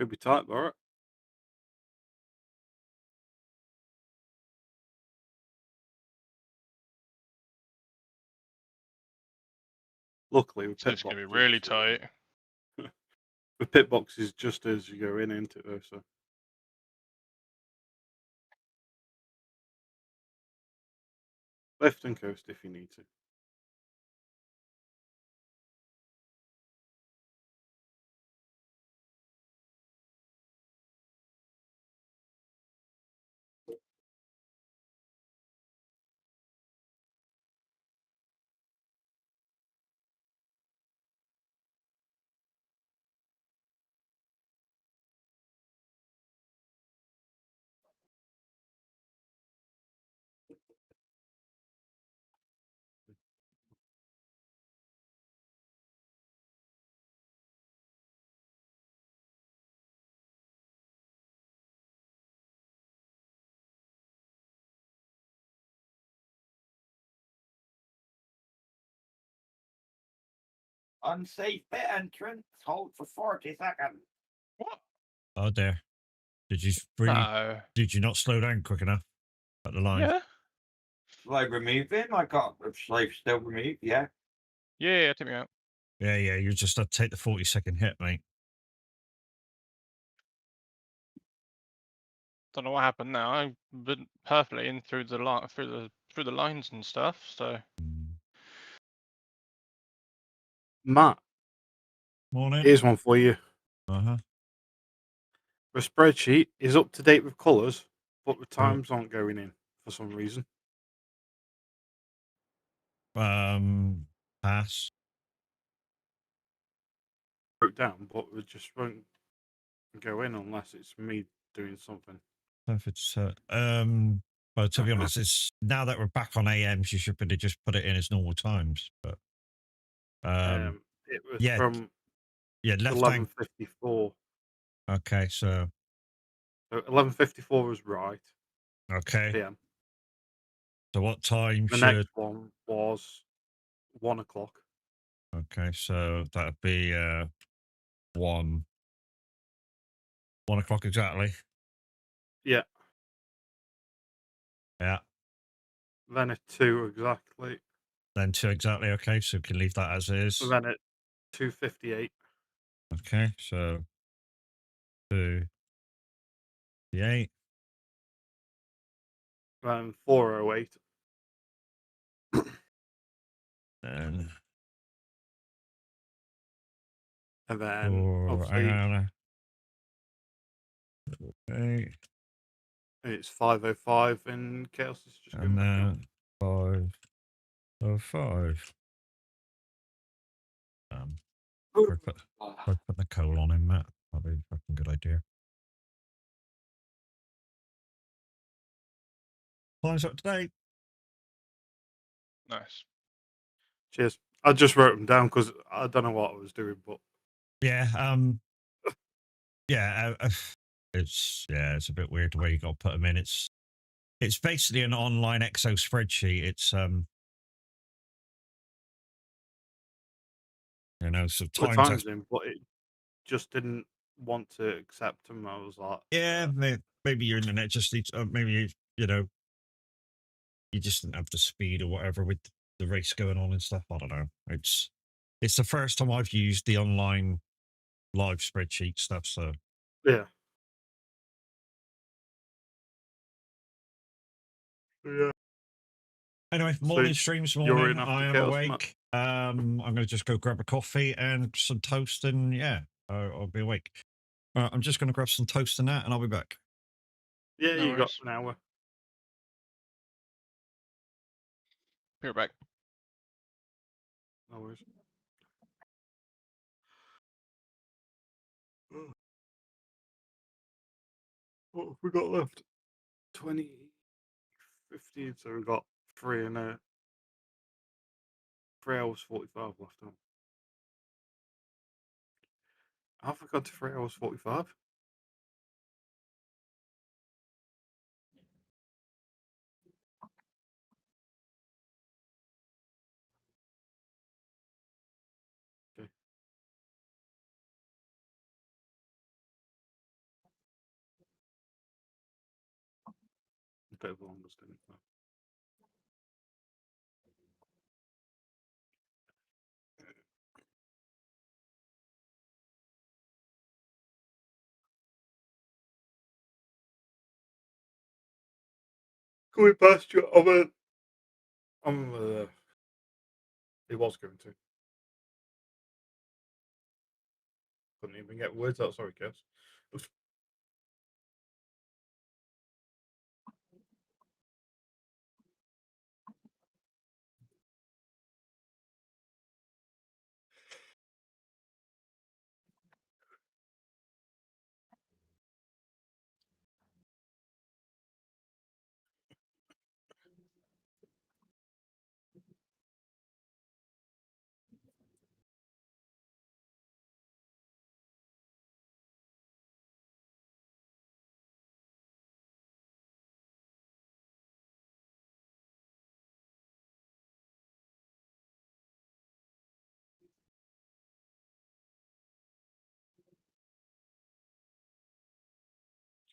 Should be tight, alright. Luckily, with So pit it's going to be boxes, really tight. the pit box is just as you go in into it, though, so lift and coast if you need to. Unsafe pit entrance. Hold for 40 seconds. What? Oh dear. Did you really? No. Did you not slow down quick enough at the line? Yeah. Like remove him? I got the slave still removed, yeah. Yeah, take me out. Yeah. You just have to take the 40-second hit, mate. Don't know what happened now. I've been perfectly in through the through the lines and stuff. So Matt, Morning. here's one for you. Uh-huh. The spreadsheet is up to date with colours, but the times aren't going in for some reason. Pass. Broke down, but it just won't go in unless it's me doing something. If it's well, to be honest, it's now that we're back on AMs, you should really just put it in as normal times. But It was yeah, from left hand. 11:54. Okay, so 11:54 was right. okay. PM. So what time The should? next one was 1 o'clock. Okay, so that'd be 1 o'clock exactly. Yeah. Yeah. Then at 2 exactly. Then 2 exactly. Okay, so we can leave that as is. Then at 2:58. Okay, so 2:58. Then 4:08. And then obviously okay. it's 5:05 and chaos is just going And back then on. 5:05. Ooh. Put the colon in, Matt. That'd be a fucking good idea. Time's up to date. nice. Cheers. I just wrote them down because I don't know what I was doing, but Yeah. Yeah. It's a bit weird the way you got to put them in. It's basically an online Excel spreadsheet. It's so the times. time's in, but it just didn't want to accept them. I was like, Yeah, maybe your internet just needs. Maybe you just didn't have the speed or whatever with the race going on and stuff. I don't know. It's the first time I've used the online live spreadsheet stuff. So yeah. Yeah. anyway, morning streams. You're Morning. in after I am chaos, Matt? awake. I'm going to just go grab a coffee and some toast, and yeah, I'll be awake. I'm just going to grab some toast and that, and I'll be back. Yeah, No you got worries. an hour. Be right back. No worries. What have we got left? 20, 15. So we've got 3 hours 45 left. Have we got to 3 hours 45? Okay. bit of a longer stint. Though. Going past you, he was going to. Couldn't even get words out. Sorry, Cass.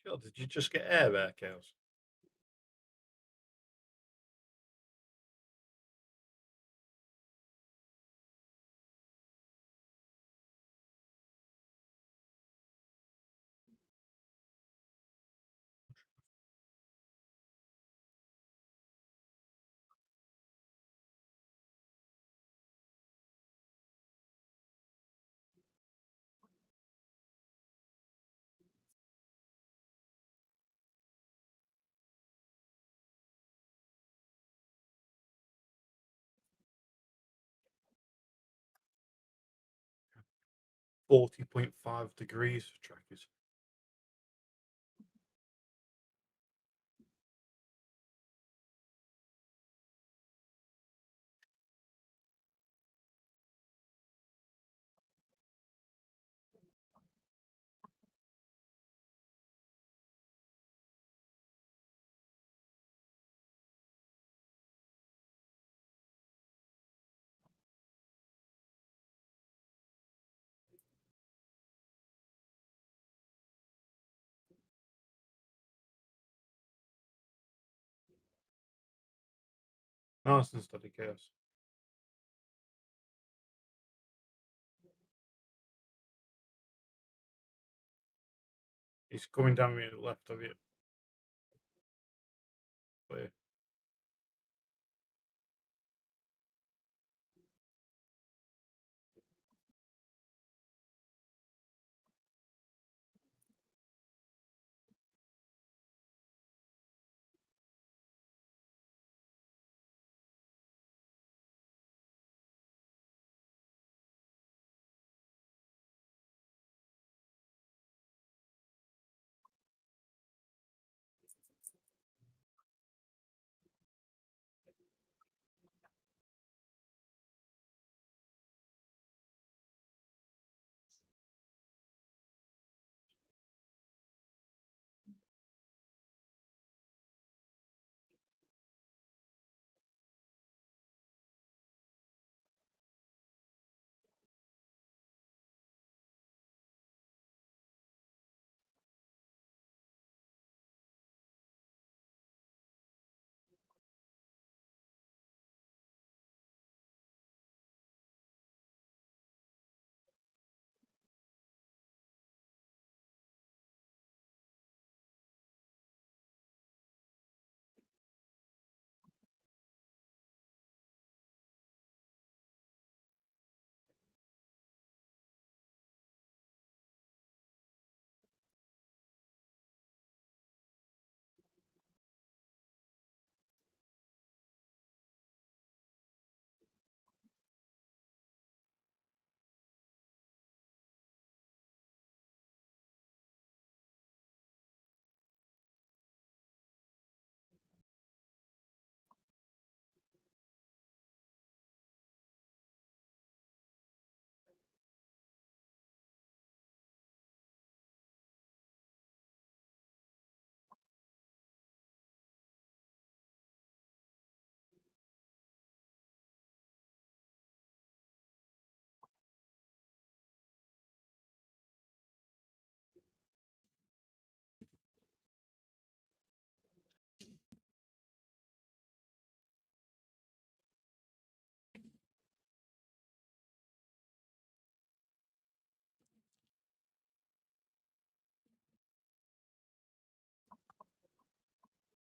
God, did you just get air there, Chaos? .5 degrees trackers. Nice and steady, Chaos. He's coming down me left of you. Clear.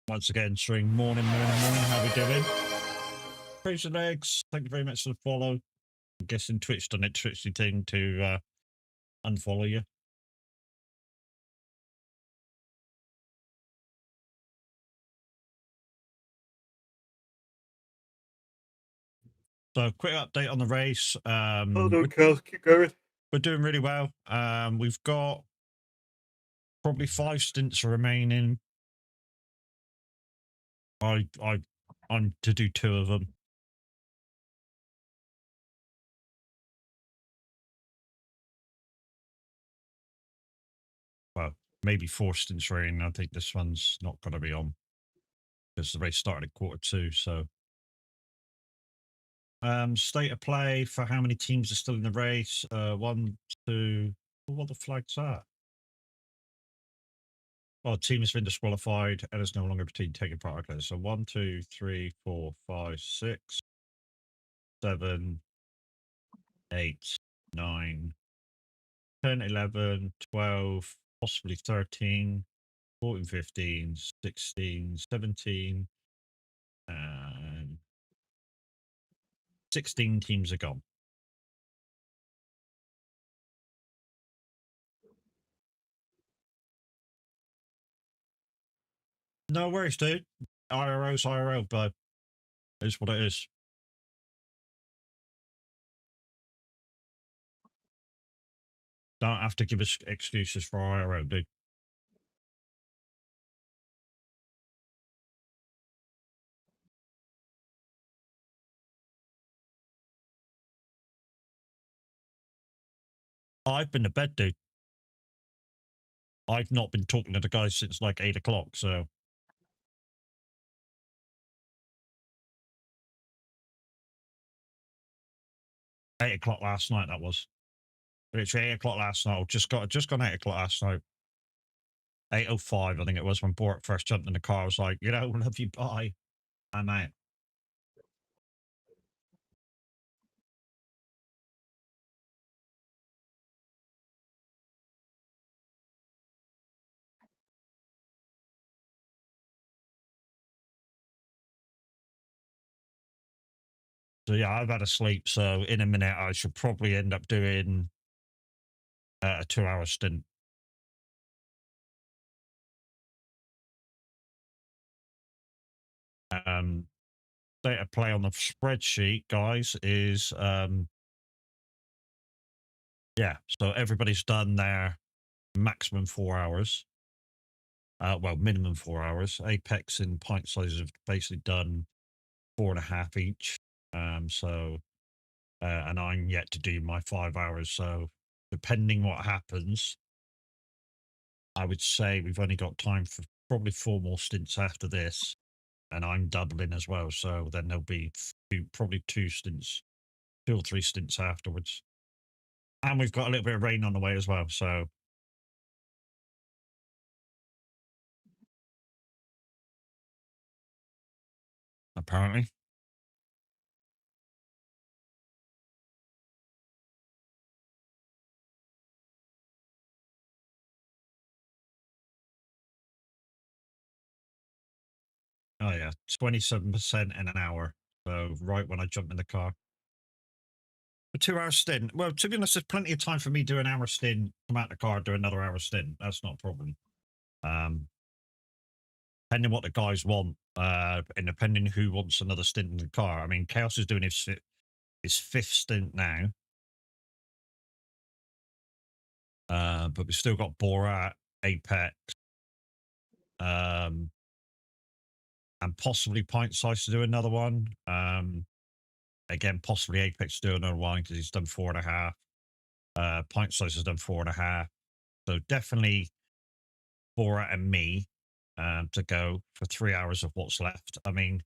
once again, string morning. How we doing? Praise the legs. Thank you very much for the follow. I'm guessing Twitch done it Twitchy thing to unfollow you. So, quick update on the race. Hold on, Kel, keep going. We're doing really well. We've got probably 5 stints remaining. I'm to do 2 of them. Well, maybe 4 stints remaining. I think this one's not going to be on because the race started at 1:45. So, state of play for how many teams are still in the race. 1, 2. What the flag's that? Well, team has been disqualified and is no longer taking part. Okay, so 1, 2, 3, 4, 5, 6, 7, 8, 9, 10, 11, 12, possibly 13, 14, 15, 16, 17, and 16 teams are gone. No worries, dude. IRO's IRO, but it is what it is. Don't have to give us excuses for IRO, dude. I've been to bed, dude. I've not been talking to the guys since like 8 o'clock, so. Eight o'clock last night, that was. It's 8 o'clock last night. Just gone 8 o'clock last night. 8:05, I think it was, when Borat first jumped in the car. I was like, love you, bye. I'm out. So yeah, I've had a sleep. So in a minute, I should probably end up doing a 2-hour stint. State of play on the spreadsheet, guys, is yeah. So everybody's done their maximum 4 hours. Well, minimum 4 hours. Apex and pint sizes have basically done 4.5 each. And I'm yet to do my 5 hours. So depending what happens, I would say we've only got time for probably 4 more stints after this, and I'm doubling as well. So then there'll be probably 2 stints, 2 or 3 stints afterwards. And we've got a little bit of rain on the way as well. So apparently. Oh yeah, 27% in an hour. So right when I jumped in the car. A 2-hour stint. Well, to be honest, there's plenty of time for me to do an hour stint, come out the car, do another hour stint. That's not a problem. Depending what the guys want, and depending who wants another stint in the car. I mean, Chaos is doing his 5th stint now. But we've still got Borat, Apex, and possibly Pint Size to do another one. Again, possibly Apex to do another one because he's done 4.5. Pint Size has done 4.5. So definitely Borat and me to go for 3 hours of what's left. I mean,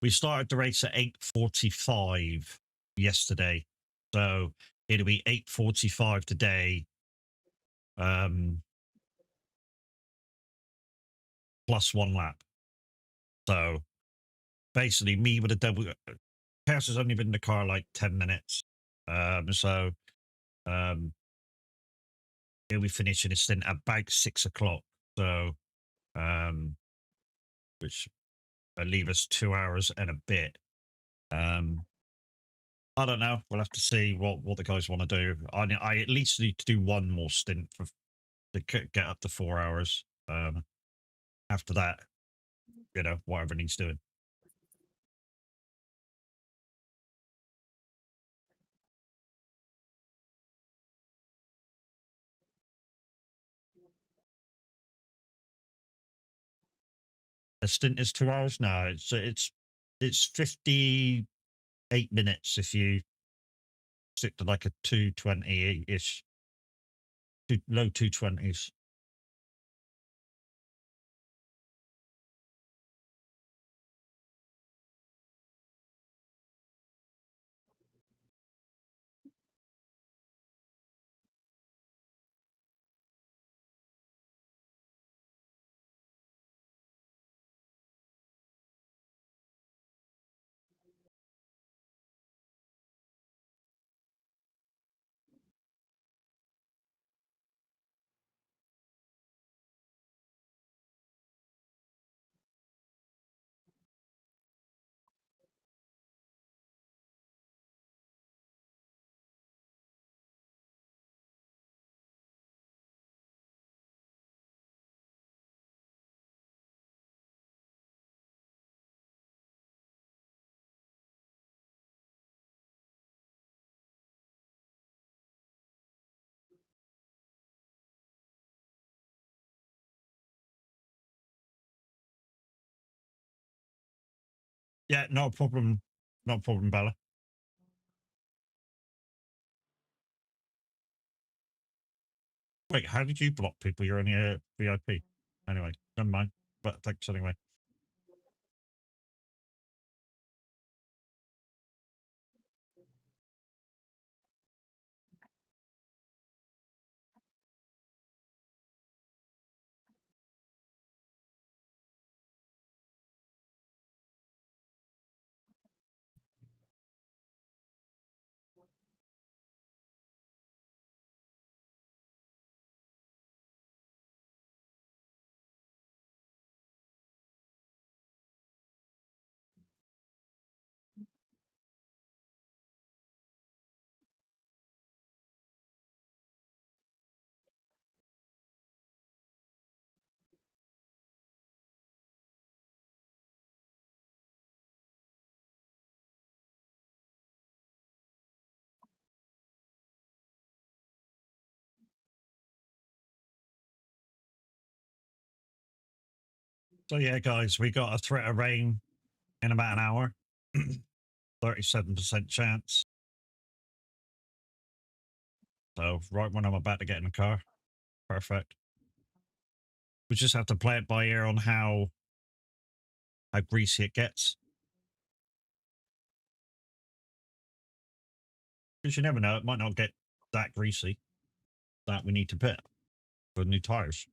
we started the race at 8:45 yesterday, so it'll be 8:45 today. Plus 1 lap. So basically, me with a double. Chaos has only been in the car like 10 minutes. So he'll be finishing his stint at about 6 o'clock. So which leave us 2 hours and a bit. I don't know. We'll have to see what the guys want to do. I at least need to do one more stint to get up to 4 hours. After that, whatever needs doing. A stint is 2 hours. No, it's 58 minutes if you stick to like a 220 ish, low 220s. Yeah, no problem. No problem, Bella. Wait, how did you block people? You're only a VIP. Anyway, never mind. But thanks anyway. So yeah, guys, we got a threat of rain in about an hour. 37% chance. So right when I'm about to get in the car. Perfect. We just have to play it by ear on how greasy it gets. Because you never know, it might not get that greasy that we need to pit for new tires.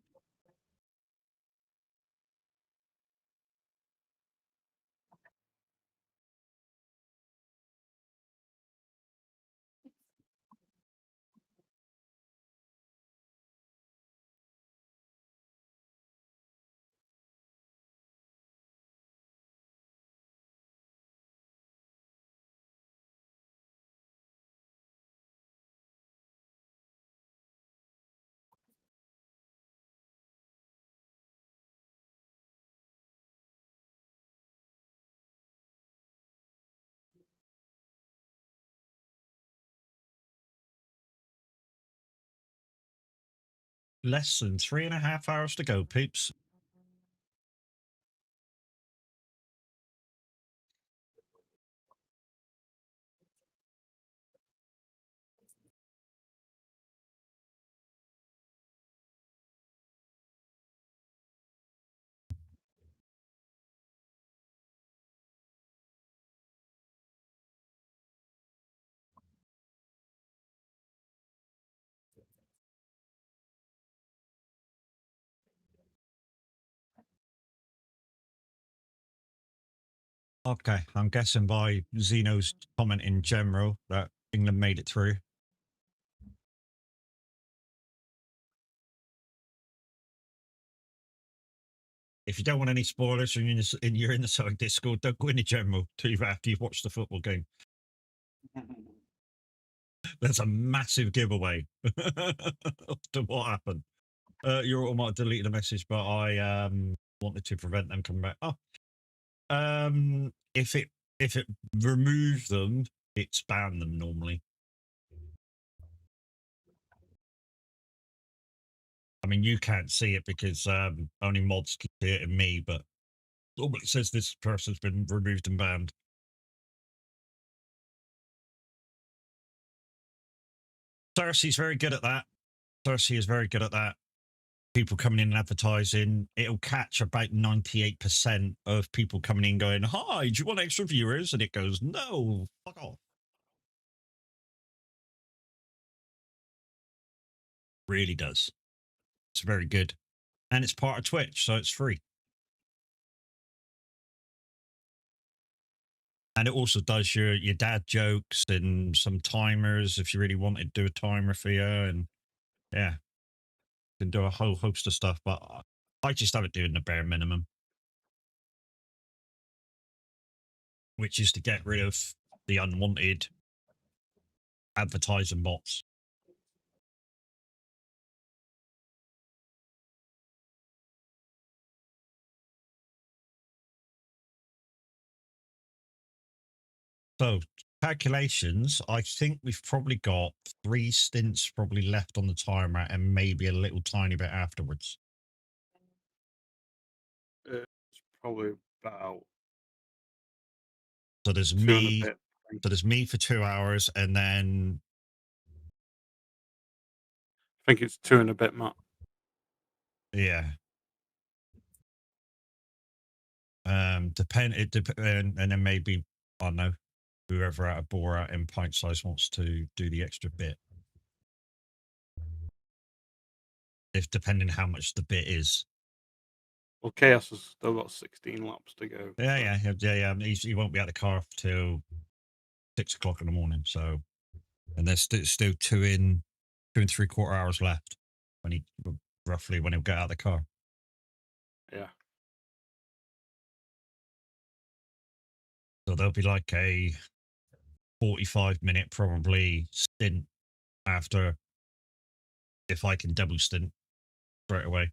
Less than 3.5 hours to go, peeps. Okay, I'm guessing by Zeno's comment in general that England made it through. if you don't want any spoilers and you're in the Sonic Discord, don't go in the general till after you've watched the football game. There's a massive giveaway to what happened. Your auto might delete the message, but I wanted to prevent them coming back. Oh, if it removes them, it's banned them normally. I mean, you can't see it because only mods can see it and me, but normally it says this person's been removed and banned. Cersei's very good at that. Cersei is very good at that. People coming in and advertising, it'll catch about 98% of people coming in going, "Hi, do you want extra viewers?" And it goes, "No, fuck off." Really does. It's very good. And it's part of Twitch, so it's free. And it also does your dad jokes and some timers if you really wanted to do a timer for you. And yeah, can do a whole host of stuff, but I just have it doing the bare minimum, which is to get rid of the unwanted advertising bots. So calculations, I think we've probably got 3 stints probably left on the timer and maybe a little tiny bit afterwards. It's probably about So there's 2 and a me. bit. I think. So there's me for 2 hours, and then I think it's 2 and a bit, Matt. yeah. And then maybe I don't know whoever out of Borat in pint size wants to do the extra bit. If depending how much the bit is. Well, Chaos has still got 16 laps to go. Yeah, so yeah. He won't be out of the car till 6 o'clock in the morning. So, and there's still 2.75 hours left when he'll get out of the car. Yeah. So there'll be like a 45-minute probably stint after, if I can double stint straight away.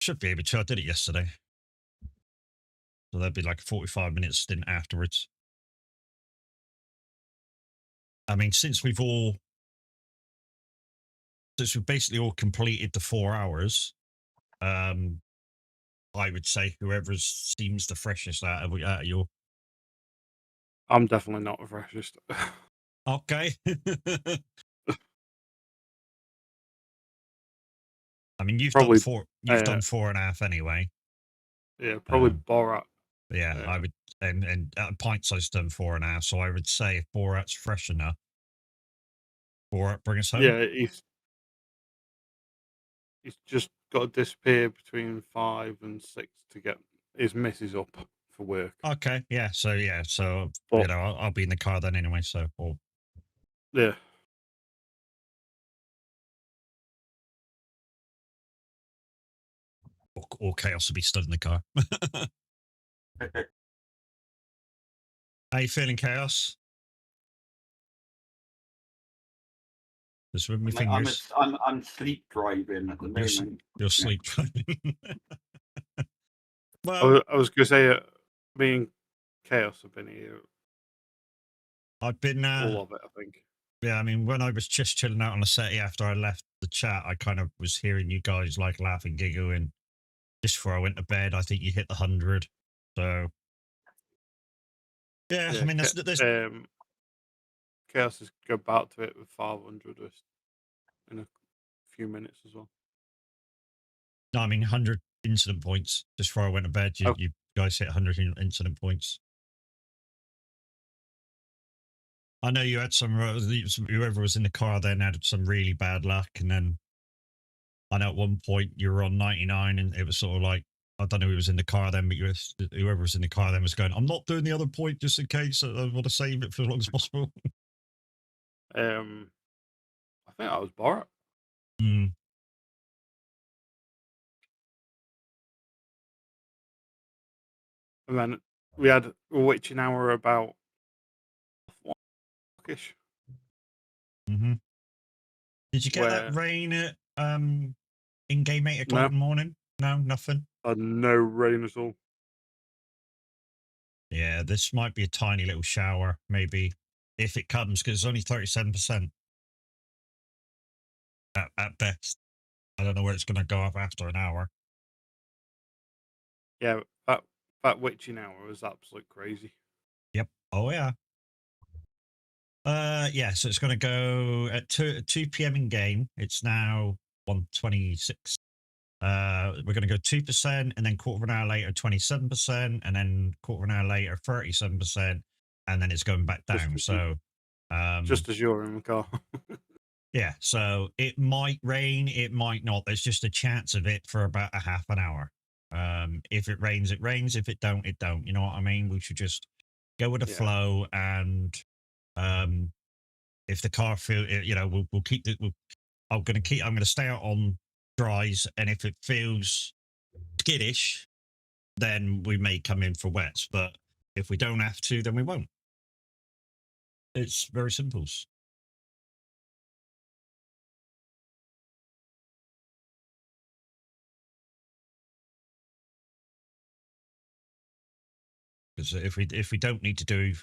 Should be able to. I did it yesterday. So there'd be like a 45-minute stint afterwards. I mean, since we've basically all completed the 4 hours, I would say whoever seems the freshest out of your. I'm definitely not the freshest. Okay. I mean, you've Probably, done 4. You've done 4.5 anyway. Yeah, probably Um, Borat. Yeah, I would, and pint size done 4.5. So I would say if Borat's fresh enough, Borat bring us home. Yeah, he's just got to disappear between 5 and 6 to get his missus up for work. Okay, yeah. So But I'll be in the car then anyway. So yeah, or Chaos will be stood in the car. How you feeling, Chaos? Just with my fingers. I'm sleep driving at the moment. You're sleep driving. I Well, was gonna say me and Chaos have been here I've been all of it. I think. yeah, I mean, when I was just chilling out on the set after I left the chat, I kind of was hearing you guys like laughing, giggling. Just before I went to bed, I think you hit the 100. So yeah, I mean, there's Chaos is go back to it with 500 in a few minutes as well. no, I mean 100 incident points. Just before I went to bed, you guys hit 100 incident points. I know you had whoever was in the car then had some really bad luck, and then I know at one point you were on 99, and it was sort of like, I don't know who was in the car then, but whoever was in the car then was going, "I'm not doing the other point just in case. I want to save it for as long as possible." I think that was Borat. Mm. And then we had a witching hour about 1 o'clock-ish, hmm Did you get that where rain at in game 8 o'clock no, in the morning? No, nothing. no rain at all. Yeah, this might be a tiny little shower, maybe, if it comes, because it's only 37% at best. I don't know where it's going to go up after an hour. Yeah, that witching hour was absolute crazy. Yep. Oh yeah. Yeah. So it's going to go at 2 p.m. in game. It's now 1:26. We're going to go 2%, and then quarter of an hour later 27%, and then quarter of an hour later 37%, and then it's going back Just down. as So just as you're in the car. yeah, so it might rain, it might not. There's just a chance of it for about a half an hour. If it rains, it rains. If it don't, it don't. You know what I mean? We should just go with the Yeah. flow, and if the car we'll keep the. I'm gonna stay out on dries, and if it feels skittish, then we may come in for wets. But if we don't have to, then we won't. It's very simple. Because if we don't need to do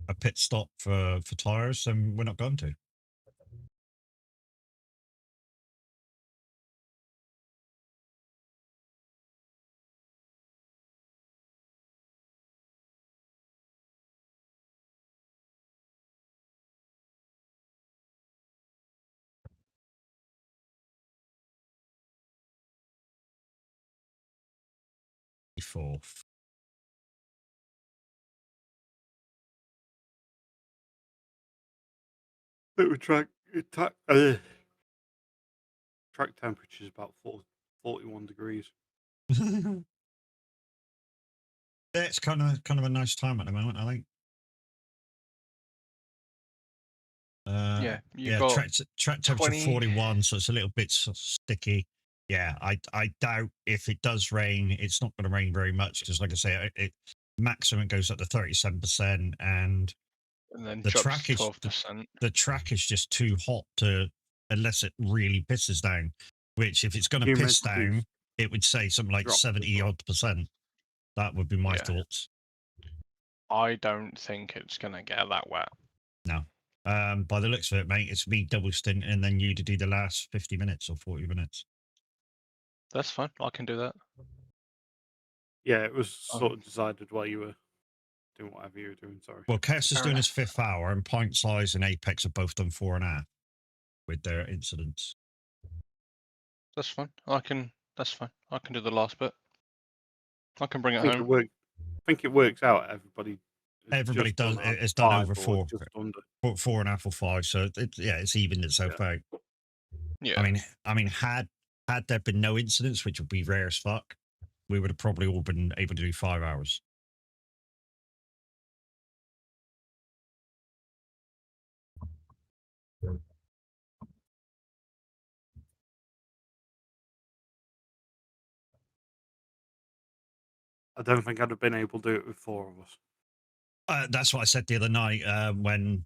a pit stop for tires, then we're not going to. Fourth. It would track track temperature is about 41 degrees. It's kind of a nice time at the moment, I think. Yeah, you Yeah, got track temperature 20. 41, so it's a little bit sticky. Yeah, I doubt if it does rain, it's not going to rain very much because, like I say, it maximum goes up to 37%, and And then the drops track to is 12%. the track is just too hot to unless it really pisses down. Which, if it's going to piss Humidity's down, it would say something like dropped as 70 well. odd percent. That would be my Yeah. thoughts. I don't think it's going to get that wet. No. By the looks of it, mate, it's me double stint and then you to do the last 50 minutes or 40 minutes. That's fine. I can do that. Yeah, it was sort of decided while you were doing whatever you were doing. Sorry. Well, Kess is Fair doing enough. his 5th hour, and Pint Size and Apex have both done 4.5 with their incidents. That's fine. That's fine. I can do the last bit. I can bring I it think home. I think it works out. Everybody just does. done at It's done 5 over or 4, just under. 4.5 or 5. So it's evened itself out. Yeah. I mean, had there been no incidents, which would be rare as fuck, we would have probably all been able to do 5 hours. I don't think I'd have been able to do it with 4 of us. That's what I said the other night when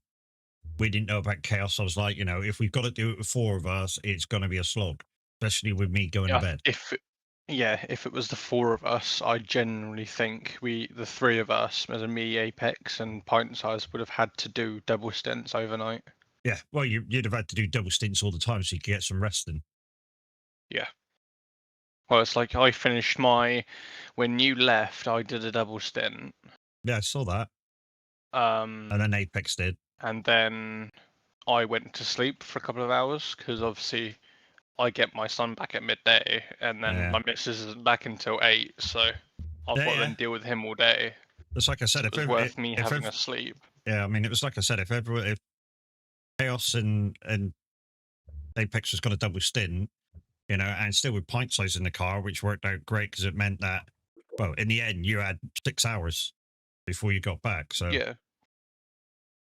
we didn't know about chaos. I was like, if we've got to do it with 4 of us, it's going to be a slog, especially with me going to bed. If it was the 4 of us, I generally think the 3 of us, as a me, Apex, and Pint Size, would have had to do double stints overnight. Yeah, well, you'd have had to do double stints all the time so you could get some rest in. Yeah. Well, it's like I finished when you left, I did a double stint. Yeah, I saw that. And then Apex did. And then I went to sleep for a couple of hours because obviously I get my son back at midday, and then my missus isn't back until 8, so I've got to then deal with him all day. It's like I said, so it was worth me having a sleep. Yeah, I mean, it was like I said, if Chaos and Apex was going to double stint, and still with Pint Size in the car, which worked out great because it meant that, well, in the end, you had 6 hours before you got back. So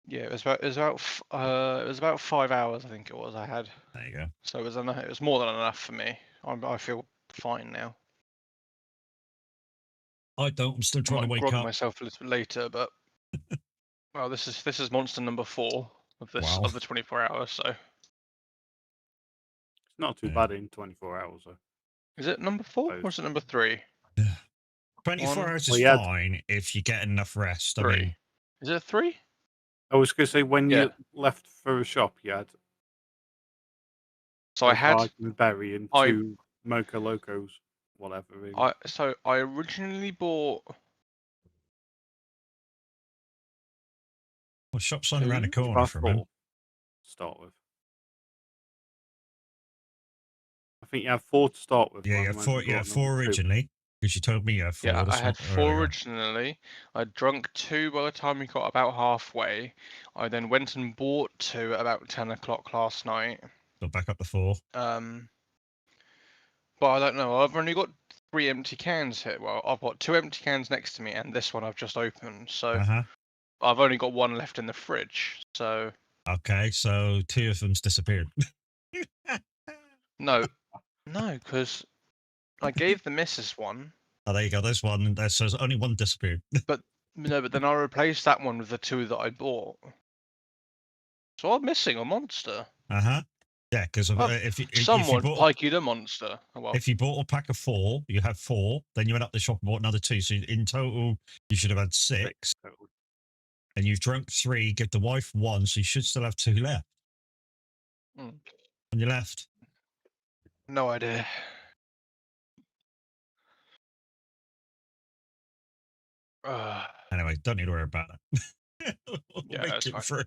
Yeah, it was about 5 hours, I think it was. I had. There you go. So it was more than enough for me. I feel fine now. I don't. I'm still I trying to might wake grog up. myself a little bit later, but well, this is monster number 4 of this Wow. of the 24 hours. So It's not too Yeah. bad in 24 hours, though. is it number 4 or is it number 3? 24 One, hours is Well, you had fine if you get enough rest. I 3. mean, Is it 3? I was going to say, when Yeah. you left for a shop, you had So I a had Bargain Berry and I 2 Mocha Locos, whatever. Really. I originally bought well, shop's only around the 2. You corner had from him. 4 to start with. I think you had 4 to start with. Yeah, you When had when four. you You had got 4 number 2. originally because you told me you had 4. Yeah, I That's had not 4 earlier. originally. I drunk 2 by the time we got about halfway. I then went and bought 2 at about 10 o'clock last night. So back up to 4. But I don't know. I've only got 3 empty cans here. Well, I've got 2 empty cans next to me, and this one I've just opened. So Uh huh. I've only got 1 left in the fridge. So Okay, so 2 of them's disappeared. no, because I gave the missus one, Oh, there you go. There's one. So there's only 1 disappeared. but then I replaced that one with the 2 that I bought. So I'm missing a monster. Uh huh. Yeah, because Oh, if you someone bought pikeyed a monster. Oh, well, if you bought a pack of 4, you have 4. Then you went up the shop and bought another 2. So in total, you should have had 6. Total. And you've drunk 3. Give the wife 1, so you should still have 2 left. Hmm. On your left. No idea. Anyway, don't need to worry about it. We'll Yeah, make that's it fine. through.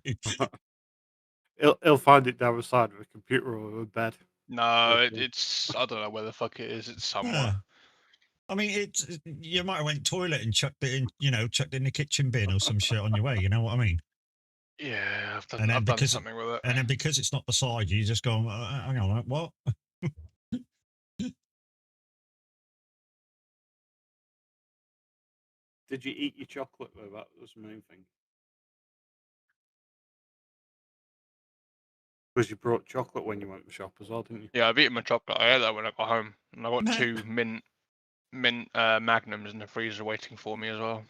He'll find it down the side of a computer or a bed. No, Okay. it's I don't know where the fuck it is. It's Yeah. somewhere. I mean, you might have went toilet and chucked it in, chucked it in the kitchen bin or some shit on your way. You know what I mean? Yeah, And then I've done because something with it. and then because it's not beside you, you just go, hang on, like, what? Did you eat your chocolate though? That was the main thing. Because you brought chocolate when you went to the shop as well, didn't you? Yeah, I've eaten my chocolate. I ate that when I got home, and I got No. 2 mint magnums in the freezer waiting for me as well.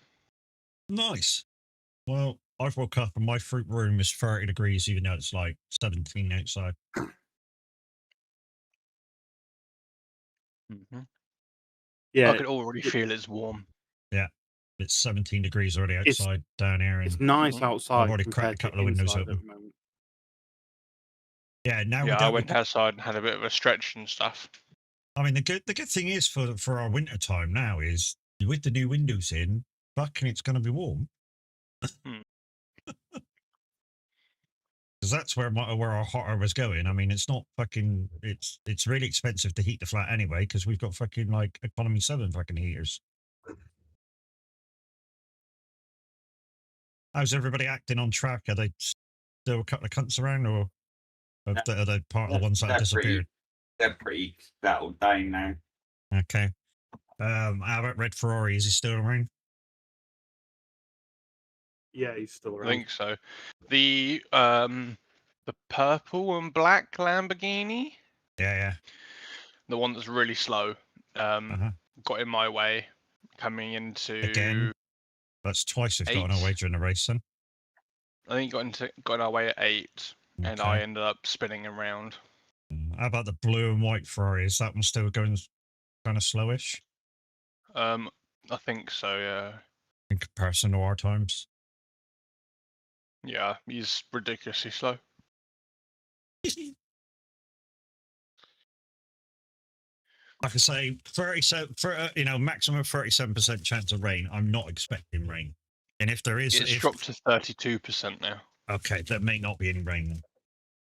Nice. Well, I've woke up and my fruit room is 30 degrees, even though it's like 17 outside. Yeah, I could already feel it's warm. Yeah. It's 17 degrees already It's- outside down here. it's And nice Mhm. outside already cracked a compared to couple of windows inside open. at the moment. yeah, now we Yeah, I don't. went outside and had a bit of a stretch and stuff. I mean, the good thing is for our winter time now is with the new windows in, fucking, it's going to be warm. Hmm. Because that's where our hotter was going. I mean, it's not fucking. It's really expensive to heat the flat anyway because we've got fucking like economy 7 fucking heaters. How's everybody acting on track? Are they still a couple of cunts around, or are they part of the ones that have disappeared? They're pretty settled down now. Okay. How about Red Ferrari? Is he still around? Yeah, he's still I around. think so. The purple and black Lamborghini, Yeah. the one that's really slow, Uh-huh. got in my way coming into Again, that's twice we've got on our 8. way during the race. Then. I think got in our way at 8, and I Okay. ended up spinning around. How about the blue and white Ferrari? Is that one still going kind of slowish I think so. Yeah. in comparison to our times? Yeah, he's ridiculously slow. Like I say, 37 for maximum 37% chance of rain. I'm not expecting rain, and if there is, It's dropped to 32% now. okay, there may not be any rain. Then.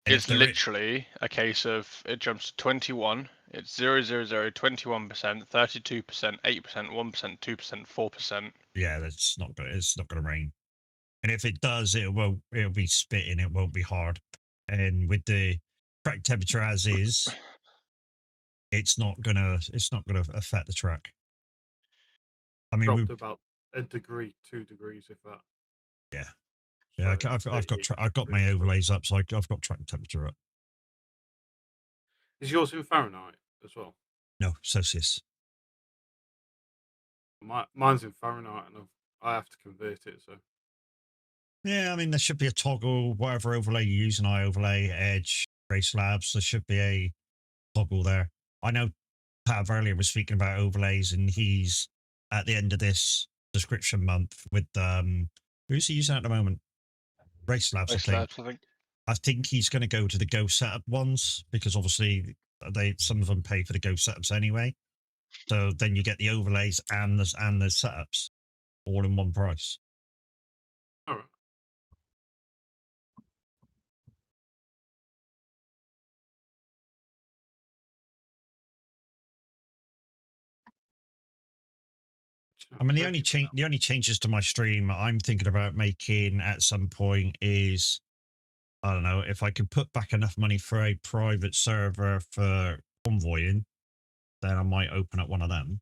And if It's there literally a case of it jumps to 21. It's 0, 0, 0, 21%, 32%, 8%, 1%, 2%, 4%. yeah, that's not good. It's not going to rain, and if it does, it'll be spitting. It won't be hard, and with the track temperature as is, it's not gonna affect the track. I mean, Dropped about a degree, 2 degrees, if that. yeah. Yeah, So I've got my overlays up, so I've got track temperature up. Is yours in Fahrenheit as well? No, Celsius. Mine's in Fahrenheit, and I have to convert it. So Yeah, I mean, there should be a toggle, whatever overlay you use, an eye overlay, Edge, Race Labs, there should be a toggle there. I know Pat earlier was speaking about overlays, and he's at the end of this subscription month with who's he using at the moment? Race Labs, I think. I think. I think he's going to go to the Go setup ones because obviously some of them pay for the Go setups anyway. So then you get the overlays and the setups all in one price. all right. I mean, the only changes to my stream I'm thinking about making at some point is, I don't know, if I could put back enough money for a private server for convoying, then I might open up one of them.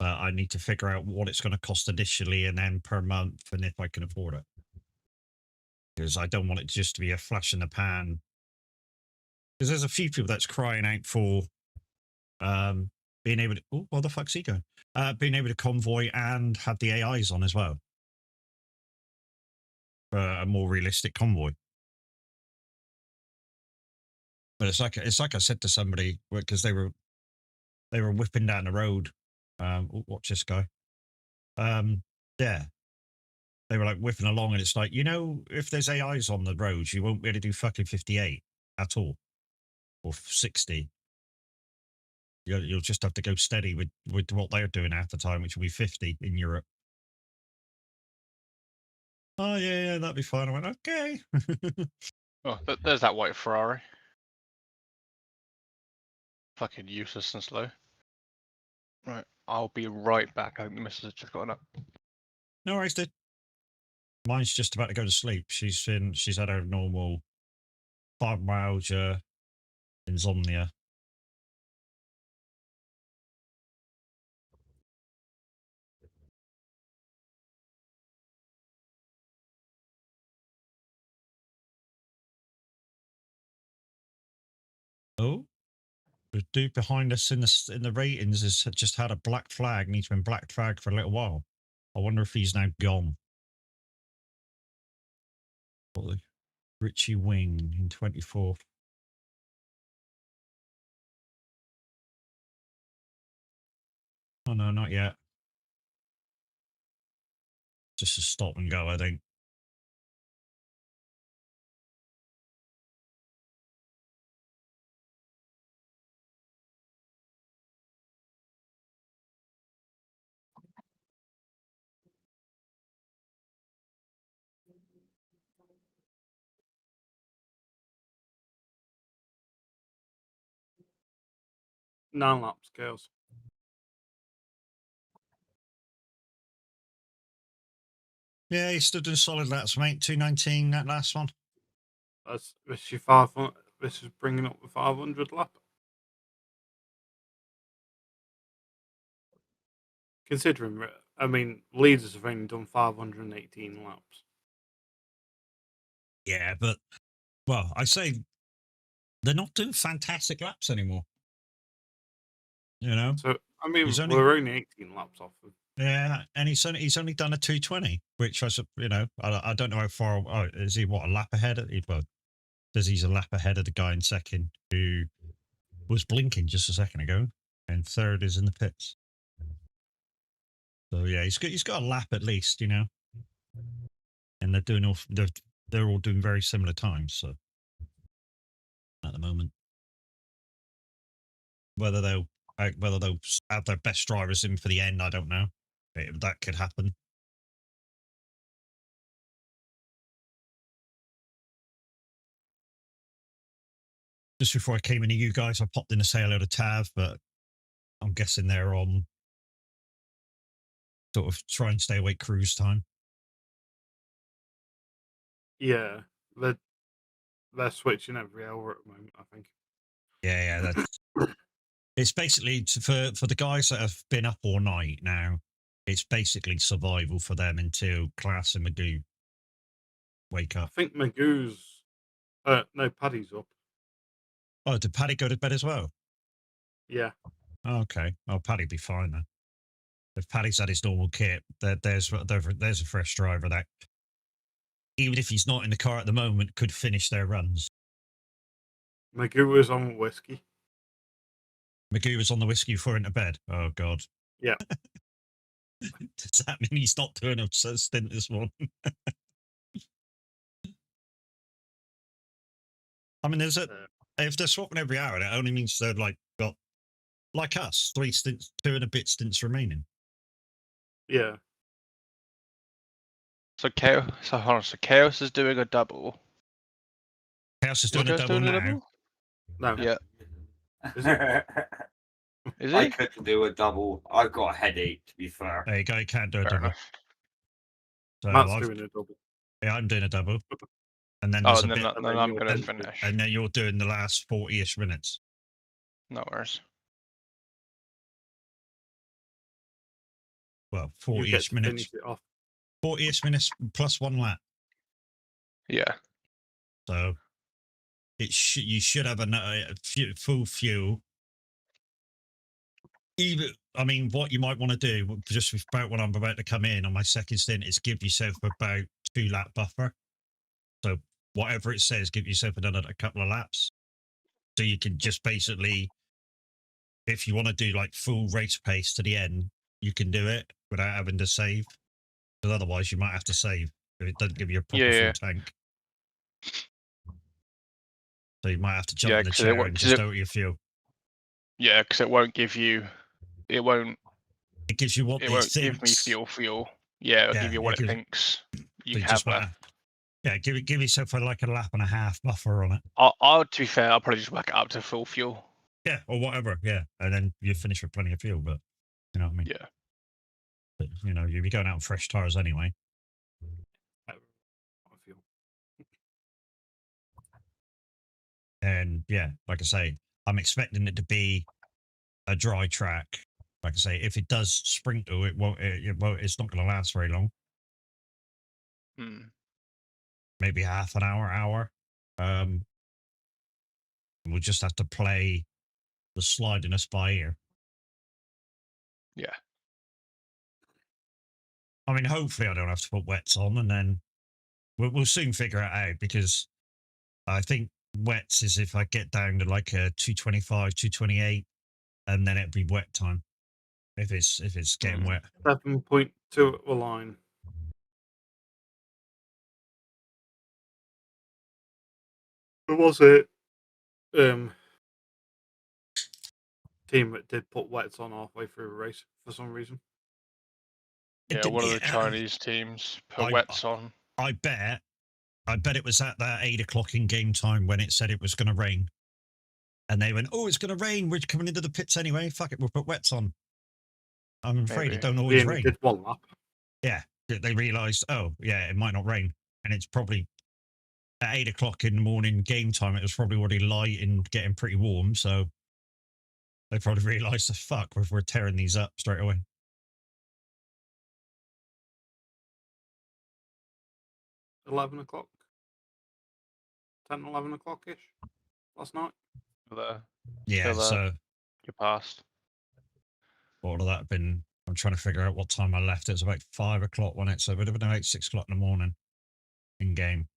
But I need to figure out what it's going to cost initially and then per month, and if I can afford it. Because I don't want it just to be a flash in the pan. Because there's a few people that's crying out for being able to, oh, what the fuck's he going? Being able to convoy and have the AIs on as well. For a more realistic convoy. But it's like I said to somebody, because they were whipping down the road. Watch this guy. Yeah. They were like whipping along, and it's like, if there's AIs on the roads, you won't be able to do fucking 58 at all. Or 60. You'll just have to go steady with what they're doing at the time, which will be 50 in Europe. Oh, yeah, that'd be fine. I went, okay. Oh, there's that white Ferrari. Fucking useless and slow. Right, I'll be right back. I think the missus has just gotten up. No worries, dude. Mine's just about to go to sleep. She's had her normal fibromyalgia, insomnia. Oh, the dude behind us in the ratings has just had a black flag. Needs been black flag for a little while. I wonder if he's now gone. Richie Wing in 24th. Oh no, not yet. Just a stop and go, I think. Nine lap scales. Yeah, he stood in solid laps, mate. 219 that last one. This is 500. This is bringing up the 500 lap. Considering, I mean, leaders have only done 518 laps. Yeah, but well, I say they're not doing fantastic laps anymore. So I mean, only, we're only 18 laps off. Yeah, and he's only done a 220, which I don't know how far. Oh, is he a lap ahead? Well, says he's a lap ahead of the guy in second who was blinking just a second ago, and third is in the pits. So yeah, he's got a lap at least, and they're all doing very similar times. So at the moment, whether they'll have their best drivers in for the end, I don't know. That could happen. Just before I came into you guys, I popped in to say hello to Tav, but I'm guessing they're on sort of try and stay awake cruise time. Yeah, they're switching every hour at the moment, I think. Yeah, that's it's basically for the guys that have been up all night now. It's basically survival for them until Class and Magoo wake I up. think Magoo's no, Paddy's up. Oh, did Paddy go to bed as well? Yeah. Oh, okay. Oh, Paddy'd be fine then. If Paddy's had his normal kit, there's a fresh driver that, even if he's not in the car at the moment, could finish their runs. Magoo was on whiskey. Magoo was on the whiskey before into bed. Oh, God. Yeah. Does that mean he's not doing a stint this morning? I mean, if they're swapping every hour, it only means they're got, like us, 3 stints, 2 and a bit stints remaining. Yeah. So Chaos. So hold on. So Chaos is doing a double. Chaos is doing a Chaos double doing a now. double? No. Yeah. Is it? Is I he? couldn't do a double. I've got a headache, to be fair. There you go. You can't do a Fair double. enough. So Matt's doing a double. Yeah, I'm doing a double. And then Oh, there's and a then, bit, then then I'm you're gonna done. finish. and then you're doing the last 40-ish minutes. No worries. Well, You get 40-ish to minutes. finish it off. 40-ish minutes plus 1 lap. Yeah. So you should have a full fuel. Even, I mean, what you might want to do, just about when I'm about to come in on my second stint, is give yourself about 2 lap buffer. So whatever it says, give yourself another couple of laps. So you can just basically, if you want to do like full race pace to the end, you can do it without having to save. Because otherwise you might have to save if it doesn't give you a proper Yeah. full tank. So you might have to jump Yeah, in the 'cause it chair wa- and 'cause just it- out your fuel. Yeah, because it won't give you. It won't. It gives you what It it won't give me thinks. fuel. Yeah, it'll Yeah, give you it what it gives- thinks you So you have just left. want to, yeah, give yourself like a lap and a half buffer on it. I'll to be fair, I'll probably just whack it up to full fuel. Yeah, or whatever. Yeah, and then you finish with plenty of fuel. But you know what I mean. Yeah. But, you know, you'll be going out on fresh tires anyway. I feel. And yeah, like I say, I'm expecting it to be a dry track. Like I say, if it does sprinkle, it won't. It's not going to last very long. Hmm. Maybe half an hour. We'll just have to play the slidiness by ear. Yeah. I mean, hopefully I don't have to put wets on, and then we'll soon figure it out, because I think wets is if I get down to like a 225, 228, and then it'd be wet time. If it's getting wet. 7.2 at the line. There was a team that did put wets on halfway through the race for some reason. Yeah, one of the Yeah. Chinese teams put I- wets on. I bet it was at that 8 o'clock in game time when it said it was going to rain. And they went, "Oh, it's going to rain. We're coming into the pits anyway. Fuck it, we'll put wets on." I'm afraid Maybe. it don't They always only rain. did one lap. Yeah, they realised, oh, yeah, it might not rain. And it's probably at 8 o'clock in the morning game time. It was probably already light and getting pretty warm. So they probably realised, fuck, we're tearing these up straight away. $11 o'clock. 10, 11 o'clock ish last night. Yeah, Till, so you passed. what would that have been? I'm trying to figure out what time I left. It was about 5 o'clock, wasn't it? So it would have been about 6 o'clock in the morning in game.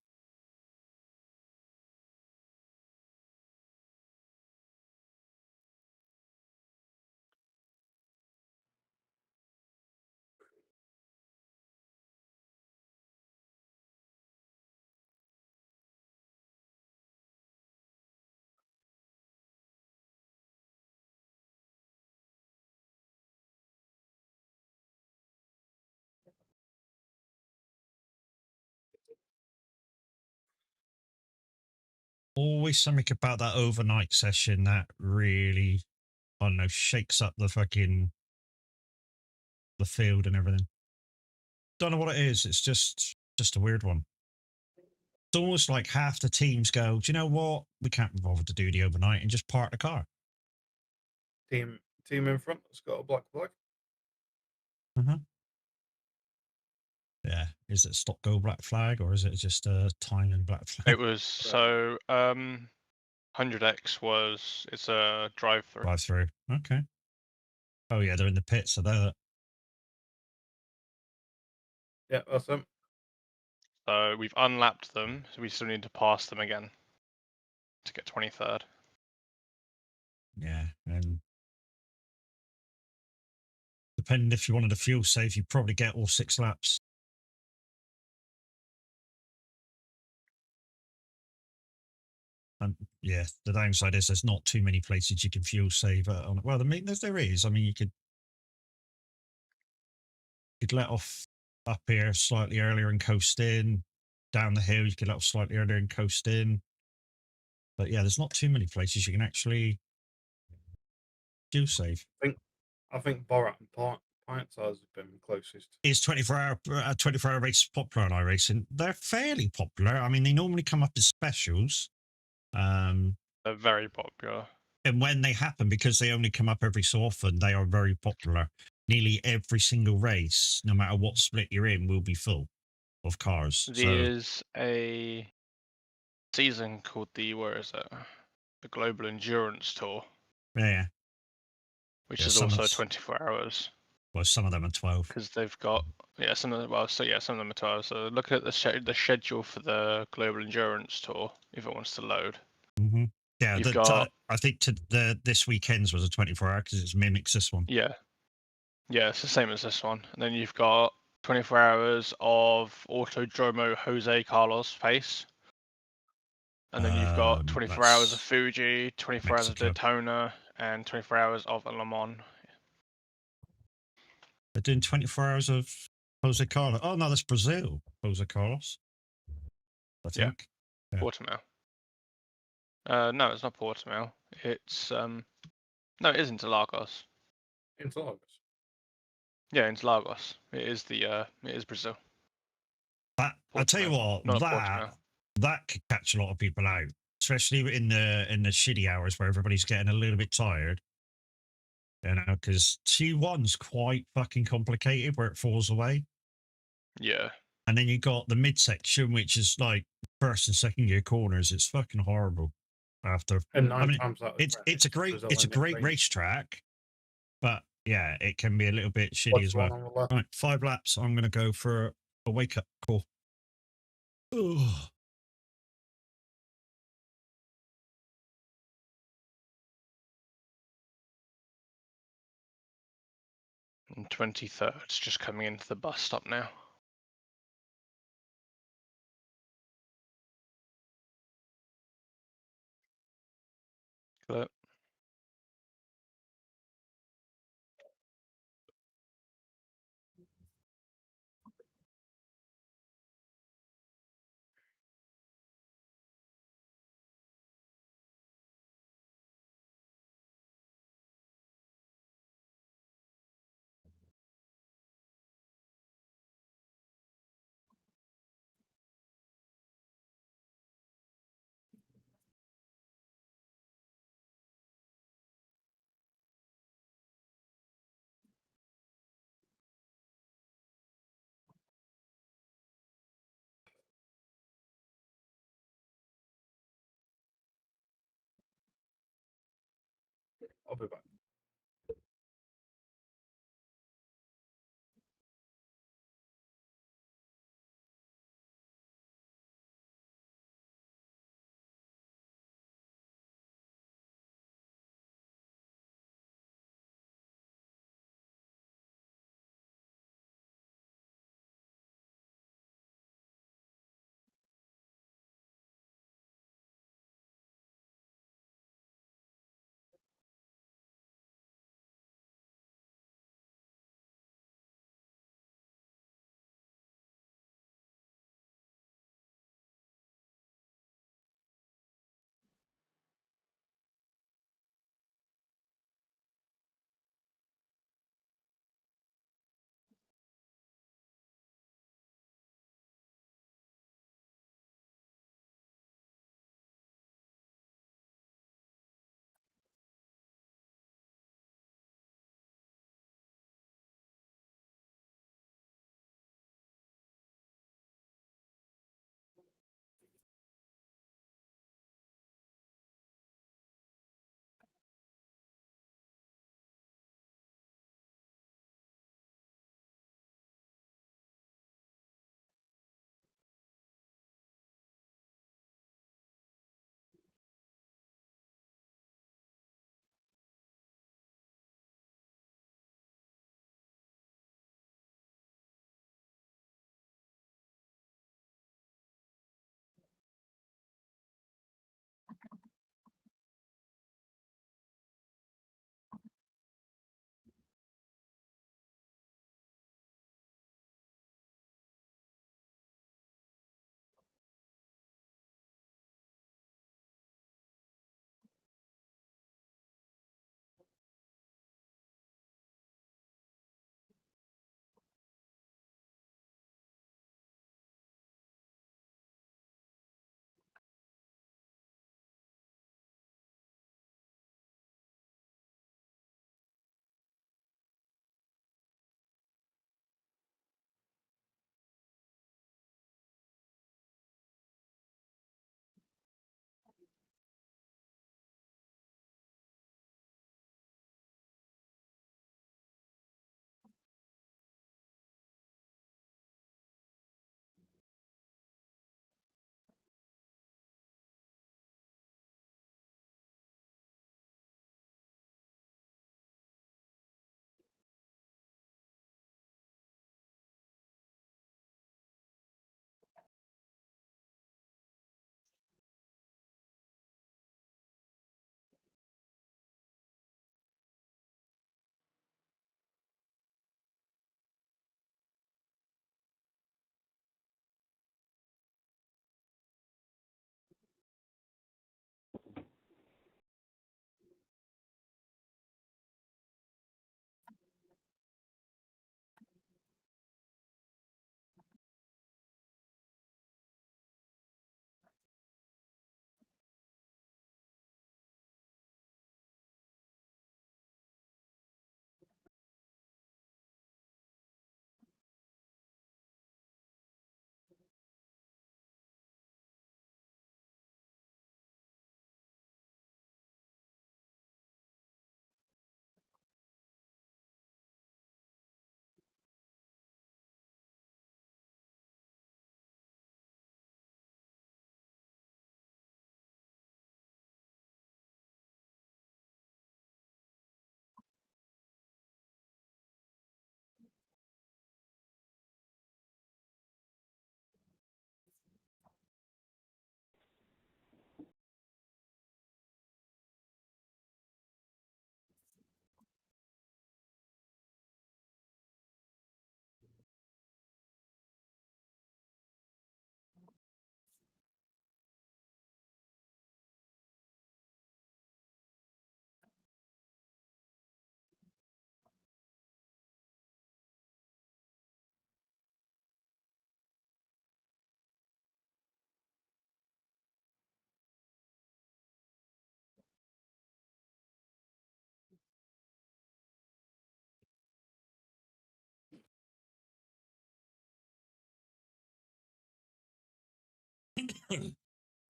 Always something about that overnight session that really, I don't know, shakes up the field and everything. Don't know what it is. It's just a weird one. It's almost like half the teams go, do you know what? We can't be bothered to do the overnight and just park the car. Team in front has got a black flag. Yeah. Is it stop go black flag, or is it just a time and black flag? It was so 100x was it's a drive through. Drive through. Okay. Oh yeah, they're in the pits. So they're Yeah, that's them. So we've unlapped them, so we still need to pass them again to get 23rd. yeah. And depending if you wanted a fuel save, you probably get all 6 laps. And yeah, the downside is there's not too many places you can fuel save on. Well, I mean, there is. I mean, you could let off up here slightly earlier and coast in. Down the hill, you could let off slightly earlier and coast in. But yeah, there's not too many places you can actually fuel save. I think Borat and Pint Size have been closest. Is 24-hour races popular on iRacing? They're fairly popular. I mean, they normally come up as specials. They're very popular. And when they happen, because they only come up every so often, they are very popular. Nearly every single race, no matter what split you're in, will be full of cars. There's a season called the the Global Endurance Tour, Yeah, which yeah, is some also of- 24 hours well, some of them are 12. because they've got some of them are 12. So look at the schedule for the Global Endurance Tour if it wants to load. Mm-hmm. Yeah, You've got I think this weekend's was a 24-hour because it mimics this one. yeah, it's the same as this one. And then you've got 24 hours of Autodromo Jose Carlos pace. And then you've got 24 hours of That's Fuji, 24 hours of Mexico. Daytona, and 24 hours of Le Mans. They're doing 24 hours of Jose Carlos. Oh, no, that's Brazil. Jose Carlos. I Yeah. think. Yeah. Portimao. No, it's not Portimao. It's no, it is Interlagos. Interlagos. Yeah, Interlagos. It is Brazil. I tell you Portimao, what, not Portimao. that could catch a lot of people out, especially in the shitty hours where everybody's getting a little bit tired. You know, because T1's quite fucking complicated where it falls away. Yeah. And then you got the midsection, which is like first and second gear corners. It's fucking horrible. After And Mm. nine times out of 10, it's a great Brazil it's a and great Italy. racetrack, but yeah, it can be a little bit shitty What's as the one well. on the left? Right, 5 laps. I'm gonna go for a wake up call. Ugh. And 23rd. It's just coming into the bus stop now. Clip. I'll be back.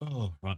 Oh, right.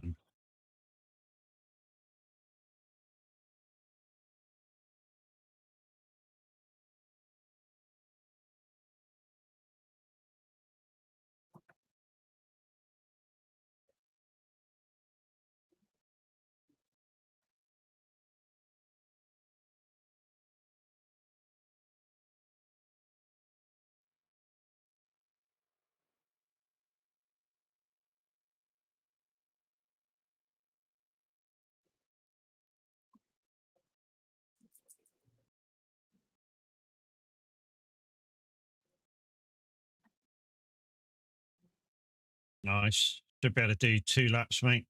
Nice. Should be able to do 2 laps, mate.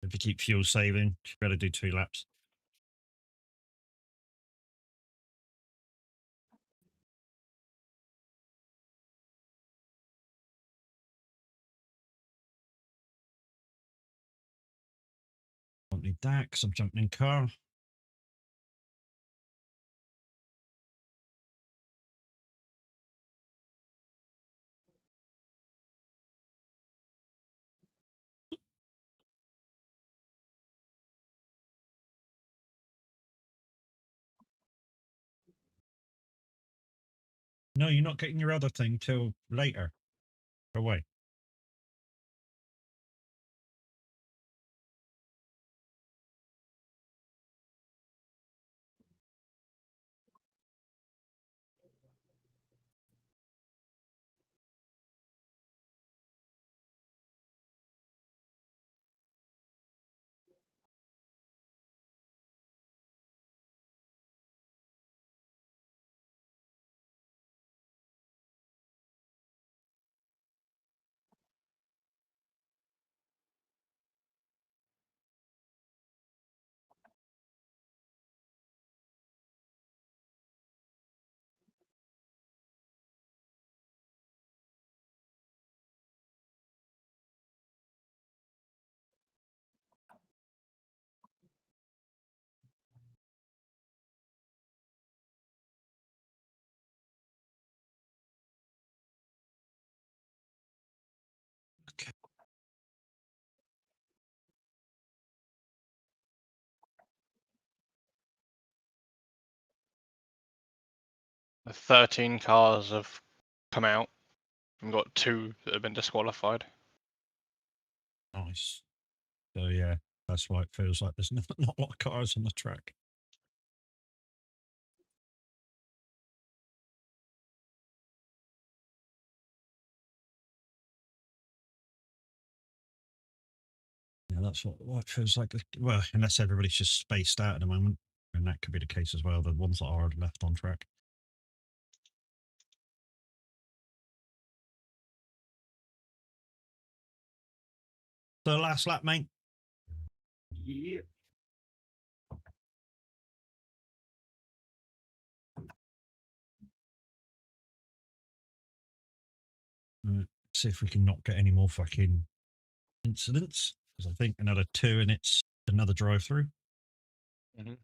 If you keep fuel saving, should be able to do 2 laps. Don't need that because I'm jumping in car. No, you're not getting your other thing till later. Go away. Okay. The 13 cars have come out. We've got 2 that have been disqualified. Nice. So yeah, that's why it feels like there's not a lot of cars on the track. Yeah, that's what it feels like. Well, unless everybody's just spaced out at the moment, and that could be the case as well. The ones that are left on track. So last lap, mate. Yeah. See if we can not get any more fucking incidents. Because I think another 2 and it's another drive-through. Mm-hmm.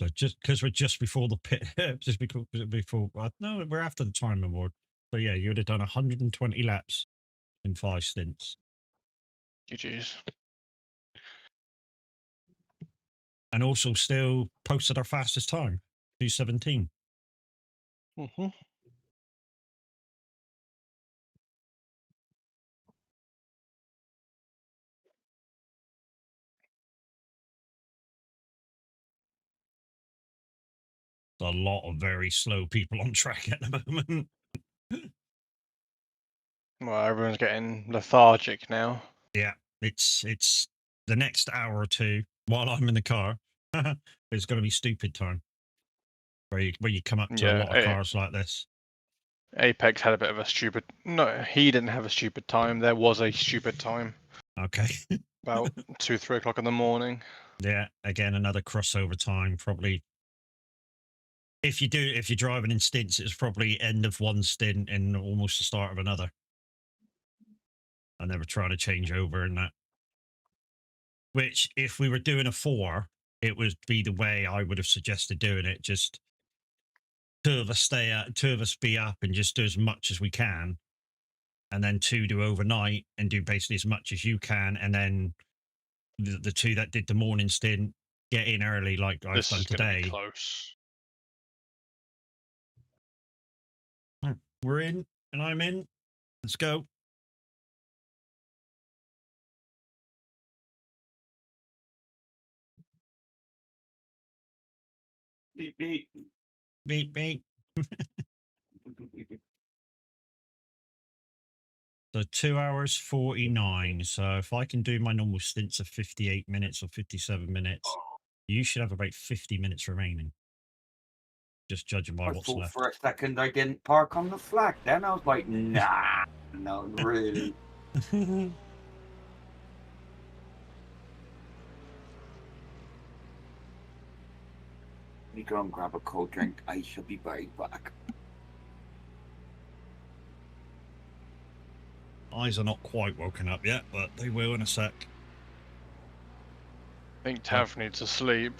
So just because we're just before the pit, just before no, we're after the time award. So yeah, you would have done 120 laps in 5 stints, GG's. and also still posted our fastest time, 2:17. Mm-hmm. A lot of very slow people on track at the moment. Well, everyone's getting lethargic now. Yeah, it's the next hour or 2 while I'm in the car. It's going to be stupid time where you come up to a lot of cars like this. Apex had a bit of a stupid. No, he didn't have a stupid time. There was a stupid time. Okay. About 2, 3 o'clock in the morning. Yeah, again another crossover time. Probably if you're driving in stints, it's probably end of one stint and almost the start of another. And they were trying to change over and that. Which, if we were doing a 4, it would be the way I would have suggested doing it. Just two of us be up and just do as much as we can, and then 2 do overnight and do basically as much as you can, and then the 2 that did the morning stint get in early like I've This done is going to be today. close. We're in, and I'm in. Let's go. Beep, beep. Beep, beep. So 2 hours 49. So if I can do my normal stints of 58 minutes or 57 minutes, you should have about 50 minutes remaining. Just judging by I what's thought left. for a second I didn't park on the flag. Then I was like, nah, no, really. Let me go and grab a cold drink. I shall be right back. Eyes are not quite woken up yet, but they will in a sec. I think Tav needs to sleep.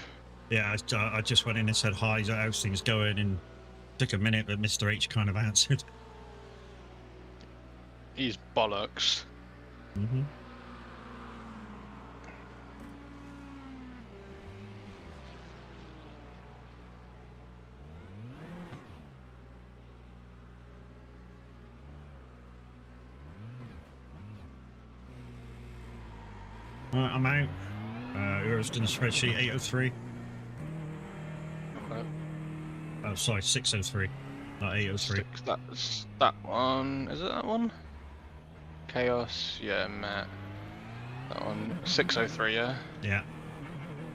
Yeah, I just went in and said hi, how's things going, and took a minute, but Mr. H kind of answered. He's bollocks. Mm-hmm. Right, I'm out. Whoever's done the spreadsheet, 803. Okay. Oh, sorry, 603, not 803. That's that one. Is it that one? Chaos. Yeah, Matt. That one. 603. Yeah. Yeah.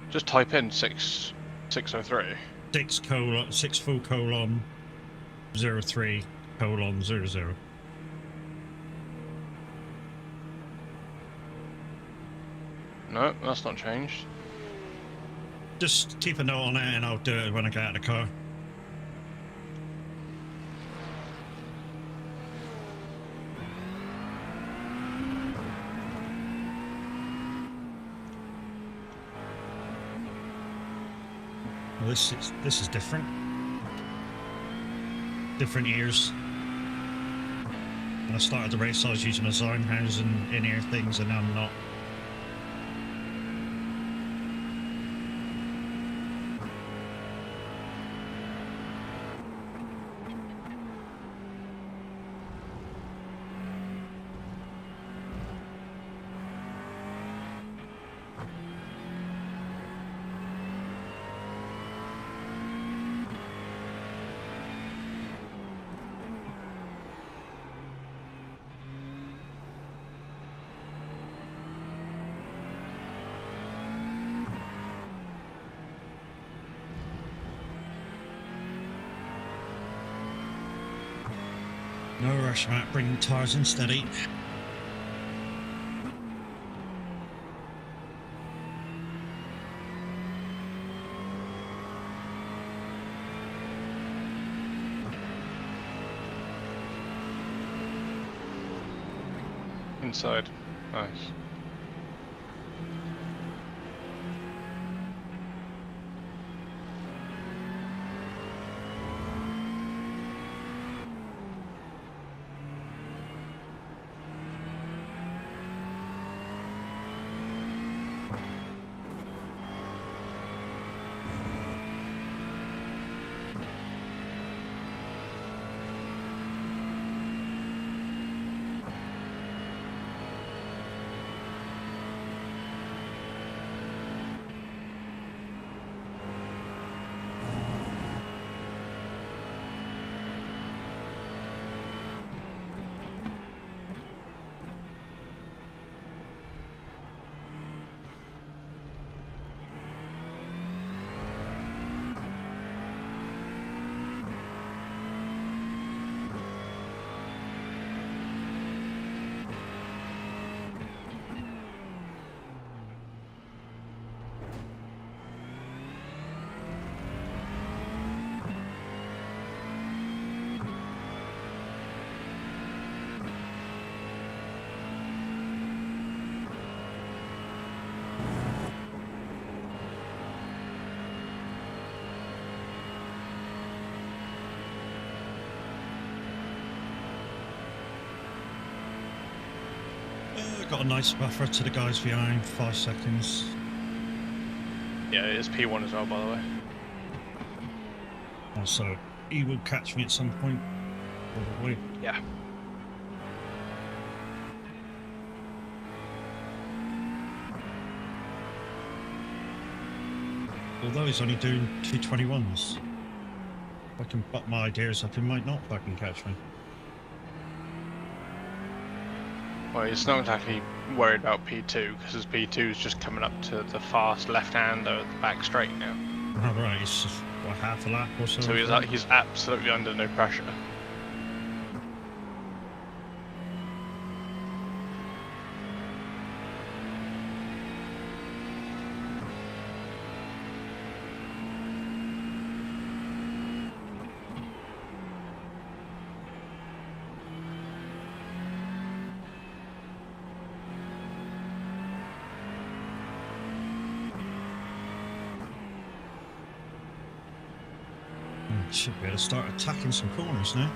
Just type in 603. 6 full colon 03 colon 00. No, that's not changed. Just keep a note on it and I'll do it when I get out of the car. Well, this is different. Different ears. When I started the race, I was using my Zimhouse and in-ear things, and now I'm not. No rush, Matt. Bring the tyres in steady. Inside. Nice. got a nice buffer to the guys behind, 5 seconds. Yeah, it is P1 as well, by the way. Also, he will catch me at some point, probably. Yeah. Although he's only doing 221s. If I can butt my ideas up, he might not fucking catch me. Well, he's not exactly worried about P2 because his P2 is just coming up to the fast left-hander at the back straight now. Oh, right, it's just, what, half a lap or so? So he's absolutely under no pressure. Should be able to start attacking some corners now.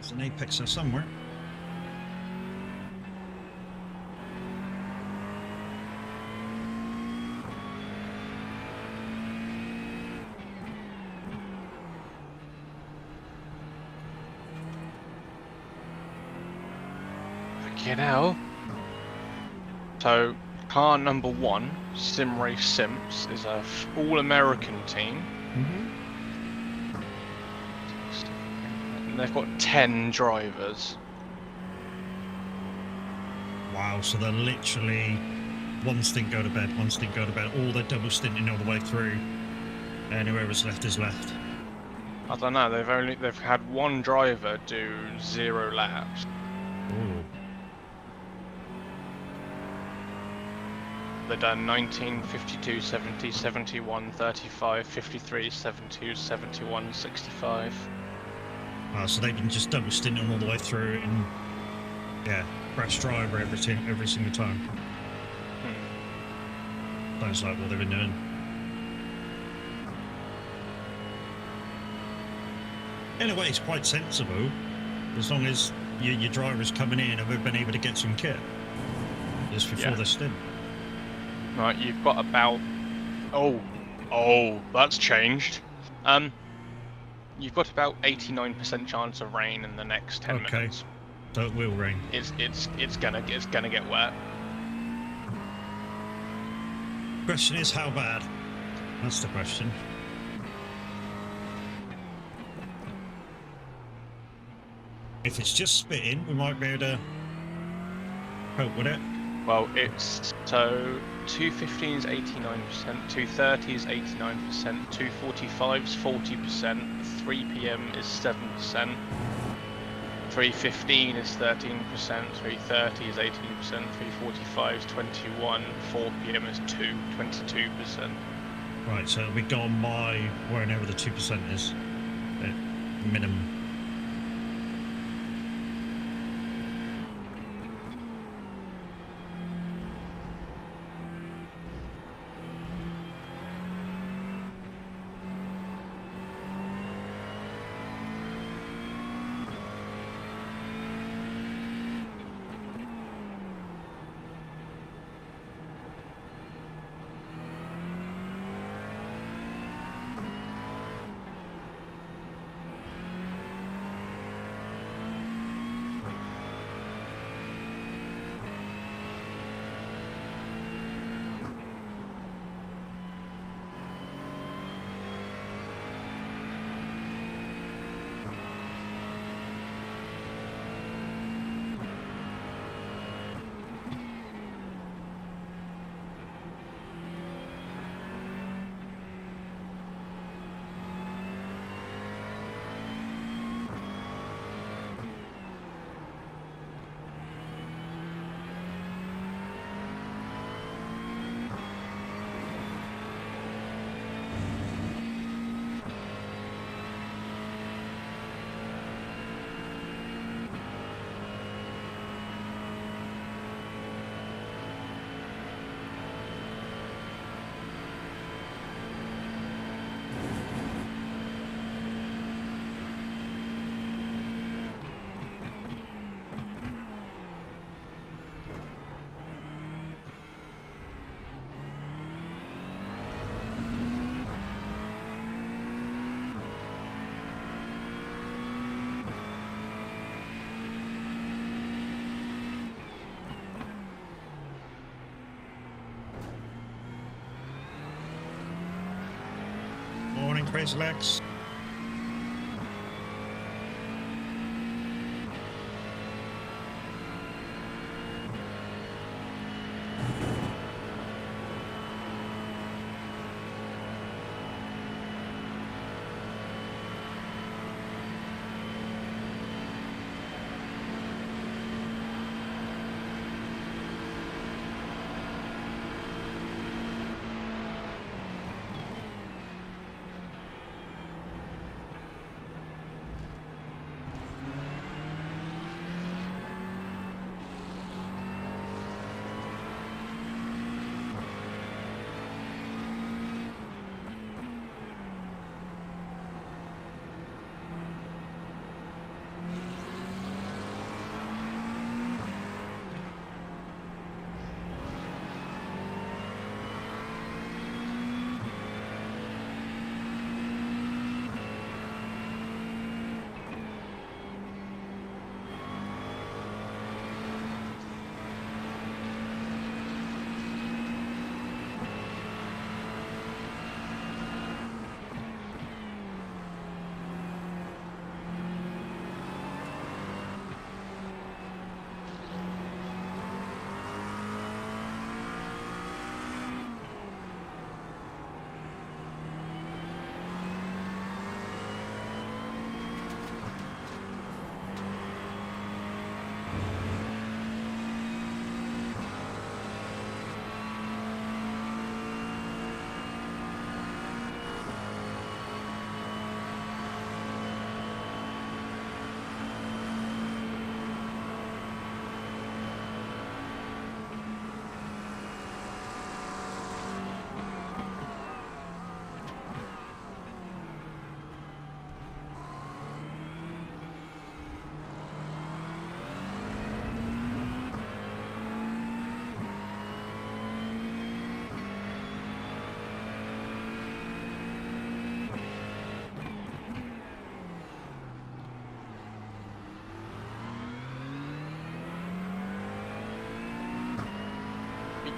There's an apex there somewhere. Fucking hell. So, car number 1, Sim Race Sims, is a all-American team. And they've got 10 drivers. Wow, so they're literally one stint go to bed, one stint go to bed, all they're double stinting all the way through, and whoever's left is left. I don't know, they've had one driver do 0 laps. Ooh. They've done 19, 52, 70, 71, 35, 53, 72, 71, 65. So they've been just double stinting all the way through, and yeah, fresh driver every single time. Sounds like what they've been doing. In a way, it's quite sensible, as long as your driver's coming in and we've been able to get some kit just before the stint. Right, you've got about... Oh, that's changed. You've got about 89% chance of rain in the next 10 minutes. So it will rain. It's gonna get wet. Question is, how bad? That's the question. If it's just spitting, we might be able to cope with it. Well, it's so 215 is 89%, 230 is 89%, 245 is 40%, 3 PM is 7%, 315 is 13%, 330 is 18%, 345 is 21%, 4 PM is 22%. Right, so we go on my wherever the 2% is, minimum. Crazy Legs.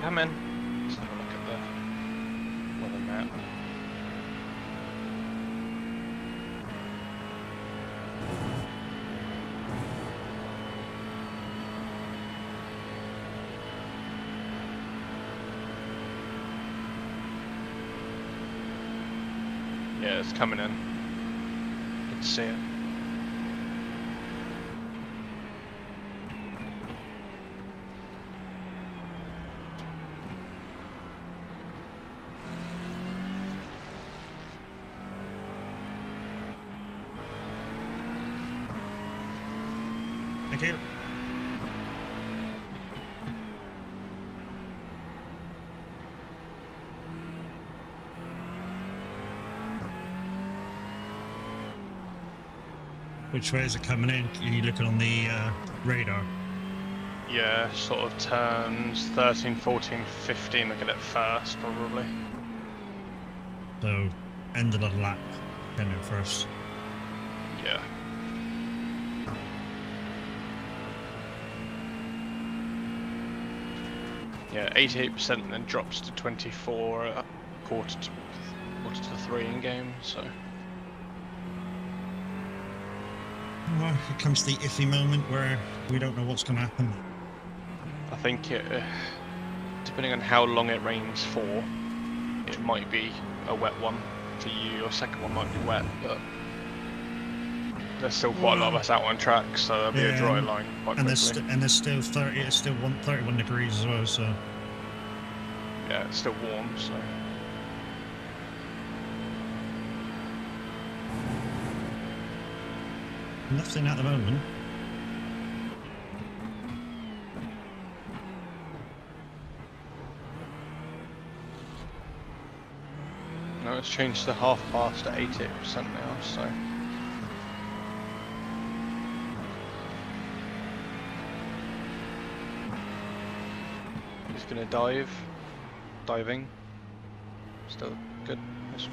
Come in. Let's have a look at the weather map. Yeah, it's coming in. Good to see it. Thank you. Which way is it coming in? Are you looking on the radar? Yeah, sort of turns 13, 14, 15. Look at it first, probably. So, end of the lap, coming first. Yeah. Yeah, 88% then drops to 24 at quarter to 3 in game, so. Well, it comes to the iffy moment where we don't know what's going to happen. I think it, depending on how long it rains for, it might be a wet one for you. Your second one might be wet, but there's still quite a lot of us out on track, so there'll be a dry line quite and quickly. there's still 31 degrees as well, so. Yeah, it's still warm, so. Nothing at the moment. No, it's changed to half past at 88% now, so. He's gonna dive. Diving. Still good. Nice.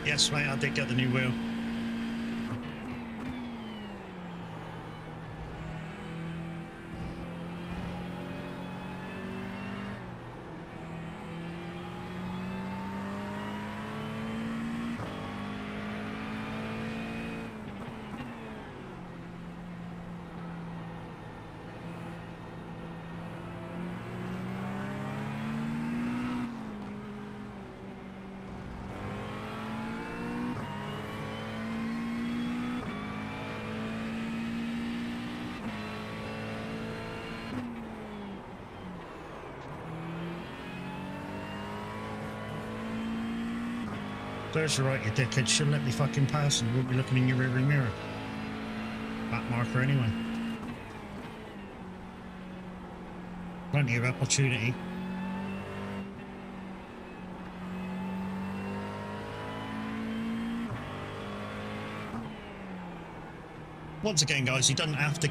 Yes, mate, I did get the new wheel. There's right, you dickhead. Shouldn't let me fucking pass and you won't be looking in your rearview mirror. Back marker anyway. Plenty of opportunity. Once again, guys, he doesn't have to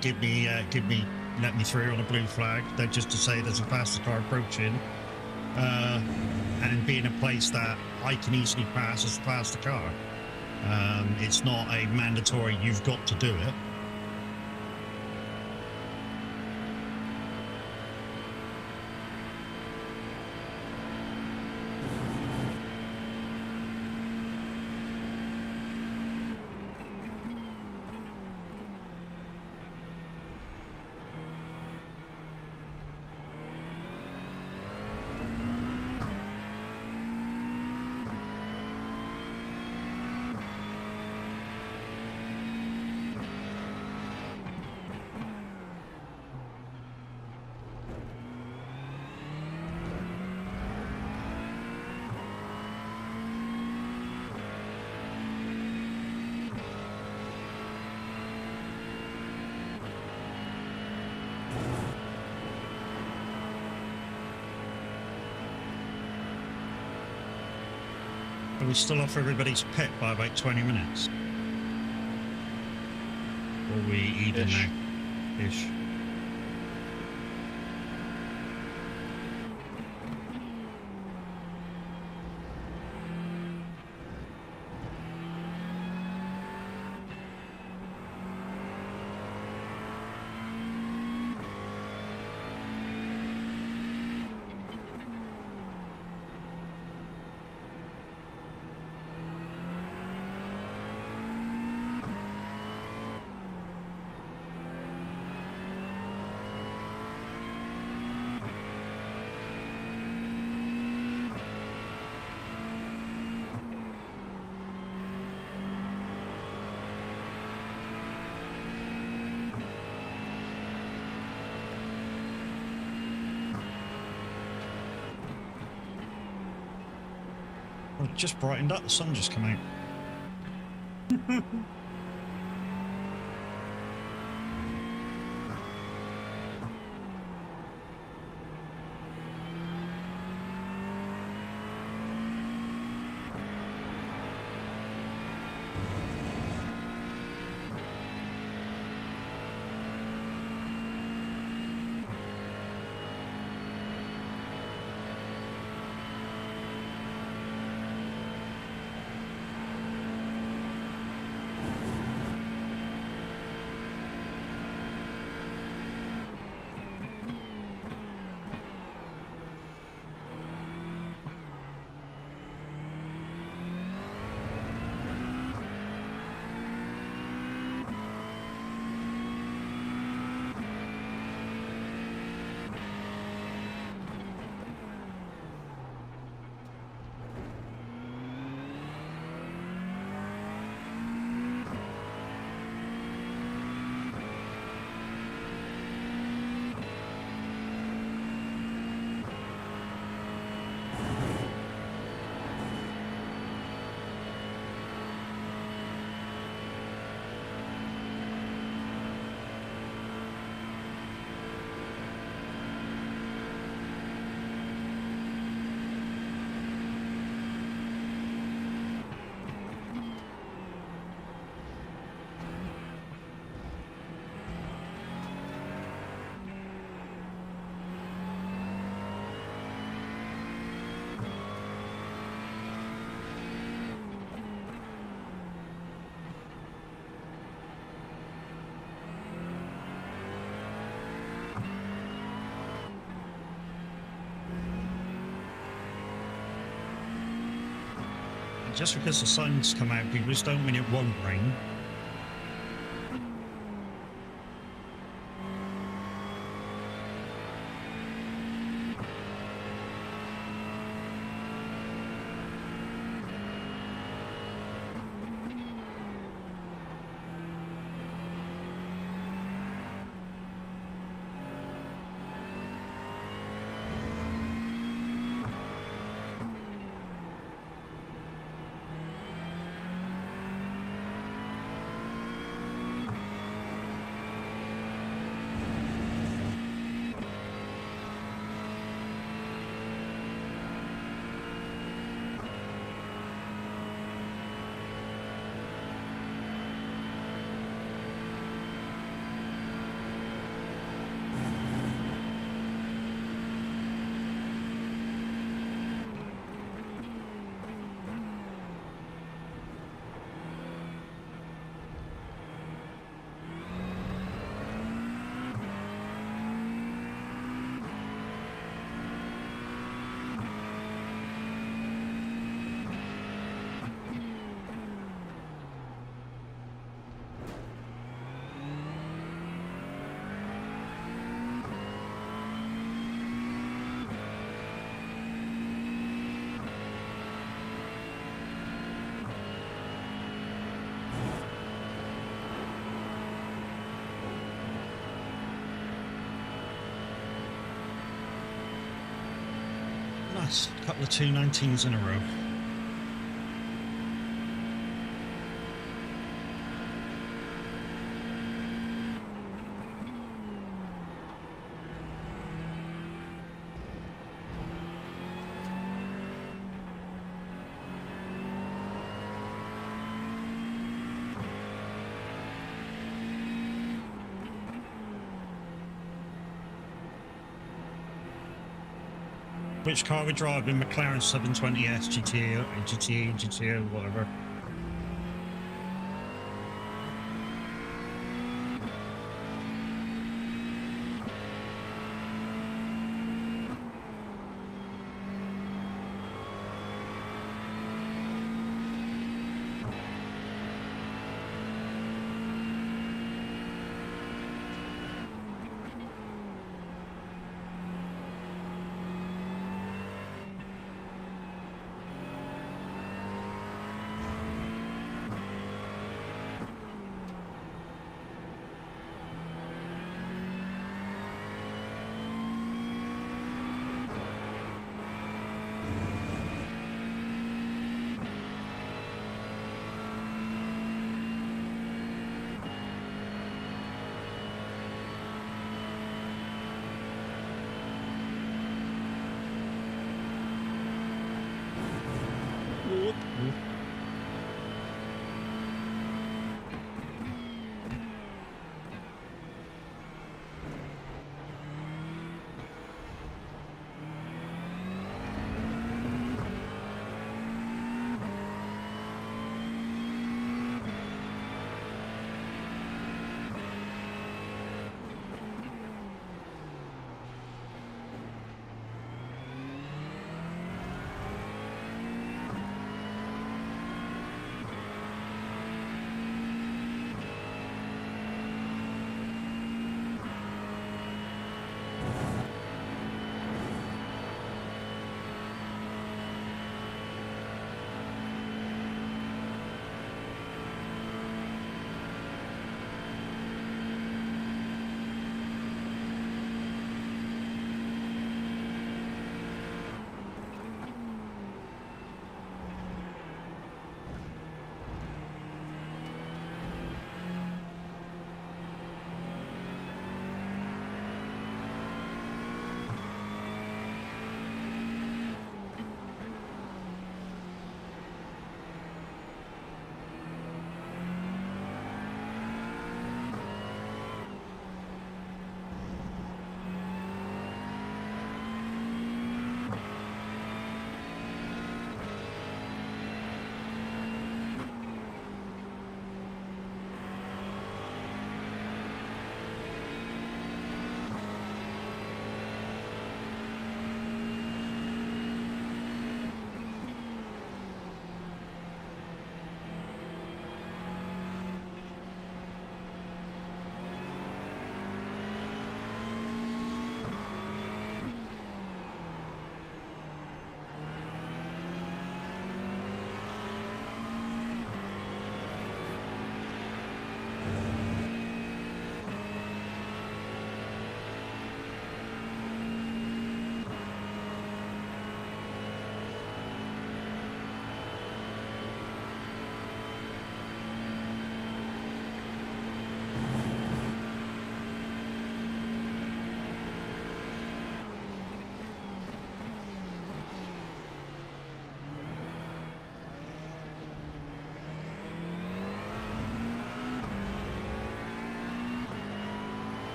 let me through on a blue flag. They're just to say there's a faster car approaching, and be in a place that I can easily pass as a faster car. It's not a mandatory, you've got to do it. Are we still off everybody's pit by about 20 minutes? Or are we even Ish. now? Ish. Well, it just brightened up, the sun just came out. just because the sun's come out, people just don't mean it won't rain. Last couple of 219s in a row. Which car we driving? McLaren 720S, GTA, whatever.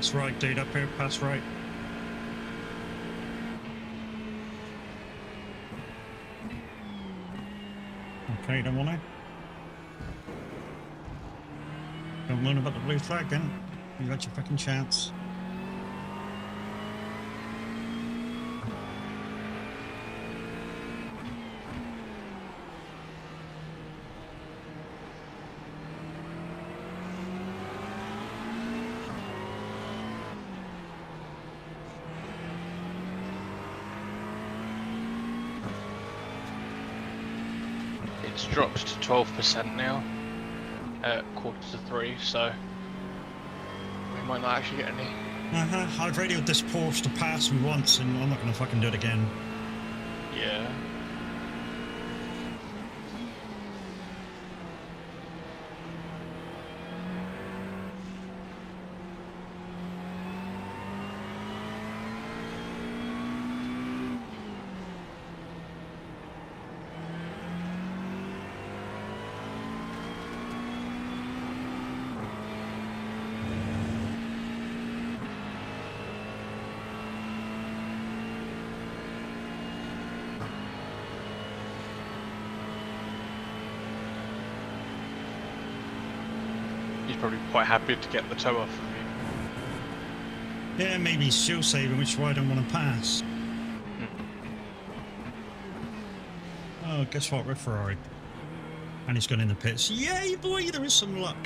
Pass right, dude. Up here, pass right. Okay, don't want to. Don't moan about the blue flag then. You got your fucking chance. It's dropped to 12% now at 2:45, so we might not actually get any. I've radioed this Porsche to pass me once, and I'm not going to fucking do it again. Yeah. He's probably quite happy to get the toe off of you. Yeah, maybe he's fuel saving, which is why I don't want to pass. Oh, guess what? We're Ferrari. And he's gone in the pits. Yay, boy, there is some luck.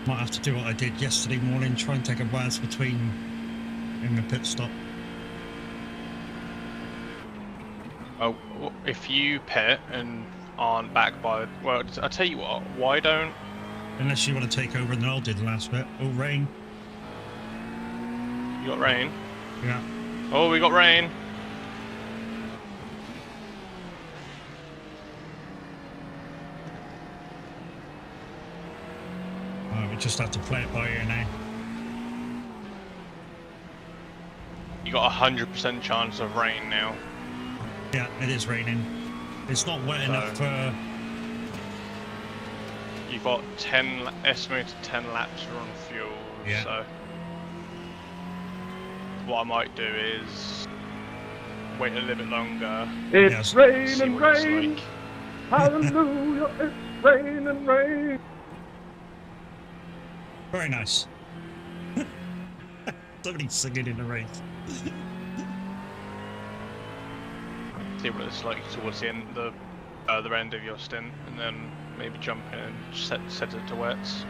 Might have to do what I did yesterday morning, try and take a whiz between in the pit stop. Oh, if you pit and aren't back by, well, I'll tell you what. Why don't? Unless you want to take over, and then I'll do the last bit. Oh, rain. You got rain? Yeah. Oh, we got rain. We just have to play it by ear now. You got 100% chance of rain now. Yeah, it is raining. It's not wet enough for... You've got estimated 10 laps on fuel, Yeah. so what I might do is wait a little bit longer. It's Yes. rain See and what it's rain. like. Hallelujah, it's rain and rain. Very nice. Somebody's singing in the rain. See what it's like towards the end, the other end of your stint, and then maybe jump in and set it to wets.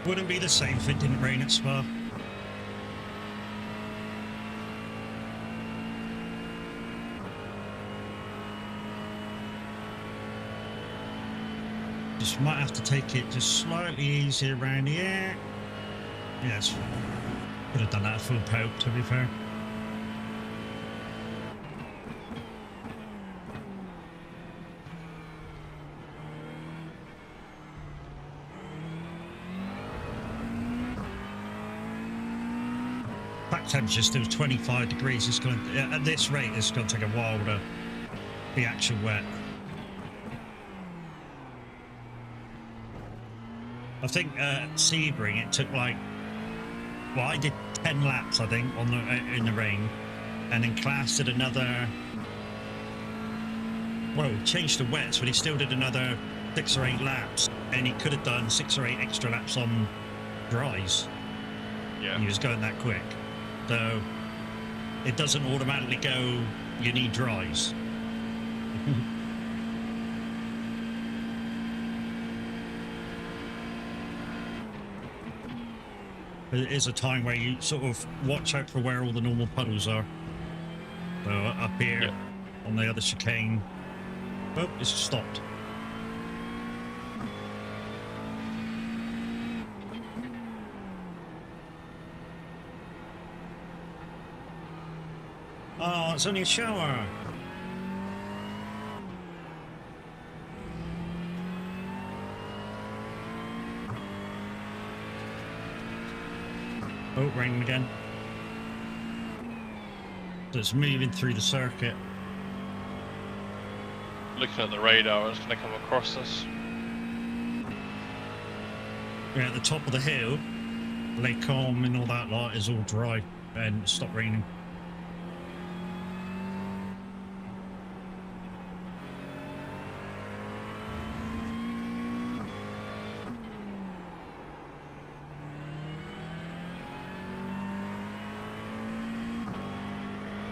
Wouldn't be the same if it didn't rain at Spa. Just might have to take it just slightly easier around here. Yes. Could have done that full poke, to be fair. Back temperature still 25 degrees. It's going to, at this rate, it's going to take a while to be actual wet. I think Sebring, it took like, well, I did 10 laps, I think, on the in the rain, and then Klaas did another. Well, he changed to wets, but he still did another 6 or 8 laps, and he could have done 6 or 8 extra laps on dries. Yeah. And he was going that quick, so it doesn't automatically go. You need dries. It is a time where you sort of watch out for where all the normal puddles are. So up here Yep. on the other chicane. Oh, it's stopped. Oh, it's only a shower. Oh, raining again. So it's moving through the circuit. Looking at the radar, it's going to come across us. We're at the top of the hill. Lake Calm and all that lot is all dry and it's stopped raining.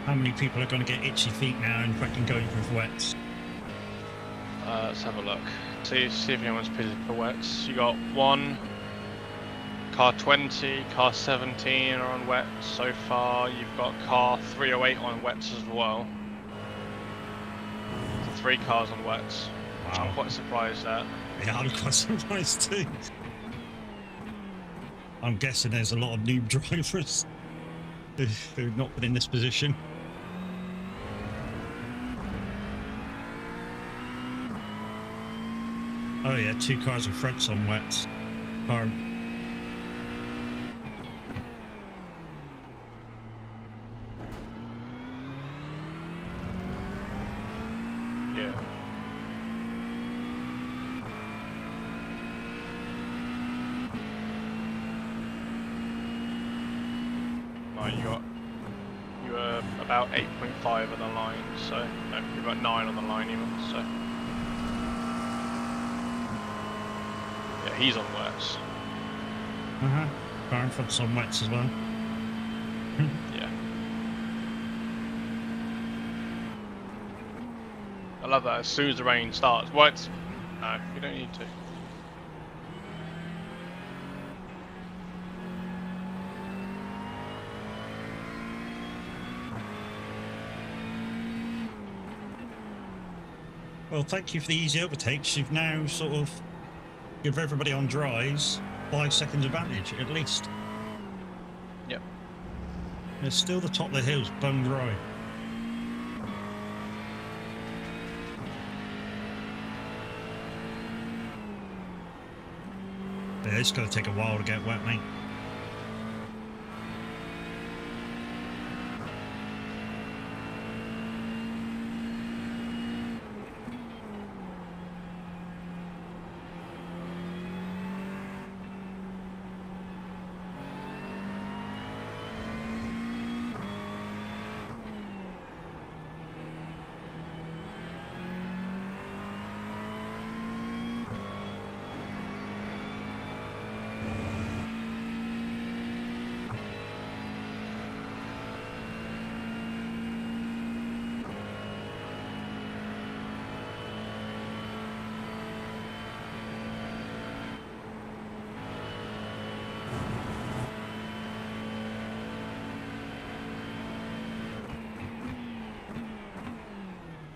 How many people are going to get itchy feet now and fucking going for wets? Let's have a look. See if anyone's pitted for wets. You got 1, car 20, car 17 are on wets so far. You've got car 308 on wets as well. So 3 cars on wets, which I'm quite surprised at. Yeah, I'm quite surprised too. I'm guessing there's a lot of noob drivers who've not been in this position. Oh yeah, 2 cars in front's on wets. Car. Yeah. Right, you were about 8.5 on the line, so no, you've got 9 on the line even, so yeah, he's on wets. Car in front's on wets as well. Yeah. I love that as soon as the rain starts. What? No, you don't need to. Well, thank you for the easy overtakes. You've now sort of give everybody on dries 5 seconds advantage at least. Yep. It's still the top of the hills, bone dry. Yeah, it's going to take a while to get wet, mate.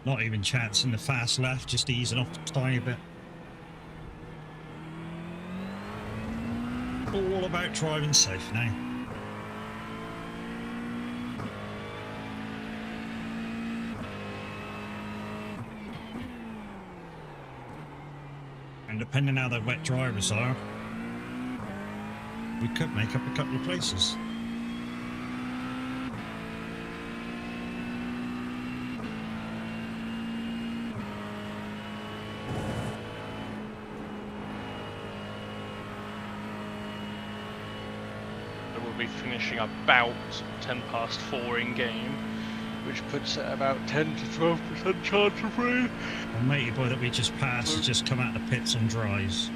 Not even chancing the fast left, just easing off a tiny bit. All about driving safe now. And depending how the wet drivers are, we could make up a couple of places. We'll be finishing about 4 in game, which puts it about 10 to 12% chance of rain. The matey boy that we just passed has just come out of the pits on dries.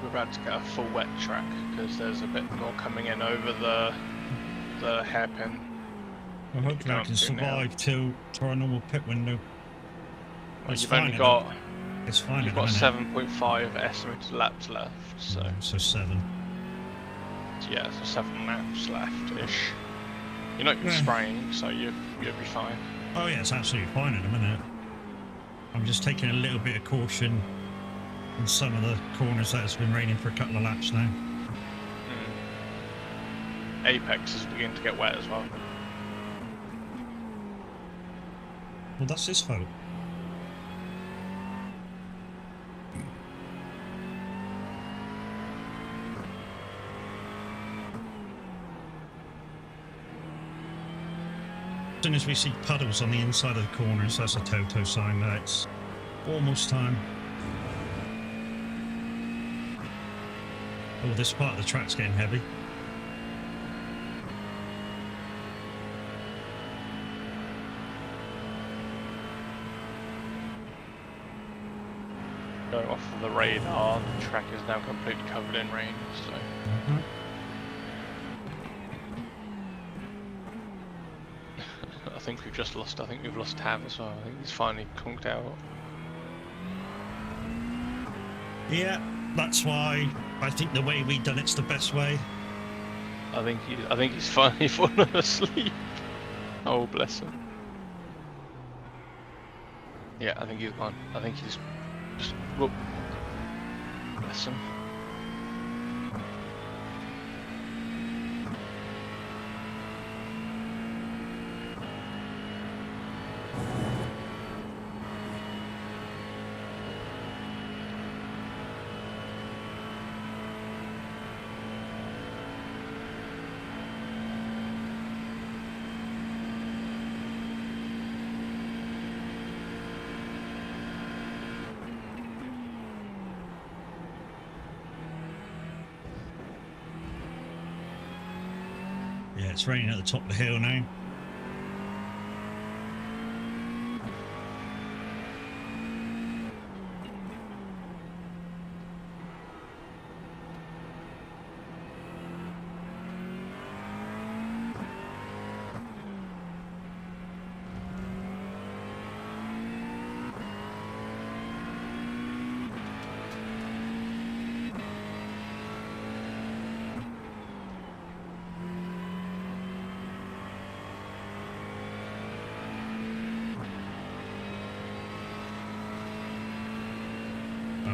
We're about to get a full wet track because there's a bit more coming in over the hairpin. Well, hopefully I can survive till our normal pit window. Well, It's you've fine only at got It's fine You've at the got minute. 7.5 estimated laps left, so So 7. yeah, so 7 laps left-ish. You're not even Yeah. spraying, so you'll be fine. Oh yeah, it's absolutely fine at the minute. I'm just taking a little bit of caution in some of the corners that it's been raining for a couple of laps now. Apex is beginning to get wet as well. Well, that's his fault. As soon as we see puddles on the inside of the corners, that's a Toto sign that it's almost time. Oh, this part of the track's getting heavy. Going off of the radar, the track is now completely covered in rain, so... I think we've lost Tav as well. I think he's finally conked out. Yeah, that's why I think the way we done it's the best way. I think he's finally fallen asleep. Oh, bless him. Yeah, I think he's gone. I think he's just... Whoop. Bless him. Yeah, it's raining at the top of the hill now.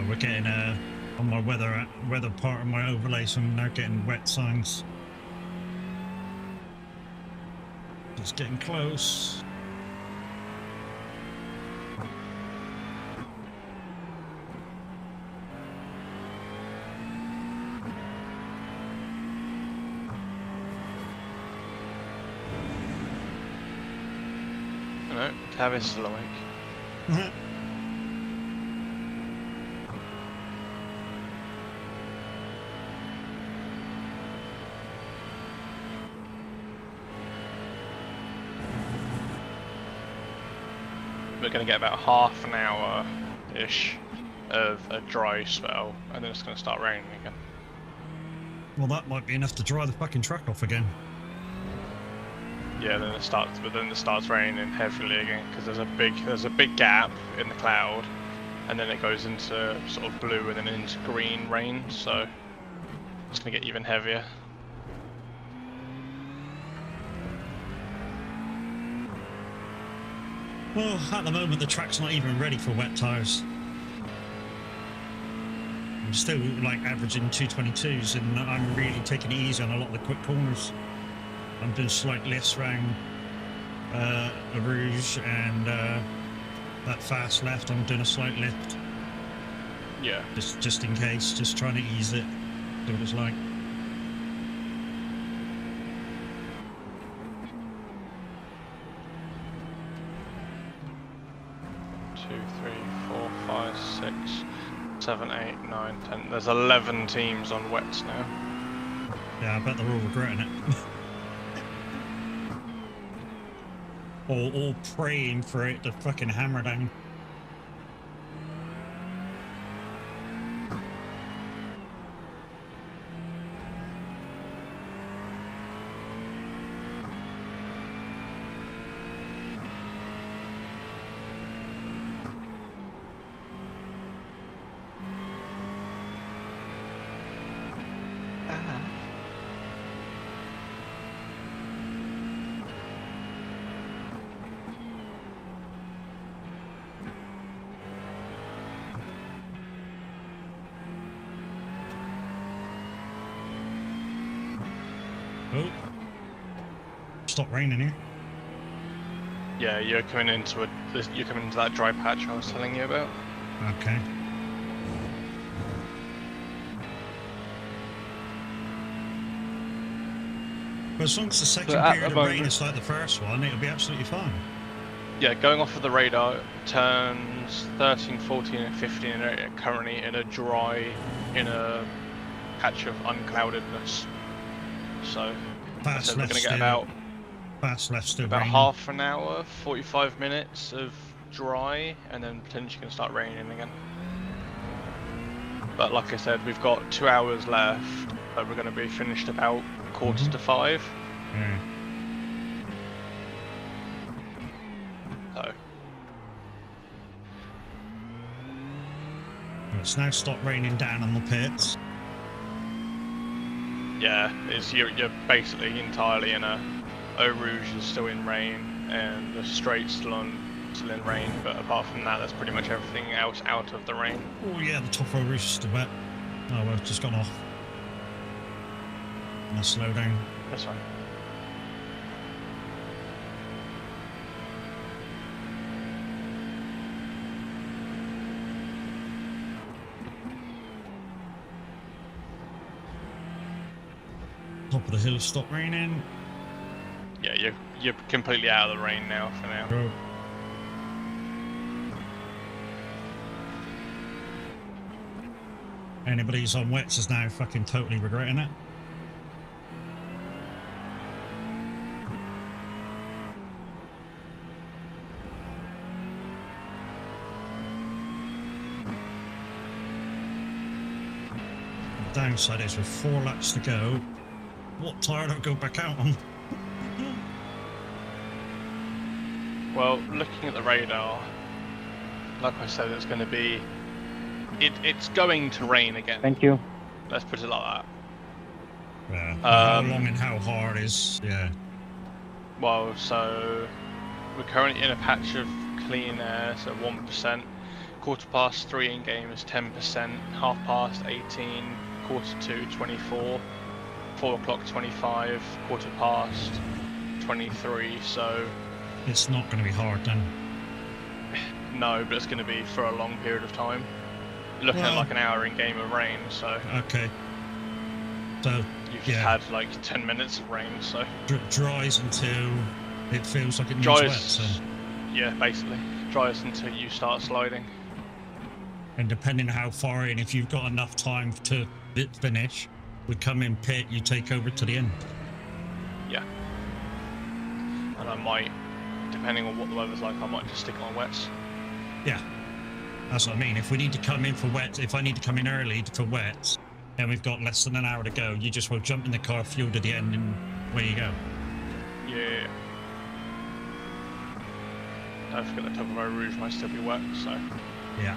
We're getting on my weather part of my overlay, so I'm now getting wet signs. It's getting close. No, Tav is still awake. We're going to get about half an hour-ish of a dry spell, and then it's going to start raining again. Well, that might be enough to dry the fucking track off again. Yeah, then it starts raining heavily again because there's a big gap in the cloud, and then it goes into sort of blue and then into green rain, so it's going to get even heavier. Well, at the moment the track's not even ready for wet tyres. I'm still like averaging 222s, and I'm really taking it easy on a lot of the quick corners. I'm doing slight lifts around the Rouge and that fast left. I'm doing a slight lift. Yeah. Just in case, just trying to ease it. See what it's like. Two, 3, 4, 5, 6, 7, 8, 9, 10. There's 11 teams on wets now. Yeah, I bet they're all regretting it. Or all praying for it to fucking hammer down. stop raining here. Yeah, you're coming into that dry patch I was telling you about. Okay. But as long as the second at period the of rain moment- is like the first one, it'll be absolutely fine. Yeah, going off of the radar, turns 13, 14, and 15 are currently in a patch of uncloudedness. So, I Fast said we're left going to still. get about Fast left still about raining. half an hour, 45 minutes of dry, and then potentially going to start raining again. But like I said, we've got 2 hours left, but we're going to be finished about quarter to 5. Yeah. So, It's now stopped raining down on the pits. yeah, you're basically entirely in a Eau Rouge is still in rain, and the Strait's still in rain, but apart from that, that's pretty much everything else out of the rain. Oh yeah, the top row roof is still wet. Oh well, it's just gone off. Now slow down. That's fine. Top of the hill stopped raining. Yeah, you're completely out of the rain now for now. Go. Anybody who's on wets is now fucking totally regretting it. The downside is with 4 laps to go, what tyre do I go back out on? Well, looking at the radar, like I said, it's going to be... It's going to rain again. Thank you. Let's put it like that. Yeah. How Um, long and how hard is, yeah. Well, so we're currently in a patch of clean air, so 1%. 3:15 in game is 10%. 18:30, 2:45, 24. 4 o'clock 25. 23. So It's not going to be hard then. no, but it's going to be for a long period of time. You're looking at Well- like an hour in game of rain, so Okay. So, you've just yeah. had like 10 minutes of rain, so dries until it feels like it needs dries. wet. So, Yeah, basically dries until you start sliding. and depending how far in, if you've got enough time to finish, we come in pit, you take over to the end. Yeah. And I might, depending on what the weather's like, I might just stick on wets. Yeah, that's what I mean. If we need to come in for wet, if I need to come in early for wet, and we've got less than an hour to go, you just will jump in the car, fuel to the end, and away you go. Yeah. Don't forget the top of Eau Rouge might still be wet, so Yeah.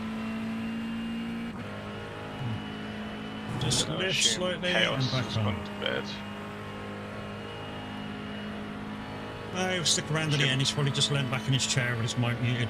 Just I lift assume slightly Chaos and back has on. gone to bed. No, he'll stick around to the end. He's probably just leaned back in his chair with his mic muted.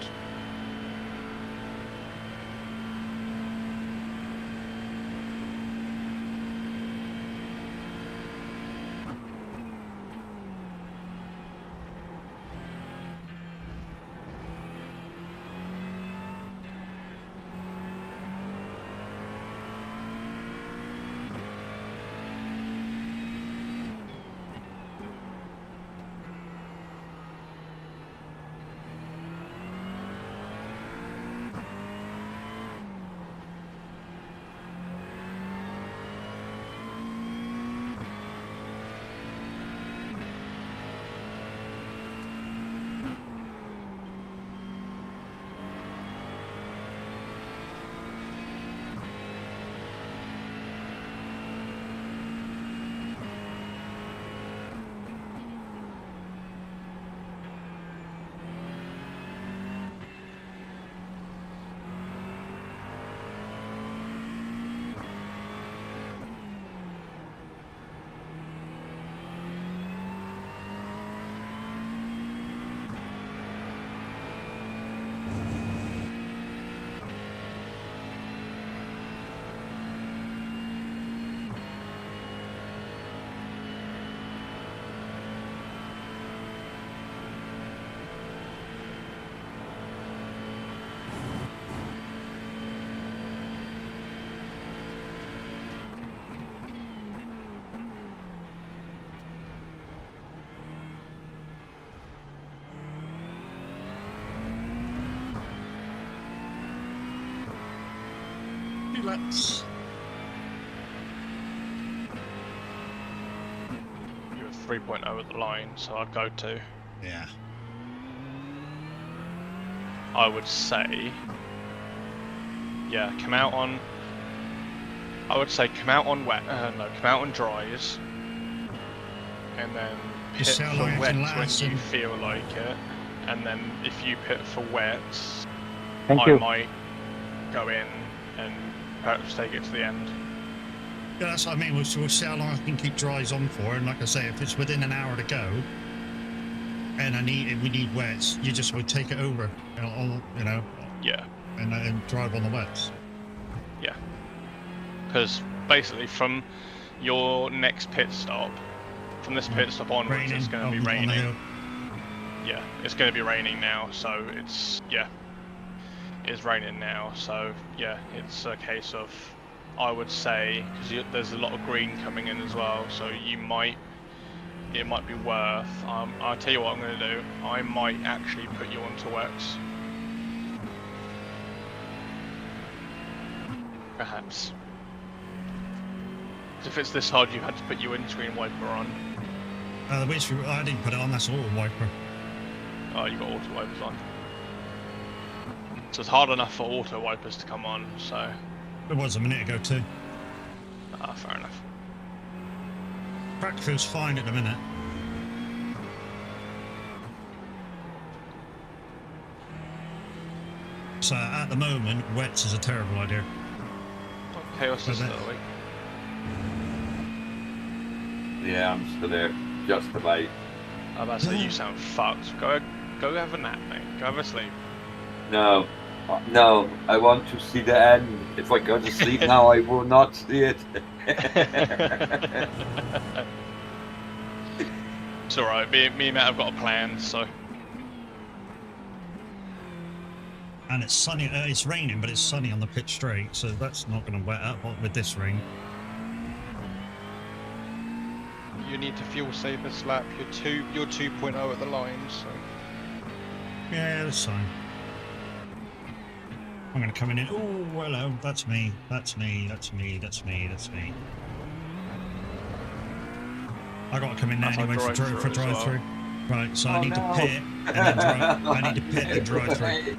2 laps. You were 3.0 at the line, so I'd go 2. Yeah. I would say, yeah, come out on. I would say come out on wet. No, come out on dries, and then pit Just see how long for it wets can when last you and- feel like it, and then if you pit for wets, Thank I you. might go in and perhaps take it to the end. Yeah, that's what I mean. We'll see how long I can keep dries on for. And like I say, if it's within an hour to go, and we need wets, you just would take it over, you know, Yeah, and drive on the wets. yeah. Because basically from your next pit stop, from this pit stop onwards, it's going to be on the raining. hill. Yeah, it's going to be raining now, so it's raining now, so yeah, it's a case of, I would say, because there's a lot of green coming in as well, so it might be worth. I'll tell you what I'm going to do. I might actually put you onto wets, perhaps. 'Cause if it's this hard, you've had to put your windscreen wiper on. The windscreen, I didn't put it on. That's auto wiper. Oh, you got auto wipers on. So it's hard enough for auto wipers to come on, so... It was a minute ago too. fair enough. Track feels fine at the minute. So at the moment, wets is a terrible idea. Chaos is Okay. still awake. Yeah, I'm still there. Just about. I'm about to say, you sound fucked. Go have a nap, mate. Go have a sleep. No. No, I want to see the end. If I go to sleep now, I will not see it. It's alright, me and Matt have got a plan, so... And it's sunny. It's raining, but it's sunny on the pitch straight, so that's not going to wet up with this rain. You need to fuel save this lap. You're 2.0 at the line, so... Yeah, that's fine. I'm going to come in. Oh, hello. That's me. That's me. That's me. That's me. That's me. I got to come in there That's anyway for drive-through as drive well. through. Right, so I Oh, need no. to pit and then drive. I need to pit and drive through.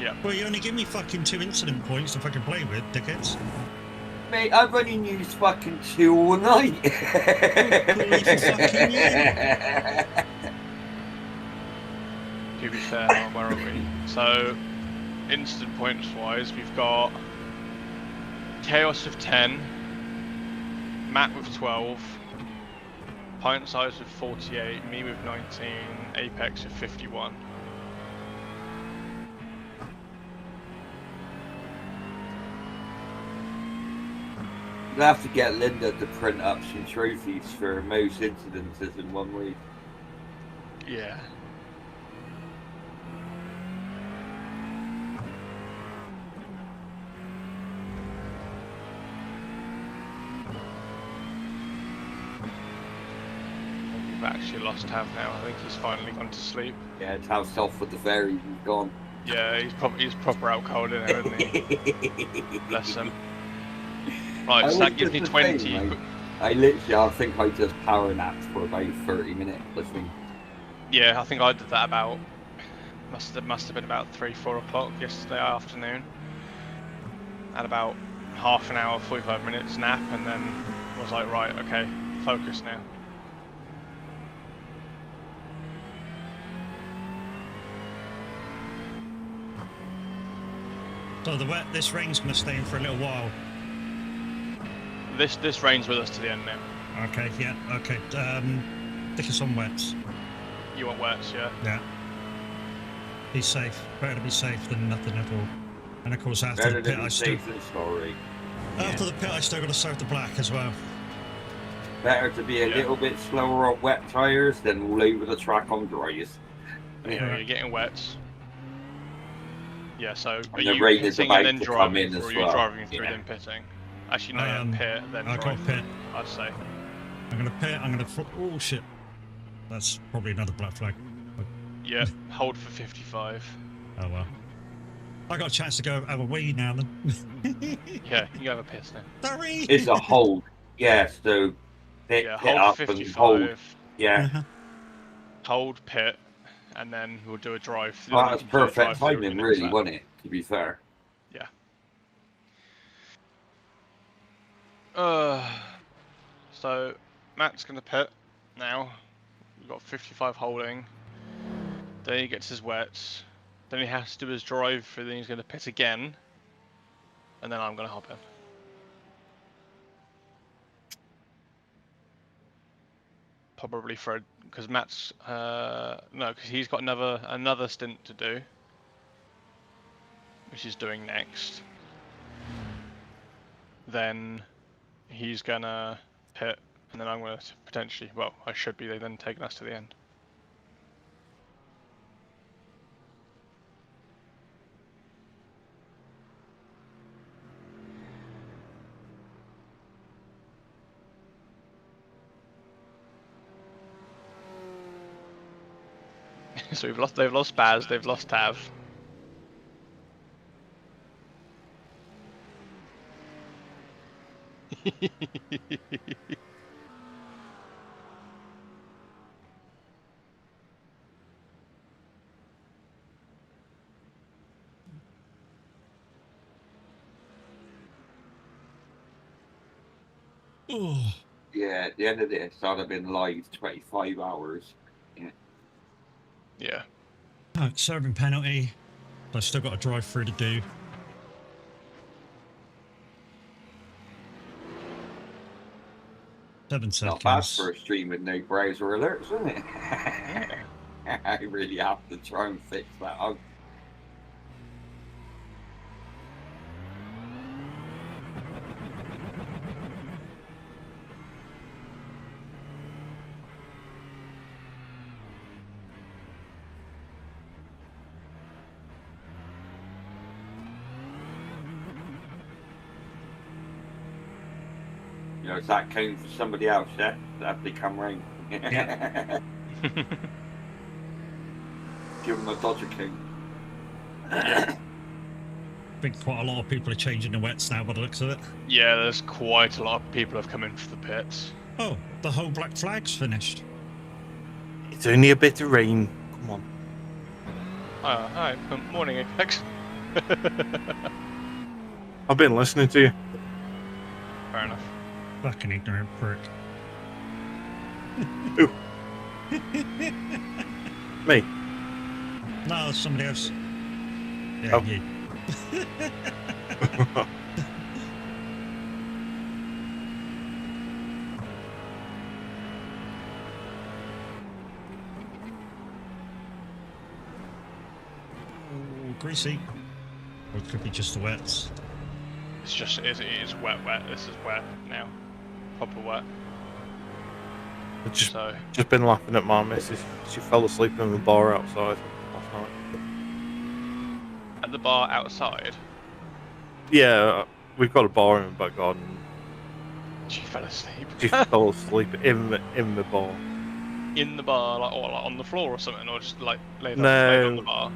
Yeah. Well, you only give me fucking 2 incident points to fucking play with, dickheads. Mate, I've only used fucking 2 all night. Believe you fucking To be fair, now, where are we? So, instant points wise, we've got Chaos with 10, Matt with 12, Pint Size with 48, me with 19, Apex with 51. We'll have to get Linda to print up some trophies for most incidences in 1 week. Yeah. We've actually lost Tav now. I think he's finally gone to sleep. Yeah, Tav's off with the fairies, he's gone. Yeah, he's proper out cold in there, isn't he? Bless him. Right, so that gives me 20. I think I just power napped for about 30 minutes listening. Yeah, I think I did that about must have been about 3-4 o'clock yesterday afternoon. Had about half an hour, 45 minutes nap, and then was like, right, okay, focus now. So this rain's going to stay in for a little while. This rain's with us to the end now. Okay, yeah, okay. Stick us on wets. You want wets, yeah? Yeah. Be safe. Better to be safe than nothing at all. And of course, after Better the pit, to I be still safe than sorry. after the pit, I still got to serve the black as well. Better to be a little bit slower on wet tyres than all over the track on dries. Yeah, you're getting wets. Yeah, so are the you rain is pitting about and then to come in driving, as or are you well. driving through Yeah. then pitting? Actually, no, yeah, pit then I drive. got pit. I'd say. I'm going to pit. I'm going to. Oh shit! That's probably another black flag. Yeah, hold for 55. Oh well. I got a chance to go have a wee now then. Yeah, you have a piss now. Sorry. It's a hold. Yeah, so pit Hold up 55. and hold. Yeah. Uh-huh. Hold pit, and then we'll do a drive. Well, Then that was you can do a perfect drive through timing, next really, lap. wasn't it? To be fair. Yeah. So Matt's gonna pit now. We've got 55 holding. Then he gets his wets. Then he has to do his drive through. Then he's gonna pit again. And then I'm gonna hop in. Probably for because Matt's no, because he's got another stint to do, which he's doing next. Then he's gonna pit, and then I'm gonna potentially, well, I should be then taking us to the end. So they've lost Baz, they've lost Tav. Oh. Yeah, at the end of this, I'd have been live 25 hours. Yeah. Yeah. Right, serving penalty. I've still got a drive through to do. Seven Not bad seconds. for a stream with no browser alerts, isn't it? Yeah. I really have to try and fix that up. You know, is that counting for somebody else, yeah? That they come round. Yeah. Give them a dodger count. I think quite a lot of people are changing the wets now by the looks of it. Yeah, there's quite a lot of people have come in for the pits. Oh, the whole black flag's finished. It's only a bit of rain. Come on. Hi, morning Apex. I've been listening to you. Fair enough. Fucking ignorant prick. Who? Me. No, somebody else. Yeah, Oh. you. Oh, greasy. Or it could be just the wets. It's just, it is wet. This is wet now. Proper wet. I've just So, been laughing at my missus. She fell asleep in the bar outside last night. at the bar outside, Yeah, we've got a bar in the back garden. she fell asleep. She fell asleep in the bar. In the bar, like, or like on the floor or something, or just like laid No. on the bar.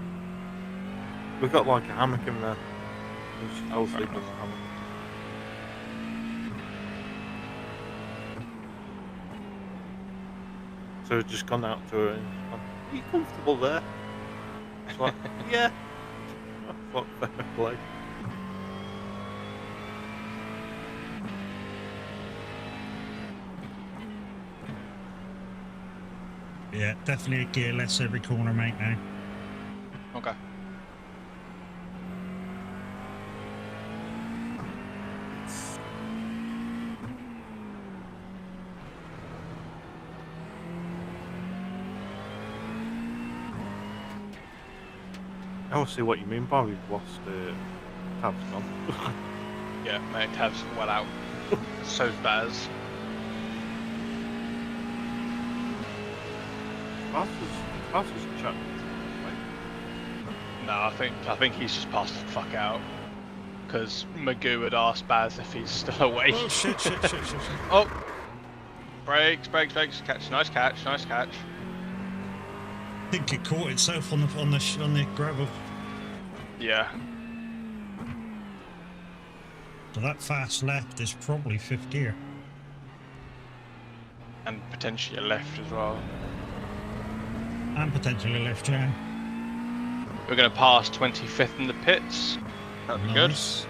We've got like a hammock in there. And she fell asleep in the hammock. So we've just gone out to her and she's gone, "Are you comfortable there?" It's like, "Yeah." Fuck, fair play. Yeah, definitely a gear less every corner, mate, now. Okay. I don't see what you mean by we've lost tabs gone. Yeah, mate, Tav's well out. So's Baz. Baz was chatting. No, I think he's just passed the fuck out. Because Magoo had asked Baz if he's still awake. Oh, shit. Oh! Brakes. Catch, nice catch. I think it caught itself on the gravel. Yeah. So that fast left is probably 5th gear. And potentially a left as well. And potentially left, yeah. We're going to pass 25th in the pits. That'd be good. Nice.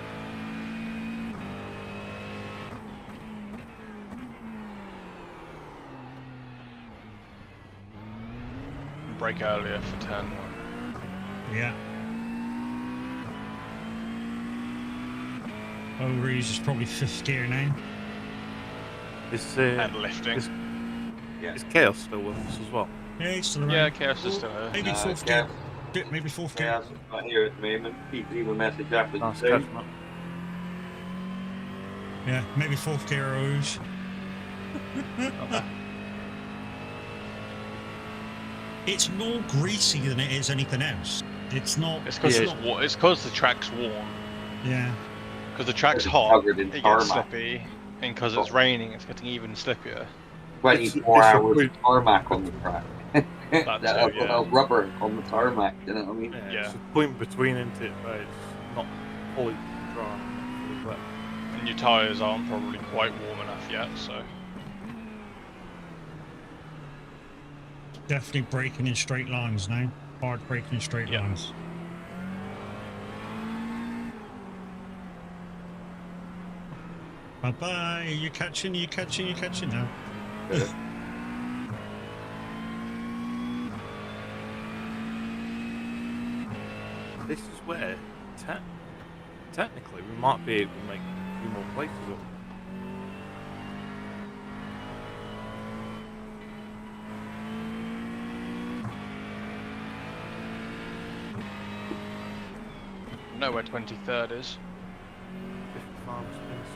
Brake earlier for turn 1. Yeah. Overease is probably 5th gear now. And lifting. Is Chaos still with us as well? Yeah, he's still around. Yeah, Chaos is still here. Maybe 4th gear. Maybe 4th gear. Yeah, I'm not here at the moment. Please leave a message after the Nice tone. catching up. Yeah, maybe 4th gear Rouge. It's more greasy than it is anything else. It's not. It's because Yeah. it's because the track's warm. Yeah. Because the track's It's hot, covered in it gets tarmac. slippy, and because it's raining, it's getting even slippier. 24 it's a hours good- of tarmac on the track. That too, yeah. Rubber on the tarmac, you know what I mean? Yeah. It's a point between, isn't it? But it's not fully dry. Fully wet. And your tyres aren't probably quite warm enough yet, so. Definitely braking in straight lines now. Hard braking in straight Yeah. lines. Bye bye. You catching? You catching? You catching now? This is where, technically, we might be able to make a few more places up. Know where 23rd is. 55 spins.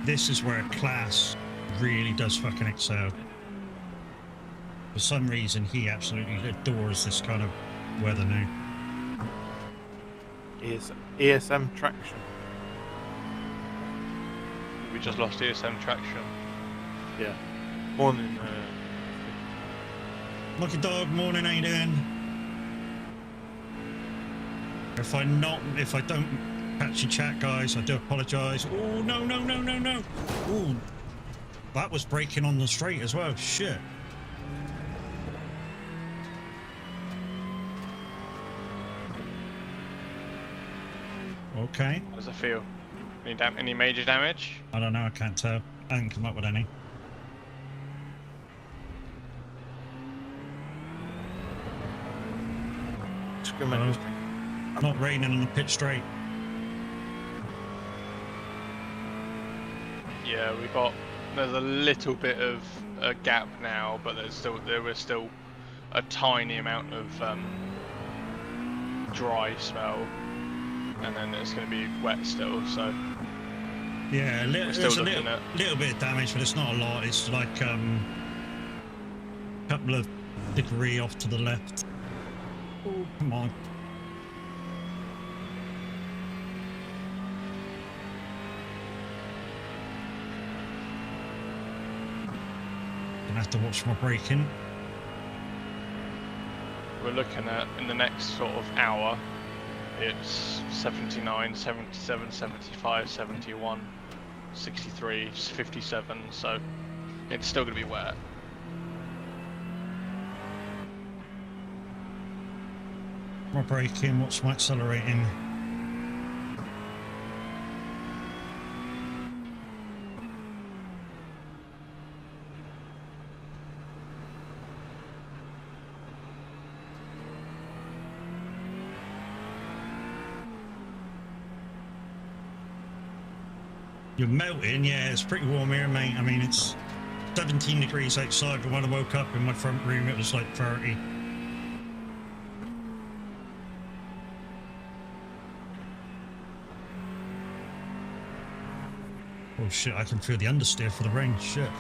This is where class really does fucking excel. For some reason, he absolutely adores this kind of weather now. ESM traction. We just lost ESM traction. Yeah. Morning. Lucky dog, morning, how you doing? If I don't catch your chat, guys, I do apologise. Oh no, no, no, no, no! Oh, that was braking on the straight as well. Shit. Okay. How does it feel? Any major damage? I don't know. I can't tell. I haven't come up with any. Discriminatory. Not raining on the pit straight. Yeah, there's a little bit of a gap now, but there was still a tiny amount of dry spell, and then it's going to be wet still. So Yeah, we're still there's a looking at. little bit of damage, but it's not a lot. It's like a couple of degree off to the left. Oh, come on. Gonna have to watch my braking. We're looking at in the next sort of hour. It's 79, 77, 75, 71, 63, 57. So it's still going to be wet. My braking, what's my accelerating? You're melting, yeah, it's pretty warm here, mate. I mean, it's 17 degrees outside, but when I woke up in my front room, it was like 30. Oh shit, I can feel the understeer for the rain, shit.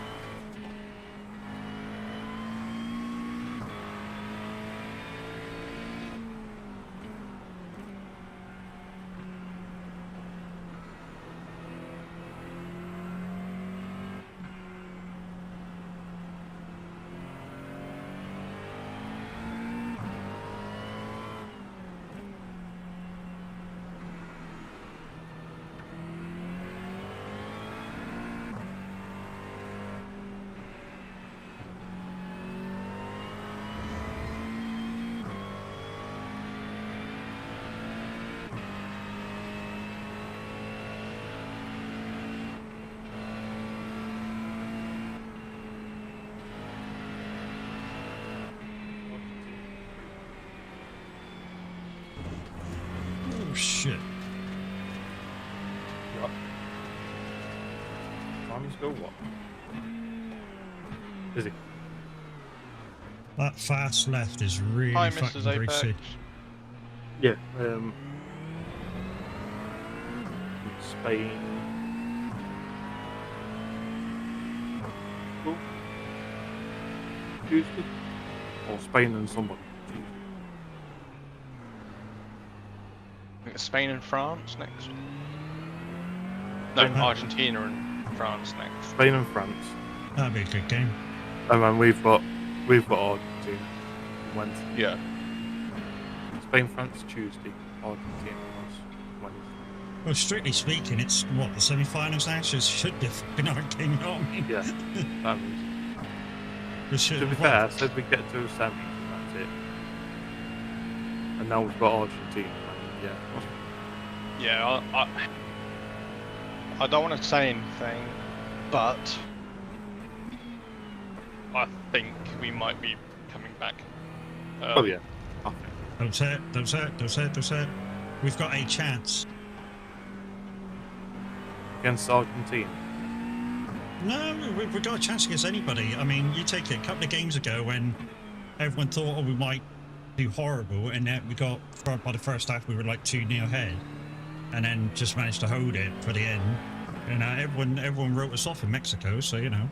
Army's go what? Is he? That fast left is really Hi, fucking Mrs. Apex. greasy. Yeah. Spain. Cool. Tuesday? Or Spain and somebody. Tuesday. I think it's Spain and France next. No, Spain- Argentina and France next. Spain and France. That'd be a good game. And then we've got Argentina Wednesday. Yeah. Spain, France Tuesday. Argentina France Wednesday. Well, strictly speaking, it's what, the semi-finals now, so it should be a fucking hard game, you know what I mean? Yeah. That means. We should, To be well, fair, I said we get to a semi and that's it. And now we've got Argentina. And yeah. Yeah, I don't want to say anything, but I think we might be coming back. Oh yeah. I think. Don't say it, don't say it, don't say it, don't say it. We've got a chance. Against Argentina. No, we've got a chance against anybody. I mean, you take it a couple of games ago when everyone thought, oh, we might do horrible, and then we got, by the first half, we were like 2-0 ahead, and then just managed to hold it for the end. And everyone wrote us off in Mexico, so, you know,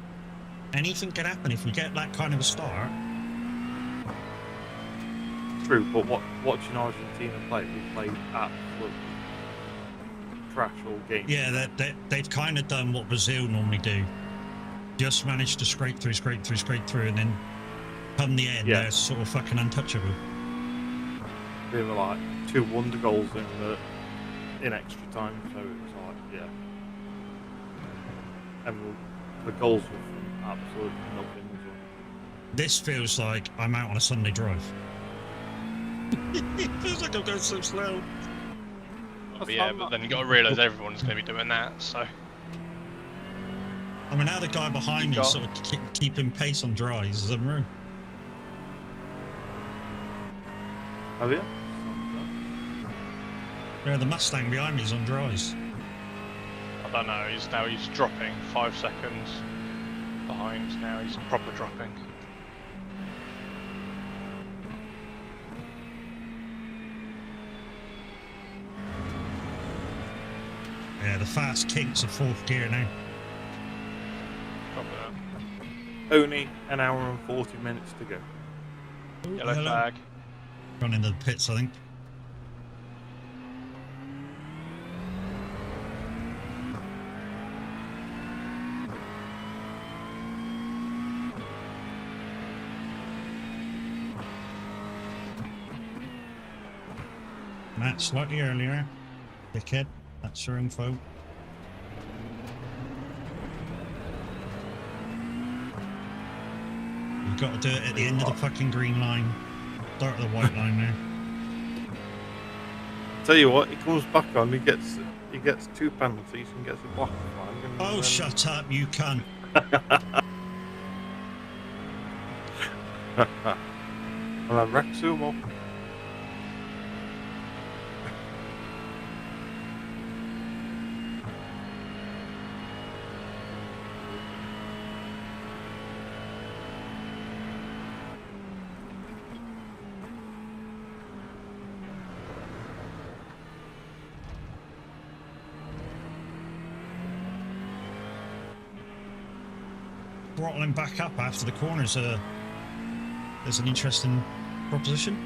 anything can happen if we get that kind of a start. True, but watching Argentina play, we played absolute trash all game. Yeah, they've kind of done what Brazil normally do. Just managed to scrape through, and then come the end, Yeah. they're sort of fucking untouchable. They were like 2 wonder goals in extra time, so it was like, yeah. And the goals were from absolutely nothing as well. This feels like I'm out on a Sunday drive. It feels like I'm going so slow. But yeah, but then you got to realise everyone's going to be doing that. So I mean, now the guy behind me sort of keeping pace on dries is unreal. Oh yeah? Yeah, the Mustang behind me is on dries. I don't know. He's dropping 5 seconds behind. Now he's proper dropping. Yeah, the fast kicks are 4th gear now. Dropping out. Only an hour and 40 minutes to go. Yellow Hello. flag. Gone into the pits, I think. Matt, slightly earlier. Dickhead. That's your info. You've got to do it at the end of the fucking green line. Start at the white line now. Tell you what, he comes back on, he gets 2 penalties and gets a black flag. And Oh, then- shut up, you cunt. And then wrecks him up. Throttling back up after the corners is an interesting proposition.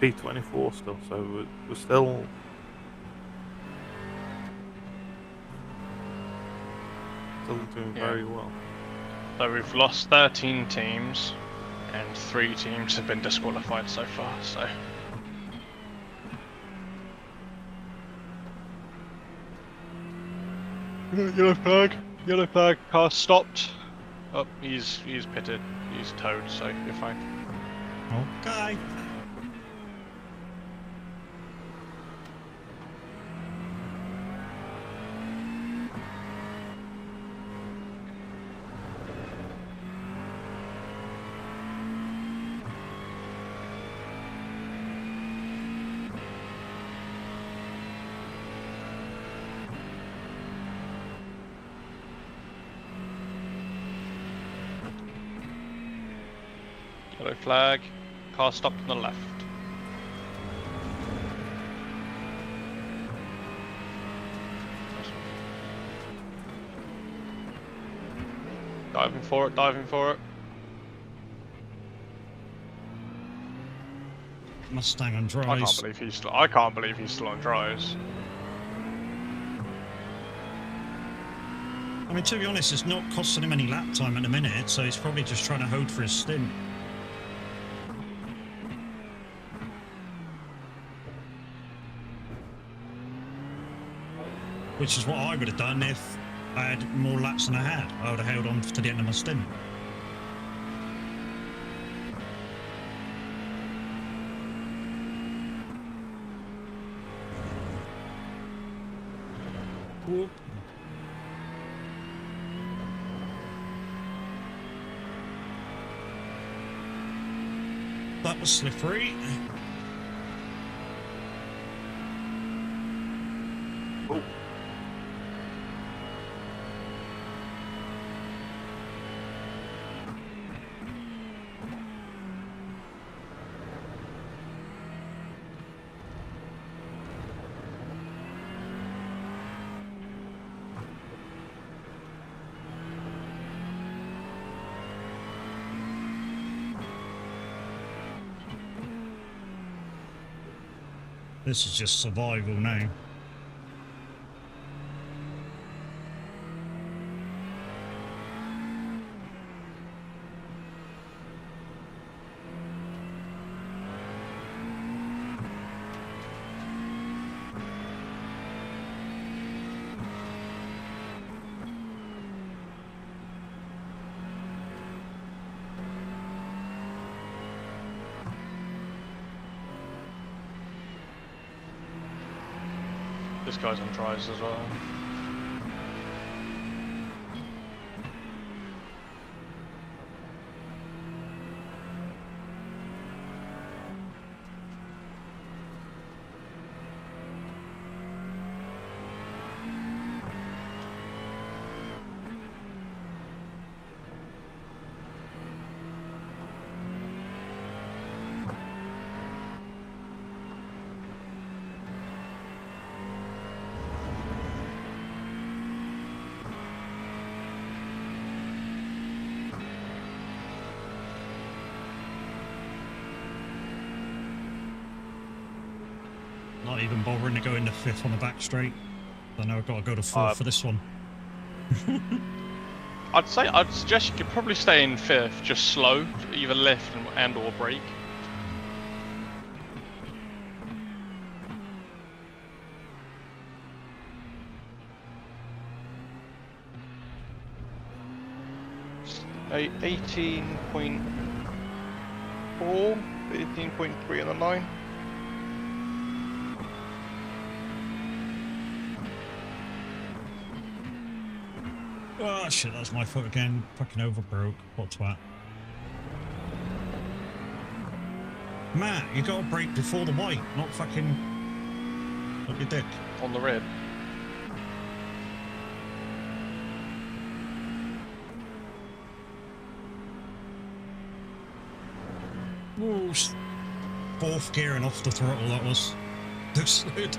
P24 still, so we're still doing Yeah. very well. So we've lost 13 teams, and 3 teams have been disqualified so far. So yellow flag. Car stopped. Oh, he's pitted. He's towed. So you're fine. Okay. Yellow flag. Car stopped on the left. Diving for it, diving for it. Mustang on I dries. can't believe he's still on dries. I mean, to be honest, it's not costing him any lap time at the minute, so he's probably just trying to hold for his stint. Which is what I would have done if I had more laps than I had. I would have held on to the end of my stint. Whoop. That was slippery. Oh. This is just survival now. This guy's on dries as well. Not even bothering to go into fifth on the back straight. I know I've got to go to fourth for this one. I'd suggest you could probably stay in fifth, just slow, either lift and or brake. A 18.4, 18.3 on the line. Oh shit, that's my foot again. Fucking overbroke. What's that? Matt, you gotta brake before the white, not fucking... Look your dick. On the red. Ooh, fourth gear and off the throttle, that was. Too slid.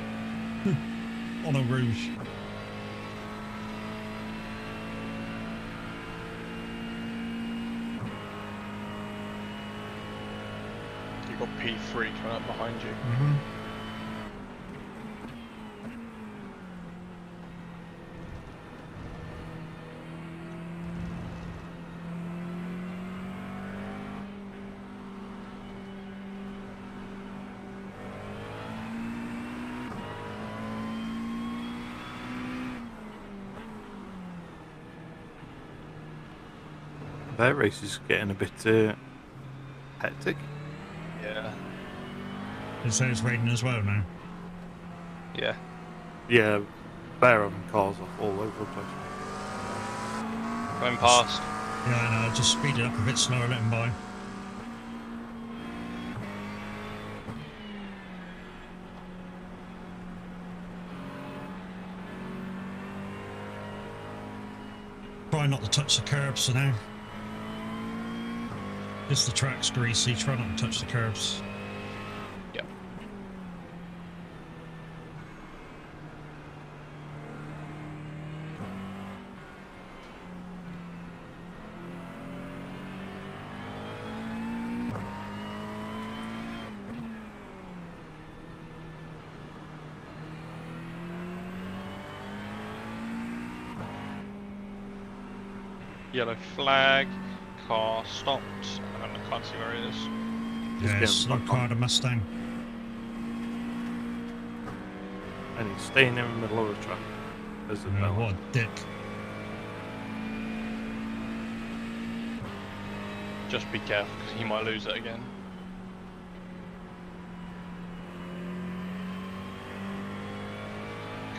On a rouge. You've got P3 coming up behind you. Mm-hmm. Their race is getting a bit hectic. Yeah. Is those raining as well now? Yeah. Yeah, they're having cars off all over the place. Going past. Yeah, I know, just speed it up a bit slower, let him by. Try not to touch the curbs for now. Just the track's greasy. Try not to touch the curbs. Yep. Yellow flag, car stopped, and I can't see where it is. Just Yeah, get slow back car on. to Mustang. And he's staying in the middle of the track. There's a bell. What a dick. Just be careful, because he might lose it again.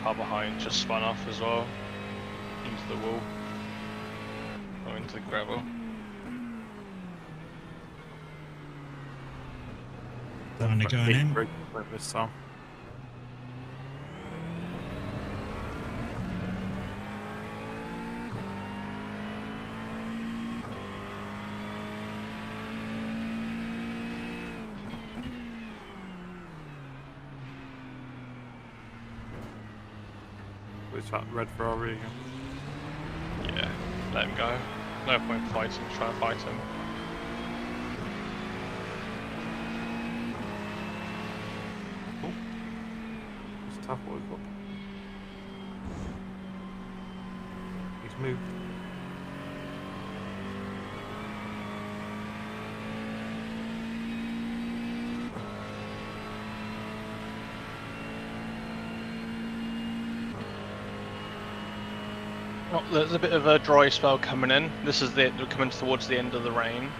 Car behind just spun off as well, into the wall, or into the gravel. Finally going in. Break like this time. Where's that red Ferrari again? Yeah, let him go. No point fighting, trying to fight him. It's tough what we've got. He's moved. Well, there's a bit of a dry spell coming in. This is we're coming towards the end of the rain.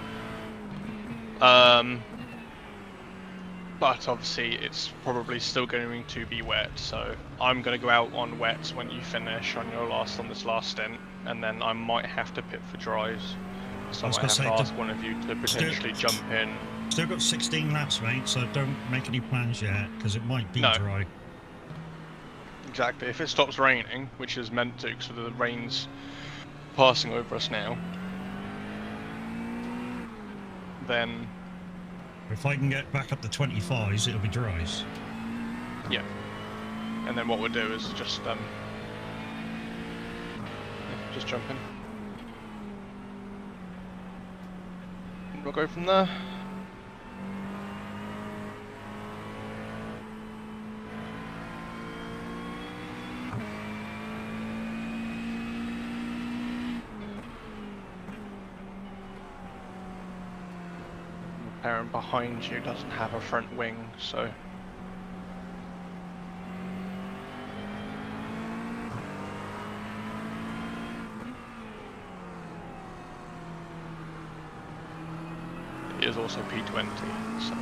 But obviously it's probably still going to be wet, so I'm going to go out on wet when you finish on this last stint, and then I might have to pit for dries. So I might have to ask one of you to potentially jump in. Still got 16 laps, mate, so don't make any plans yet, because it might be dry. Exactly. If it stops raining, which is meant to, because the rain's passing over us now, then... If I can get back up to 25s, it'll be dries. Yeah. And then what we'll do is just jump in. We'll go from there. The parent behind you doesn't have a front wing, so it is also P20, so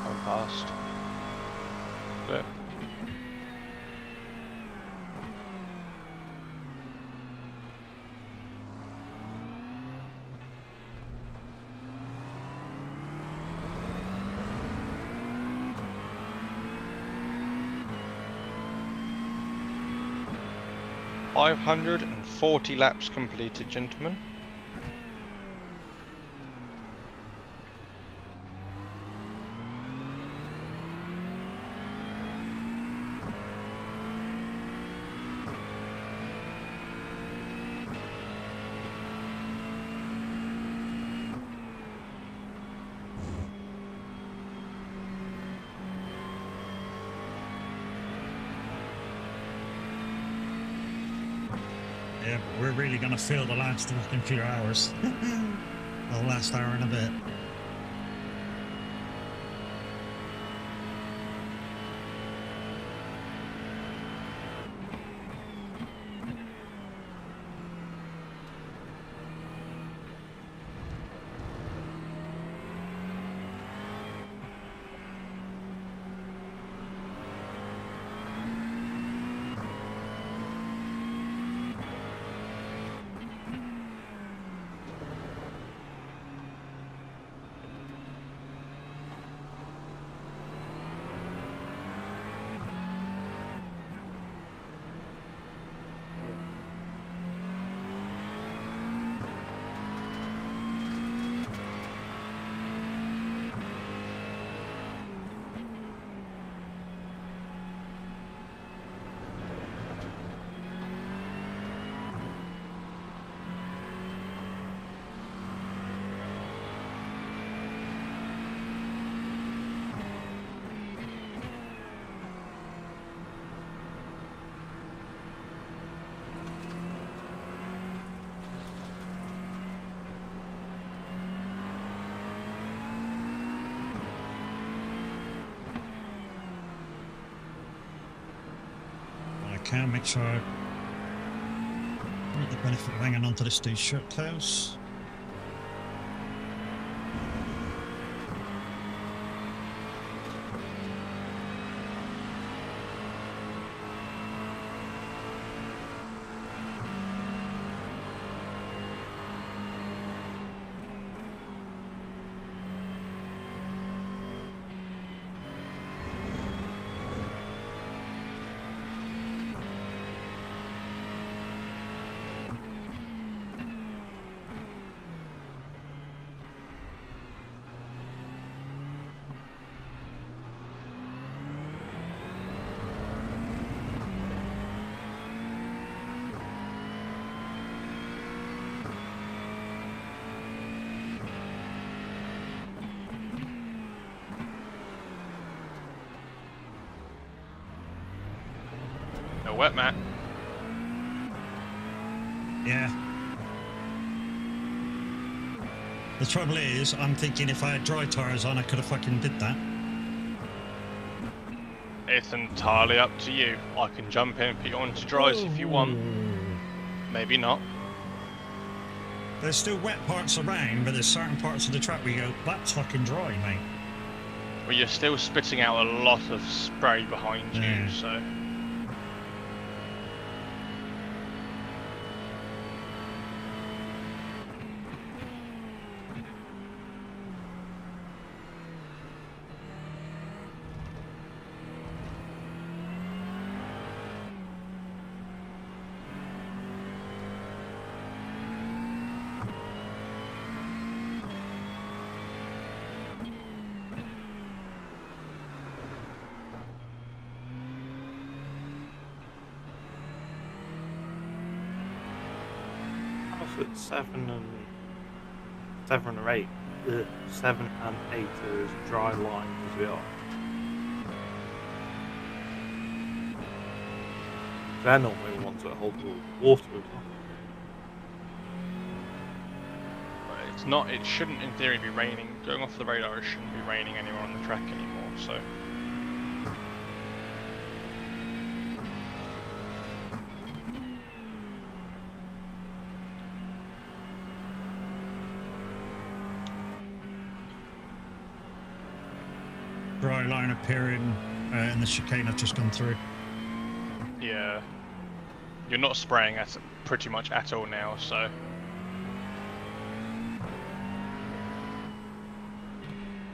I'm past. But 540 laps completed, gentlemen. Yeah, but we're really going to feel the last fucking few hours. The last hour and a bit. can, make sure I get the benefit of hanging onto this dude's shirt tails. No wet, Matt. Yeah. The trouble is, I'm thinking if I had dry tires on, I could have fucking did that. It's entirely up to you. I can jump in and put you onto dries if you want. Maybe not. There's still wet parts around, but there's certain parts of the track where you go, that's fucking dry, mate. Well, you're still spitting out a lot of spray behind you, so... At 7 or 8. 7 and 8 are as dry lines as we are. They're normally the ones that hold the water as well. It's not, it shouldn't in theory be raining. Going off the radar, it shouldn't be raining anywhere on the track anymore, so... Dry line appearing in the chicane I've just gone through. Yeah. You're not spraying at pretty much at all now, so...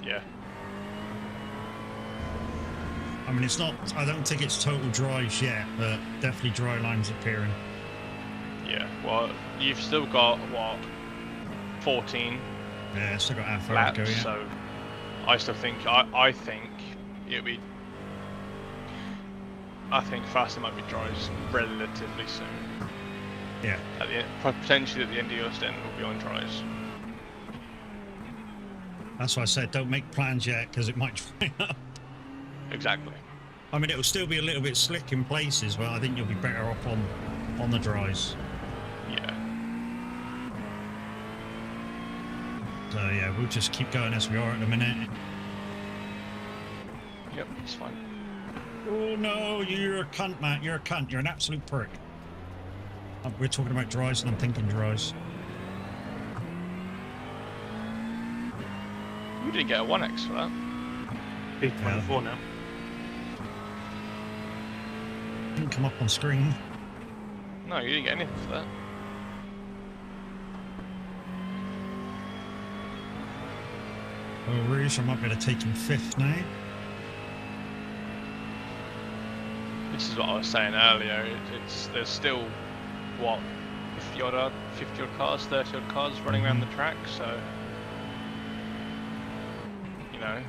Yeah. I mean, it's not, I don't think it's total dries yet, but definitely dry lines appearing. Yeah, well, you've still got, what, 14 Yeah, still got half hour laps, to go, yeah. so I still think, I think it'll be, I think Fast might be dries relatively soon. Yeah. At the end, potentially at the end of your stint will be on dries. That's why I said don't make plans yet, because it might dry up. Exactly. I mean, it'll still be a little bit slick in places, but I think you'll be better off on the dries. Yeah. So yeah, we'll just keep going as we are at the minute. Yep, it's fine. Oh no, you're a cunt, Matt. You're a cunt. You're an absolute prick. We're talking about dries and I'm thinking dries. You didn't get a 1x for that. P24 now. Didn't come up on screen. No, you didn't get anything for that. Oh, Rouge, I might be able to take him 5th now. This is what I was saying earlier. There's still what 50 odd cars, 30 odd cars running around the track, so you know.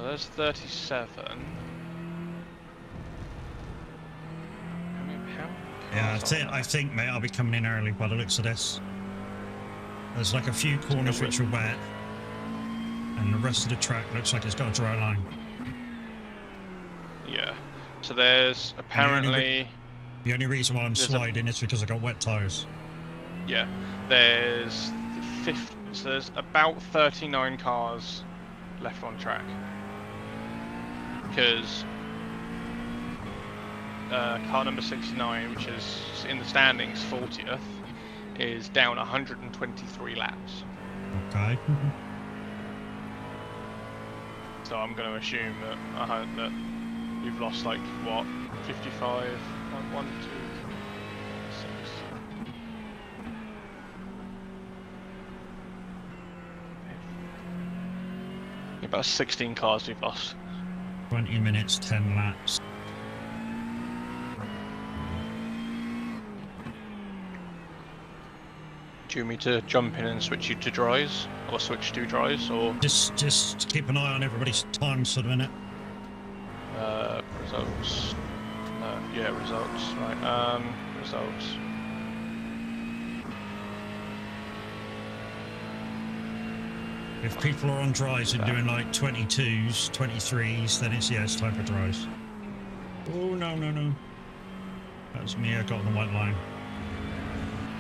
There's 37. Yeah, I think, mate, I'll be coming in early by the looks of this. There's like a few corners which are wet, and the rest of the track looks like it's got a dry line. Yeah. So there's apparently... The only reason why I'm sliding is because I got wet tyres. Yeah. There's 50, so there's about 39 cars left on track. Because car number 69, which is in the standings 40th, is down 123 laps. Okay. So I'm going to assume that you've lost like what, 55, 1, 2, 3, 6. About 16 cars we've lost. 20 minutes, 10 laps. Do you want me to jump in and switch you to dries, or switch to dries, or Just keep an eye on everybody's times for the minute. results? Yeah, results. Right. Results. If people are on dries and doing like 22s, 23s, then it's time for dries. Oh no. That was me, I got on the white line.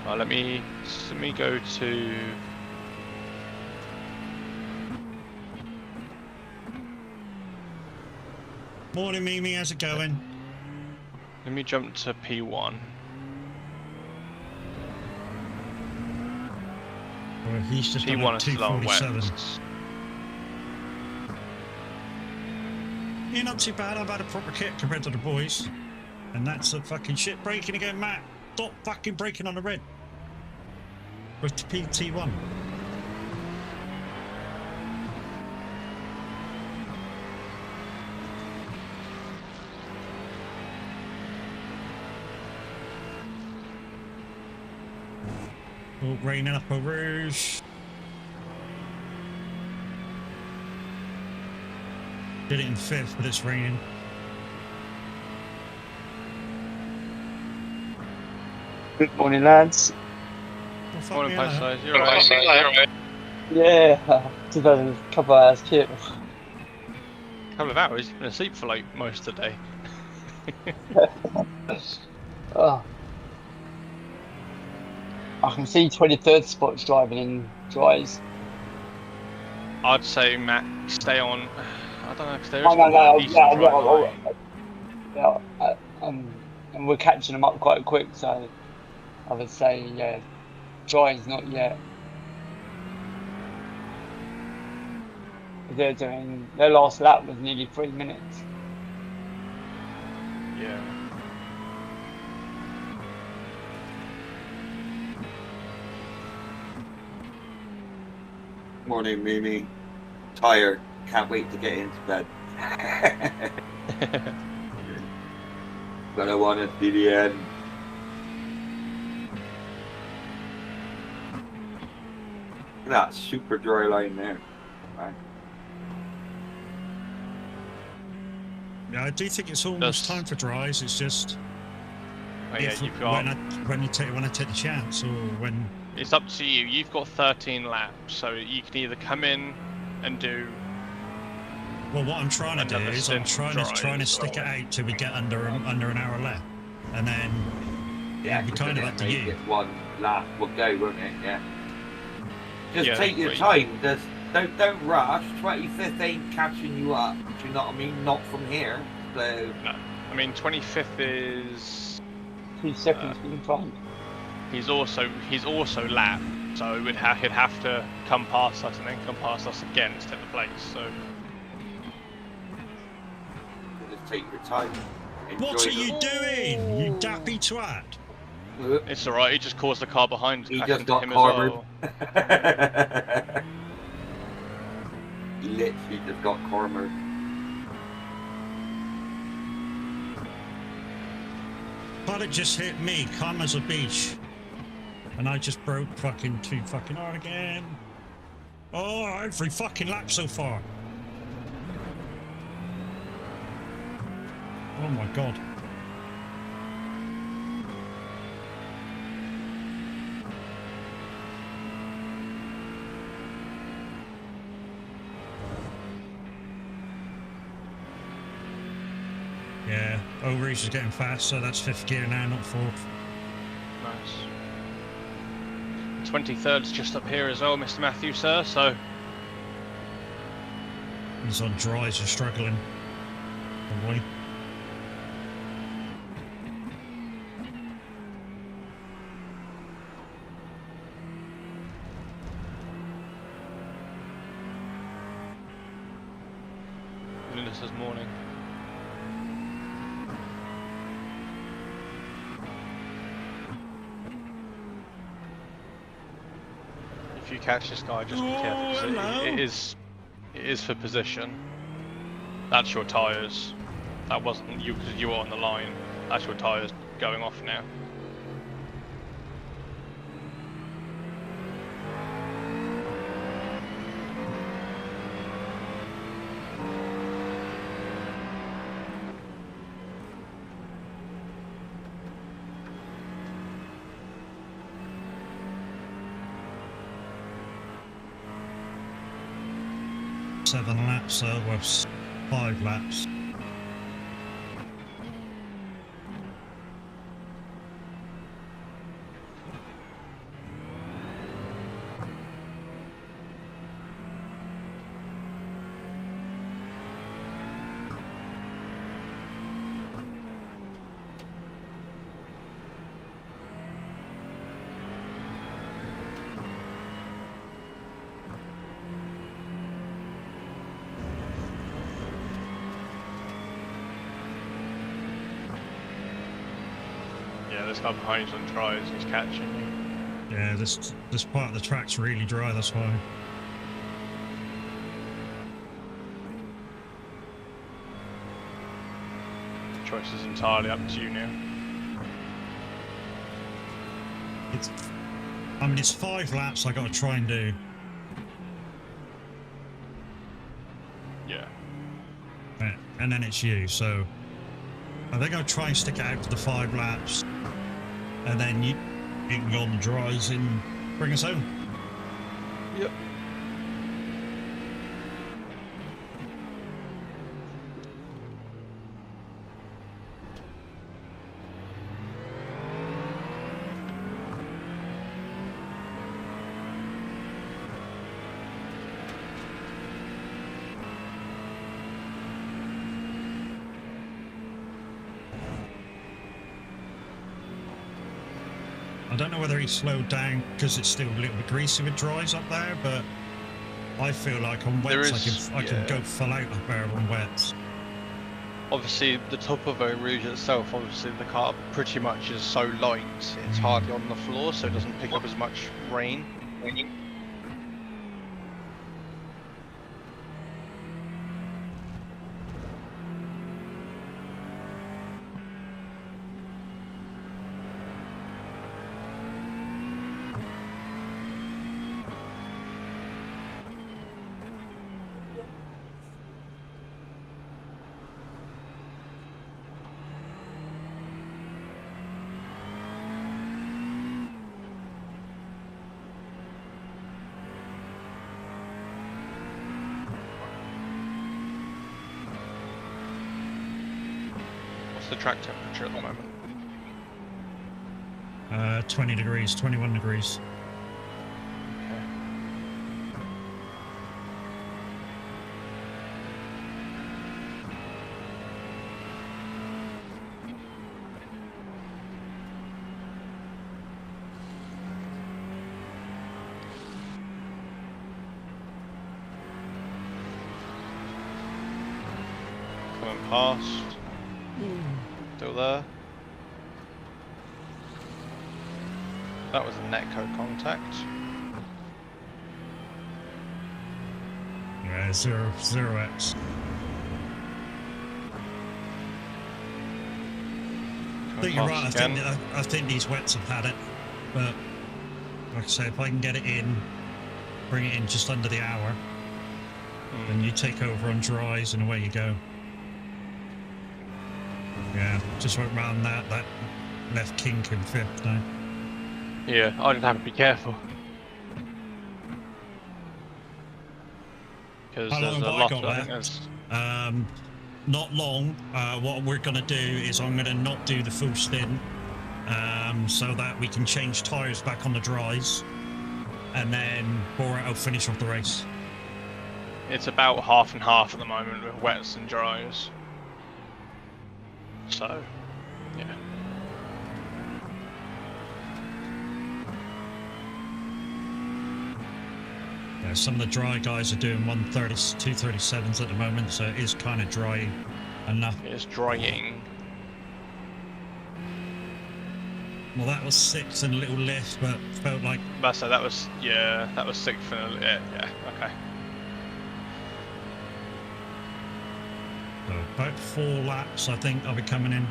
Let me go to. Morning Mimi, how's it going? Let me jump to P1. Well, he's just P1 is still on wet. 247. Yeah, not too bad. I've had a proper kit compared to the boys. And that's a fucking shit braking again, Matt. Stop fucking braking on the red. With PT1. Oh, raining up a Rouge. Did it in 5th, but it's raining. Good morning, lads. Oh, fuck Morning, me, Post hello. Size. You're right. Yeah, just had a couple of hours kit. Couple of hours. You've been asleep for like most of the day. Oh. I can see 23rd spots driving in dries. I'd say Matt, stay on. I don't know, because there is No, a decent dry line. And we're catching them up quite quick, so I would say, yeah, dries not yet. They're doing, their last lap was nearly 3 minutes. Yeah. Morning, Mimi. Tired. Can't wait to get into bed. But I want to see the end. Look at that super dry line there. Right. Yeah, I do think it's almost time for dries. It's just Oh, yeah, you've got. when I take the chance, or when It's up to you. You've got 13 laps, so you can either come in and do. well, what I'm trying to do Another is I'm stint trying to dries, stick or- it out till we get under an hour left, and then Yeah, it'll be kind of up to you. One lap will go, won't it? Yeah. Just Yeah, take your but- time. Just don't rush. 25th ain't catching you up. Do you know what I mean? Not from here. So No. I mean, 25th is. 2 seconds in front. He's also lapped, so he'd have to come past us and then come past us again to take the place. So. just take your time. What are Enjoy you doing, you dappy twat? It's alright, he just caused the car behind to He crash just into got him cornered. as well. He literally just got cornered. But it just hit me, calm as a beach. And I just broke fucking too fucking hard again. Oh, every fucking lap so far. Oh my god. Yeah, O'Reilly's is getting fast, so that's 5th gear now, not 4th. Nice. 23rd's just up here as well, Mr. Matthew, sir, so. He's on dries and struggling. Oh boy. morning. If you catch this guy, just be careful. 'Cause it is for position. That's your tyres. That wasn't you because you were on the line. That's your tyres going off now. Seven laps, so we're 5 laps. Yeah, this guy behind you on tries, he's catching you. Yeah, this part of the track's really dry, that's why. Choice is entirely up to you now. It's 5 laps I gotta try and do. Yeah. And then it's you, so I think I'll try and stick it out to the 5 laps, and then you can go on the dries and bring us home. Yep. I don't know whether he slowed down because it's still a little bit greasy with dries up there, but I feel like on wets I can go full out up there on wets. Obviously, the top of Eau Rouge itself, obviously the car pretty much is so light, it's hardly on the floor, so it doesn't pick up as much rain. What's the track temperature at the moment? 20 degrees, 21 degrees. Okay. Coming past. Still there. That was a netcode contact. Yeah, 0x. I think you're right. I think these wets have had it, but like I say, if I can get it in, bring it in just under the hour, then you take over on dries and away you go. Yeah, just went round that left kink in 5th now. Yeah, I didn't have to be careful. Because How there's long a have I lot got I think left? there's Not long. What we're going to do is I'm going to not do the full stint, so that we can change tyres back on the dries, and then I'll finish off the race. It's about half and half at the moment with wets and dries. So, yeah. Some of the dry guys are doing 130, 237s at the moment, so it is kind of dry enough. It's drying. Well, that was 6 and a little lift, but felt like... So that was 6th and yeah, okay. So about 4 laps, I think, I'll be coming in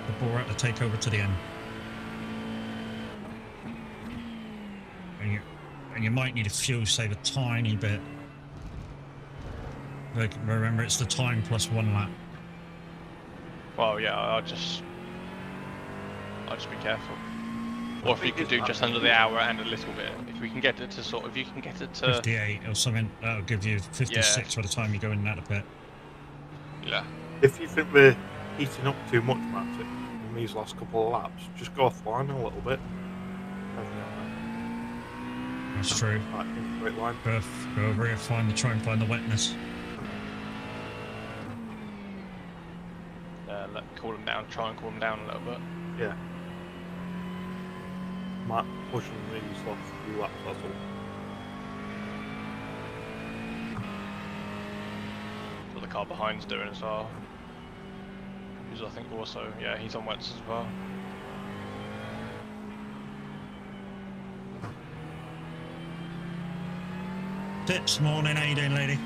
before we're at the takeover to the end. And you might need to fuel save a tiny bit. But remember, it's the time plus 1 lap. Well, yeah, I'll just be careful. Or if you could do just under the hour and a little bit. If we can get it to if you can get it to 58 or something, that'll give you 56 by the time you go in and out of pit. Yeah. If you think we're heating up too much, Matt, in these last couple of laps, just go offline a little bit. That's true. Like in a straight line. Go over here, try and find the wetness. Cool them down. Try and cool them down a little bit. Yeah. Might pushing these last few laps, that's all. What the car behind's doing as well. Who's I think also, yeah, he's on wets as well. Tips, morning, how you doing, lady?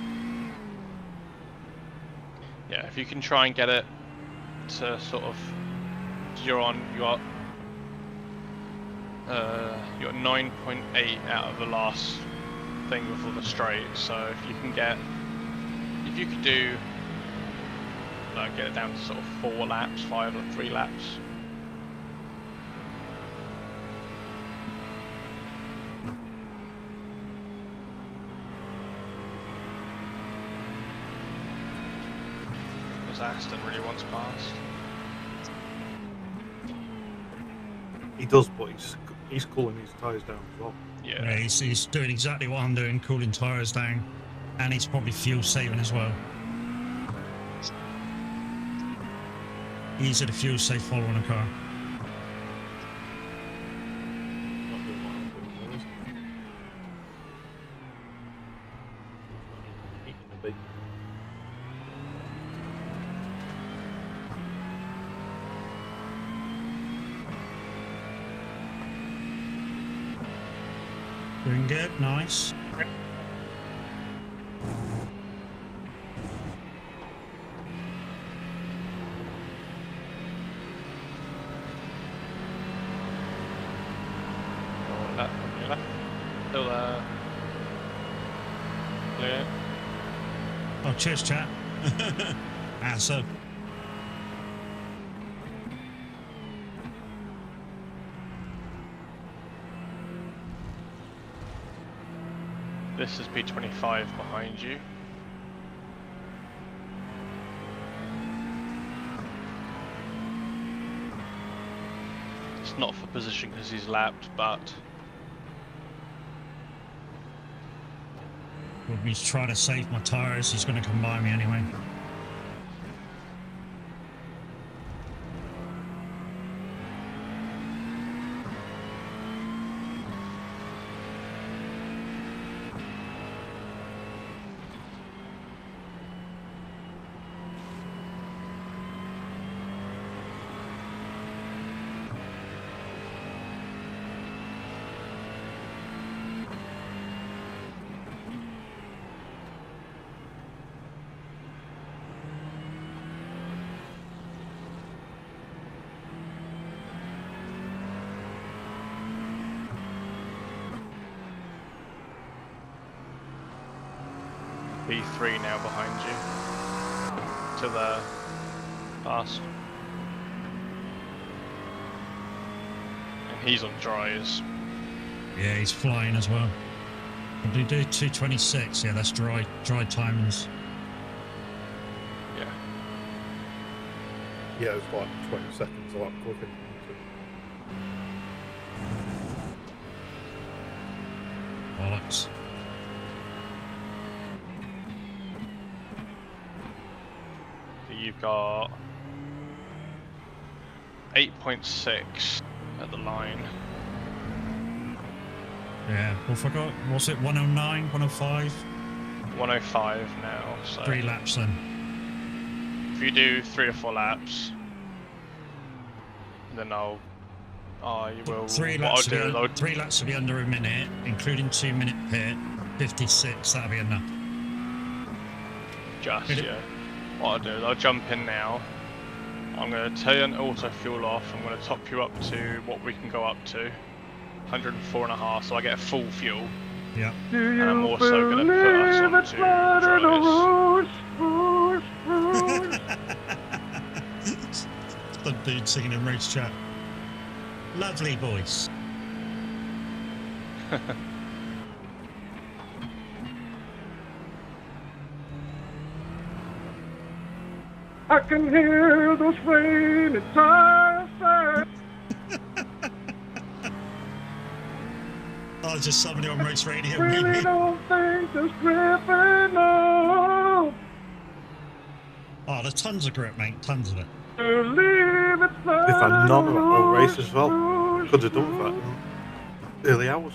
Yeah, if you can try and get it to sort of, you're 9.8 out of the last thing before the straight. So if you could do, like, get it down to sort of 4 laps, 5 or 3 laps. Aston really wants past. He does, but he's cooling his tyres down as well. Yeah, he's doing exactly what I'm doing, cooling tyres down, and he's probably fuel saving as well. Easy to fuel save following a car. Not doing what I'm doing, though, is he? Eating the bacon. Doing good, nice. Still clear. Oh, cheers, chat. So. This is P25 behind you. It's not for position because he's lapped, but With me trying to save my tyres, he's going to come by me anyway. B3 now behind you. To the fast. And he's on dries. Yeah, he's flying as well. Did he do 226? Yeah, that's dry timings. Yeah. Yeah, it's like 20 seconds a lot quicker. Bollocks. So you've got 8.6 at the line. Yeah, well, forgot. Was it 109, 105? 105 now. So 3 laps then. if you do 3 or 4 laps, then I will. 3 What I'll laps, do is I'll 3 laps will be under a minute, including 2-minute pit. 56. That'll be enough. just Hit it. yeah. What I'll do is I'll jump in now. I'm going to turn auto fuel off. I'm going to top you up to what we can go up to, 104.5, so I get a full fuel. Yeah. And I'm also going to put us onto dryers. Some dude singing in race chat. Lovely voice. I can hear those raining tires. Oh, just somebody on race radio. Really don't think there's gripping on. Oh, there's tons of grip, mate. Tons of it. They've had none of it all race as well. Could have done that in early hours.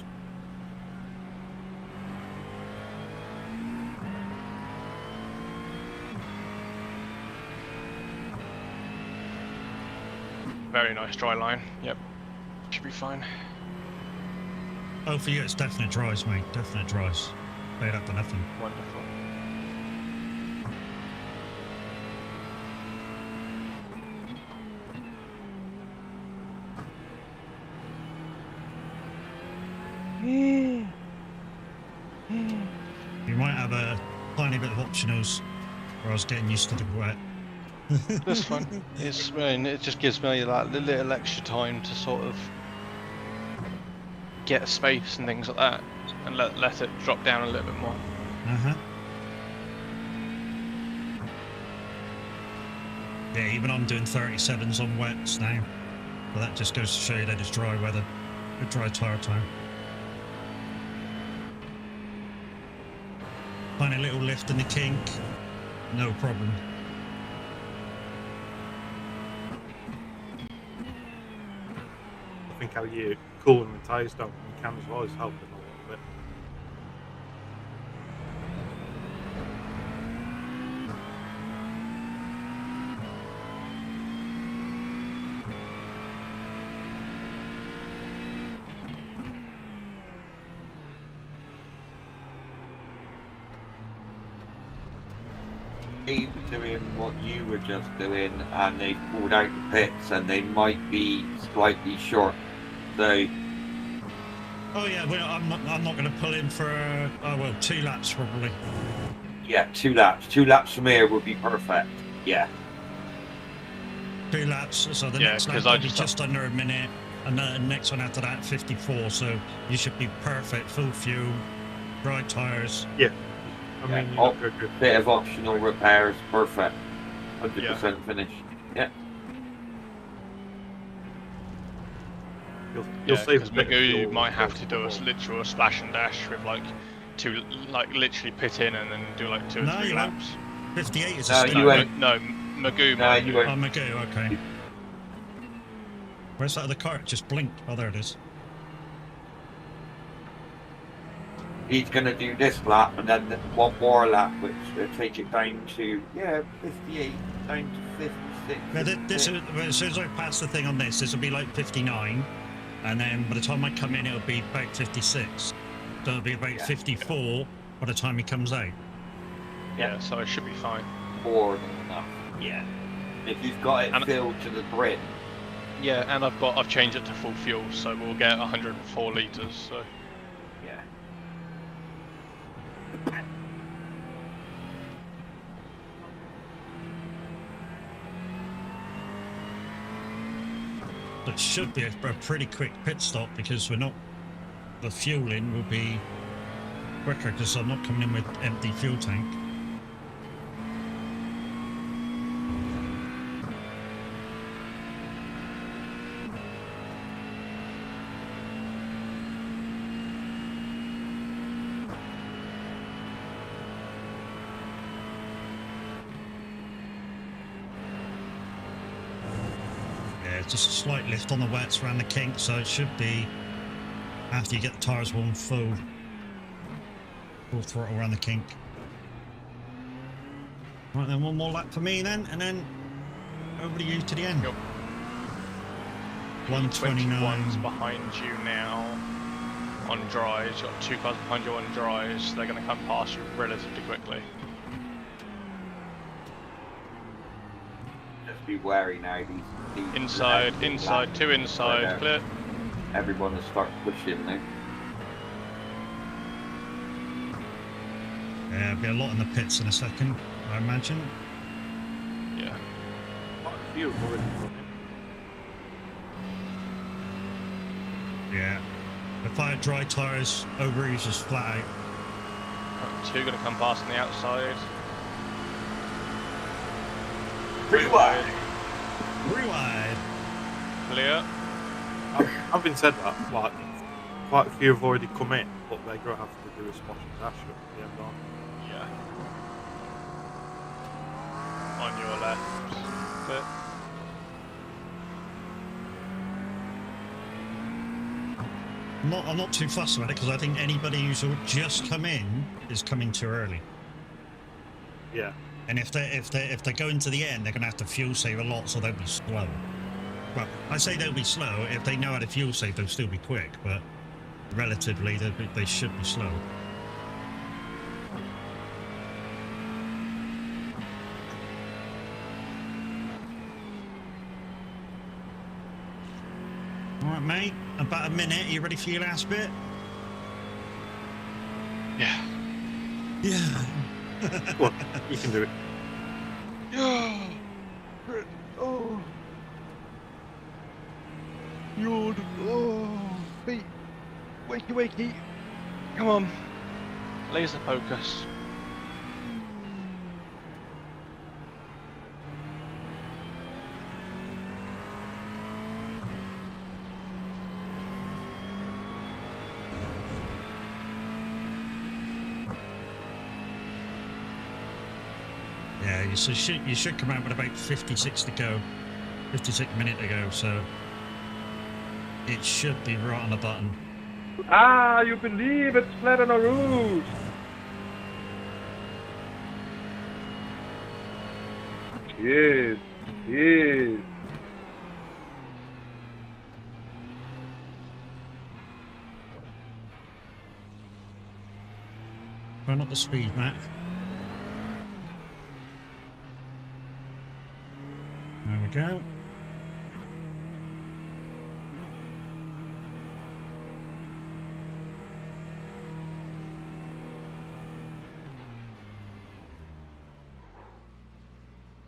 Very nice dry line. Yep, should be fine. Oh, for you, it's definite dries, mate. Definite dries. Made up for nothing. Wonderful. You might have a tiny bit of optionals, where I was getting used to the wet. That's fine. It's, I mean, it just gives me like a little extra time to sort of get space and things like that, and let it drop down a little bit more. Uh-huh. Yeah, even I'm doing 37s on wets now. But that just goes to show you that it's dry weather. A dry tyre time. Find a little lift in the kink. No problem. I think how you cooling the tyres down when you can as well is helping a little bit. They were doing what you were just doing, and they pulled out the pits, and they might be slightly short. So Oh yeah, well, I'm not going to pull in for 2 laps probably. yeah, 2 laps. 2 laps from here would be perfect. Yeah. 2 laps, so the Yeah, next 'cause lap I will be just- just under a minute, and the next one after that 54. So you should be perfect, full fuel, dry tyres. I Yeah. mean, Oh. you're not good. Bit of optional repairs, perfect. 100% finish. Yeah. You'll Yeah, save because a bit of Magoo fuel might have as to do a well. literal splash and dash with like literally pit in and then do like 2 or No, 3 you won't. laps. No, 58 is a you standard. won't. No, Magoo No, might you do. won't. Oh, Magoo, okay. Where's that other car? It just blinked. Oh, there it is. He's going to do this lap and then one more lap, which will take it down to 58, down to 56. Now, this is, as soon as I pass the thing on this will be like 59, and then by the time I come in, it'll be about 56. So it'll be about Yeah. 54 by the time he comes out. Yeah, so it should be fine. more than enough. Yeah. If you've got it And- filled to the brim, Yeah, and I've changed it to full fuel, so we'll get 104 litres. So yeah. It should be a pretty quick pit stop because we're not. The fueling will be quicker because I'm not coming in with empty fuel tank. Yeah, just a slight lift on the wets around the kink, so it should be after you get the tyres warm full throttle around the kink. Right, then one more lap for me then, and then over to you to the end. Yep. 129. 21's behind you now on dries. You've got 2 cars behind you on dries. They're going to come past you relatively quickly. Just be wary now. These Inside, laps, 2 inside, clear. Everyone will start pushing now. Yeah, there'll be a lot in the pits in a second, I imagine. Yeah. Quite a few have already come in. Yeah. If I had dry tyres, over-ease is flat out. 2 going to come past on the outside. Rewind. Rewind. Clear. Having said that, like, quite a few have already come in, but they're going to have to do a splash and dash at the end, aren't Yeah. On your left. Clear. I'm not too fussed about it because I think anybody who's just come in is coming too early. they? Yeah. And if they go into the end, they're going to have to fuel save a lot, so they'll be slow. Well, I say they'll be slow. If they know how to fuel save, they'll still be quick, but relatively, they should be slow. All right, mate. About a minute. Are you ready for your last bit? Yeah. Yeah. Go on, you can do it. Yeah. Oh. Yawn. Oh. Feet. Wakey, wakey. Come on. Laser focus. Yeah, you should come out with about 56 to go, 56 minutes to go, so it should be right on the button. Ah, you believe it's flat on a roof. Yes, yes. Run up the speed, Matt. There we go.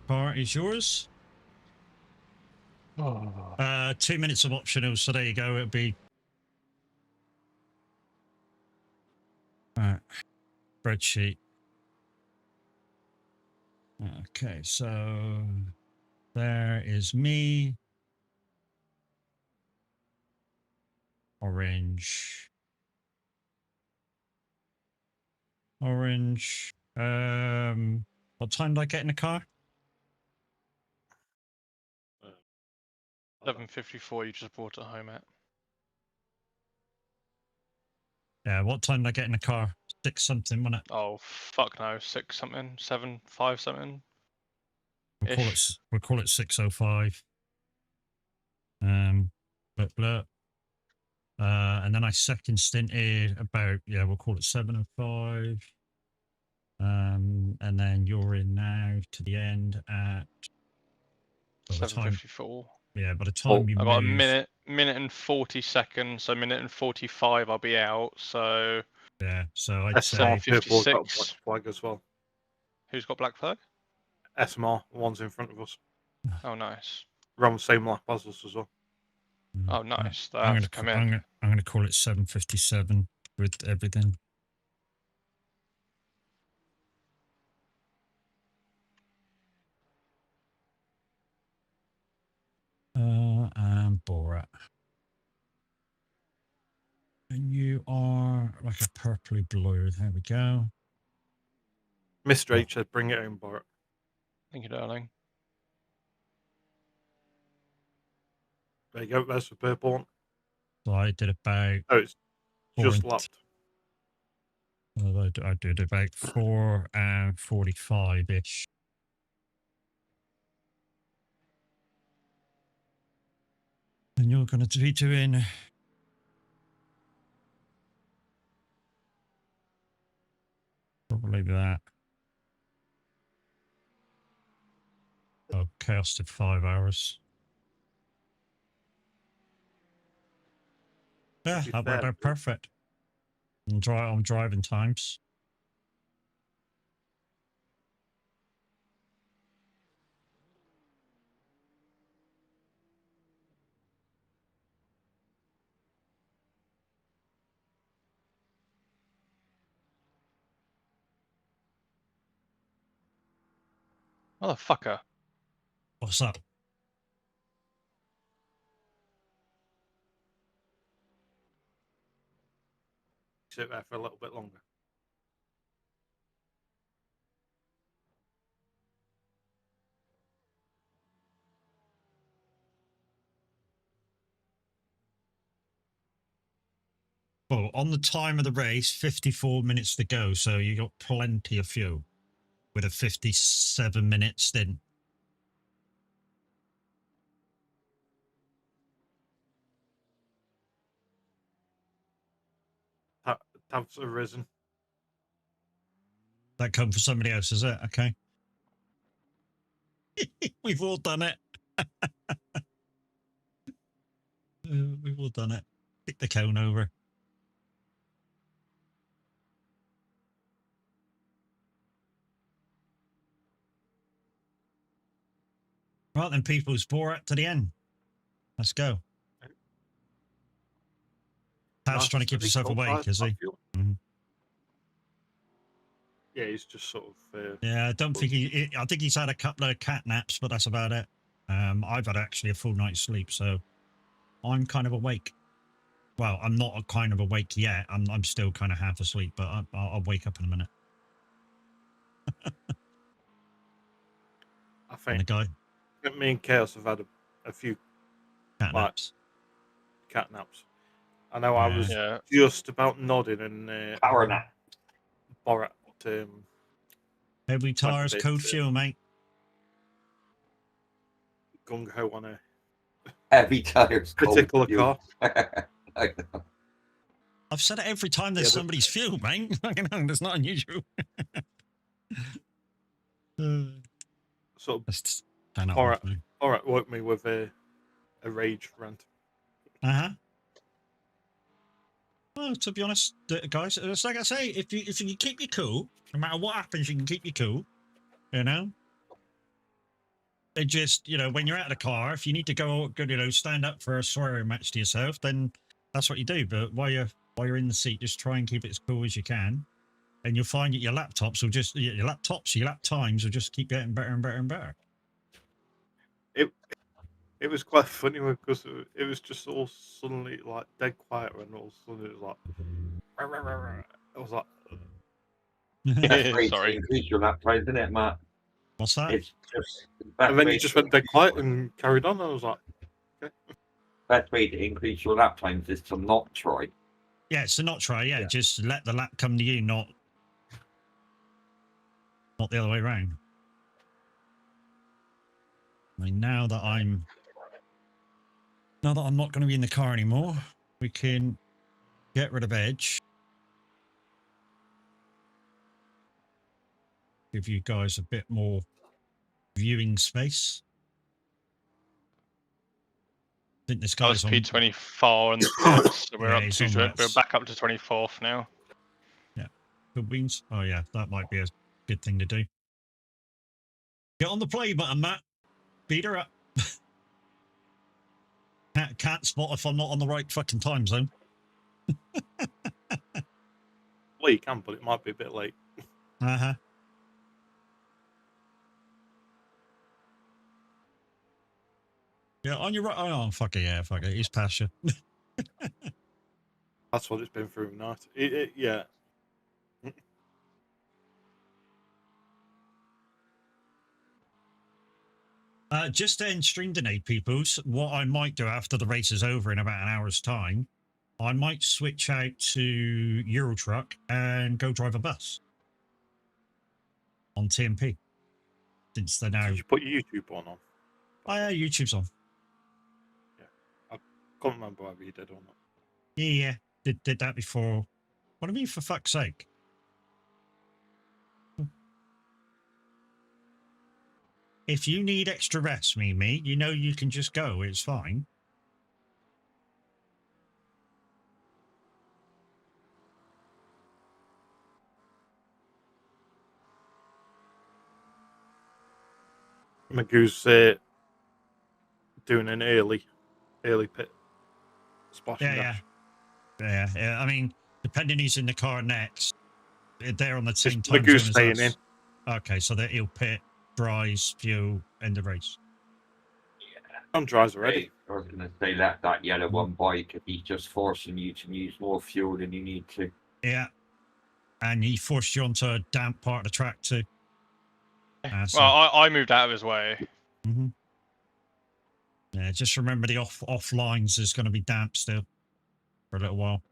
Car is yours. Oh. 2 minutes of optional, so there you go. It'll be spreadsheet. Okay, so there is me. Orange. Orange. What time did I get in the car? 11:54. You just brought it home at. Yeah, what time did I get in the car? 6 something, wasn't it? Oh fuck no. 6 something. 7, 5 something. We'll call it 6:05. Blah, blah. And then I second stinted about, yeah, we'll call it 7:05. And then you're in now to the end at 7:54. Yeah, by the time you I move, got a minute and 40 seconds. So minute and 45, I'll be out. So yeah, so I'd SMR say Purple's got a 56. black flag as well. Who's got black flag? SMR, the one's in front of us. Oh, nice. Around the same lap as us as well. Oh, nice. They I'm have to come in. I'm gonna call it 7:57 with everything. And Borat. And you are like a purpley blue. There we go. Mr. H said, bring it home, Borat. Thank you, darling. There you go, there's the purple one. So I did about Oh, it's Just lapped. Well, I did about 4:45-ish. And you're going to be doing... Probably that. Oh, Chaos did 5 hours. Yeah, be that worked fair, out perfect. I'm driving times. Motherfucker. What's up? Sit there for a little bit longer. Well, on the time of the race, 54 minutes to go, so you got plenty of fuel with a 57-minute stint. Tabs have risen. That come for somebody else, is it? Okay. We've all done it. We've all done it. Pick the cone over. Right then, people, spore it to the end. Let's go. Pat's trying to keep himself awake, is he? Mm-hmm. Yeah, he's just sort of. Yeah, I don't think I think he's had a couple of cat naps, but that's about it. I've had actually a full night's sleep, so I'm kind of awake. Well, I'm not kind of awake yet. I'm still kind of half asleep, but I'll wake up in a minute. I think me and Chaos have had a few cat naps. Cat naps. I know I was just about nodding and power nap. Borat. Every tire's code fuel, mate. Gung ho on a heavy tires particular car. I've said it every time there's somebody's fuel, mate. That's not unusual. Sort of Borat woke me with a rage rant. Well, to be honest, guys, it's like I say, if you can keep your cool, no matter what happens, you can keep your cool. You know. It just, when you're out of the car, if you need to go, stand up for a swearing match to yourself, then that's what you do. But while you're in the seat, just try and keep it as cool as you can, and you'll find that your lap times will just keep getting better and better and better. It was quite funny because it was just all suddenly like dead quiet, and all of a sudden it was like, I was like, sorry, increase your lap times, isn't it, Matt? What's that? It's just and then you just went dead quiet and carried on. I was like, okay. Best way to increase your lap times is to not try. Yeah, it's to not try. Yeah, just let the lap come to you, not the other way around. I mean, now that I'm not going to be in the car anymore, we can get rid of Edge. Give you guys a bit more viewing space. I think this guy's on P24 and so we're up to we're back up to 24th now. Yeah, good wings. Oh yeah, that might be a good thing to do. Get on the play button, Matt. Beat her up. Can't spot if I'm not on the right fucking time zone. Well, you can, but it might be a bit late. Uh-huh. Yeah, on your right. Oh, fuck it, yeah, fuck it. He's past you. That's what it's been through tonight. Yeah. Just to end stream tonight, peoples, what I might do after the race is over in about an hour's time, I might switch out to Eurotruck and go drive a bus on TMP. Since they're now. Did you put YouTube on? Oh, yeah, YouTube's on. I can't remember whether you did or not. Yeah. Did that before. What do you mean, for fuck's sake? If you need extra rest, Mimi, you know you can just go. It's fine. Magoo's doing an early pit splashing Yeah, dash. yeah. I mean, depending who's in the car next, they're on the same It's time Magoo's zone staying as in. us. Okay, so that he'll pit, dries, fuel, end the race. On dries already. I was going to say that yellow one bike, if he's just forcing you to use more fuel than you need to. Yeah. And he forced you onto a damp part of the track too. Well, I moved out of his way. Mm-hmm. Yeah, just remember the off lines is going to be damp still for a little while.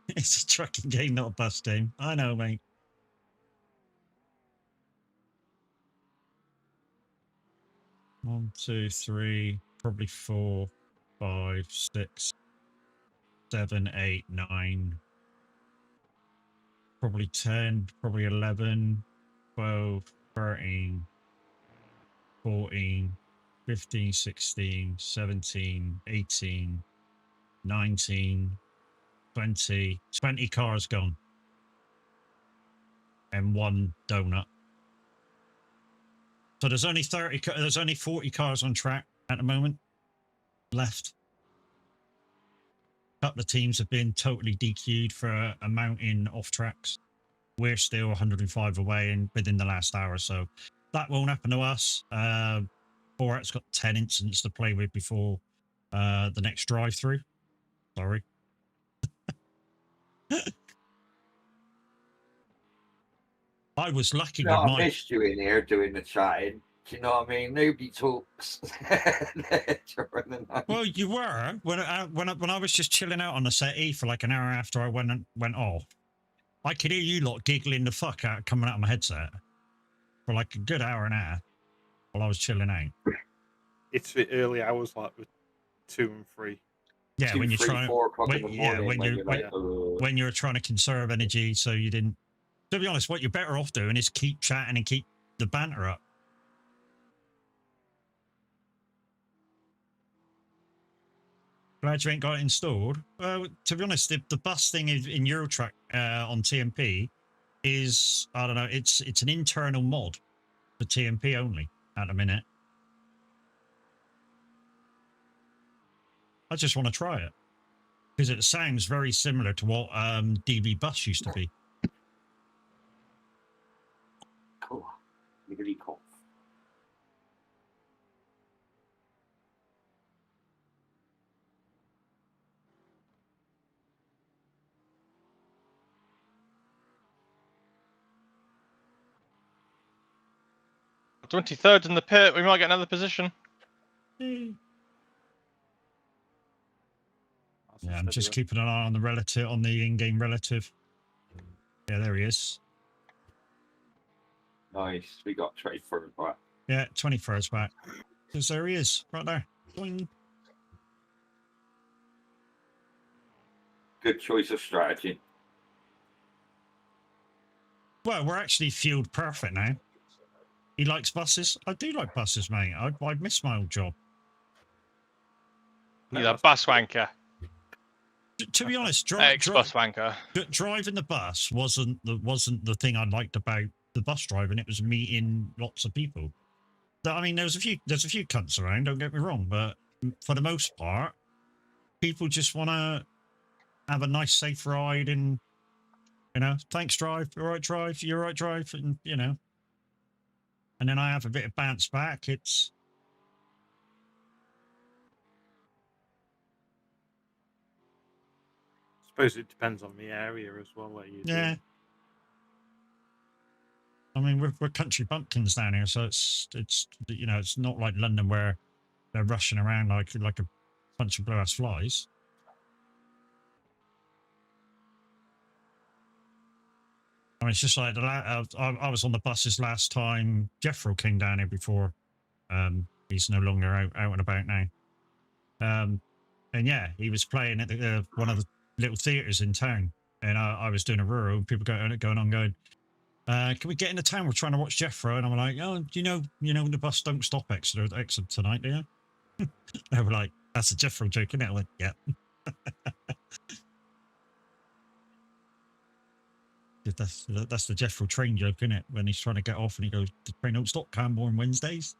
It's a trucking game, not a bus game. I know, mate. One, two, three, probably 4, 5, 6, 7, 8, 9. Probably 10, probably 11, 12, 13, 14, 15, 16, 17, 18, 19, 20. 20 cars gone. And 1 donut. So there's only 40 cars on track at the moment left. A couple of teams have been totally DQ'd for a mountain off tracks. We're still 105 away and within the last hour, so that won't happen to us. Borat's got 10 incidents to play with before the next drive-through. Sorry. I was lucky with I my... missed you in here doing the chatting. Do you know what I mean? Nobody talks during the night. Well, you were when I was just chilling out on the settee for like an hour after I went off. I could hear you lot giggling the fuck out coming out of my headset for like a good hour and a half while I was chilling out. It's the early hours, like with 2 and 3. Yeah, 2, when you're 3, trying 4 o'clock when, in the yeah, morning, when you're trying to conserve energy, so you didn't. To be honest, what you're better off doing is keep chatting and keep the banter up. Glad you ain't got it installed. Well, to be honest, the bus thing in Eurotruck on TMP is, I don't know, it's an internal mod for TMP only at the minute. I just want to try it because it sounds very similar to what DB Bus used to be. Cool. Really cool. – 23rd in the pit. We might get another position. Yeah, I'm just keeping an eye on the in-game relative. Yeah, there he is. Nice. We got 24 back. Yeah, 21st back. Because there he is, right there. Boing. Good choice of strategy. Well, we're actually fueled perfect now. He likes buses. I do like buses, mate. I'd miss my old job. He's a bus wanker. To be honest, Ex-bus wanker. Driving the bus wasn't the thing I liked about the bus driving. It was meeting lots of people. I mean, there's a few cunts around. Don't get me wrong, but for the most part, people just want to have a nice, safe ride, and thanks, drive, all right, drive, you're right, drive, and and then I have a bit of bounce back. It's I suppose it depends on the area as well where you're doing. I mean, we're country bumpkins down here, so it's you know, it's not like London where they're rushing around like a bunch of blue ass flies. I mean, it's just like I was on the buses last time. Jeffro came down here before. He's no longer out and about now. And yeah, he was playing at one of the little theatres in town, and I was doing a rural. And people going on. Can we get into town? We're trying to watch Jeffro, and I'm like, oh, you know, the bus don't stop Exeter tonight, do you? They were like, that's a Jeffro joke, isn't it? I went, yeah. That's the Jeffro train joke, isn't it? When he's trying to get off and he goes, the train don't stop Canmore on Wednesdays.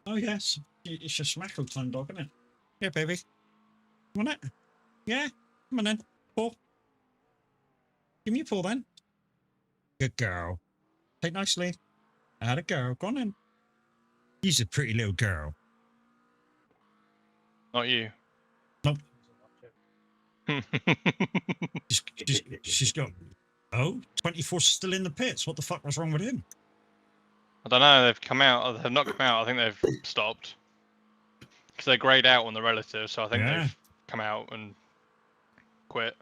Oh yes, it's your smackle time, dog, isn't it? Yeah, baby. Come on it. Yeah, come on then. Paw. Give me a paw then. Good girl. Take nicely. Atta girl. Go on then. She's a pretty little girl. Not you. Nope. she's got 24 still in the pits. What the fuck was wrong with him? I don't know. They've come out. They've not come out. I think they've stopped because they're greyed out on the relative. So I think they've come out and quit.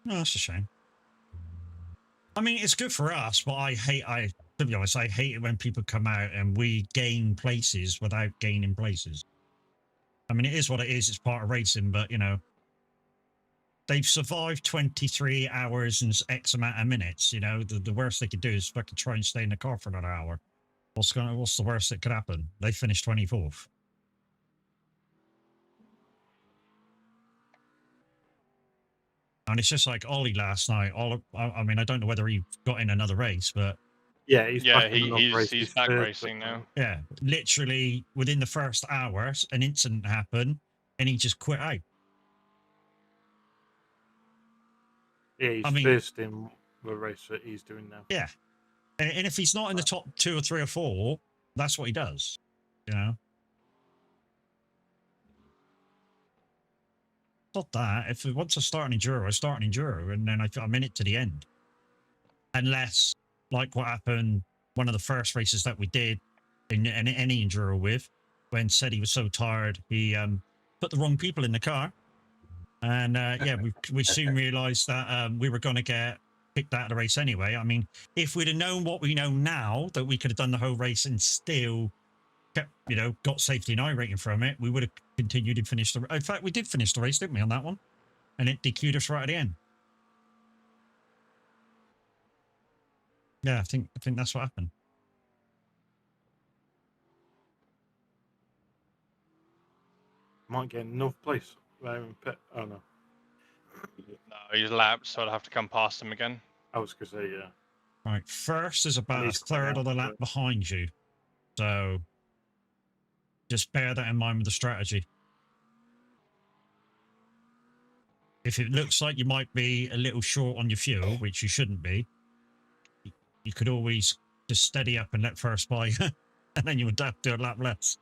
No, that's a shame. I mean, it's good for us, but to be honest, I hate it when people come out and we gain places without gaining places. I mean, it is what it is. It's part of racing, but you know, they've survived 23 hours and X amount of minutes. You know, the worst they could do is fucking try and stay in the car for another hour. What's the worst that could happen? They finished 24th. And it's just like Ollie last night. I mean, I don't know whether he got in another race, but yeah, he's back racing now. Yeah, literally within the first hour, an incident happened, and he just quit out. Yeah, he's first in the race that he's doing now. Yeah, and if he's not in the top 2 or 3 or 4, that's what he does. You know. Not that. If once I start an enduro, I start an enduro, and then I'm in it to the end. Unless, like what happened one of the first races that we did in any enduro with, when said he was so tired, he put the wrong people in the car, and yeah, we soon realised that we were going to get kicked out of the race anyway. I mean, if we'd have known what we know now, that we could have done the whole race and still kept, you know, got safety and I rating from it, we would have continued and finished the. In fact, we did finish the race, didn't we, on that one? And it DQ'd us right at the end. Yeah, I think that's what happened. Might get enough place there in pit. Oh no. No, he's lapped, so I'll have to come past him again. I was gonna say yeah. Right, first is about a third of the lap behind you, so just bear that in mind with the strategy. If it looks like you might be a little short on your fuel, which you shouldn't be, you could always just steady up and let first by, and then you would have to do a lap less.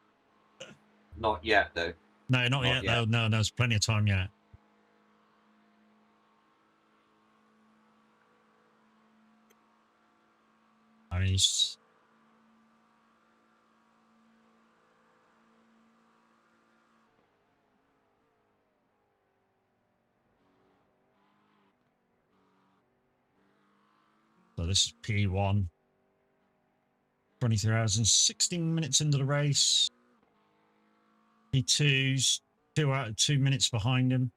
Not yet, though. No, not yet. No, there's plenty of time yet. I mean, so this is P1. 23 hours and 16 minutes into the race. P2's 2 minutes behind him.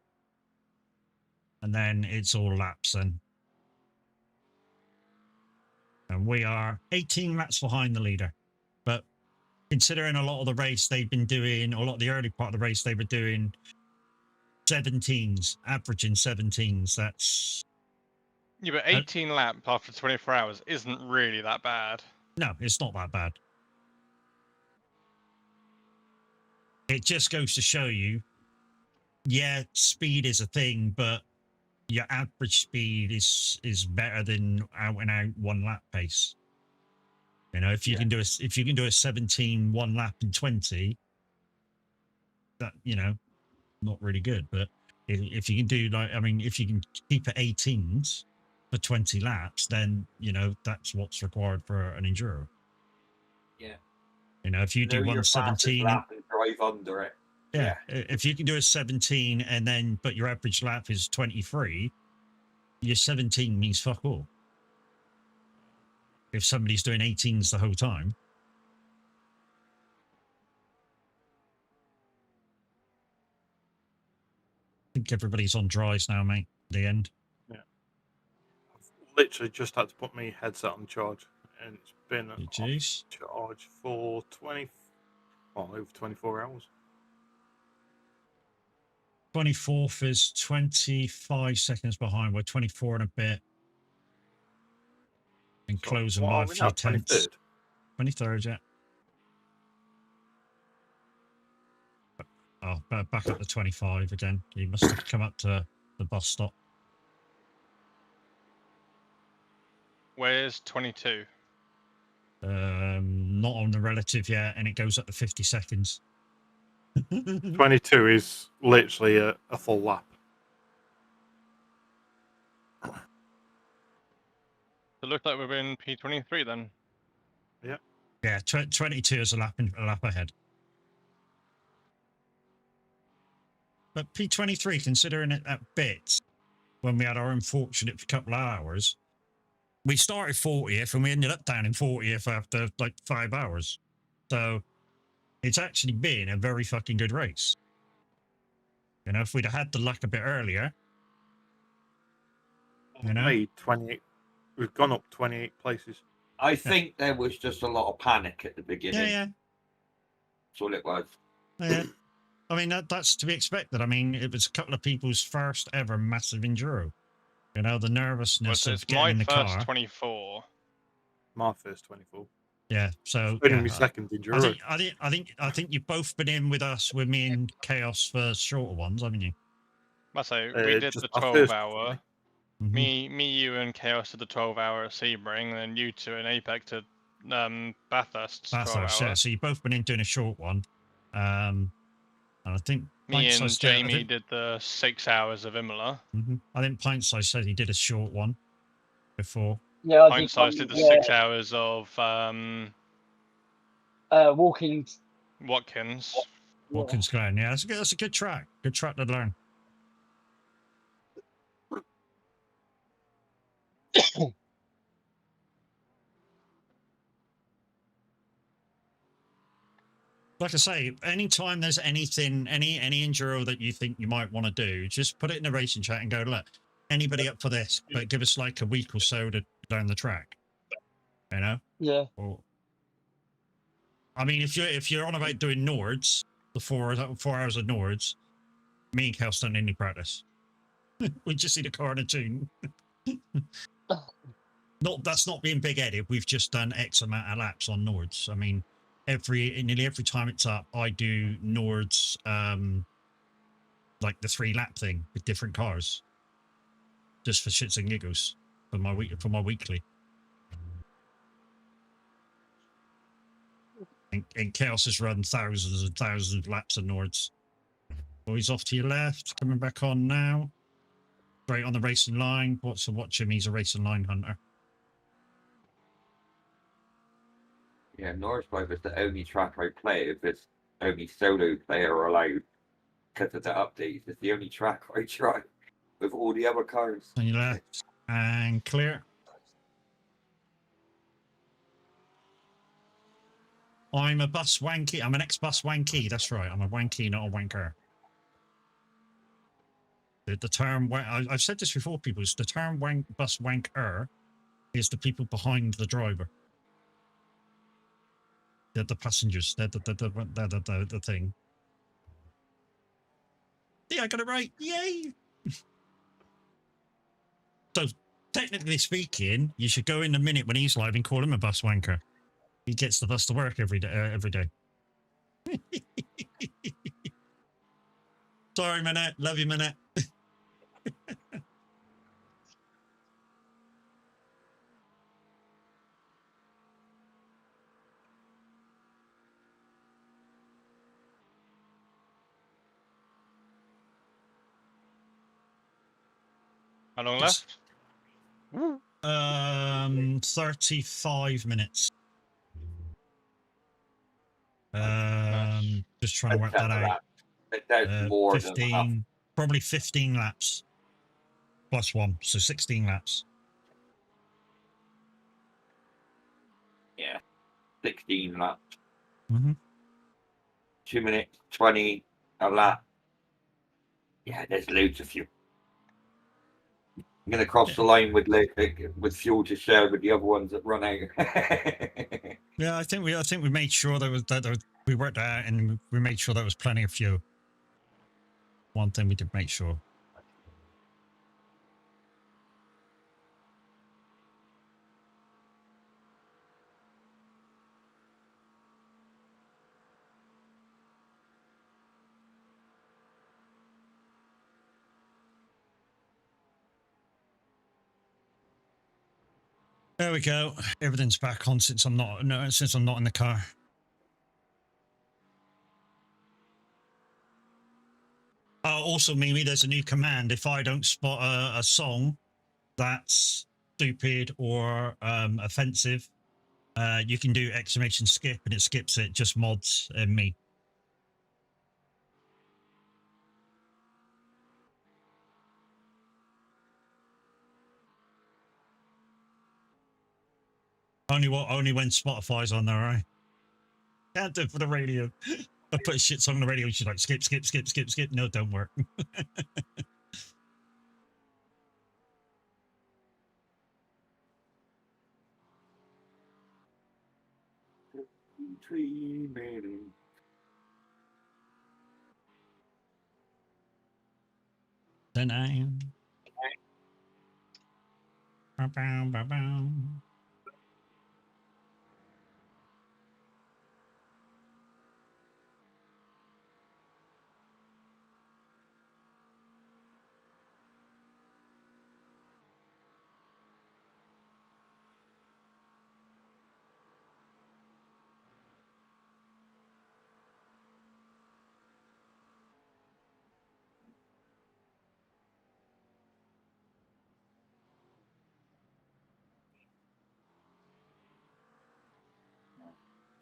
And then it's all laps then. And we are 18 laps behind the leader. But considering a lot of the race they've been doing, or a lot of the early part of the race they were doing 17s, averaging 17s, that's... Yeah, but 18 laps after 24 hours isn't really that bad. No, it's not that bad. It just goes to show you, yeah, speed is a thing, but your average speed is better than out and out one lap pace. You know, if you can do a 17 one lap in 20, that, you know, not really good. But if you can do if you can keep at 18s for 20 laps, then you know that's what's required for an enduro. Yeah. You know, if you do your fastest 117 lap and drive under it. yeah, if you can do a 17 and then but your average lap is 23, your 17 means fuck all. If somebody's doing 18s the whole time. I think everybody's on dries now, mate. The end. Yeah. I've literally just had to put my headset on charge, and it's been on charge for over 24 hours. 24th is 25 seconds behind. We're 24 and a bit. And So closing what by are a we few now, tenths. 23rd? 23rd, yeah. Oh, back up to 25 again. You must have come up to the bus stop. Where's 22? Not on the relative yet, and it goes up to 50 seconds. 22 is literally a full lap. It looks like we're in P23 then. Yeah. Yeah, 22 is a lap ahead. But P23, considering it that bit, when we had our unfortunate couple of hours, we started 40th and we ended up down in 40th after like 5 hours. So it's actually been a very fucking good race. You know, if we'd have had the luck a bit earlier, you know, Made 28. We've gone up 28 places. I think there was just a lot of panic at the beginning. Yeah. That's all it was. Yeah. I mean, that's to be expected. I mean, it was a couple of people's first ever massive enduro. You know, the nervousness of getting in the car. My first 24. My first 24. Yeah, so yeah, my second enduro. I think you've both been in with us, with me and Chaos for shorter ones, haven't you? I say we did the 12-hour. Me, you, and Chaos did the 12-hour at Sebring, and then you two and Apex did Bathurst 12-hour. Yeah. So you've both been in doing a short one. And I think me and Jamie did the 6 hours of Imola. I think Pint Size said he did a short one before. Yeah, Pint Size did the 6 hours of Watkins. Watkins Glen. Yeah, that's a good track. Good track to learn. Like I say, anytime there's anything, any enduro that you think you might want to do, just put it in a racing chat and go, look, anybody up for this? But give us like a week or so to learn the track. You know? Yeah. Or, I mean, if you're on about doing Nords, the 4 hours of Nords, me and Kel's done any practice. We just see the car in a tune. That's not being big-headed. We've just done X amount of laps on Nords. I mean, nearly every time it's up, I do Nords, like the 3-lap thing with different cars, just for shits and giggles for my weekly. And Chaos has run thousands and thousands of laps of Nords. Oh, he's off to your left, coming back on now. Straight on the racing line. Watch him. He's a racing line hunter. Yeah, Norrisburg is the only track I play if it's only solo player allowed because of the updates. It's the only track I try with all the other cars. On your left and clear. I'm a bus wanky. I'm an ex-bus wanky. That's right. I'm a wanky, not a wanker. The term, I've said this before, people, the term bus wanker is the people behind the driver. They're the passengers. They're the thing. Yeah, I got it right. Yay! So, technically speaking, you should go in a minute when he's live and call him a bus wanker. He gets the bus to work every day. Sorry, Minette. Love you, Minette. How long It's- left? 35 minutes. Nice. Just trying to work that out. That's more than half. 15, probably 15 laps plus one, so 16 laps. Yeah, 16 laps. Mm-hmm. 2 minutes 20 a lap. Yeah, there's loads of fuel. I'm gonna cross the line with fuel to share with the other ones that run out. Yeah, I think we made sure we worked out and we made sure there was plenty of fuel. One thing we did make sure. There we go. Everything's back on since I'm not in the car. Also, Mimi, there's a new command. If I don't spot a song that's stupid or offensive, you can do exclamation skip and it skips it, just mods and me. Only when Spotify's on there, right? Can't do it for the radio. I put a shit song on the radio and she's like, skip, skip, skip, skip, skip. No, don't work. Then I am. Ba-bow, ba-bow.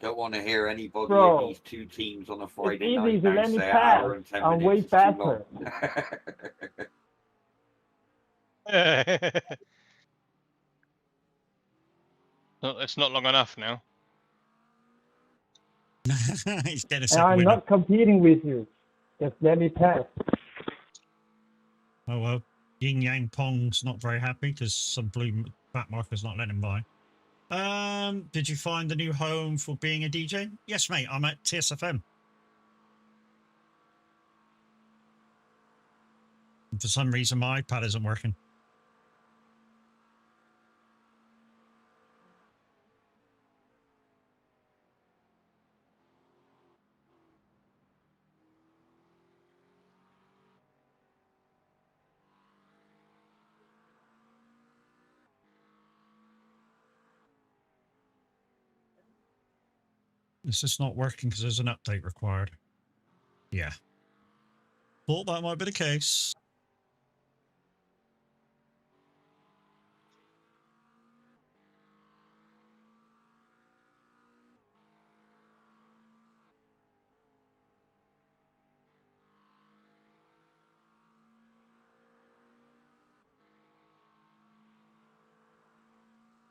Don't want to hear anybody Bro, in these two teams on a It's Friday easy night to now let me say an pass. hour and 10 I'm way minutes is too long. faster. It's not long enough now. He's getting a And second I'm window. not competing with you. Just let me pass. Oh well, Yin Yang Pong's not very happy because some blue back marker's not letting him by. Did you find the new home for being a DJ? Yes, mate. I'm at TSFM. And for some reason, my iPad isn't working. It's just not working because there's an update required. Yeah. Thought that might be the case.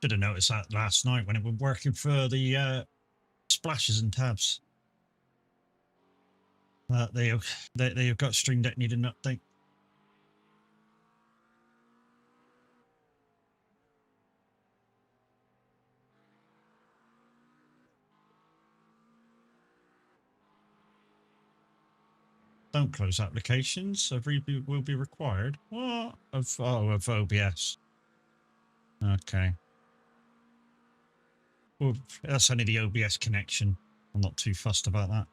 Should have noticed that last night when it was working for the splashes and tabs. They've got Stream Deck needed an update. Don't close applications. A reboot will be required. What? Of OBS. Okay. Well, that's only the OBS connection. I'm not too fussed about that.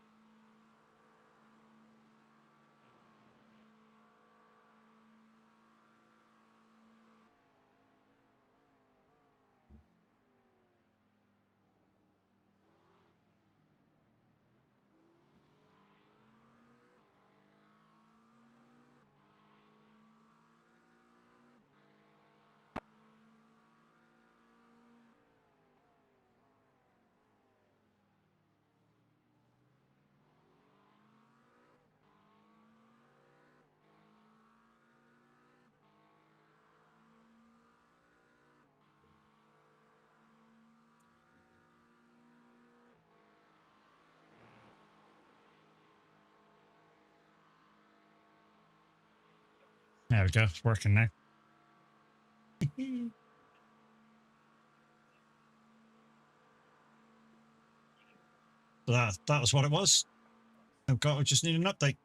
There we go. It's working now. So that was what it was. I just need an update.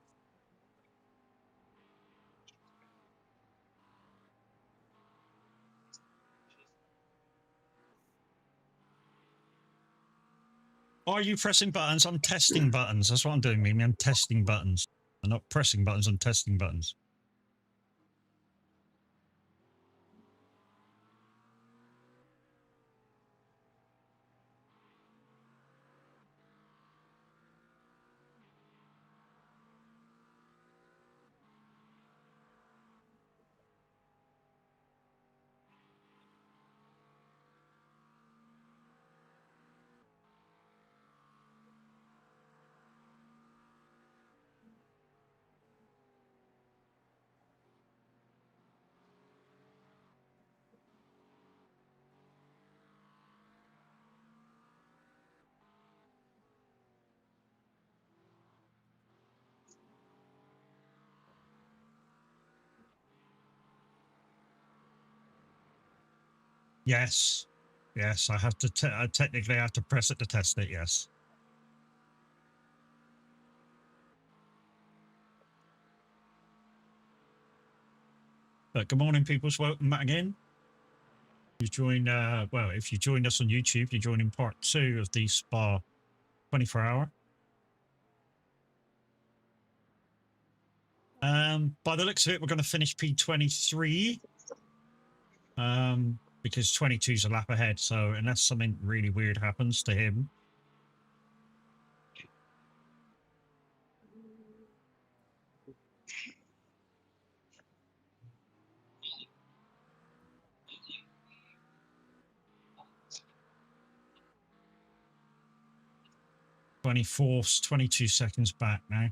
Are you pressing buttons? I'm testing buttons. That's what I'm doing, Mimi. I'm testing buttons. I'm not pressing buttons. I'm testing buttons. Yes. Yes, I have to. I technically have to press it to test it. Yes. But good morning, people. Welcome back again. You join. Well, if you joined us on YouTube, you're joining part 2 of the Spa 24-hour. By the looks of it, we're going to finish P23. Because 22's a lap ahead. So unless something really weird happens to him. '24's 22 seconds back now.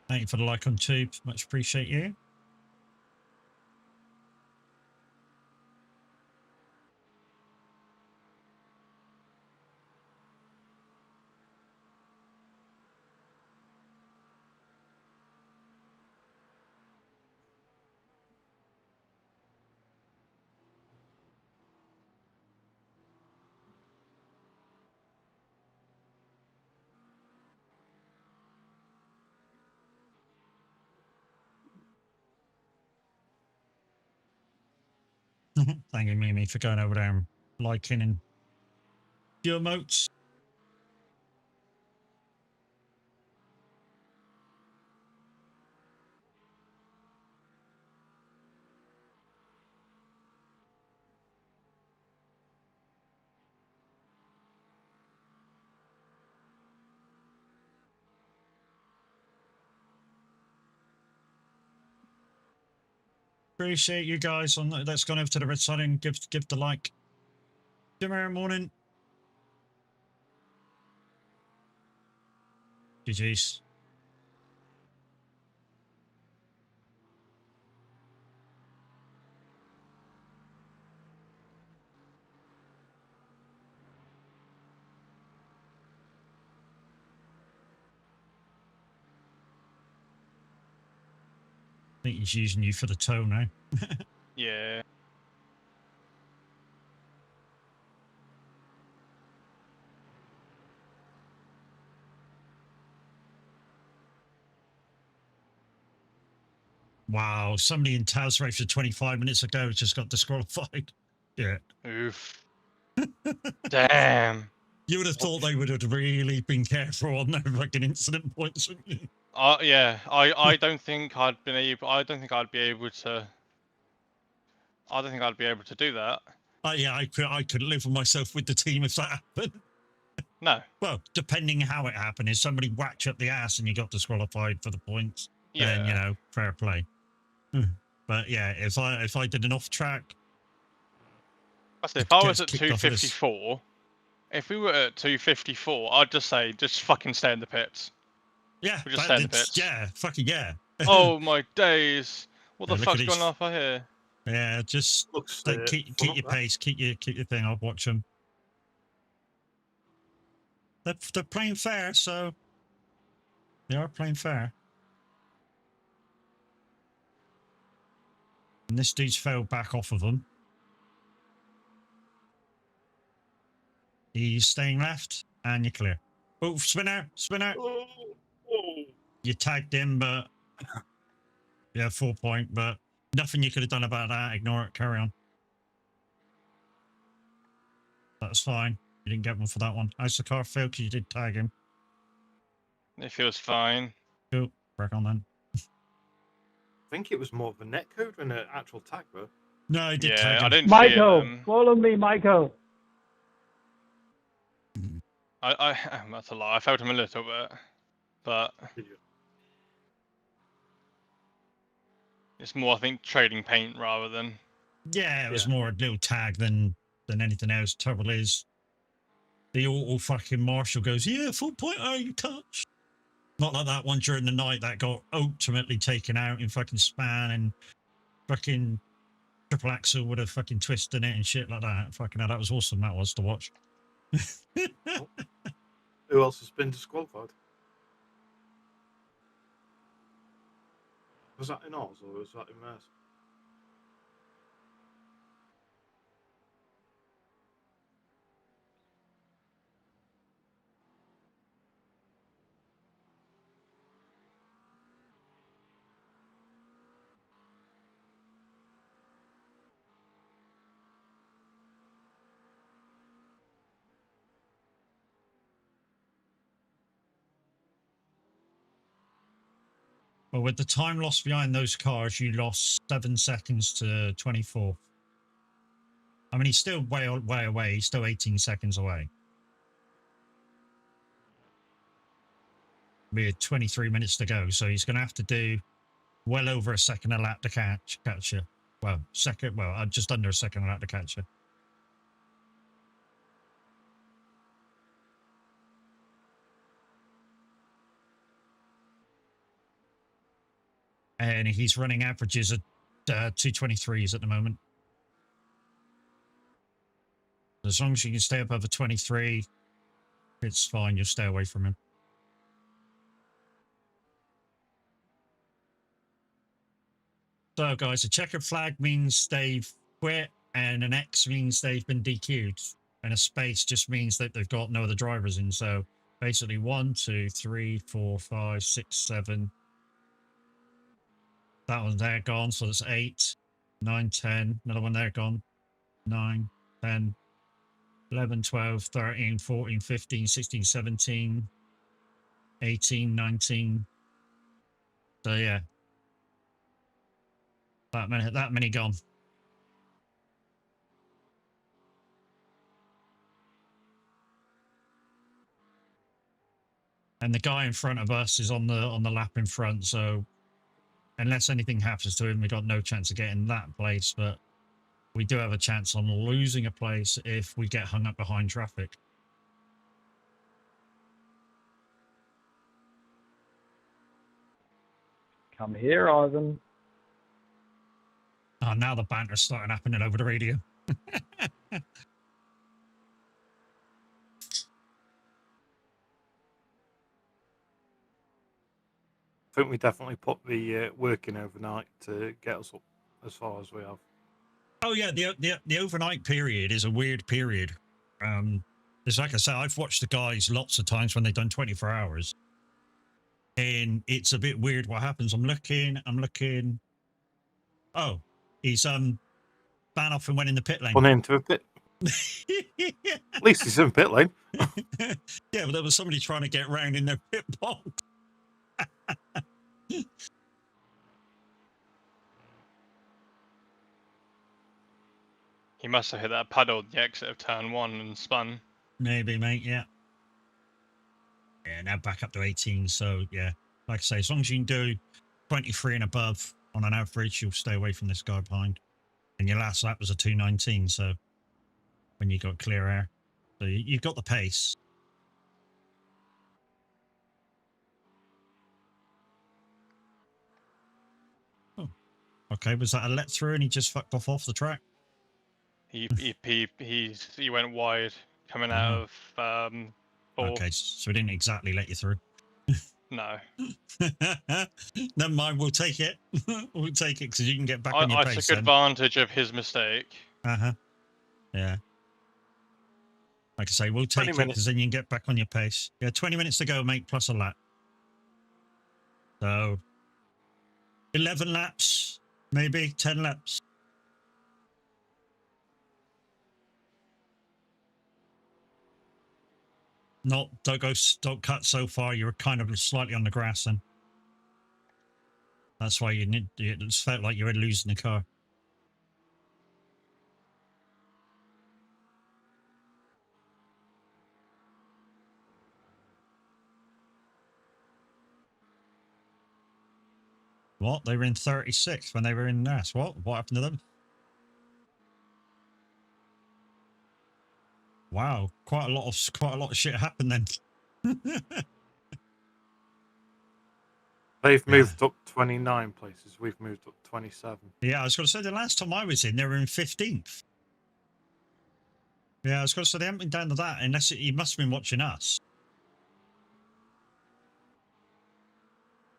Thank you for the like on Tube. Much appreciate you. Thank you, Mimi, for going over there and liking and your emotes. Appreciate you guys on that's gone over to the red side and give the like. Tomorrow morning. GG's. I think he's using you for the toe now. Yeah. Wow, somebody in Taz race for 25 minutes ago just got disqualified. Yeah. Oof. Damn. You would have thought they would have really been careful on their fucking incident points, wouldn't you? Yeah. I don't think I'd been able. I don't think I'd be able to. I don't think I'd be able to do that. Yeah, I could live with myself with the team if that happened. No. Well, depending how it happened, if somebody whacked you up the ass and you got disqualified for the points, then you know, fair play. But yeah, if I did an off track, I say if I was at 254, if we were at 254, I'd just say just fucking stay in the pits. Yeah, we'll just stay in the pits. Yeah, fucking yeah. Oh my days! What the fuck's going on over here? Yeah, just keep your pace, keep your thing. I'll watch them. They're playing fair, so they are playing fair. And this dude's fell back off of them. He's staying left, and you're clear. Oh, spinner. Oh. You tagged him, but yeah, 4 point, but nothing you could have done about that. Ignore it. Carry on. That's fine. You didn't get one for that one. How's the car feel? Because you did tag him. It feels fine. Cool. Back on then. I think it was more of a netcode than an actual tag, though. No, I did Yeah, tag him. I didn't see Michael, him. follow me, Michael. That's a lie. I felt him a little bit, but it's more, I think, trading paint rather than. Yeah, it was more a little tag than anything else. Trouble is, the auto fucking marshal goes, yeah, 4 point, oh, you touch. Not like that one during the night that got ultimately taken out in fucking span and fucking triple axle with a fucking twist in it and shit like that. Fucking hell, that was awesome. That was to watch. Who else has been disqualified? Was that in ours or was that in theirs? Well, with the time lost behind those cars, you lost 7 seconds to 24. I mean, he's still way away. He's still 18 seconds away. We had 23 minutes to go, so he's going to have to do well over a second a lap to catch you. Well, just under a second a lap to catch you. And he's running averages at 223s at the moment. As long as you can stay above a 23, it's fine. You'll stay away from him. So, guys, a checkered flag means they've quit, and an X means they've been DQ'd, and a space just means that they've got no other drivers in. So, basically, 1, 2, 3, 4, 5, 6, 7. That one's there gone, so that's 8, 9, 10. Another one there gone. 9, 10, 11, 12, 13, 14, 15, 16, 17, 18, 19. So, yeah. That many gone. And the guy in front of us is on the lap in front, so unless anything happens to him, we got no chance of getting that place, but we do have a chance on losing a place if we get hung up behind traffic. Come here, Ivan. Oh, now the banter's starting happening over the radio. I think we definitely put the work in overnight to get us up as far as we have. Oh yeah, the overnight period is a weird period. It's like I said, I've watched the guys lots of times when they've done 24 hours, and it's a bit weird what happens. I'm looking. Oh, he's ban off and went in the pit lane. Gone into a pit. At least he's in pit lane. Yeah, but there was somebody trying to get round in their pit box. He must have hit that puddle at the exit of turn 1 and spun. Maybe, mate, yeah. Yeah, now back up to 18, so yeah. Like I say, as long as you can do 23 and above on an average, you'll stay away from this guy behind. And your last lap was a 2:19, so when you got clear air. So you've got the pace. Oh, okay, was that a let through and he just fucked off the track? He went wide coming out of 4. Okay, so he didn't exactly let you through. No. Never mind, we'll take it. We'll take it because you can get back on your I pace took then. advantage of his mistake. Yeah. Like I say, we'll take it because then you can get back on your pace. Yeah, 20 minutes to go, mate, plus a lap. So 11 laps, maybe 10 laps. Don't cut so far. You're kind of slightly on the grass, and that's why it felt like you were losing the car. What? They were in 36 when they were in NAS. What happened to them? Wow, quite a lot of shit happened then. They've moved up 29 places. We've moved up 27. Yeah, I was going to say the last time I was in, they were in 15th. Yeah, I was going to say they haven't been down to that unless he must have been watching us.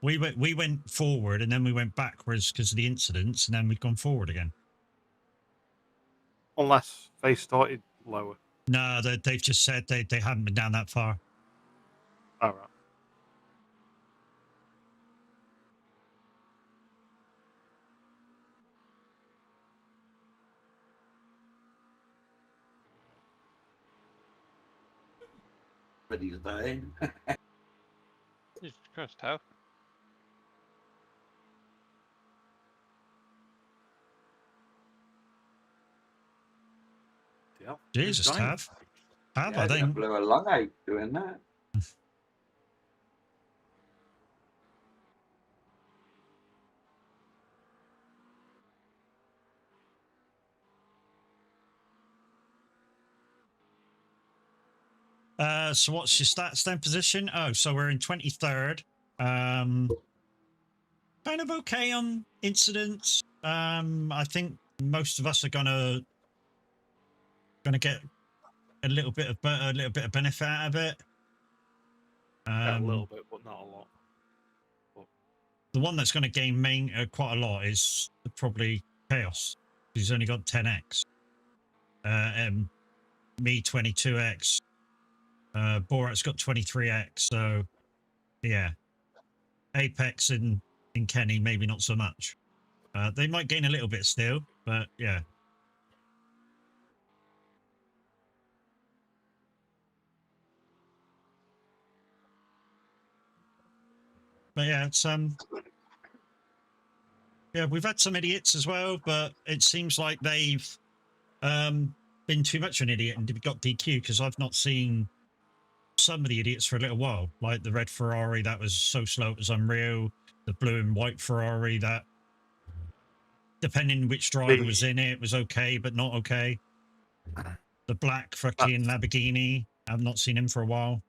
We went forward and then we went backwards because of the incidents, and then we've gone forward again. Unless they started lower. No, they've just said they haven't been down that far. All right. But he's dying. Jesus Christ, how? Yeah. Jesus, Tav. Tav, I think. Blew a lung out doing that. So what's your stats then position? Oh, so we're in 23rd. Kind of okay on incidents. I think most of us are gonna get a little bit of benefit out of it. Yeah, a little bit, but not a lot. But the one that's going to gain quite a lot is probably Chaos. He's only got 10x. Me 22x. Borat's got 23x. So yeah, Apex and Kenny maybe not so much. They might gain a little bit still, but yeah. But yeah, it's yeah, we've had some idiots as well, but it seems like they've been too much of an idiot and got DQ because I've not seen some of the idiots for a little while, like the red Ferrari that was so slow it was unreal, the blue and white Ferrari that, depending which driver was in it, was okay but not okay. The black fucking Lamborghini, I've not seen him for a while.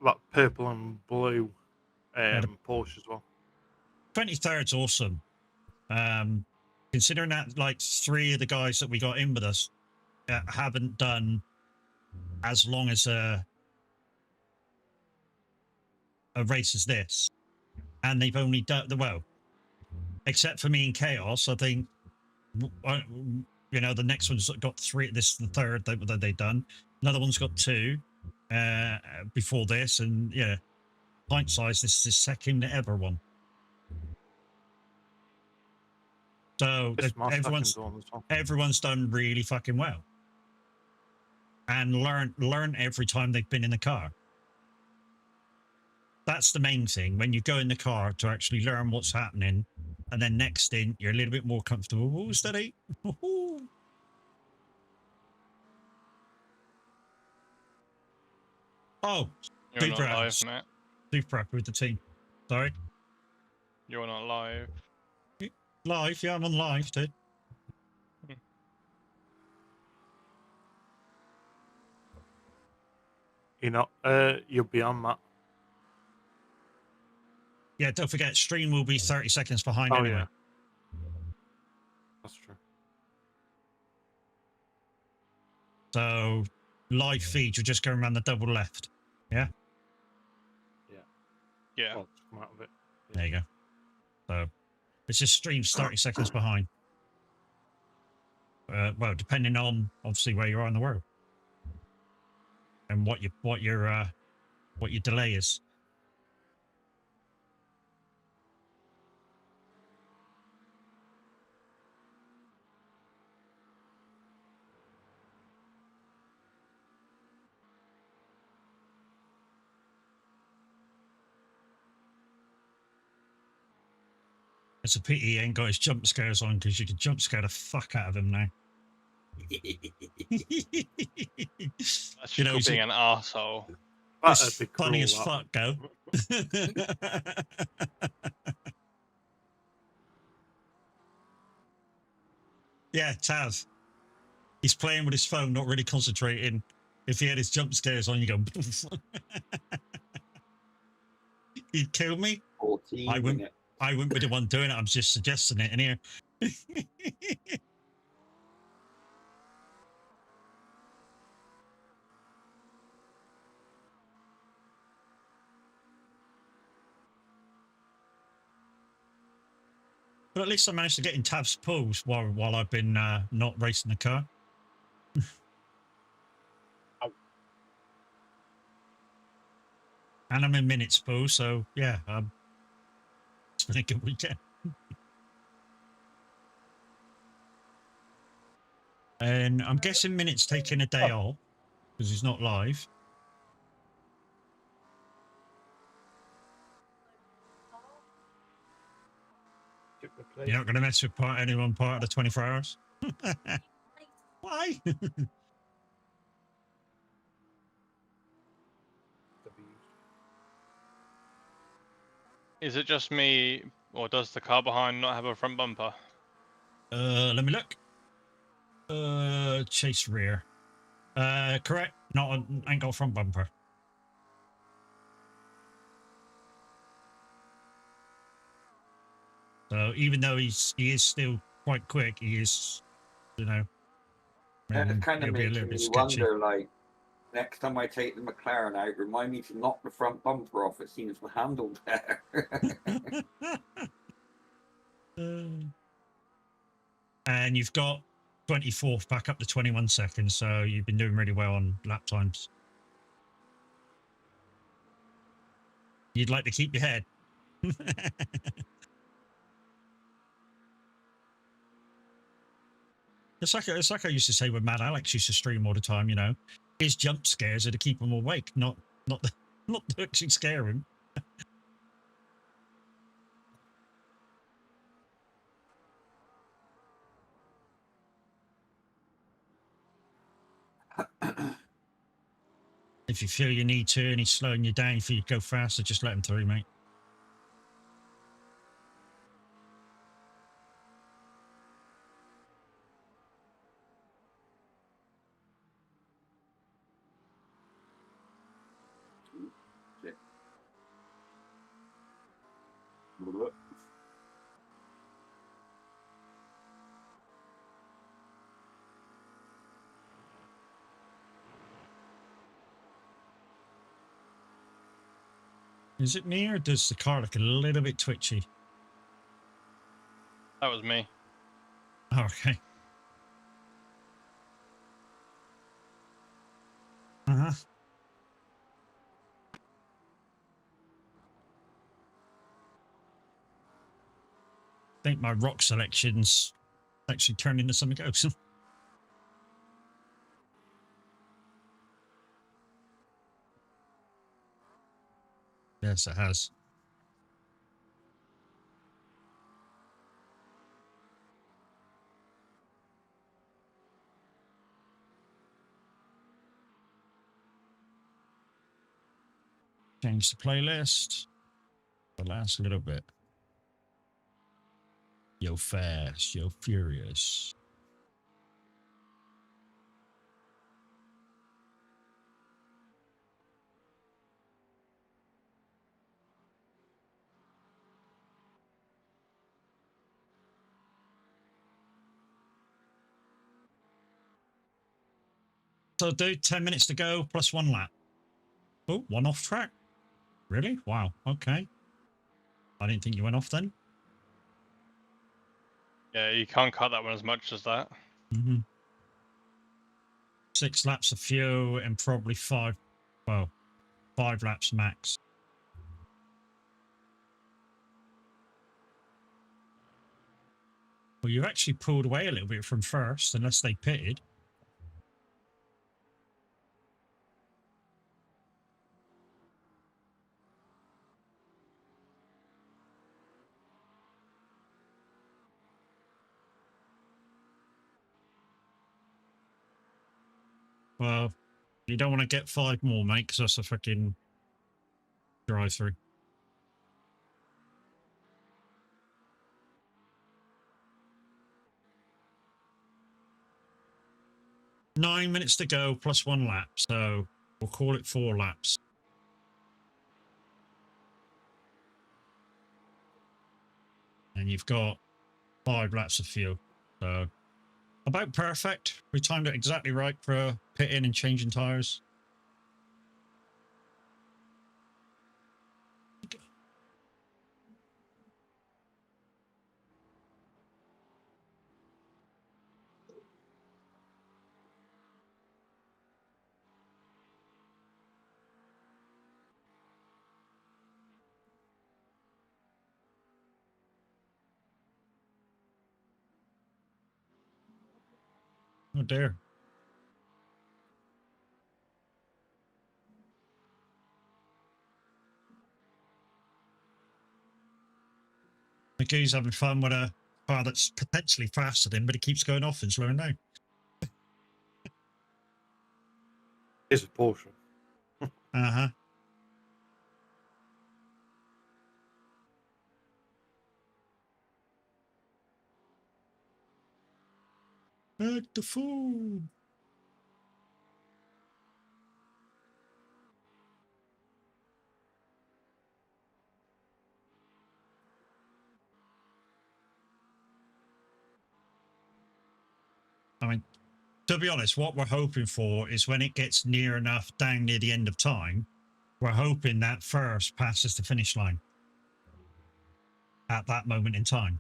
That purple and blue Porsche as well. 23rd's awesome. Considering that like 3 of the guys that we got in with us haven't done as long as a race as this, and they've only done well, except for me and Chaos. I think the next one's got 3. This is the 3rd that they've done. Another one's got 2 before this, and yeah, pint size. This is the 2nd ever one. So everyone's done really fucking well, and learn every time they've been in the car. That's the main thing. When you go in the car to actually learn what's happening, and then next in, you're a little bit more comfortable. Oh, steady. Oh, you're not live, Matt. Super happy with the team. Sorry? You're not live. Live? Yeah, I'm on live, dude. You're not, you'll be on, Matt. Yeah, don't forget, stream will be 30 seconds behind anyway. Yeah. That's true. So, live feed, you're just going around the double left. Yeah? Yeah. Well, just come out of it. There you go. So it's just streams 30 seconds behind. Well, depending on obviously where you are in the world and what your delay is. It's a pity he ain't got his jump scares on because you could jump scare the fuck out of him now. That's You know, called he's being an arsehole. That'd be funny cruel, as that. fuck, go. Yeah, Taz. He's playing with his phone, not really concentrating. If he had his jump scares on, you go. He'd kill me. 14 I wouldn't. minutes. I wouldn't be the one doing it. I'm just suggesting it in here. But at least I managed to get in Tav's pulls while I've been not racing the car. And I'm in minutes pool, so yeah, it's been a good weekend. And I'm guessing minutes taking a day off because he's not live. You're not going to mess with anyone part of the 24 hours? Why? Is it just me, or does the car behind not have a front bumper? Let me look. Chase rear. Correct. Ain't got a front bumper. So even though he is still quite quick, he is, you know, And it kind of it'll be a makes little bit me sketchy. wonder, like, next time I take the McLaren out, remind me to knock the front bumper off. It seems to handle better. And you've got 24th back up to 21 seconds, so you've been doing really well on lap times. You'd like to keep your head. It's like I used to say when Mad Alex used to stream all the time, you know. His jump scares are to keep him awake, not to actually scare him. If you feel you need to and he's slowing you down, if you go faster, just let him through, mate. Is it me or does the car look a little bit twitchy? That was me. Oh, okay. Uh-huh. I think my rock selection's actually turned into something else. Yes, it has. Change the playlist. The last little bit. Yo fast, yo furious. So do 10 minutes to go plus 1 lap. Oh, 1 off track. Really? Wow. Okay. I didn't think you went off then. Yeah, you can't cut that one as much as that. 6 laps of fuel and probably 5 laps max. Well, you actually pulled away a little bit from first, unless they pitted. Well, you don't want to get 5 more, mate, because that's a fucking drive-through. Nine minutes to go plus 1 lap, so we'll call it 4 laps. And you've got 5 laps of fuel, so about perfect. We timed it exactly right for pitting and changing tires. Oh dear. McGee's having fun with a car that's potentially faster than him, but it keeps going off and slowing down. It's a Porsche. Uh-huh. Act the fool. I mean, to be honest, what we're hoping for is when it gets near enough down near the end of time, we're hoping that first passes the finish line at that moment in time.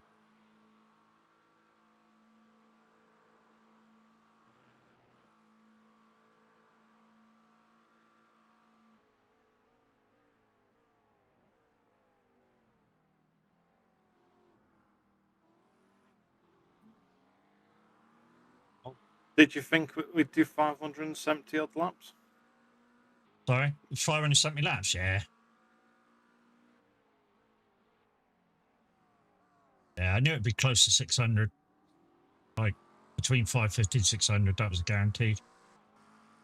Did you think we'd do 570 odd laps? Sorry, 570 laps, yeah. Yeah, I knew it'd be close to 600. Like, between 550 and 600, that was guaranteed.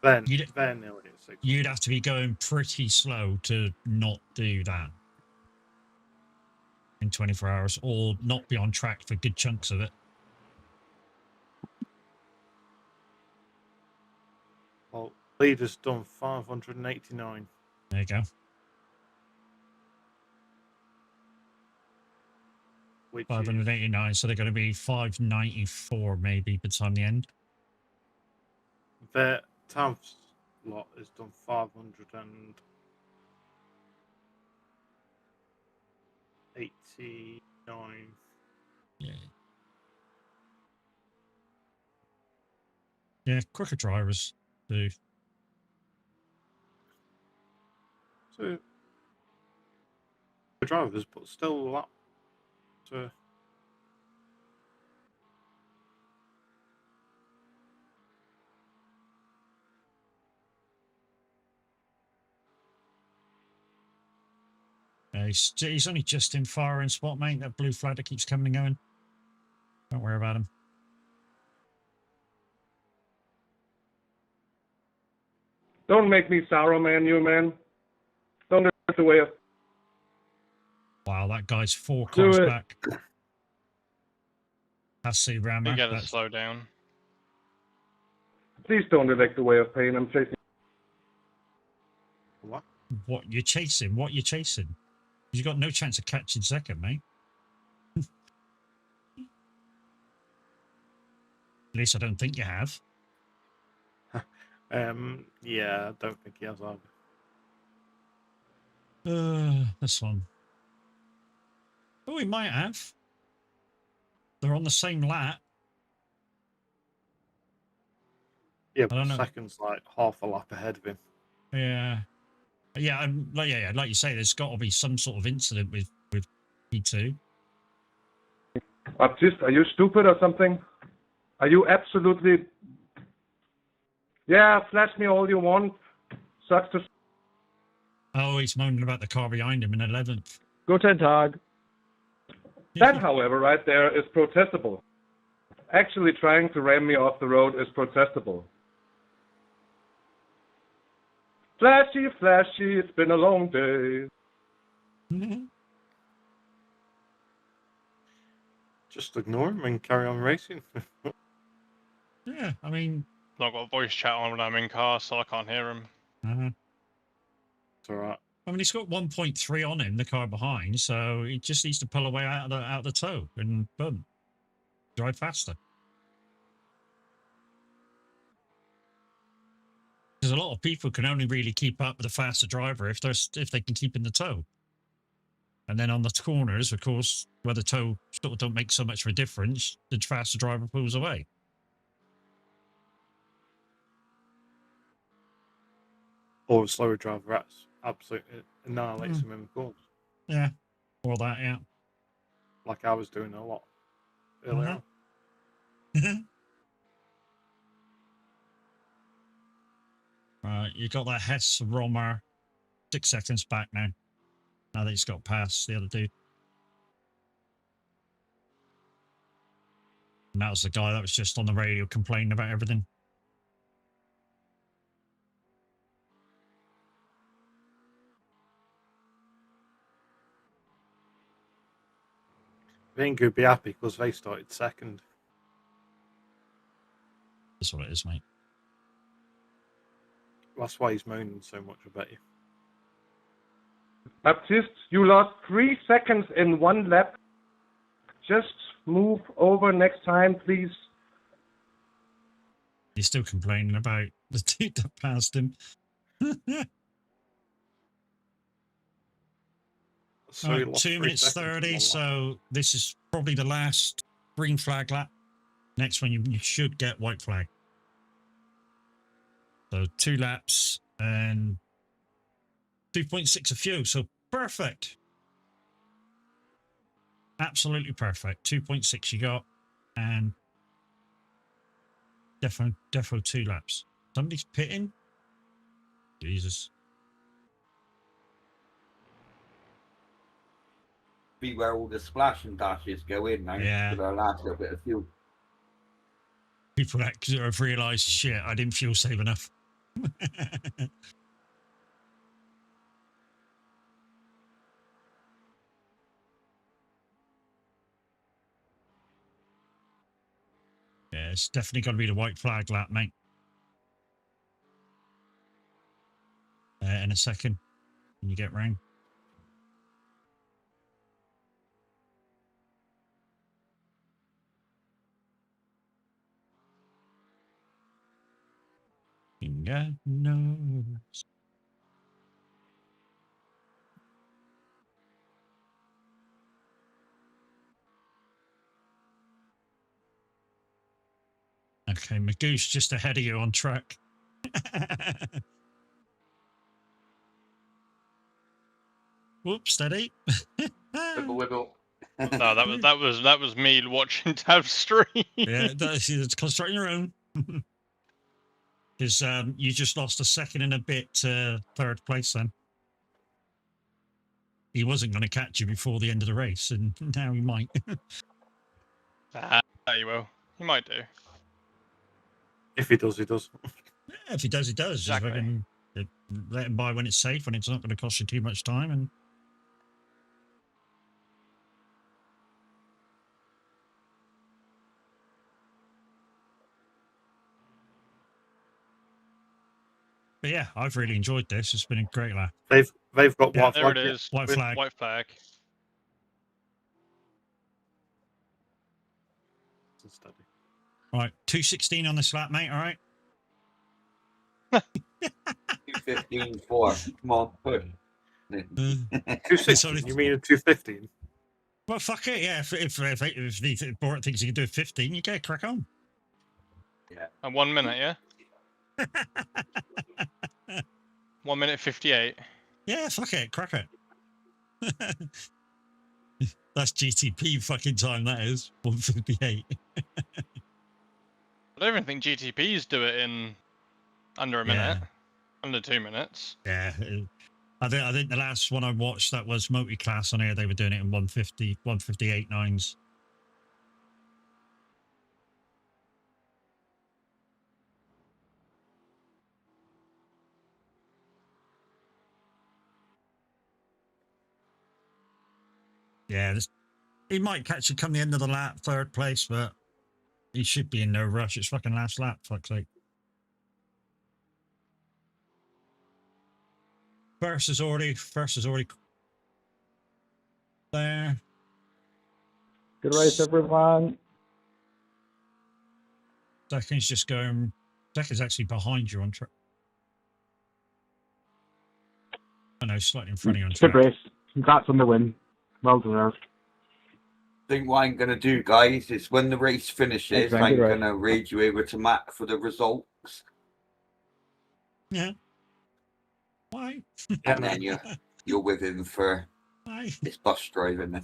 Then nearly at 600. You'd have to be going pretty slow to not do that in 24 hours, or not be on track for good chunks of it. Well, leader's done 589. There you go. Which 589, so they're going to be 594 maybe by the time the end. Their Tav's lot has done 589. Yeah. Yeah, quicker drivers do. So, the drivers, but still a lap to. He's only just in firing spot, mate. That blue flag that keeps coming and going. Don't worry about him. Don't make me sorrow, man, you man. Don't get the way of. Wow, that guy's 4 Do cars it. back. That's the rammer. You gotta slow down. Please don't neglect the way of pain. I'm chasing. What? What you're chasing? What you're chasing? You've got no chance of catching second, mate. At least I don't think you have. Yeah, I don't think he has either. This one. Oh, we might have. They're on the same lap. Yeah, I don't but know. second's like half a lap ahead of him. Yeah. Yeah, like you say, there's got to be some sort of incident with P2. Baptiste, are you stupid or something? Are you absolutely... Yeah, flash me all you want. Sucks to... Oh, he's moaning about the car behind him in 11th. Guten Tag. That, however, right there is protestable. Actually trying to ram me off the road is protestable. Flashy, flashy, it's been a long day. Just ignore him and carry on racing. Yeah, I mean... I've got voice chat on when I'm in car, so I can't hear him. It's alright. I mean, he's got 1.3 on him, the car behind, so he just needs to pull away out of the toe and boom, drive faster. Because a lot of people can only really keep up with a faster driver if they can keep in the toe. And then on the corners, of course, where the toe sort of don't make so much of a difference, the faster driver pulls away. Or a slower driver absolutely annihilates him in the corners. Yeah, or that, yeah. Like I was doing a lot earlier on. Right, you got that Hess Romer 6 seconds back now. Now that he's got past the other dude. And that was the guy that was just on the radio complaining about everything. Vingo would be happy because they started second. That's what it is, mate. That's why he's moaning so much, I bet you. Baptiste, you lost 3 seconds in 1 lap. Just move over next time, please. He's still complaining about the dude that passed him. So right, 2 minutes 30, so this is probably the last green flag lap. Next one, you should get white flag. So 2 laps and 2.6 of fuel, so perfect. Absolutely perfect. 2.6 you got, and defo 2 laps. Somebody's pitting? Jesus. Be where all the splash and dashes go in now. Yeah. For the last little bit of fuel. People that have realised, shit, I didn't fuel save enough. Yeah, it's definitely got to be the white flag lap, mate. In a second, when you get round. Finger knows. Okay, Magoo's just ahead of you on track. Whoops, steady. Wiggle, wiggle. No, that was me watching Tab stream. Yeah, it's concentrating your own. Because you just lost a second and a bit to 3rd place then. He wasn't going to catch you before the end of the race, and now he might. You will. He might do. If he does, he does. Yeah, if he does, he does. Exactly. Just fucking, let him buy when it's safe, when it's not going to cost you too much time. And but yeah, I've really enjoyed this. It's been a great laugh. They've got Yeah, white There flag. it is. White flag. White flag. Steady. Right, 2:16 on this lap, mate. All right. 2:15.4. Come on, push. 260. You mean a 215? Well, fuck it, yeah. If the board thinks you can do 15, you get crack on. Yeah. And 1 minute, yeah. 1 minute 58. Yeah, fuck it, crack it. That's GTP fucking time. That is 158. I don't even think GTPs do it in under a minute, under 2 minutes. Yeah, I think the last one I watched that was multi-class on here. They were doing it in 150, 158 nines. Yeah, he might catch it come the end of the lap, third place, but he should be in no rush. It's fucking last lap, fuck's sake. First is already there. Good race, everyone. Second's just going. Second's actually behind you on track. I know, slightly in front of you on track. Good race. Congrats on the win. Well deserved. I think what I'm going to do, guys, is when the race finishes, I'm Exactly right. going to raid you over to Matt for the results. Yeah. Why? And then you're with him for Why? his bus driving.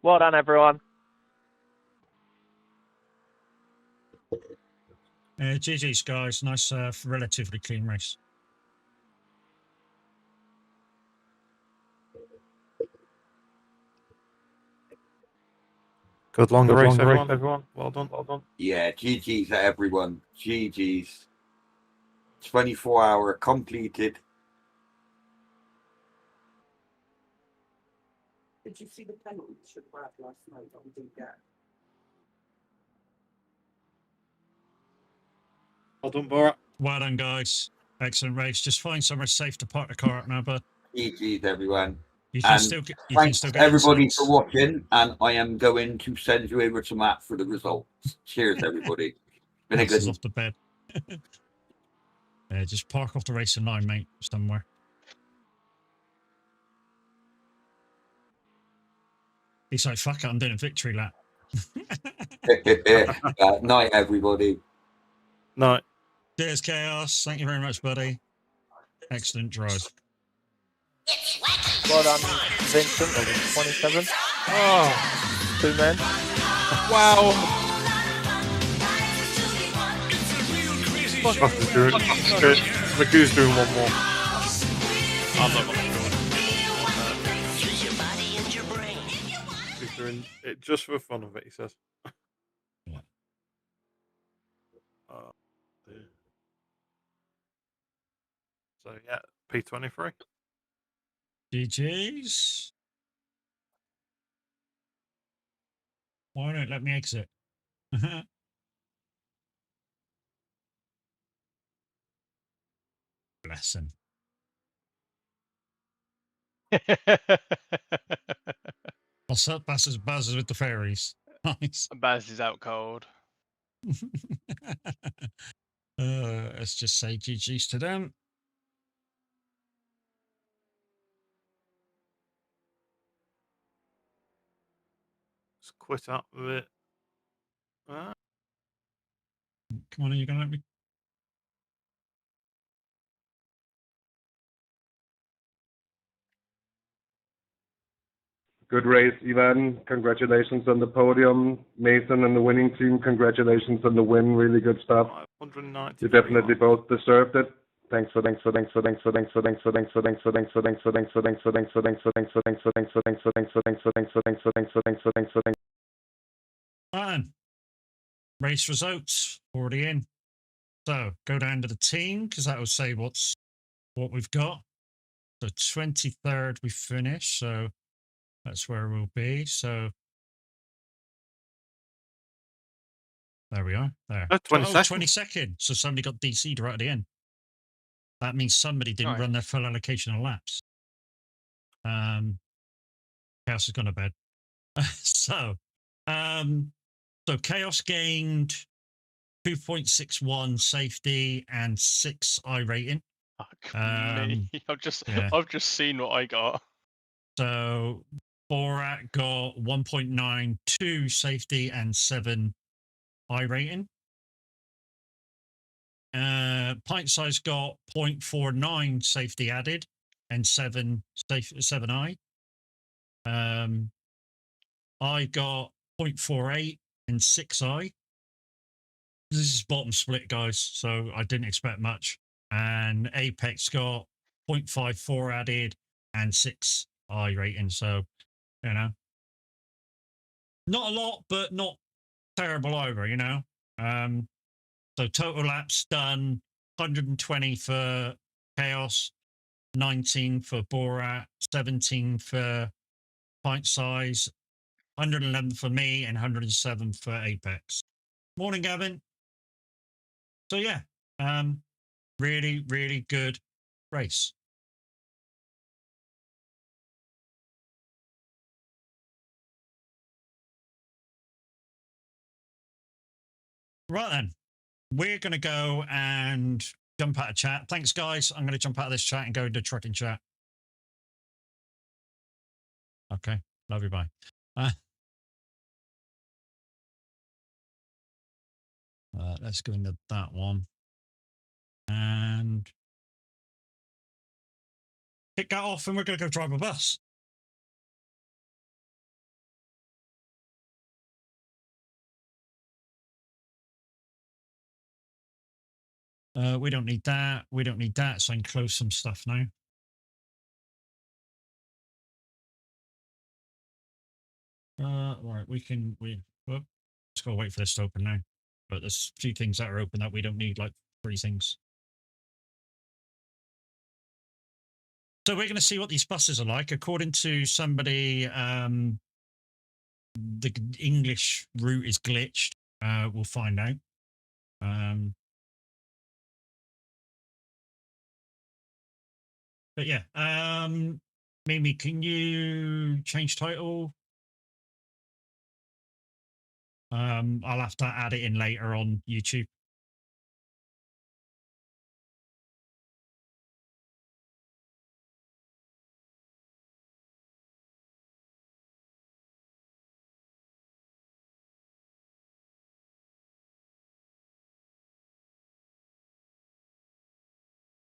Well done, everyone. GG's, guys. Nice, relatively clean race. Good long race, everyone. Well done. Yeah, GG's at everyone. GG's. 24-hour completed. Did you see the penalty should Brad last night that we didn't get? Well done, Bora. Well done, guys. Excellent race. Just find somewhere safe to park the car up now, bud. GG's, everyone. You can And still get. You can thanks still get everybody insights. for watching, and I am going to send you over to Matt for the results. Cheers, everybody. Been a Passes good off the bed. Just park off the racing line, mate, somewhere. He's like, fuck it, I'm doing a victory lap. night, everybody. Night. Cheers, Chaos. Thank you very much, buddy. Excellent drive. Well done, Vincent, 27. Oh, 2 men. Wow. McHugh's doing one more. I'm not gonna He's doing it just for the fun of it, he says. Yeah. Dear. So yeah, P23. GG's. Why don't let me exit? Bless him. What's up? Buzzes with the fairies. Nice. Baz is out cold. Let's just say GG's to them. Let's quit up with it. Come on, are you going to let me? Good race, Ivan. Congratulations on the podium. Mason and the winning team, congratulations on the win. Really good stuff. 590. You definitely both deserved it. Thanks for Fine. Race results already in. So go down to the team because that will say what we've got. So 23rd we finish. So that's where we'll be. So there we are. There. 22nd. So somebody got DC'd right at the end. That means somebody didn't run their full allocation of laps. Chaos has gone to bed. So Chaos gained 2.61 safety and 6 I rating. Fuck me. I've just seen what I got. So Borat got 1.92 safety and 7 I rating. Pint size got 0.49 safety added and 7 I. I got 0.48 and 6 I. This is bottom split, guys, so I didn't expect much. And Apex got 0.54 added and 6 I rating. So, you know, not a lot, but not terrible either, you know. So total laps done 120 for Chaos, 19 for Borat, 17 for Pint Size, 111 for me, and 107 for Apex. Morning, Gavin. So yeah, really, really good race. Right then, we're going to go and jump out of chat. Thanks, guys. I'm going to jump out of this chat and go into trucking chat. Okay, love you, bye. Let's go into that one. And kick that off, and we're going to go drive a bus. We don't need that. We don't need that. So I can close some stuff now. Right, just gotta wait for this to open now. But there's a few things that are open that we don't need, like 3 things. So we're going to see what these buses are like. According to somebody, the English route is glitched. We'll find out. But yeah, Mimi, can you change title? I'll have to add it in later on YouTube.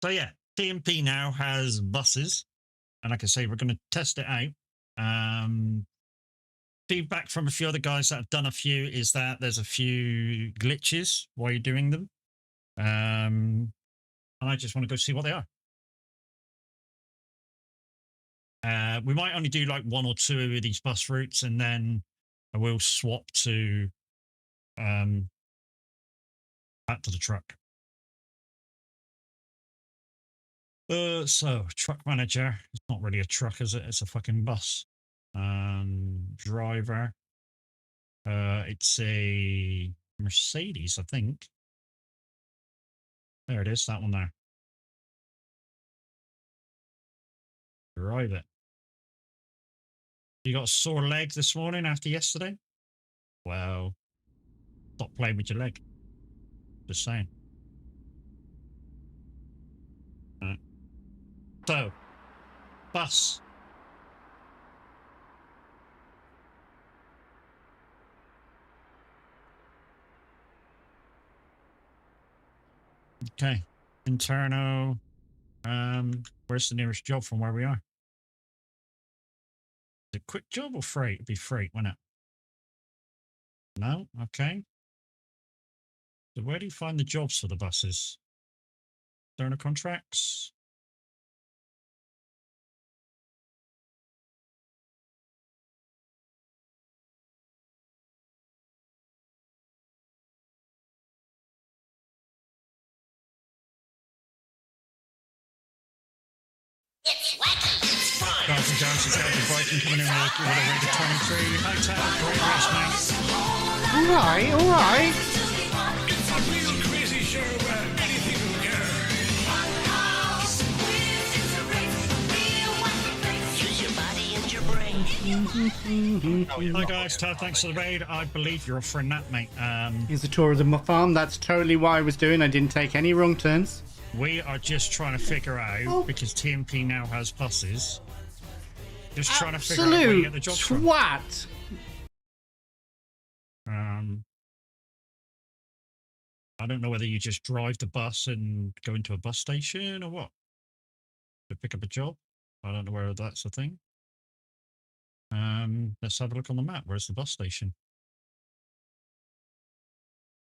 So yeah, TMP now has buses, and like I say, we're going to test it out. Feedback from a few other guys that have done a few is that there's a few glitches while you're doing them, and I just want to go see what they are. We might only do like 1 or 2 of these bus routes, and then I will swap to back to the truck. So truck manager, it's not really a truck, is it? It's a fucking bus. Driver, it's a Mercedes, I think. There it is, that one there. Drive it. You got a sore leg this morning after yesterday? Well, stop playing with your leg. Just saying. Right. So, bus. Okay, Interno. Where's the nearest job from where we are? Is it quick job or freight? It'd be freight, wouldn't it? No? Okay. So where do you find the jobs for the buses? Interno contracts? Guys and girls, it's Elder Brighton coming in with a rate of 23. Hi, Tal. Great race, mate. All right. It's a real crazy show where anything will go. Hi, guys. Tal, thanks for the raid. I believe you're off for a nap, mate. Here's a tour of the farm. That's totally what I was doing. I didn't take any wrong turns. We are just trying to figure out, because TMP now has buses, just trying to figure out where you get the jobs from. Twat! I don't know whether you just drive the bus and go into a bus station or what. To pick up a job. I don't know where that's a thing. Let's have a look on the map. Where's the bus station?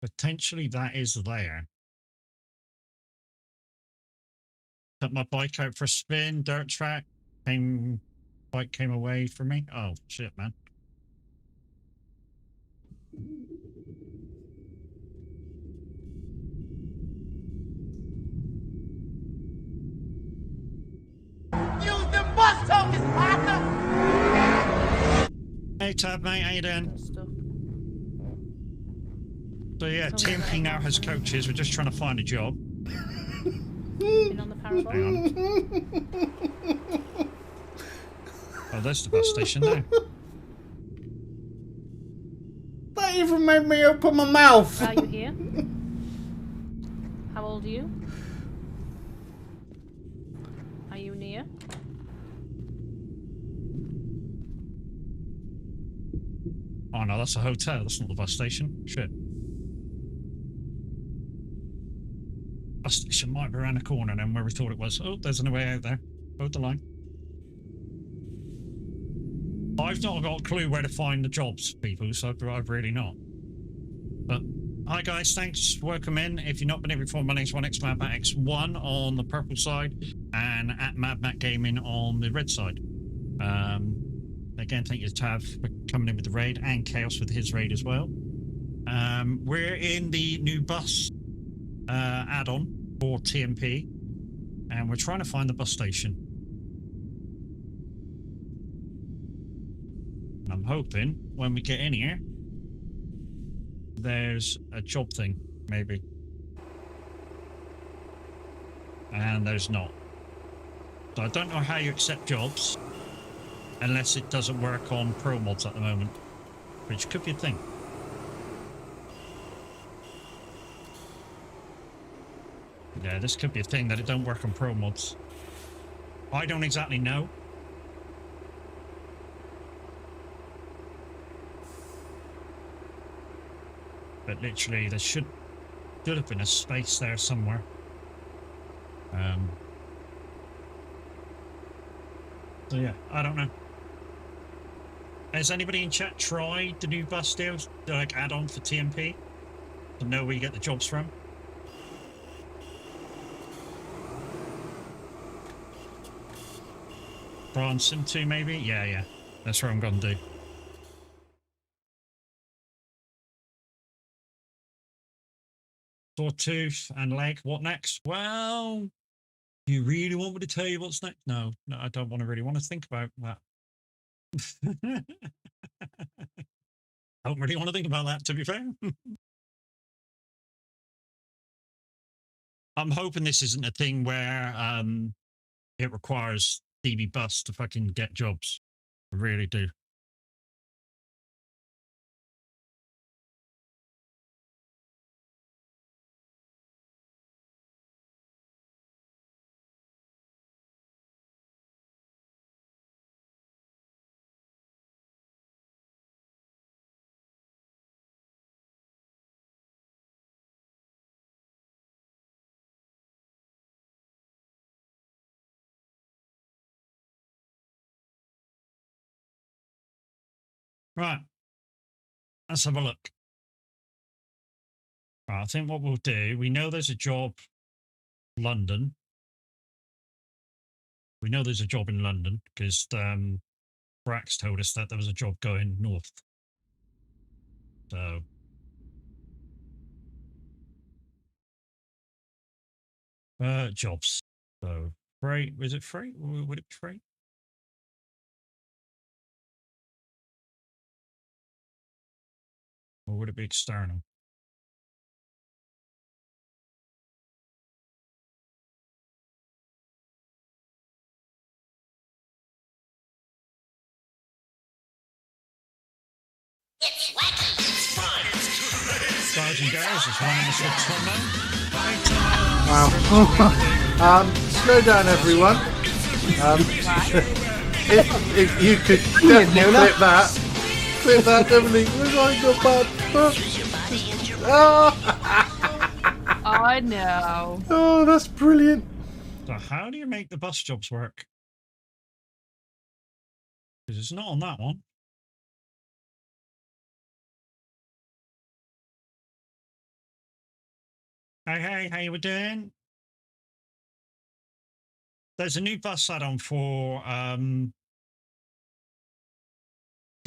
Potentially that is there. Took my bike out for a spin, dirt track. Bike came away from me. Oh shit, man. Use the bus tokens, partner! Hey Tab, mate, how you doing? So yeah, TMP now has coaches. We're just trying to find a job. Been on the parabol. Hang on. Oh, there's the bus station now. That even made me open my mouth. Are you here? How old are you? Are you near? Oh no, that's a hotel. That's not the bus station. Shit. Bus station might be around the corner then where we thought it was. Oh, there's a way out there. Hold the line. I've not got a clue where to find the jobs, people, so I've really not. But hi guys, thanks. Welcome in. If you've not been here before, my name's 1x MadMax1 on the purple side and at MadMac Gaming on the red side. Again, thank you to Tav for coming in with the raid and Chaos with his raid as well. We're in the new bus add-on for TMP and we're trying to find the bus station. I'm hoping when we get in here, there's a job thing, maybe. And there's not. So I don't know how you accept jobs, unless it doesn't work on pro mods at the moment, which could be a thing. Yeah, this could be a thing that it don't work on pro mods. I don't exactly know. But literally, there should have been a space there somewhere. So yeah, I don't know. Has anybody in chat tried the new bus deals, like add-on for TMP, to know where you get the jobs from? Bronson too, maybe? Yeah. That's what I'm gonna do. Sawtooth and leg. What next? Well, you really want me to tell you what's next? No, I don't really want to think about that. I don't really want to think about that, to be fair. I'm hoping this isn't a thing where it requires DB Bus to fucking get jobs. I really do. Right. Let's have a look. Right, I think what we'll do, we know there's a job in London. We know there's a job in London because Brax told us that there was a job going north. So jobs. So freight, was it freight? Or would it be freight? Or would it be external? It's wacky! It's fun! It's crazy! Guys and girls, it's one in the switch Wow. Slow down, everyone. If you could definitely clip that, definitely. We're going to bad. I know. Oh, that's brilliant. So how do you make the bus jobs work? Because it's not on that one. Hey, how you doing? There's a new bus add-on for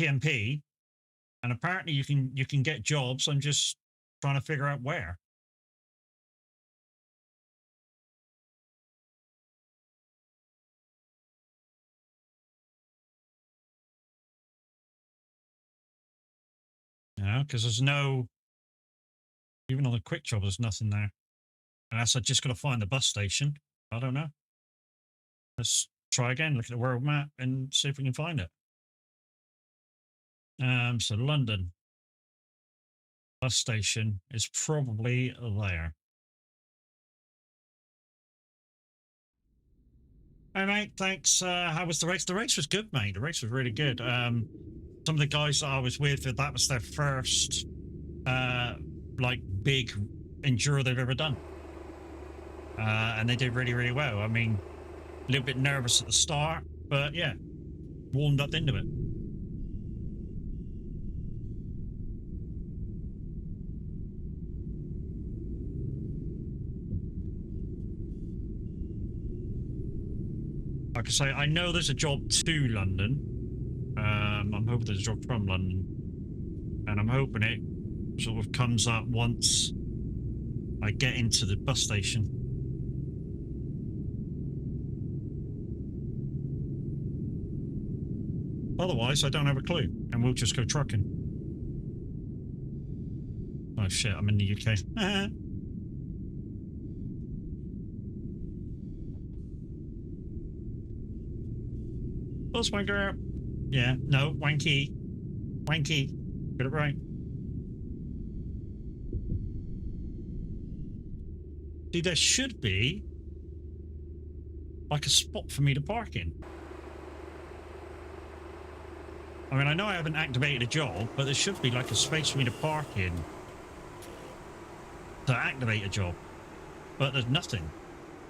TMP, and apparently you can get jobs. I'm just trying to figure out where. Yeah, because there's no, even on the quick job, there's nothing there. Unless I just got to find the bus station. I don't know. Let's try again. Look at the world map and see if we can find it. So London bus station is probably there. All right, thanks. How was the race? The race was good, mate. The race was really good. Some of the guys that I was with, that was their first like big enduro they've ever done. And they did really, really well. I mean, a little bit nervous at the start, but yeah, warmed up into it. Like I say, I know there's a job to London. I'm hoping there's a job from London. And I'm hoping it sort of comes up once I get into the bus station. Otherwise, I don't have a clue, and we'll just go trucking. Oh shit, I'm in the UK. Bus wanker. Yeah, no, wanky. Wanky. Get it right. See, there should be like a spot for me to park in. I mean, I know I haven't activated a job, but there should be like a space for me to park in to activate a job. But there's nothing.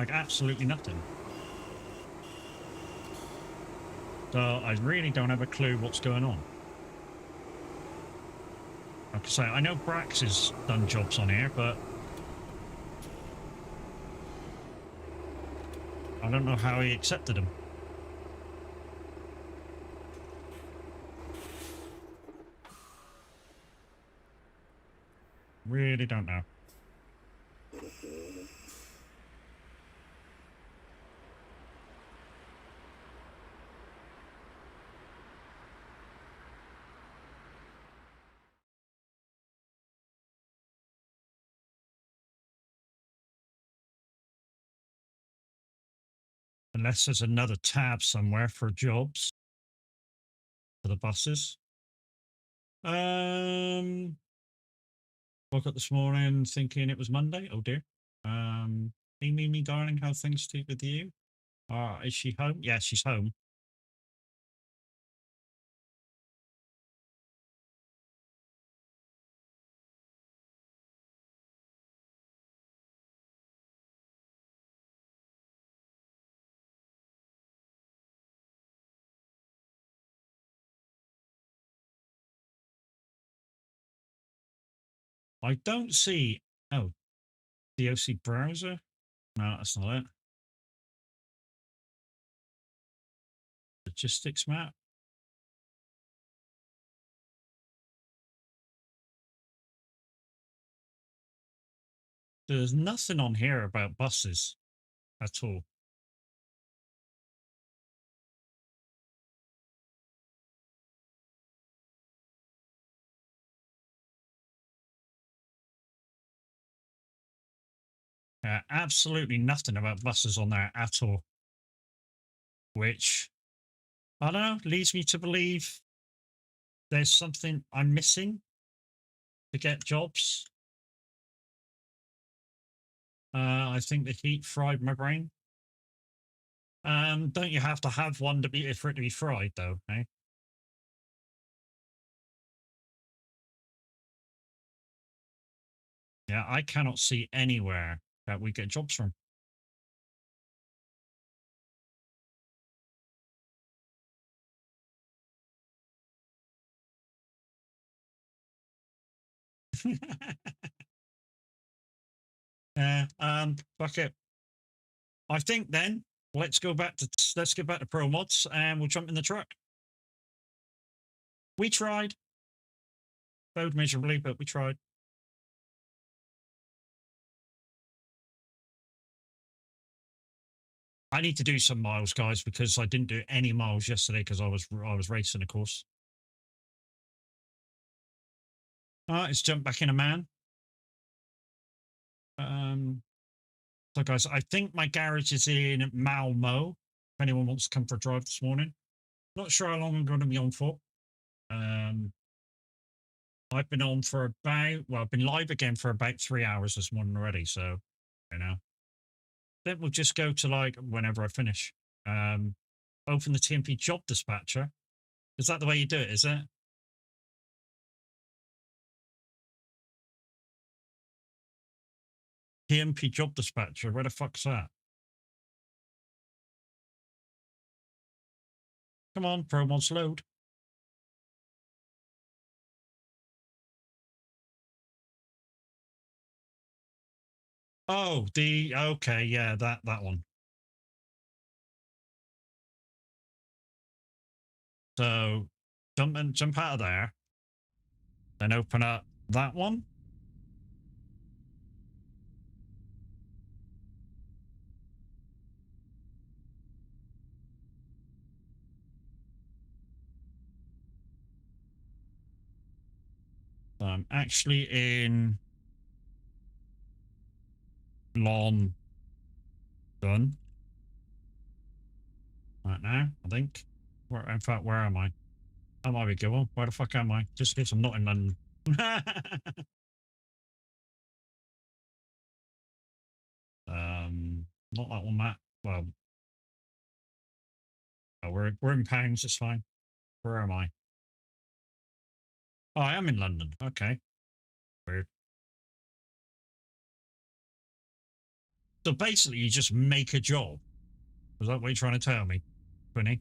Like, absolutely nothing. So I really don't have a clue what's going on. Like I say, I know Brax has done jobs on here, but I don't know how he accepted them. Really don't know. Unless there's another tab somewhere for jobs for the buses. Woke up this morning thinking it was Monday. Oh dear. Hey Mimi, darling, how things do with you? Is she home? Yeah, she's home. I don't see. Oh, DOC browser? No, that's not it. Logistics map. There's nothing on here about buses at all. Absolutely nothing about buses on there at all. Which, I don't know, leads me to believe there's something I'm missing to get jobs. I think the heat fried my brain. Don't you have to have one for it to be fried, though? Eh? Yeah, I cannot see anywhere that we get jobs from. Fuck it. I think then let's get back to Pro Mods and we'll jump in the truck. We tried. Failed miserably, but we tried. I need to do some miles, guys, because I didn't do any miles yesterday because I was racing, of course. All right, let's jump back in a man. So, guys, I think my garage is in Malmo. If anyone wants to come for a drive this morning, not sure how long I'm going to be on for. I've been on for I've been live again for about 3 hours this morning already. So, you know, then we'll just go to like whenever I finish. Open the TMP job dispatcher. Is that the way you do it? Is it? TMP job dispatcher. Where the fuck's that? Come on, Pro Mods load. Oh, okay, yeah, that one. So jump out of there, then open up that one. So I'm actually in London right now, I think. In fact, where am I? I might be going. Where the fuck am I? Just in case I'm not in London. Not that one, Matt. Well, we're in pounds. It's fine. Where am I? Oh, I am in London. Okay. Weird. So basically, you just make a job. Is that what you're trying to tell me, Quinny?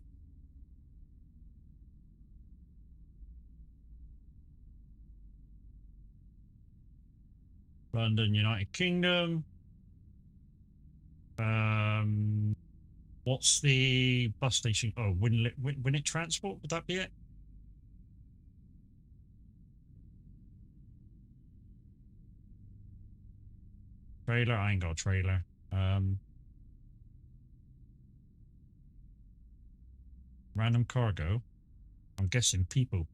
London, United Kingdom. What's the bus station? Oh, Winnet Transport. Would that be it? Trailer. I ain't got a trailer. Random cargo. I'm guessing people.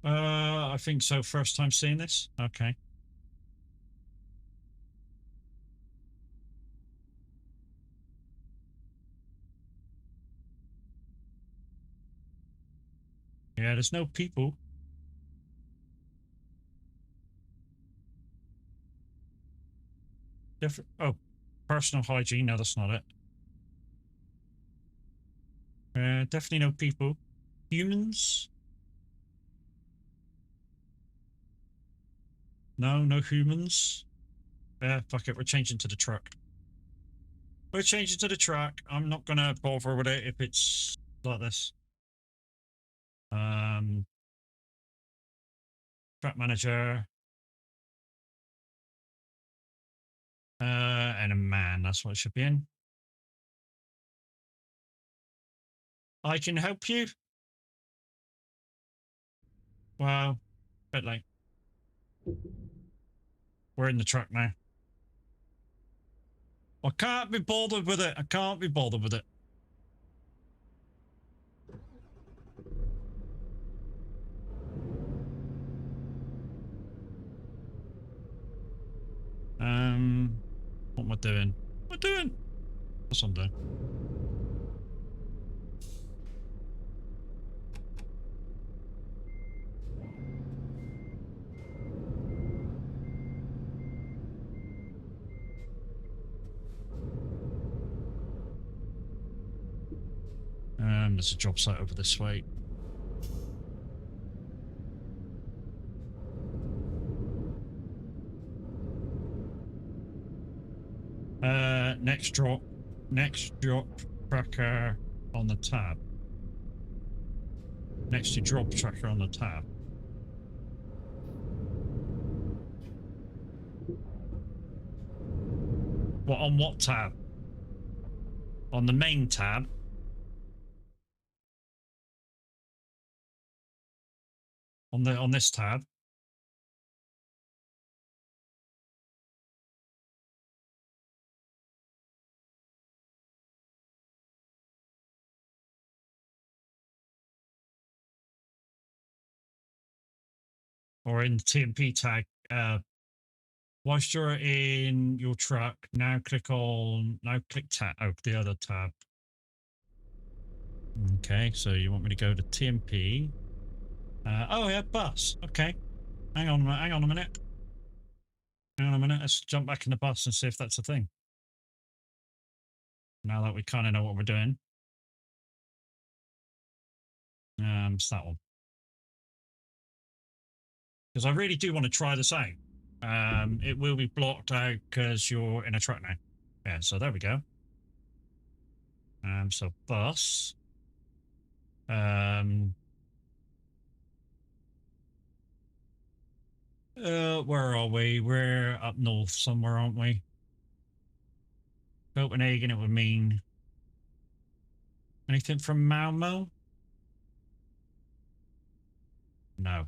I think so. First time seeing this. Okay. Yeah, there's no people. Different. Oh, personal hygiene. No, that's not it. Definitely no people. Humans? No humans. Fuck it. We're changing to the truck. We're changing to the truck. I'm not gonna bother with it if it's like this. Truck manager. And a man. That's what it should be in. I can help you. Well, bit late. We're in the truck now. I can't be bothered with it. I can't be bothered with it. What am I doing? What am I doing? What's I'm doing? There's a job site over this way. Next drop tracker on the tab. Next to drop tracker on the tab. What, on what tab? On the main tab? On this tab? Or in the TMP tag, whilst you're in your truck, now click tab, the other tab. Okay, so you want me to go to TMP. Oh yeah, bus. Okay. Hang on a minute. Let's jump back in the bus and see if that's a thing. Now that we kind of know what we're doing. It's that one. Because I really do want to try this out. It will be blocked out because you're in a truck now. Yeah, so there we go. So bus. Where are we? We're up north somewhere, aren't we? Copenhagen, it would mean anything from Malmo? No.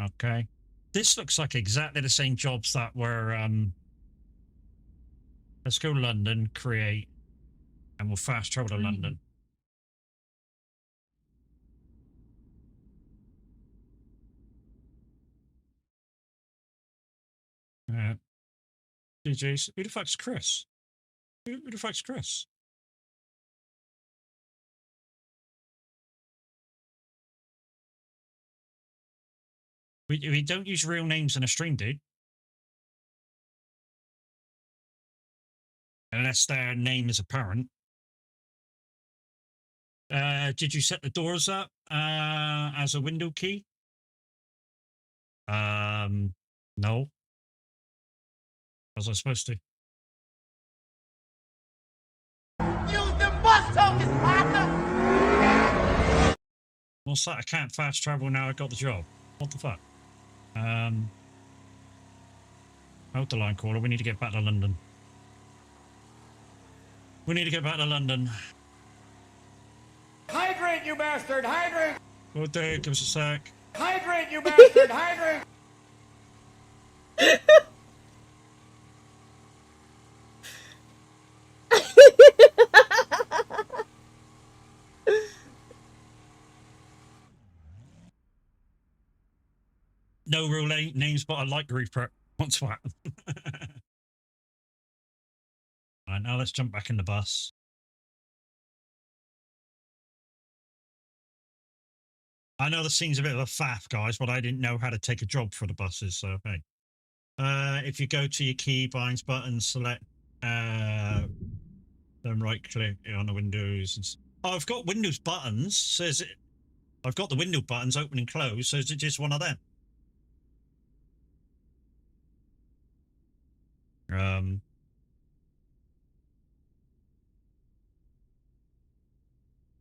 Okay. This looks like exactly the same jobs that were let's go London, create, and we'll fast travel to London. DJs. Who the fuck's Chris? Who the fuck's Chris? We don't use real names in a stream, dude. Unless their name is apparent. Did you set the doors up as a window key? No. Was I supposed to? Use the bus tokens, partner! What's that? I can't fast travel now I got the job. What the fuck? Hold the line, caller. We need to get back to London. We need to get back to London. Hydrate, you bastard! Hydrate! Good day, give us a sec. Hydrate, you bastard! Hydrate! No real names, but I like grief prep. What's what? Right, now let's jump back in the bus. I know this seems a bit of a faff, guys, but I didn't know how to take a job for the buses, so hey. If you go to your keybinds button, select then right click on the windows. Oh, I've got Windows buttons. Says it. I've got the window buttons open and close. So is it just one of them?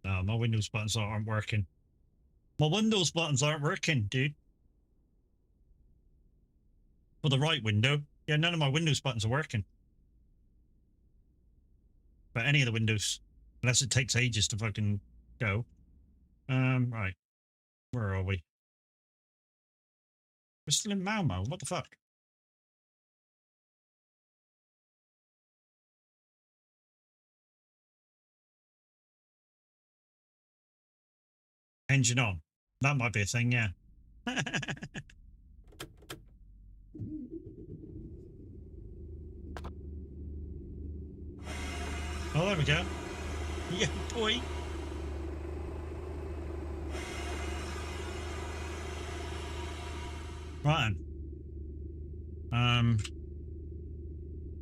No, my Windows buttons aren't working. My Windows buttons aren't working, dude. For the right window. Yeah, none of my Windows buttons are working. But any of the windows. Unless it takes ages to fucking go. Right. Where are we? We're still in Malmo. What the fuck? Engine on. That might be a thing, yeah. Oh, there we go. Yeah, boy. Right.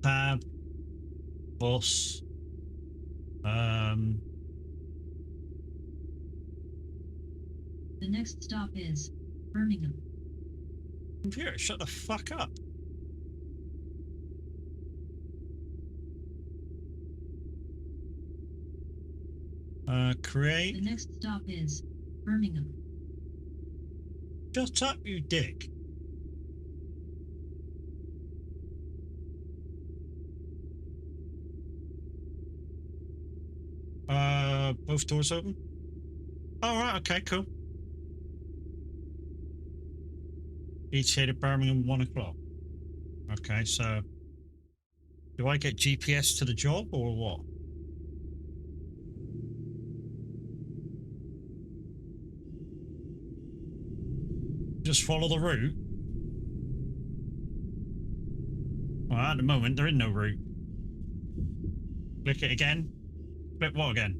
Tab. Bus. The next stop is Birmingham. Computer, shut the fuck up. Create. The next stop is Birmingham. Shut up, you dick. Both doors open? Oh, right, okay, cool. Each headed Birmingham 1 o'clock. Okay, so do I get GPS to the job or what? Just follow the route? Well, at the moment, there is no route. Click it again. Click what again?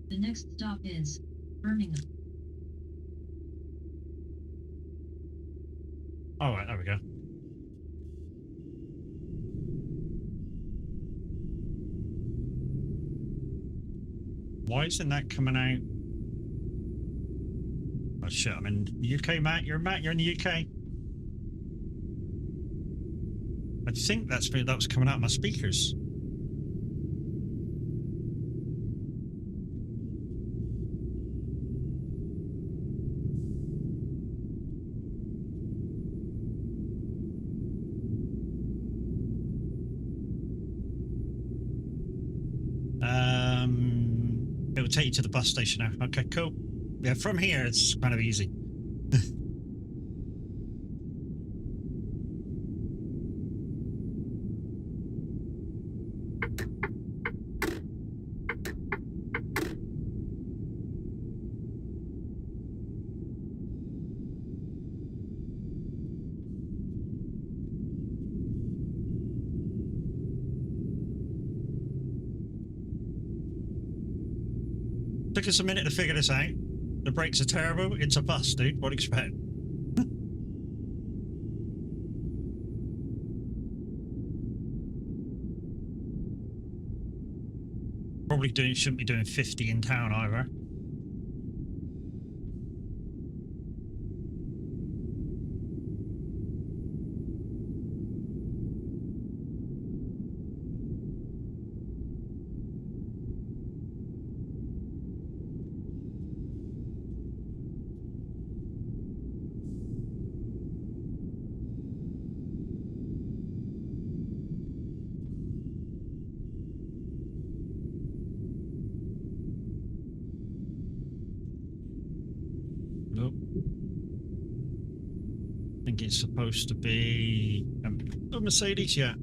The next stop is Birmingham. All right, there we go. Why isn't that coming out? Oh shit, I'm in the UK, Matt. You're in the UK. I think that was coming out of my speakers. It will take you to the bus station now. Okay, cool. Yeah, from here it's kind of easy. Took us a minute to figure this out. The brakes are terrible. It's a bus, dude. What do you expect? Probably shouldn't be doing 50 in town either. Nope. I think it's supposed to be a Mercedes, yeah.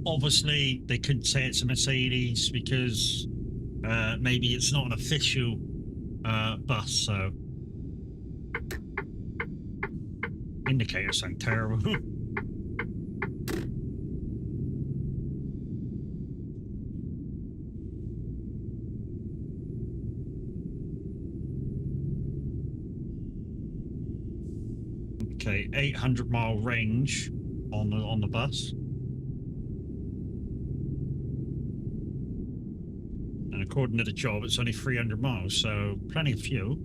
Obviously, they couldn't say it's a Mercedes because maybe it's not an official bus, so indicators sound terrible. Okay, 800-mile range on the bus. And according to the job, it's only 300 miles, so plenty of fuel.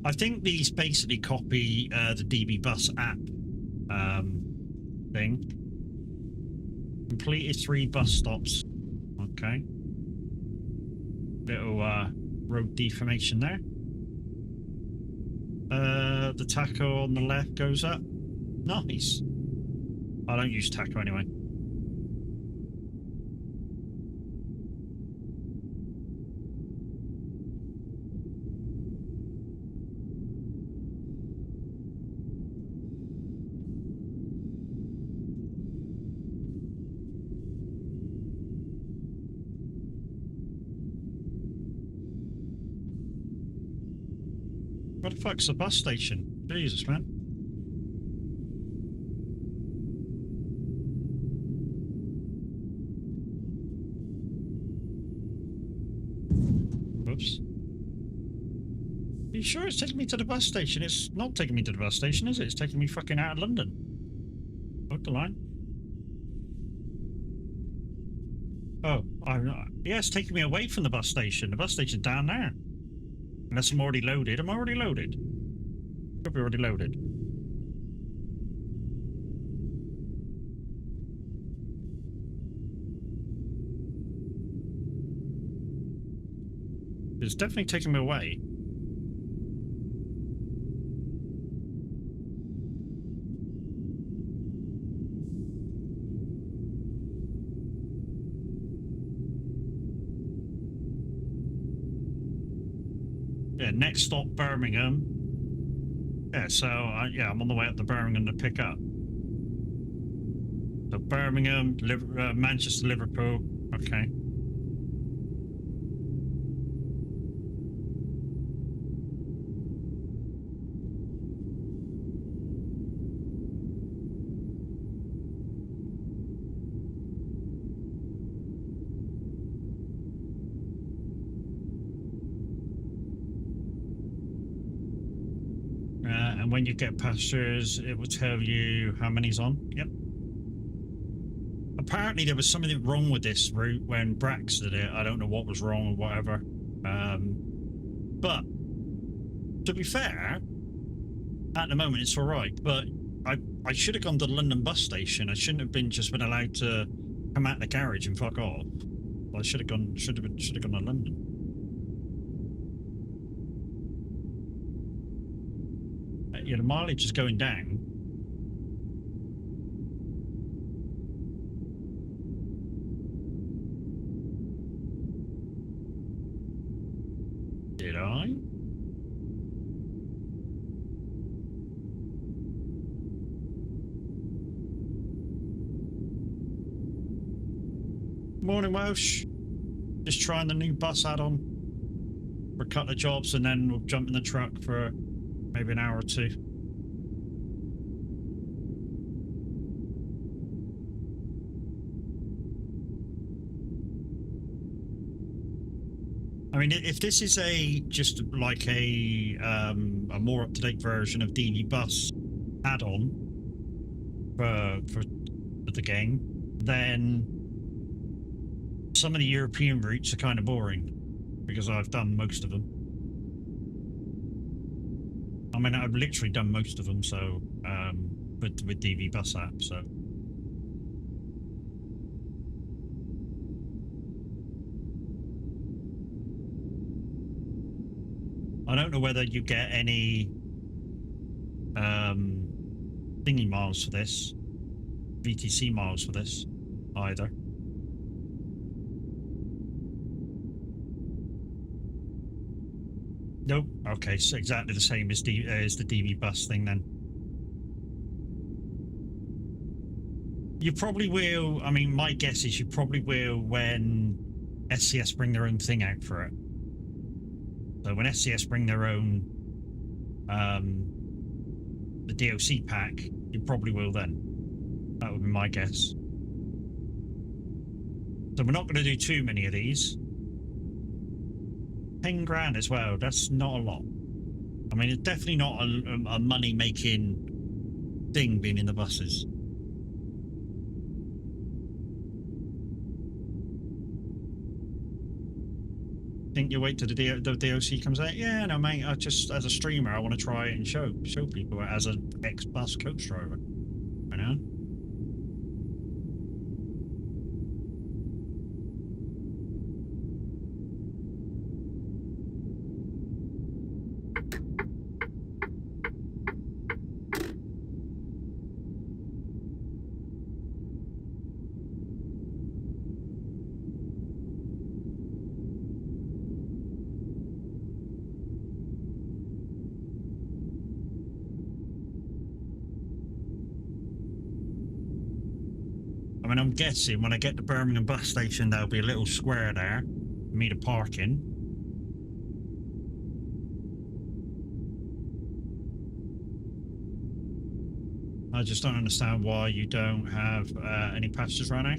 I think these basically copy the DB Bus app thing. Completed 3 bus stops. Okay. Little road deformation there. The tacho on the left goes up. Nice. I don't use tacho anyway. Where the fuck's the bus station? Jesus, man. Whoops. Are you sure it's taking me to the bus station? It's not taking me to the bus station, is it? It's taking me fucking out of London. Hold the line. Oh, yeah, it's taking me away from the bus station. The bus station's down there. Unless I'm already loaded. Am I already loaded? Should be already loaded. It's definitely taking me away. Yeah, next stop Birmingham. Yeah, so yeah, I'm on the way up to Birmingham to pick up. So Birmingham, Manchester, Liverpool. Okay. And when you get past yours, it will tell you how many's on. Yep. Apparently there was something wrong with this route when Brax did it. I don't know what was wrong or whatever. But to be fair, at the moment it's all right. But I should have gone to the London bus station. I shouldn't have been allowed to come out the garage and fuck off. Well, I should have gone to London. Yeah, the mileage is going down. Did I? Morning, Welsh. Just trying the new bus add-on for a couple of jobs, and then we'll jump in the truck for maybe an hour or two. I mean, if this is just like a more up-to-date version of DV Bus add-on for the game, then some of the European routes are kind of boring because I've done most of them. I mean, I've literally done most of them, so with DV Bus app, so. I don't know whether you get any thingy miles for this, VTC miles for this, either. Nope. Okay, so exactly the same as the DV Bus thing then. You probably will. I mean, my guess is you probably will when SCS bring their own thing out for it. So when SCS bring their own the DLC pack, you probably will then. That would be my guess. So we're not going to do too many of these. 10 grand as well, that's not a lot. I mean, it's definitely not a money-making thing being in the buses. Think you wait till the DLC comes out? Yeah, no, mate. I just, as a streamer, I want to try it and show people as an ex-bus coach driver. You know. I mean, I'm guessing when I get to Birmingham bus station, there'll be a little square there for me to park in. I just don't understand why you don't have any passengers right now.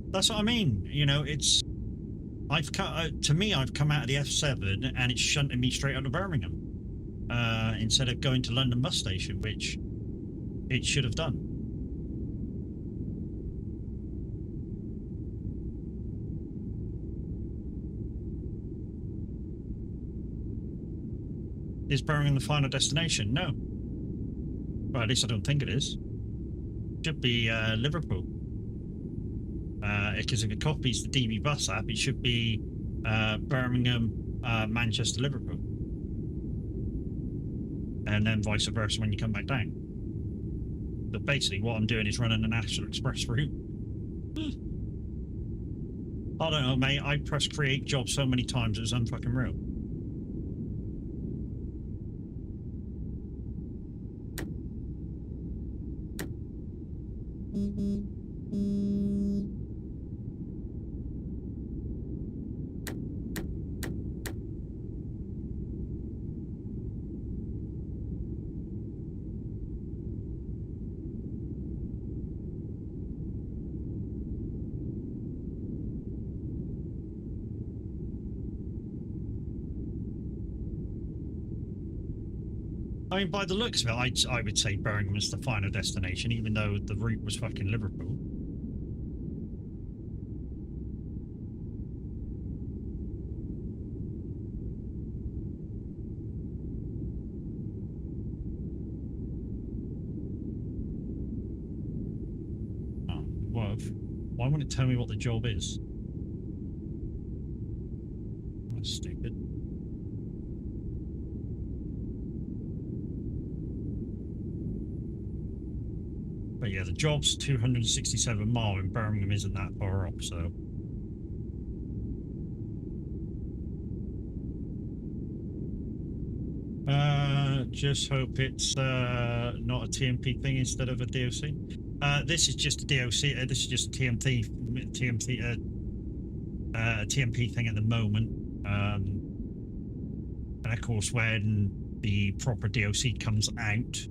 That's what I mean. You know, it's I've come out of the F7 and it's shunting me straight out of Birmingham instead of going to London bus station, which it should have done. Is Birmingham the final destination? No. Well, at least I don't think it is. It should be Liverpool. Because if it copies the DB bus app, it should be Birmingham, Manchester, Liverpool. And then vice versa when you come back down. But basically what I'm doing is running an National Express route. I don't know, mate. I pressed create job so many times it was unfucking real. I mean, by the looks of it, I would say Birmingham is the final destination, even though the route was fucking Liverpool. Oh, well, why won't it tell me what the job is? That's stupid. But yeah, the job's 267 mile and Birmingham isn't that far up, so. Just hope it's not a TMP thing instead of a DOC. This is just a DOC. This is just a TMP thing at the moment. And of course, when the proper DOC comes out,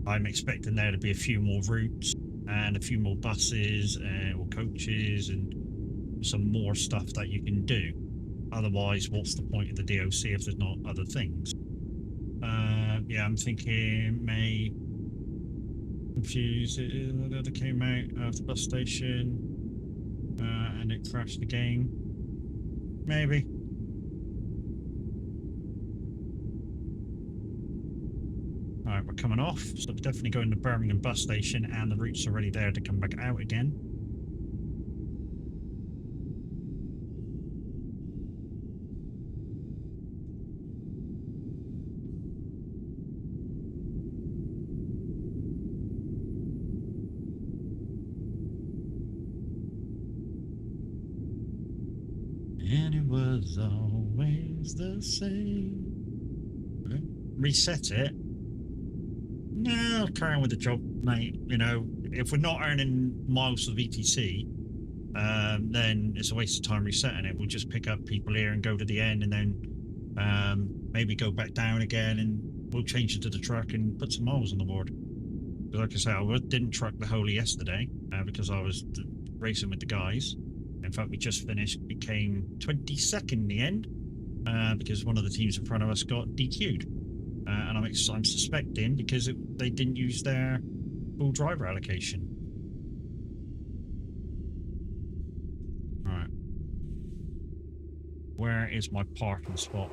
I'm expecting there to be a few more routes and a few more buses or coaches and some more stuff that you can do. Otherwise, what's the point of the DOC if there's not other things? Yeah, I'm thinking May. Confused. It came out of the bus station and it crashed the game. Maybe. Alright, we're coming off, so we're definitely going to Birmingham bus station and the route's already there to come back out again. And it was always the same. Reset it. No, I'll carry on with the job, mate. You know, if we're not earning miles of VTC, then it's a waste of time resetting it. We'll just pick up people here and go to the end and then maybe go back down again and we'll change it to the truck and put some miles on the board. But like I say, I didn't truck the whole of yesterday because I was racing with the guys. In fact, we just finished, became 22nd in the end because one of the teams in front of us got DQ'd. And I'm suspecting because they didn't use their full driver allocation. Right. Where is my parking spot?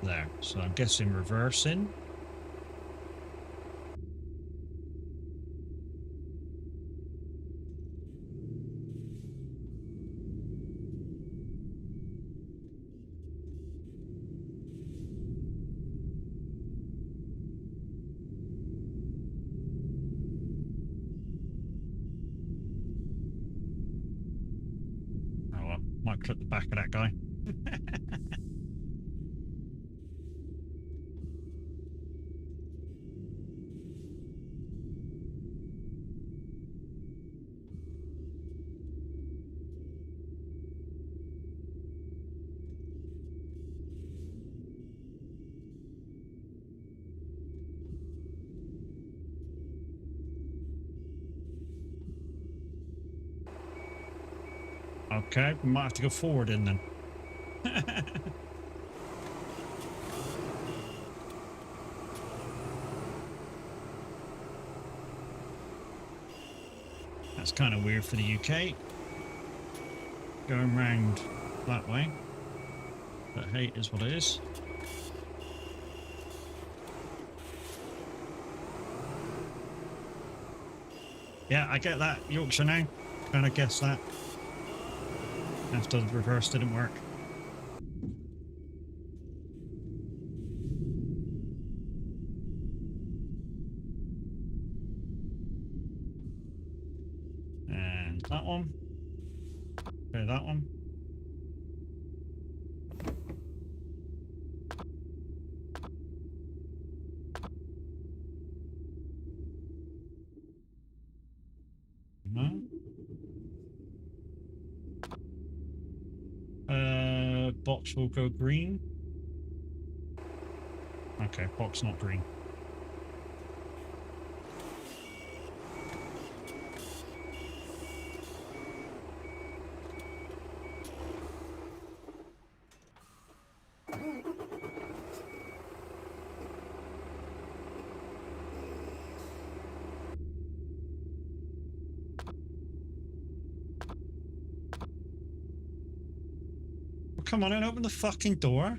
There. So I'm guessing reversing. Might clip the back of that guy. Okay, we might have to go forward in then. That's kind of weird for the UK. Going round that way. But hey, it is what it is. Yeah, I get that. Yorkshire now. Kind of guess that. After the reverse didn't work. And that one. Okay, that one. No. Box will go green. Okay, box not green. Well, come on and open the fucking door.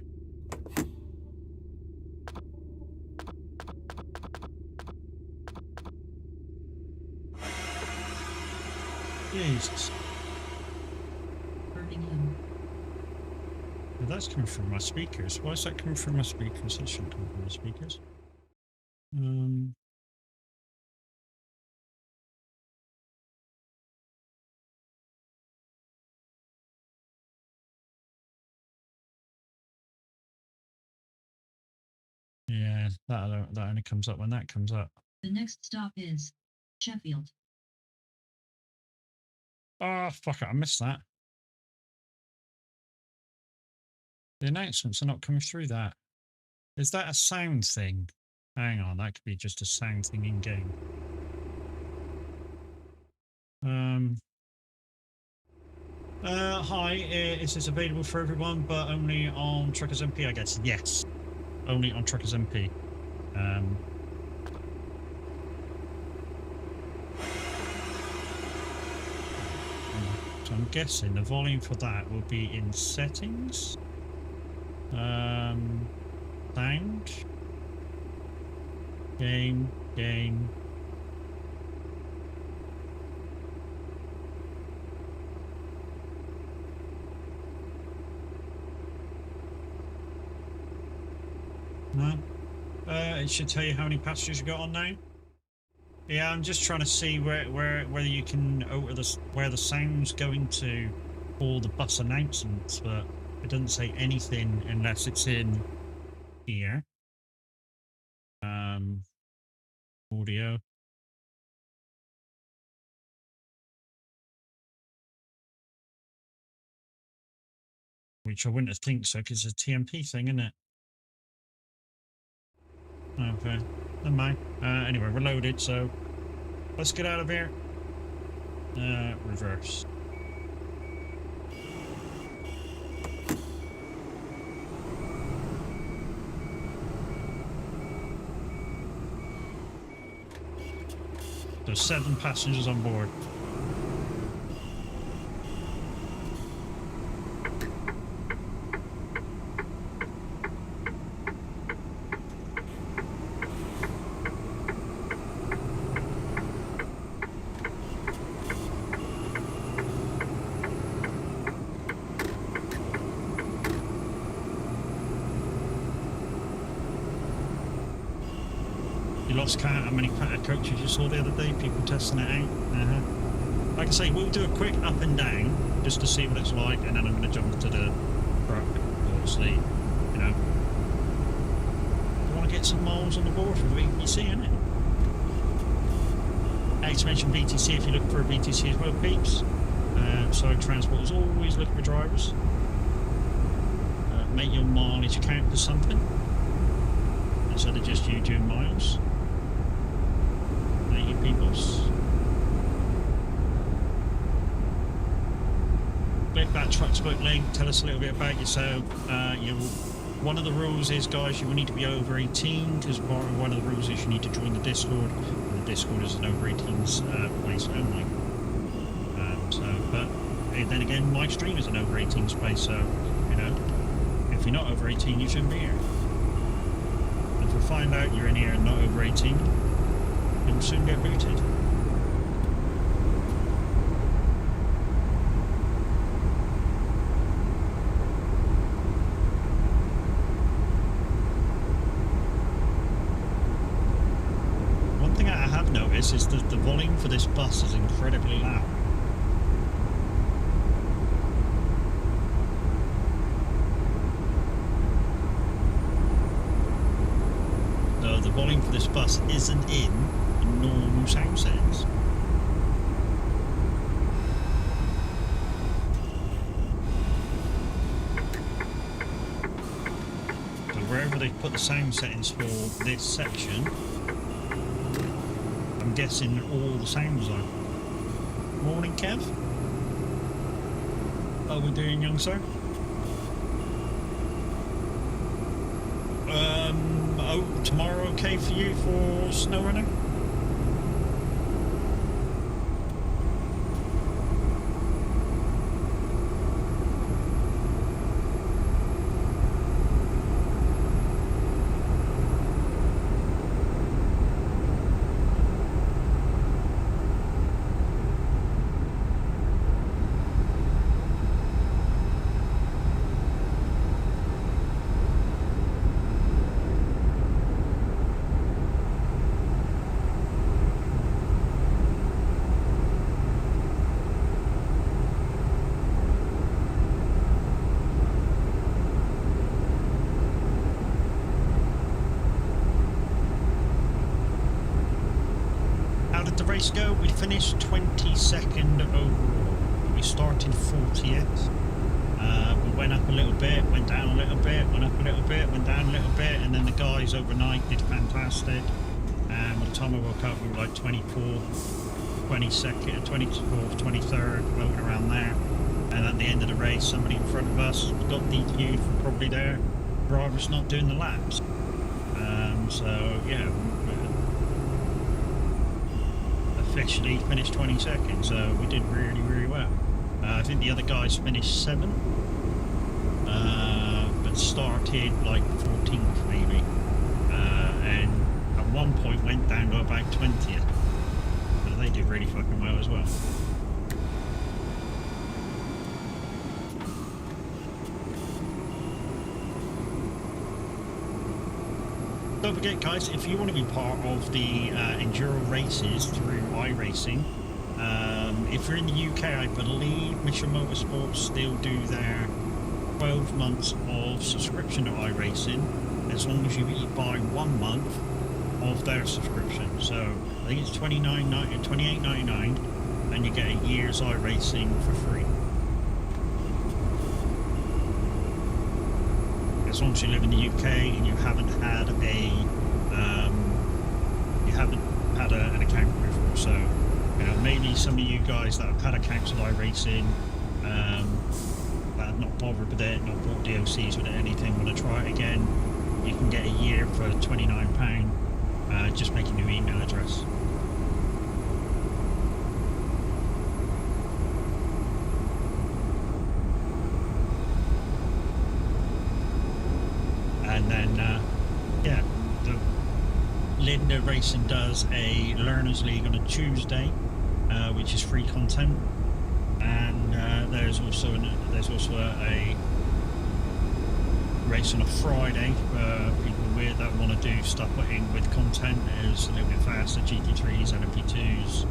Jesus. Birmingham. Well, that's coming from my speakers. Why is that coming from my speakers? That shouldn't come from my speakers. Yeah, that only comes up when that comes up. The next stop is Sheffield. Oh, fuck it, I missed that. The announcements are not coming through that. Is that a sound thing? Hang on, that could be just a sound thing in game. Hi, is this available for everyone, but only on Truckers MP, I guess? Yes, only on Truckers MP. So I'm guessing the volume for that will be in settings. Sound. Game. No. It should tell you how many passengers you got on now. Yeah, I'm just trying to see whether you can alter where the sound's going to all the bus announcements, but it doesn't say anything unless it's in here. Audio. Which I wouldn't have think so, because it's a TMP thing, isn't it? Okay, never mind. Anyway, we're loaded, so let's get out of here. Reverse. There's 7 passengers on board. You lost count how many coaches you saw the other day, people testing it out. Like I say, we'll do a quick up and down just to see what it's like, and then I'm going to jump to the truck. Obviously, you know, I want to get some miles on the board for the VTC, innit? Hey, to mention VTC if you're looking for a VTC as well, peeps. So transport is always looking for drivers. Make your mileage count for something instead of just you doing miles. Thank you, peoples. click that Trucksbook link. Tell us a little bit about yourself. One of the rules is, guys, you will need to be over 18, because one of the rules is you need to join the Discord. And the Discord is an over 18s place only. But then again, my stream is an over 18 space, so, you know, if you're not over 18, you shouldn't be here. If we find out you're in here and not over 18, you'll soon get booted. One thing I have noticed is that the volume for this bus is incredibly loud. The volume for this bus isn't in normal sound settings. So wherever they put the sound settings for this section, I'm guessing all the sounds are. Morning, Kev. How are we doing, young sir? Tomorrow okay for you for snow running? Go. We finished 22nd overall. We started 40th. We went up a little bit, went down a little bit, went up a little bit, went down a little bit, and then the guys overnight did fantastic. And by the time I woke up, we were like 24th, 22nd, 24th, 23rd, floating around there. And at the end of the race, somebody in front of us got DQ'd for probably their drivers not doing the laps. So yeah. Officially finished 22nd, so we did really, really well. I think the other guys finished 7th, but started like 14th maybe, and at one point went down to about 20th. So they did really fucking well as well. Don't forget, guys, if you want to be part of the enduro races through iRacing, if you're in the UK, I believe Mission Motorsports still do their 12 months of subscription to iRacing, as long as you buy 1 month of their subscription. So I think it's $28.99, and you get a year's iRacing for free. As long as you live in the UK and you haven't had an account before. So, you know, maybe some of you guys that have had accounts with iRacing, that have not bothered with it, not bought DLCs with it, anything, want to try it again, you can get a year for £29. Just make a new email address. And then, yeah, Linda Racing does a Learners League on a Tuesday, which is free content, and there's also a race on a Friday for people that want to do stuff with content. Is a little bit faster, GT3s, LMP2s,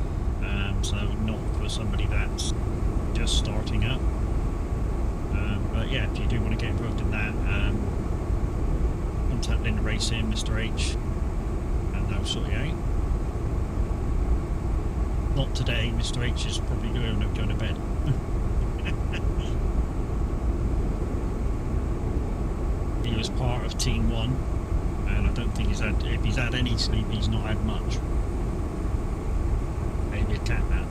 so not for somebody that's just starting up. But yeah, if you do want to get involved in that, contact Linda Racing, Mr. H, and they'll sort you out. Not today, Mr. H is probably going to bed. He was part of Team 1, and I don't think if he's had any sleep, he's not had much. Maybe a cat nap.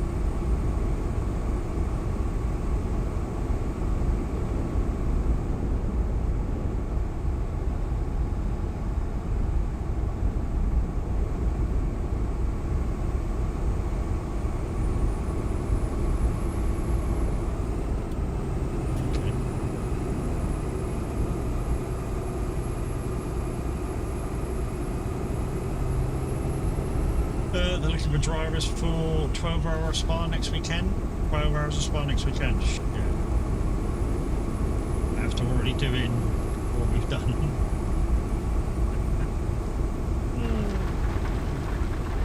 looking for drivers for 12-hour spa next weekend. 12 hours of spa next weekend. Yeah. After already doing what we've done.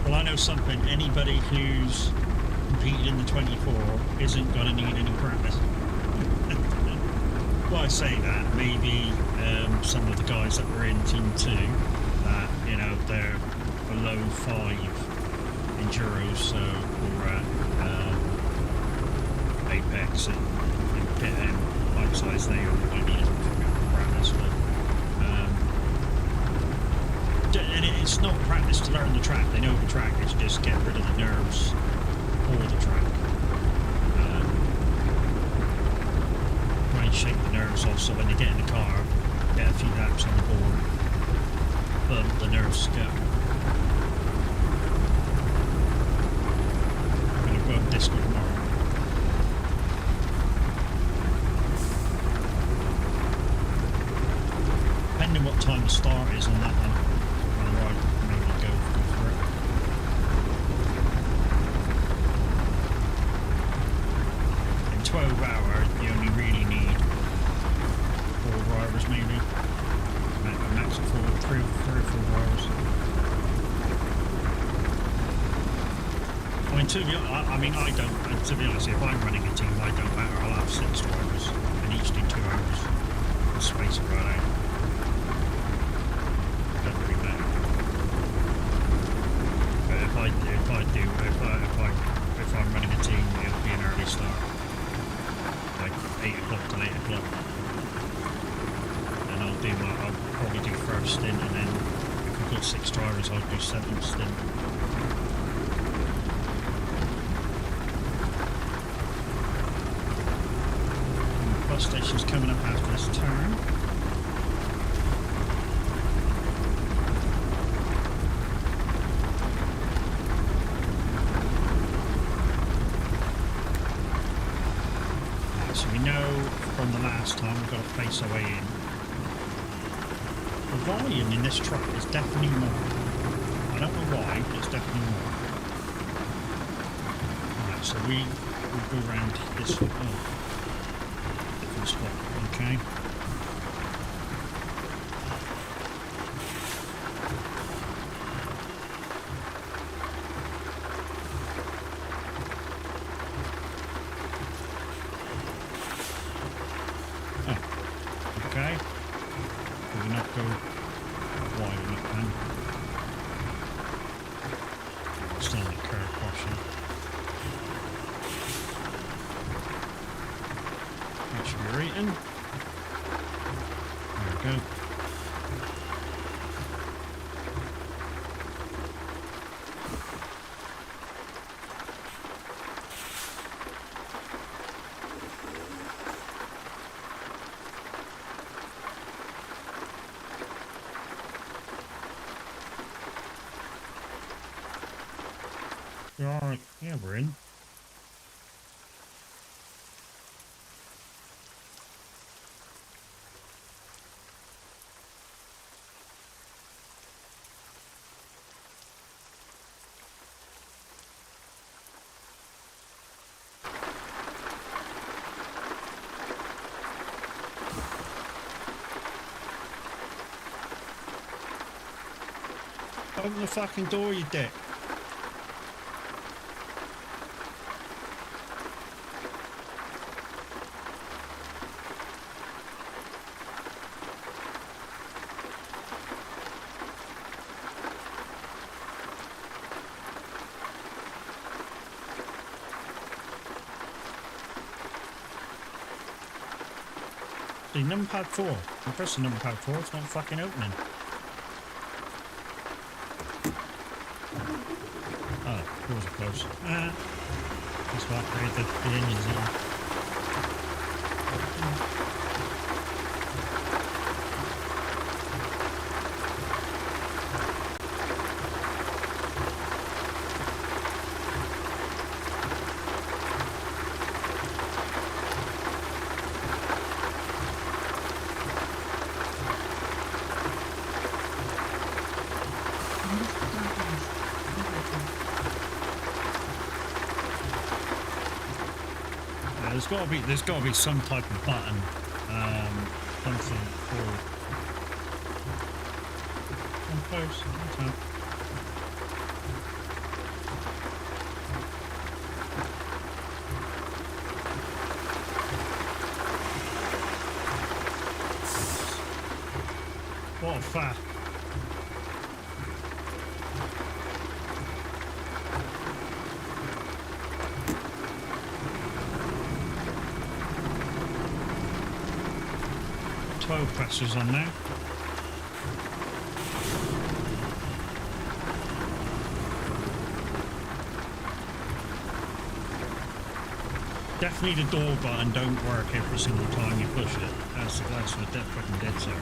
Well, I know something. Anybody who's competed in the 24 isn't going to need any practice. Well, I say that, maybe some of the guys that were in Team 2, that, you know, they're below 5 enduros, so we're at Apex and bike size, they are going to need a practice. But, and it's not practice to learn the track. They know the track, it's just get rid of the nerves for the track. Try and shake the nerves off so when they get in the car, get a few laps on the board, but the nerves go. I'm going to go on Discord tomorrow. Depending what time the start is on that one. Right, maybe go for it. In 12 hours, you only really need 4 drivers, maybe. A max of 3 or 4 drivers. I mean, to be honest, if I'm running a team, I don't matter. I'll have 6 drivers and each do 2 hours. The space will run out. Doesn't really matter. But if I'm running a team, it'll be an early start, like 8 o'clock till 8 o'clock. And I'll probably do first stint, and then if we've got 6 drivers, I'll do 7th stint. And the bus station's coming up after this turn. So we know from the last time we've got to place our way in. The volume in this truck is definitely more. I don't know why, but it's definitely more. Alright, so we'll go around this different spot, okay? Okay. We will not go wide enough then. Still in the curve portion. That should be rating. There we go. Alright, yeah, we're in. Open the fucking door, you dick. See, number pad 4. I'm pressing number pad 4, it's not fucking opening. Oh, doors are closed. That's why I created the engines in. there's got to be some type of button, something for. I'm close. Okay. What a faff. Toe pressures on now. Definitely the door button don't work every single time you push it. That's for fucking dead zone.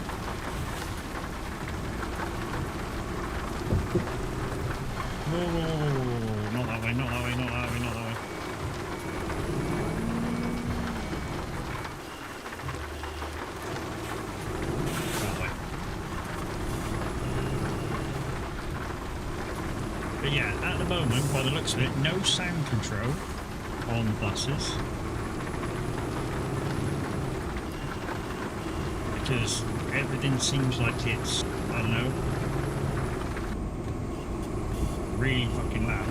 Whoa, not that way, not that way, not that way, not that way. That way. But yeah, at the moment, by the looks of it, no sound control on the buses. Because everything seems like it's, I don't know, really fucking loud.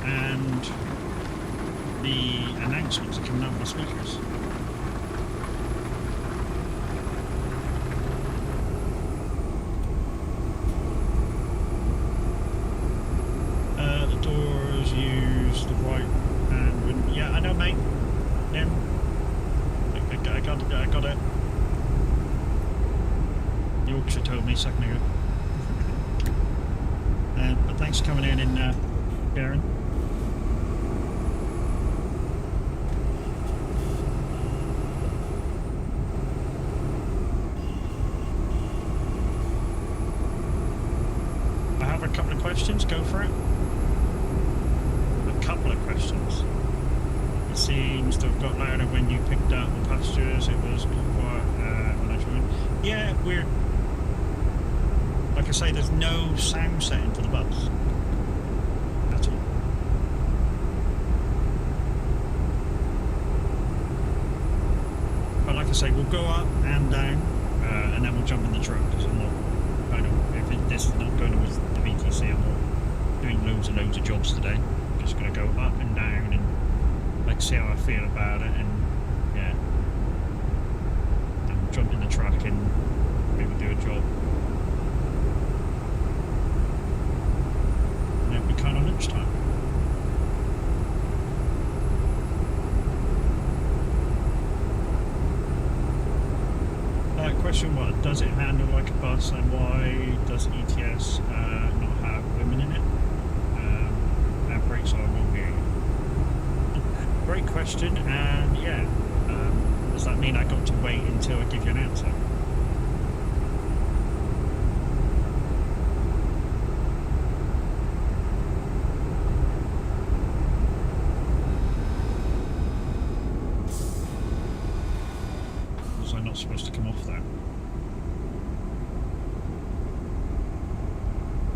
And the announcements are coming out of the speakers. The doors use the right hand. Yeah, I know, mate. Yeah. I got it. Yorkshire told me a second ago. But thanks for coming in, Karen. I have a couple of questions. Go for it. A couple of questions. It seems to have got louder when you picked up the pastures. It was quiet when I joined. Yeah, we're... Like I say, there's no sound setting for the bus. At all. But like I say, we'll go up and down, and then we'll jump in the truck, because I'm not... this is not going with the VTC, I'm not doing loads and loads of jobs today. I'm just going to go up and down and like see how I feel about it, and yeah, and jump in the truck and maybe do a job. And it'll be kind of lunchtime. Question one, does it handle like a bus, and why does ETS not have women in it? And brakes are wrong here. Great question, and yeah, does that mean I got to wait until I give you an answer? Was I not supposed to come off there?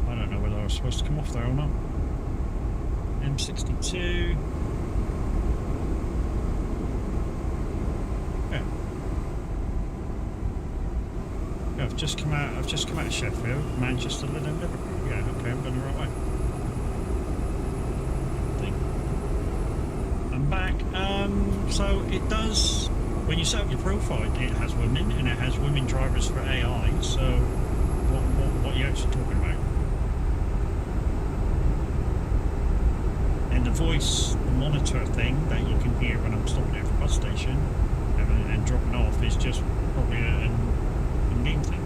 I don't know whether I was supposed to come off there or not. M62. Yeah. Yeah, I've just come out of Sheffield, Manchester, and then Liverpool. Yeah, okay, I'm going the right way. I'm back. So it does, when you set up your profile, it has women, and it has women drivers for AI, so what are you actually talking about? And the voice monitor thing that you can hear when I'm stopping at the bus station and dropping off is just probably an in-game thing.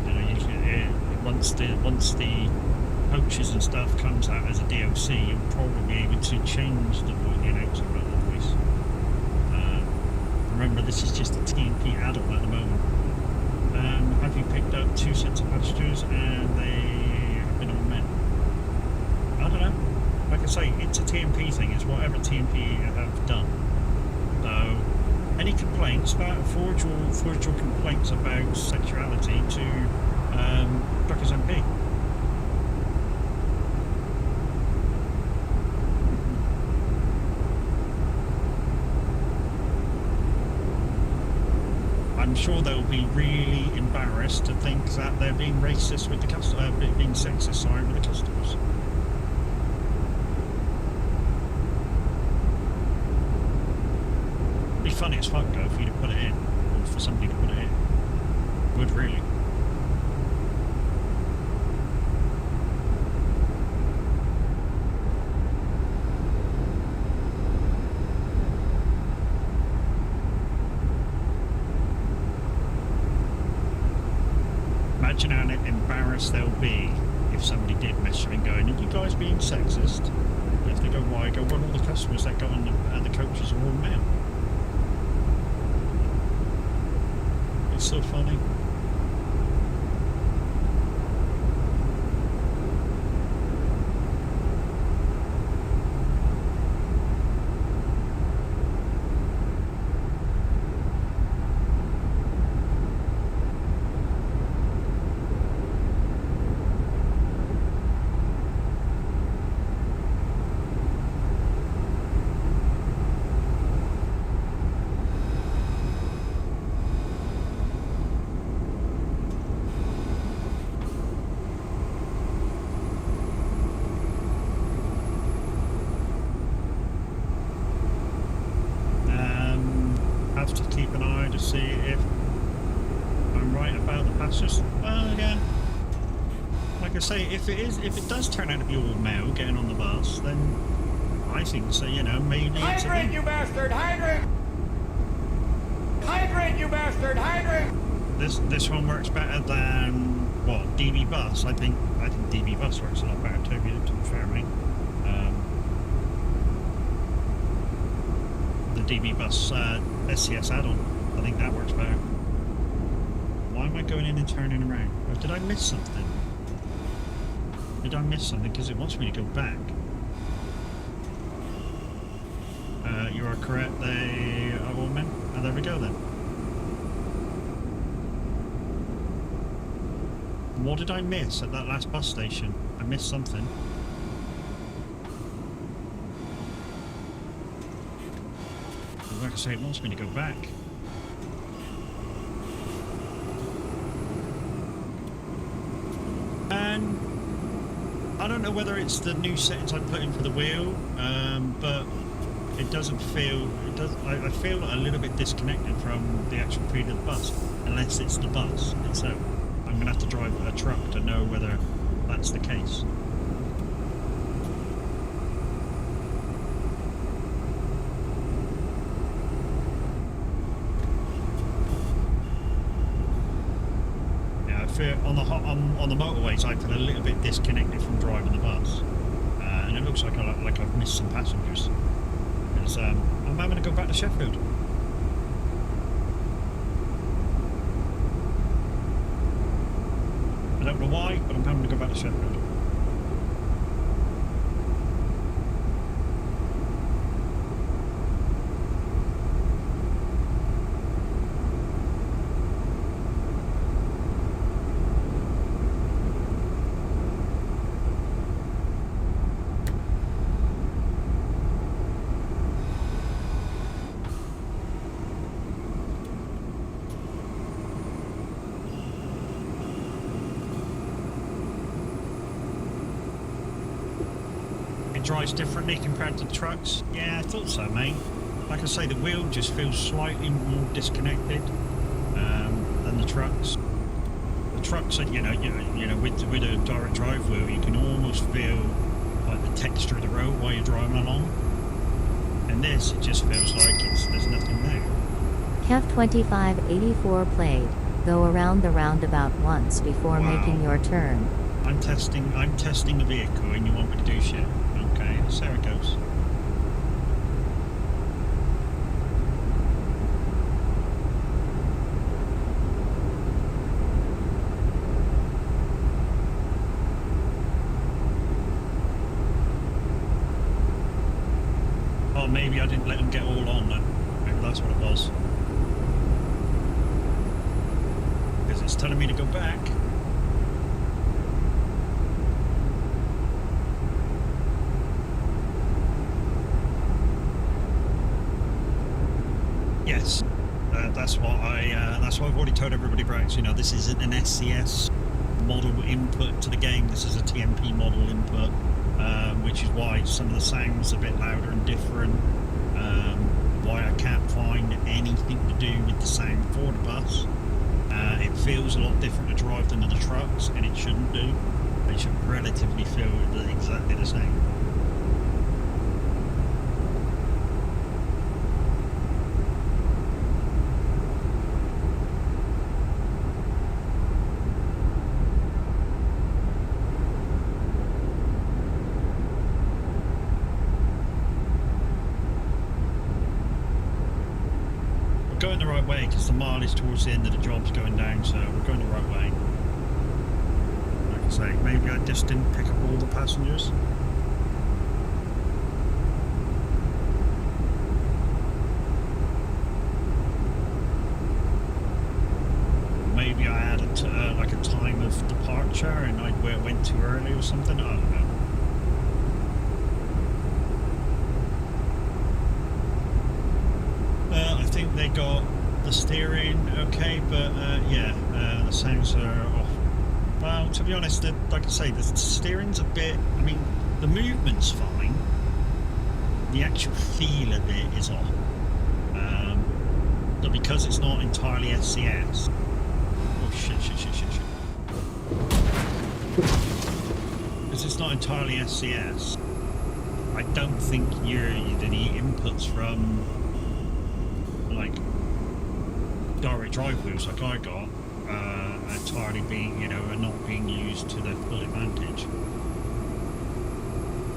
You know, once the coaches and stuff comes out as a DLC, you'll probably be able to change the announcer about the voice. Remember, this is just a TMP adult at the moment. Have you picked up 2 sets of pastures and they have been all men? I don't know. Like I say, it's a TMP thing. It's whatever TMP have done. So, any complaints about forge your complaints about sexuality to Truckers MP. I'm sure they'll be really embarrassed to think that they're being racist with the being sexist, sorry, with the customers. It'd be funny as fuck though if you'd have put it in, or for somebody to put it in. Would really. Imagine how embarrassed they'll be if somebody did message them going, are you guys being sexist? And if they go, why? I go, well, all the customers that go on the coaches are all male. It's so funny. Have to keep an eye to see if I'm right about the passengers. Well, yeah. Like I say, if it does turn out to be all male getting on the bus, then I think so. You know, maybe. Hydrant, you bastard! Hydrant! Hydrant, you bastard! Hydrant! This one works better than what DB bus. I think DB bus works a lot better too. To be fair, mate. The DB bus SCS add-on. I think that works better. Why am I going in and turning around? Or did I miss something? Did I miss something? Because it wants me to go back. You are correct. They are all men. Oh, there we go then. What did I miss at that last bus station? I missed something. Like I say, it wants me to go back. And I don't know whether it's the new settings I put in for the wheel, but it doesn't feel. I feel a little bit disconnected from the actual feed of the bus, unless it's the bus itself. I'm going to have to drive a truck to know whether that's the case. On the motorways, I feel a little bit disconnected from driving the bus, and it looks like I've missed some passengers. Because I'm having to go back to Sheffield. I don't know why, but I'm having to go back to Sheffield. Drives differently compared to the trucks. Yeah, I thought so, mate. Like I say, the wheel just feels slightly more disconnected than the trucks. The trucks, you know, with a direct drive wheel, you can almost feel like the texture of the road while you're driving along. And this, it just feels like there's nothing there. Kev 2584 played. Go around the roundabout once before making your turn. I'm testing the vehicle, and you want me to do shit. Okay, so there it goes. Oh, maybe I didn't let them get all on then. Maybe that's what it was. Because it's telling me to go back. Yes, that's what I've already told everybody about. You know, this isn't an SCS model input to the game. This is a TMP model input, which is why some of the sounds are a bit louder and different. Why I can't find anything to do with the sound for the bus. It feels a lot different to drive than the trucks, and it shouldn't do. They should relatively feel exactly the same. Going the right way because the mileage towards the end of the job's going down, so we're going the right way. Like I say, maybe I just didn't pick up all the passengers. Maybe I had like a time of departure and I went too early or something. I don't know. I think they got the steering okay, but yeah, the sounds are off. Well, to be honest, like I say, the steering's a bit, I mean, the movement's fine. The actual feel of it is off. But because it's not entirely SCS... Oh, shit. Because it's not entirely SCS, I don't think the inputs from like direct drive wheels like I got entirely being, you know, are not being used to their full advantage.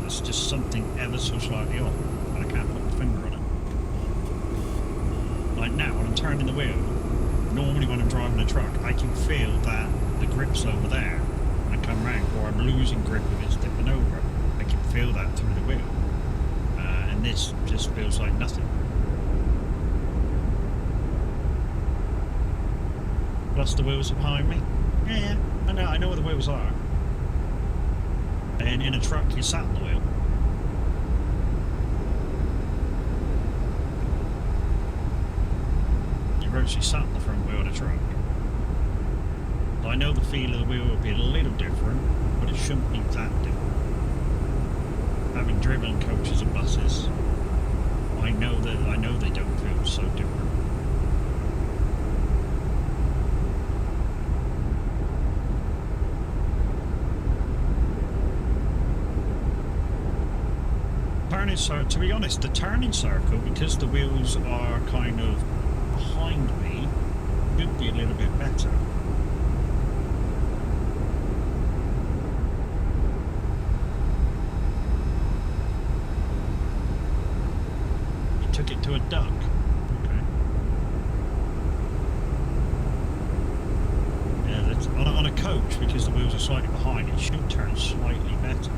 That's just something ever so slightly off, and I can't put my finger on it. Like now, when I'm turning the wheel, normally when I'm driving a truck, I can feel that the grip's over there. When I come round, or I'm losing grip if it's tipping over, I can feel that through the wheel. And this just feels like nothing. Plus the wheels are behind me. Yeah, I know where the wheels are. And in a truck, you sat on the wheel. You're actually sat on the front wheel of the truck. I know the feel of the wheel will be a little different, but it shouldn't be that different. Having driven coaches and buses, I know they don't feel so different. To be honest, the turning circle, because the wheels are kind of behind me, should be a little bit better. You took it to a duck. Okay. Yeah, that's, on a coach, because the wheels are slightly behind, it should turn slightly better.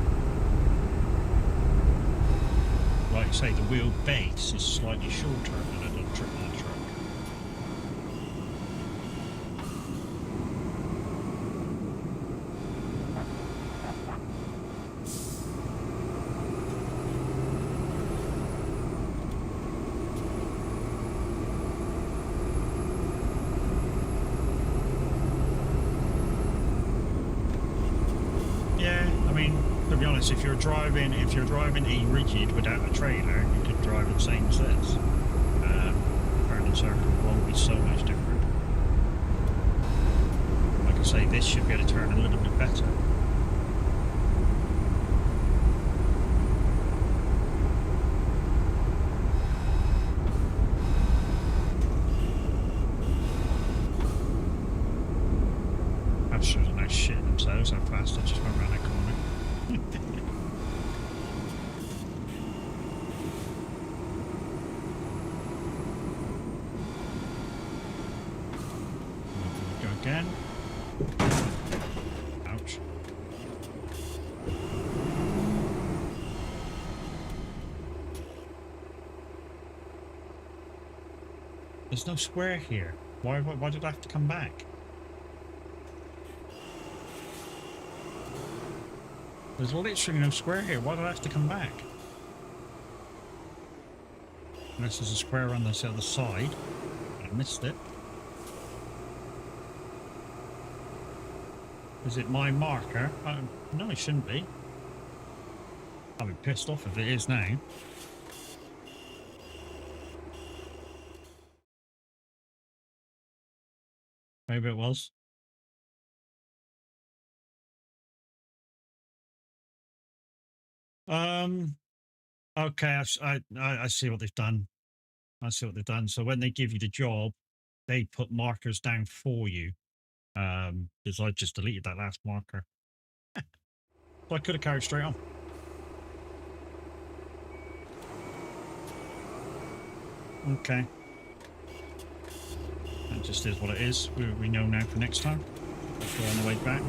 Like you say, the wheel base is slightly shorter than a truck. Yeah, I mean, to be honest, if you're driving a rigid without a trailer, you could drive it same as this. Turning circle won't be so much different. Like I say, this should be able to turn a little bit better. Hamsters are now shitting themselves how fast I just went around that corner. Go again. Ouch. There's no square here. Why did I have to come back? There's literally no square here. Why did I have to come back? Unless there's a square on this other side. I missed it. Is it my marker? No, it shouldn't be. I'll be pissed off if it is now. Maybe it was. Okay, I see what they've done. I see what they've done. So when they give you the job, they put markers down for you. Because I just deleted that last marker. So I could have carried straight on. Okay. That just is what it is. We know now for next time. Let's go on the way back.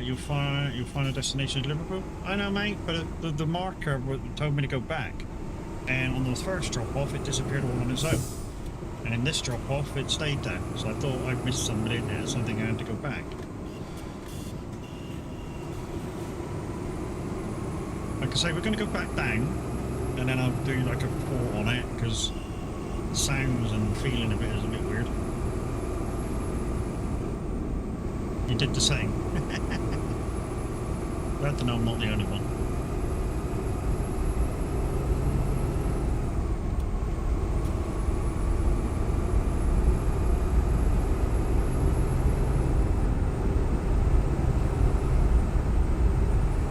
You'll find a destination in Liverpool. I know, mate, but the marker told me to go back, and on the first drop off, it disappeared all on its own. And in this drop off, it stayed there. So I thought I'd missed somebody in there, something I had to go back. Like I say, we're going to go back down, and then I'll do like a report on it because the sounds and feeling of it is a bit weird. You did the same. Glad to know I'm not the only one.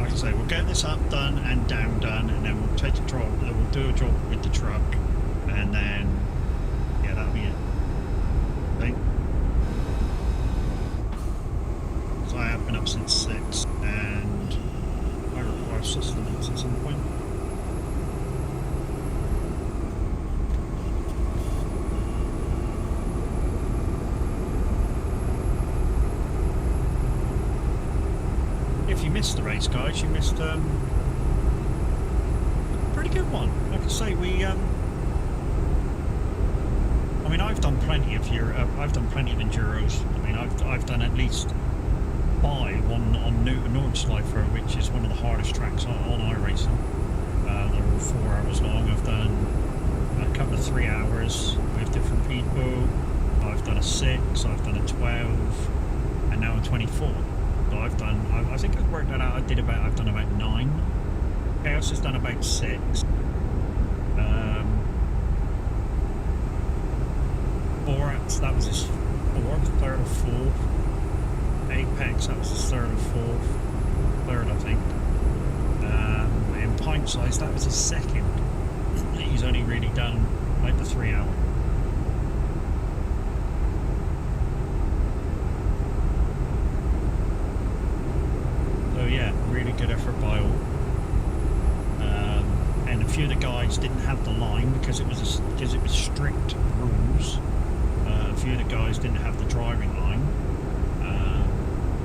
Like I say, we'll get this up done and down done, and then we'll take a drop. We'll do a job with the truck, and then yeah, that'll be it. Okay. So I have been up since 6, and I require sustenance at some point. If you missed the race, guys, you missed a pretty good one. Like I say, I mean, I've done plenty of enduros. I mean, I've done at least 5 on Nordschleifer, which is one of the hardest tracks on iRacing. They're all 4 hours long. I've done a couple of 3 hours with different people. I've done a 6, I've done a 12, and now a 24. So I've done, I think I've worked that out, I've done about 9. Chaos has done about 6. Borax, that was his 4th, 3rd or 4th. Apex, that was his 3rd or 4th. 3rd, I think. In Pint Size, that was his 2nd. He's only really done like the 3 hour. So yeah, really good effort by all. And a few of the guys didn't have the line because it was strict rules. A few of the guys didn't have the driving line.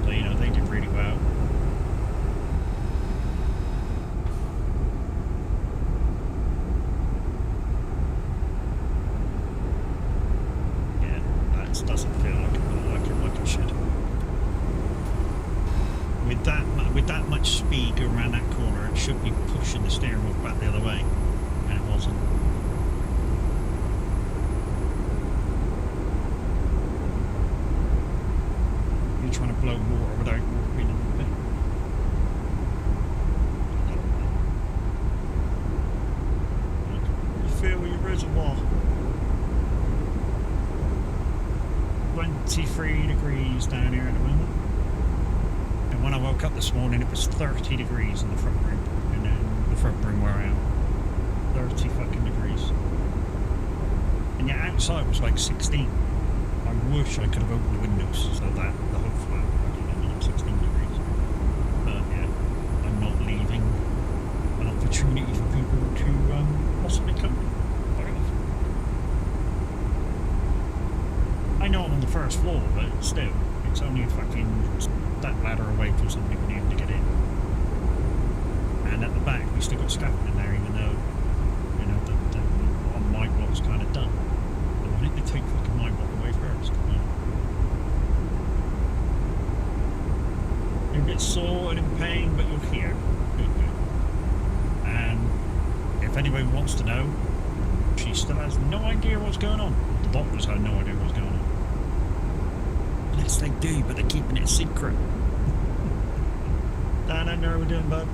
So, you know, they did really well. Yeah, that doesn't feel like it should. With that much speed going around that corner, it should be pushing the steering wheel back the other way, and it wasn't. You're trying to blow water without water being in the pit. You fill your reservoir. 23 degrees down here at the moment. And when I woke up this morning, it was 30 degrees in the front room. And then the front room where I am. 30 fucking degrees. And yet outside was like 16. I wish I could have opened the windows so that the whole flat was 16 degrees. But yeah, I'm not leaving an opportunity for people to possibly come. I know I'm on the first floor, but still, it's only a fucking step ladder away from somebody being able to get in. And at the back, we still got scaffolding there, even though, you know, the on my block's kind of done. But why didn't they take fucking my block away first? You're a bit sore and in pain, but you're here. Good, good. And if anybody wants to know, she still has no idea what's going on. doctors had no idea what was going on. Yes, they do, but they're keeping it a secret. Dan, I know how we're doing, bud.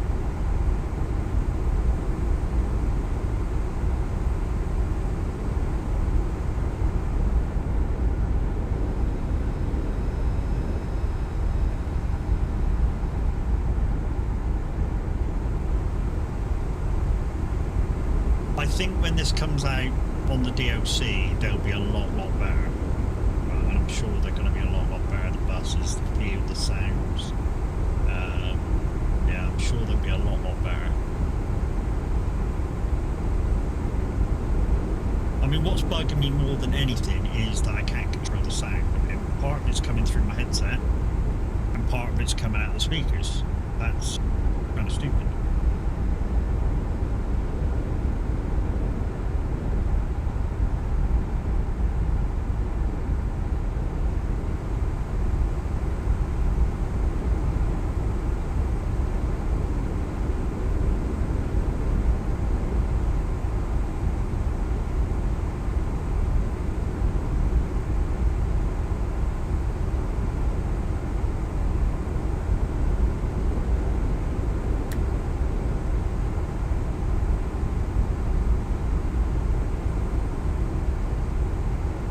I think when this comes out on the DOC, they'll be a lot better. And I'm sure they're going to be a lot better. The buses, the field, the sounds. Yeah, I'm sure they'll be a lot better. I mean, what's bugging me more than anything is that I can't control the sound. And part of it's coming through my headset, and part of it's coming out of the speakers. That's kind of stupid.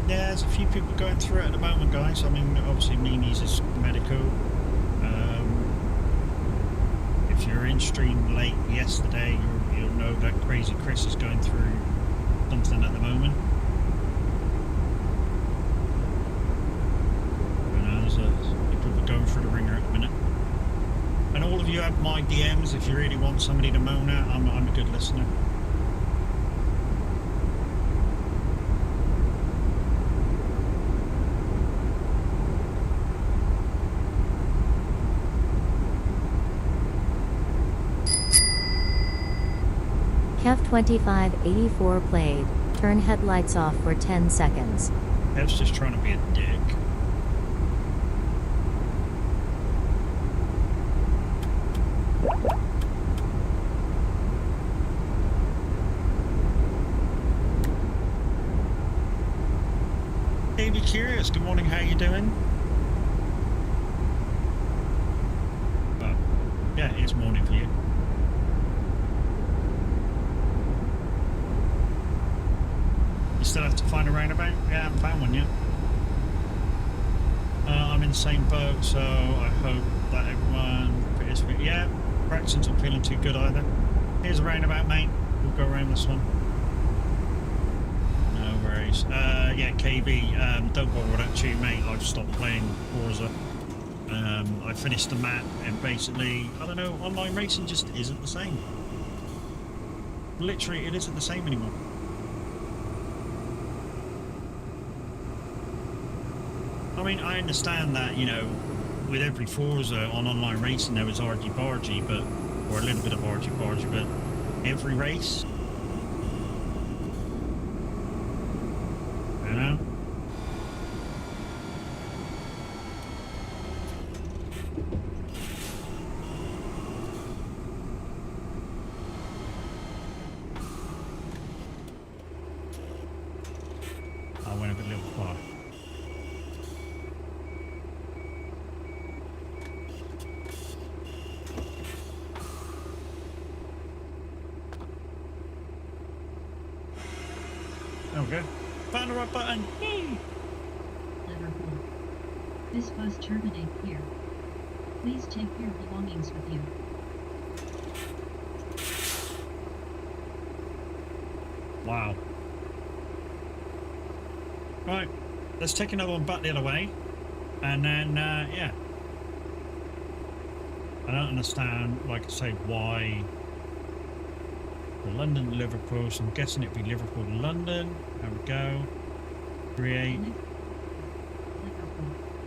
There's a few people going through it at the moment, guys. I mean, obviously Mimi's is medical. If you're in stream late yesterday, you'll know that Crazy Chris is going through something at the moment. You know, there's people going through the ringer at the minute. And all of you have my DMs if you really want somebody to moan at. I'm a good listener. Kev2584 played. Turn headlights off for 10 seconds. Kev's just trying to be a dick. Davey Curious, good morning, how you doing? Well, yeah, it's morning for you. You still have to find a roundabout? Yeah, I haven't found one yet. I'm in the same boat, so I hope that everyone is fit. Yeah, Braxton's not feeling too good either. Here's a roundabout, mate. We'll go around this one. No worries. Yeah, KB, don't bother with that tune, mate. I've stopped playing Forza. I finished the map, and basically, I don't know, online racing just isn't the same. Literally, it isn't the same anymore. I mean, I understand that, you know, with every Forza on online racing there was argy-bargy, but, or a little bit of argy-bargy, but every race, you know? I went a bit little far. Okay. Found the right button. Yay! Liverpool. This bus terminates here. Please take your belongings with you. Wow. Right. Let's take another one back the other way. And then, yeah. I don't understand, like I say, why the London to Liverpool, so I'm guessing it'd be Liverpool to London. There we go. Create.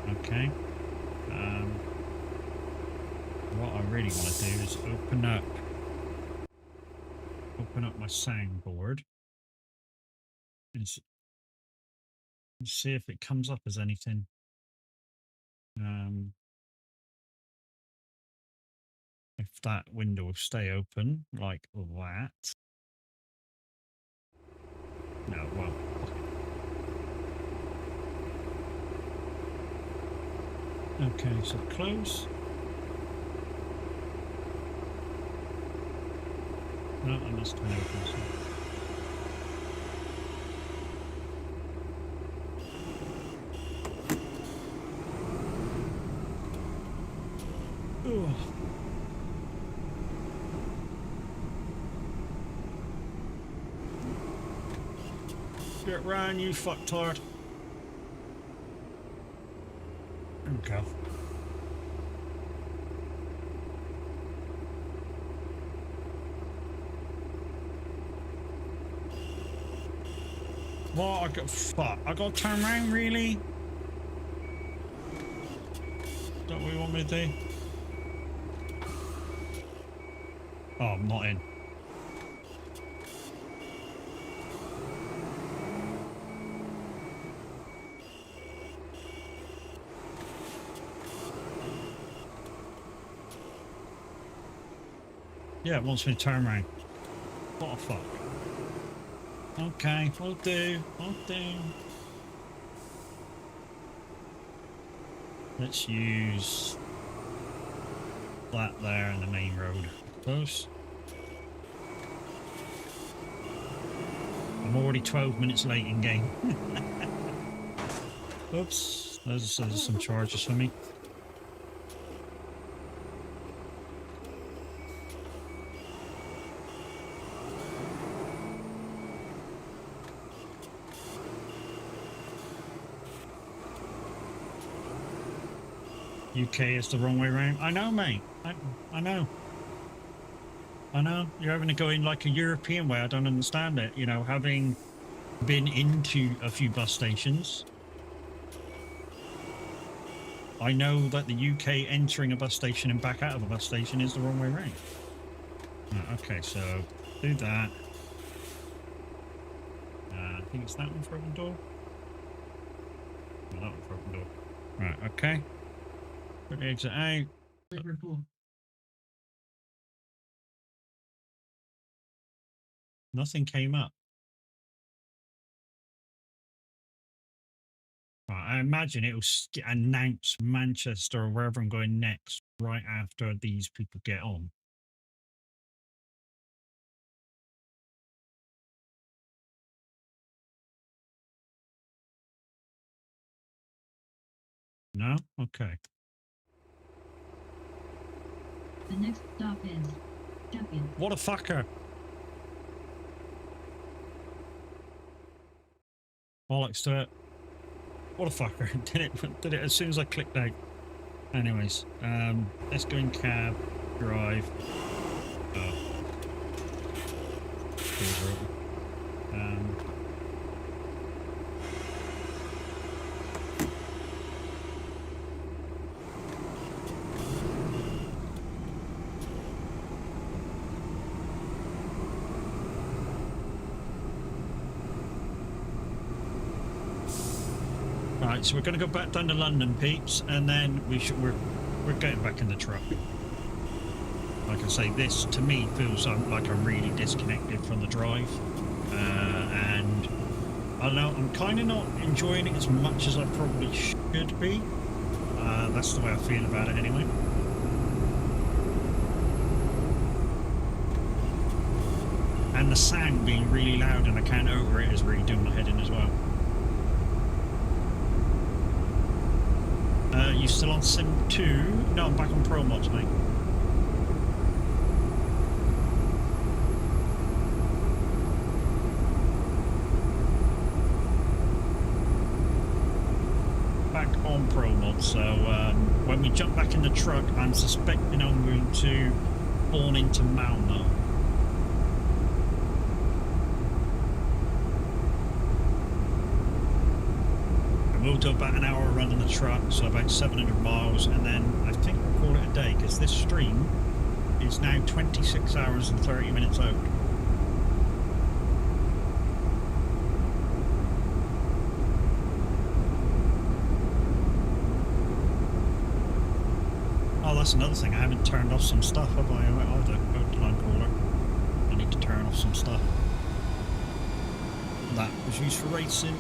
Okay. What I really want to do is open up my soundboard and see if it comes up as anything. If that window will stay open like that. No, well. Okay, so close. No, I must turn open. Ooh. Get round, you fucktard. Okay. What? I got fuck. I got to turn around, really? Is that what you want me to do? Oh, I'm not in. Yeah, it wants me to turn around. What the fuck? Okay, we'll do. We'll do. Let's use that there in the main road. Close. I'm already 12 minutes late in game. Oops, those some charges for me. UK is the wrong way around. I know, mate. I know. I know. You're having to go in like a European way. I don't understand it. You know, having been into a few bus stations, I know that the UK entering a bus station and back out of a bus station is the wrong way around. Right, okay, so do that. I think it's that one for open door. No, that one for open door. Right, okay. Put the exit out. Nothing came up. Right, I imagine it will announce Manchester or wherever I'm going next right after these people get on. No? Okay. The next stop is Champion. What a fucker! Bollocks to it. What a fucker. Did it as soon as I clicked out. Anyways, let's go in cab, drive. Right, so we're going to go back down to London, peeps, and then we're getting back in the truck. Like I say, this to me feels like I'm really disconnected from the drive, and I don't know, I'm kind of not enjoying it as much as I probably should be. That's the way I feel about it anyway. And the sound being really loud and I can't over it is really doing my head in as well. You still on Sim 2? No, I'm back on Pro Mods, mate. Back on Pro Mods, so when we jump back in the truck, I'm suspecting I'm going to spawn into Malmo. We'll do about an hour running the truck, so about 700 miles, and then I think we'll call it a day, because this stream is now 26 hours and 30 minutes out. Oh, that's another thing, I haven't turned off some stuff, have I? Oh, the line caller. I need to turn off some stuff. That was used for racing.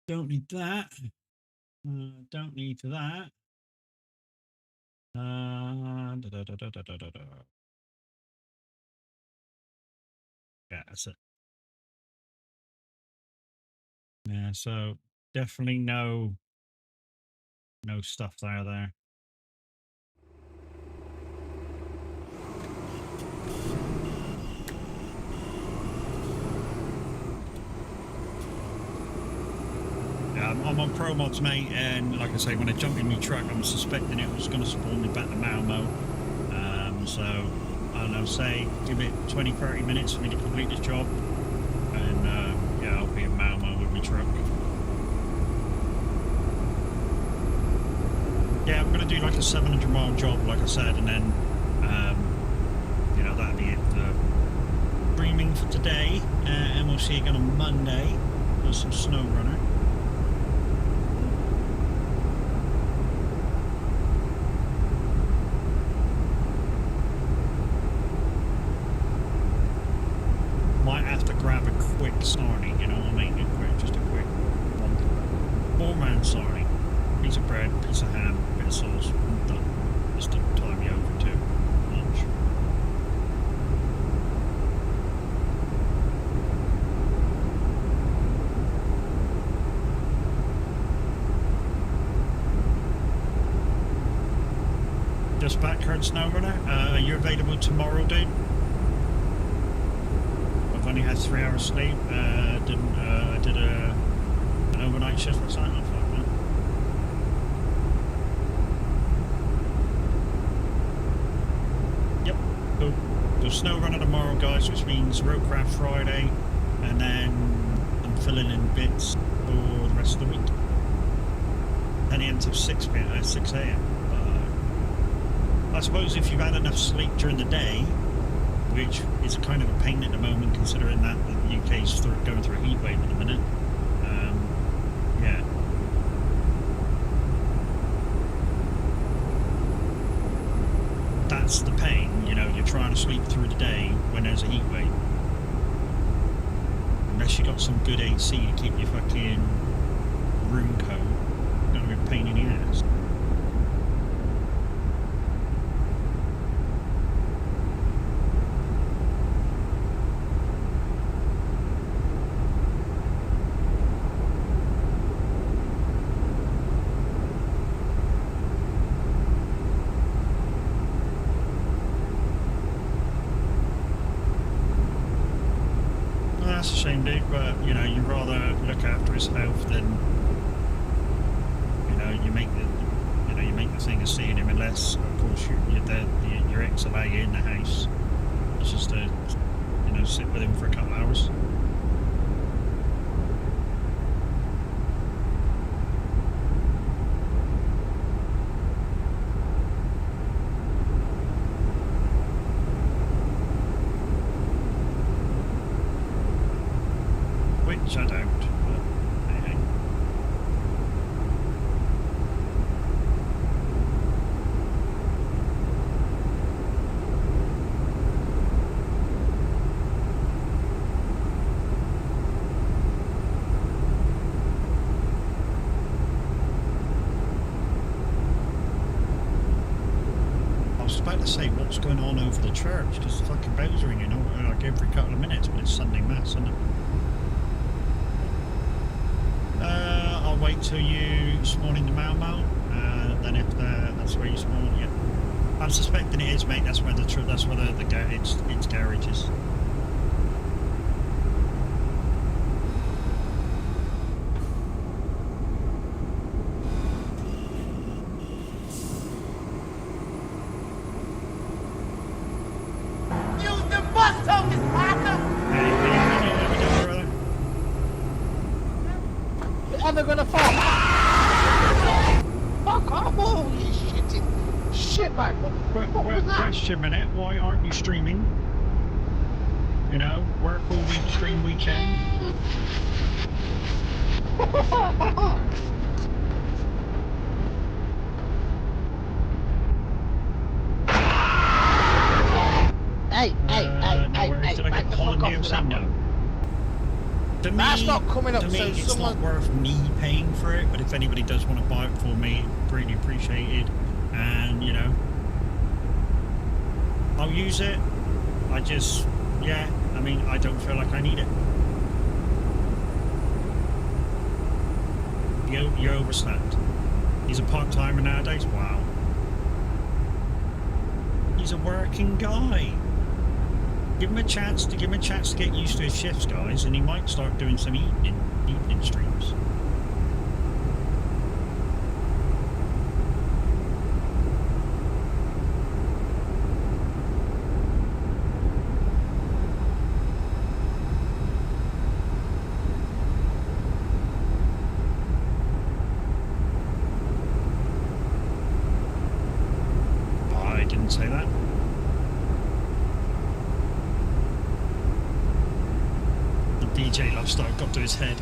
Don't need that. Don't need that. Yeah, that's it. Yeah, so definitely no stuff there. I'm on Pro Mods, mate, and like I say, when I jumped in my truck, I'm suspecting it was going to spawn me back to Malmo. So, I don't know, say, give it 20-30 minutes for me to complete this job, and yeah, I'll be in Malmo with my truck. Yeah, I'm going to do like a 700-mile job, like I said, and then, you know, that'll be it for streaming for today, and we'll see you again on Monday for some snow runner. Might have to grab a quick sarnie, you know what I mean? Just a quick one. 4-man sarnie. Piece of bread, piece of ham, bit of sauce, and done. Just to time me over to lunch. Just back, Kurt Snowrunner. Are you available tomorrow, dude? I've only had 3 hours sleep. I did an overnight shift last night. Yep, cool. So snow runner tomorrow, guys, which means roadcraft Friday, and then I'm filling in bits for the rest of the week. 10 a.m. to 6 a.m. I suppose if you've had enough sleep during the day, which is kind of a pain at the moment, considering that the UK's going through a heat wave at the minute. Yeah. That's the pain, you know, you're trying to sleep through the day when there's a heat wave. Unless you got some good AC to keep your fucking room cold, it's going to be a pain in the ass. That's a shame, dude, but you know, you'd rather look after his health than, you know, you make the thing of seeing him, unless of course your ex allow you in the house. It's just to, you know, sit with him for a couple of hours. Which I don't, but hey. I was about to say, what's going on over the church? Because the fucking bells are ringing like every couple of minutes, but it's Sunday Mass, isn't it? I'll wait till you spawn in the Malmo, then if that's where you spawn, yeah. I'm suspecting it is, mate. That's where its garage is. Use the bus tokens, partner! They're gonna fall. Fuck off! Holy shit! Shit, man. What was that? Question a minute, why aren't you streaming? You know, work all week, stream weekend. Hey, Did I get Colin DLC? No. That's not coming up. To me, So it's someone. not worth me paying for it. But if anybody does want to buy it for me, greatly appreciated. And you know, I'll use it. I just, yeah. I mean, I don't feel like I need it. You're overslept. He's a part-timer nowadays. Wow. He's a working guy. Give him a chance to get used to his shifts, guys, and he might start doing some evening streams. I didn't say that. DJ lifestyle got to his head.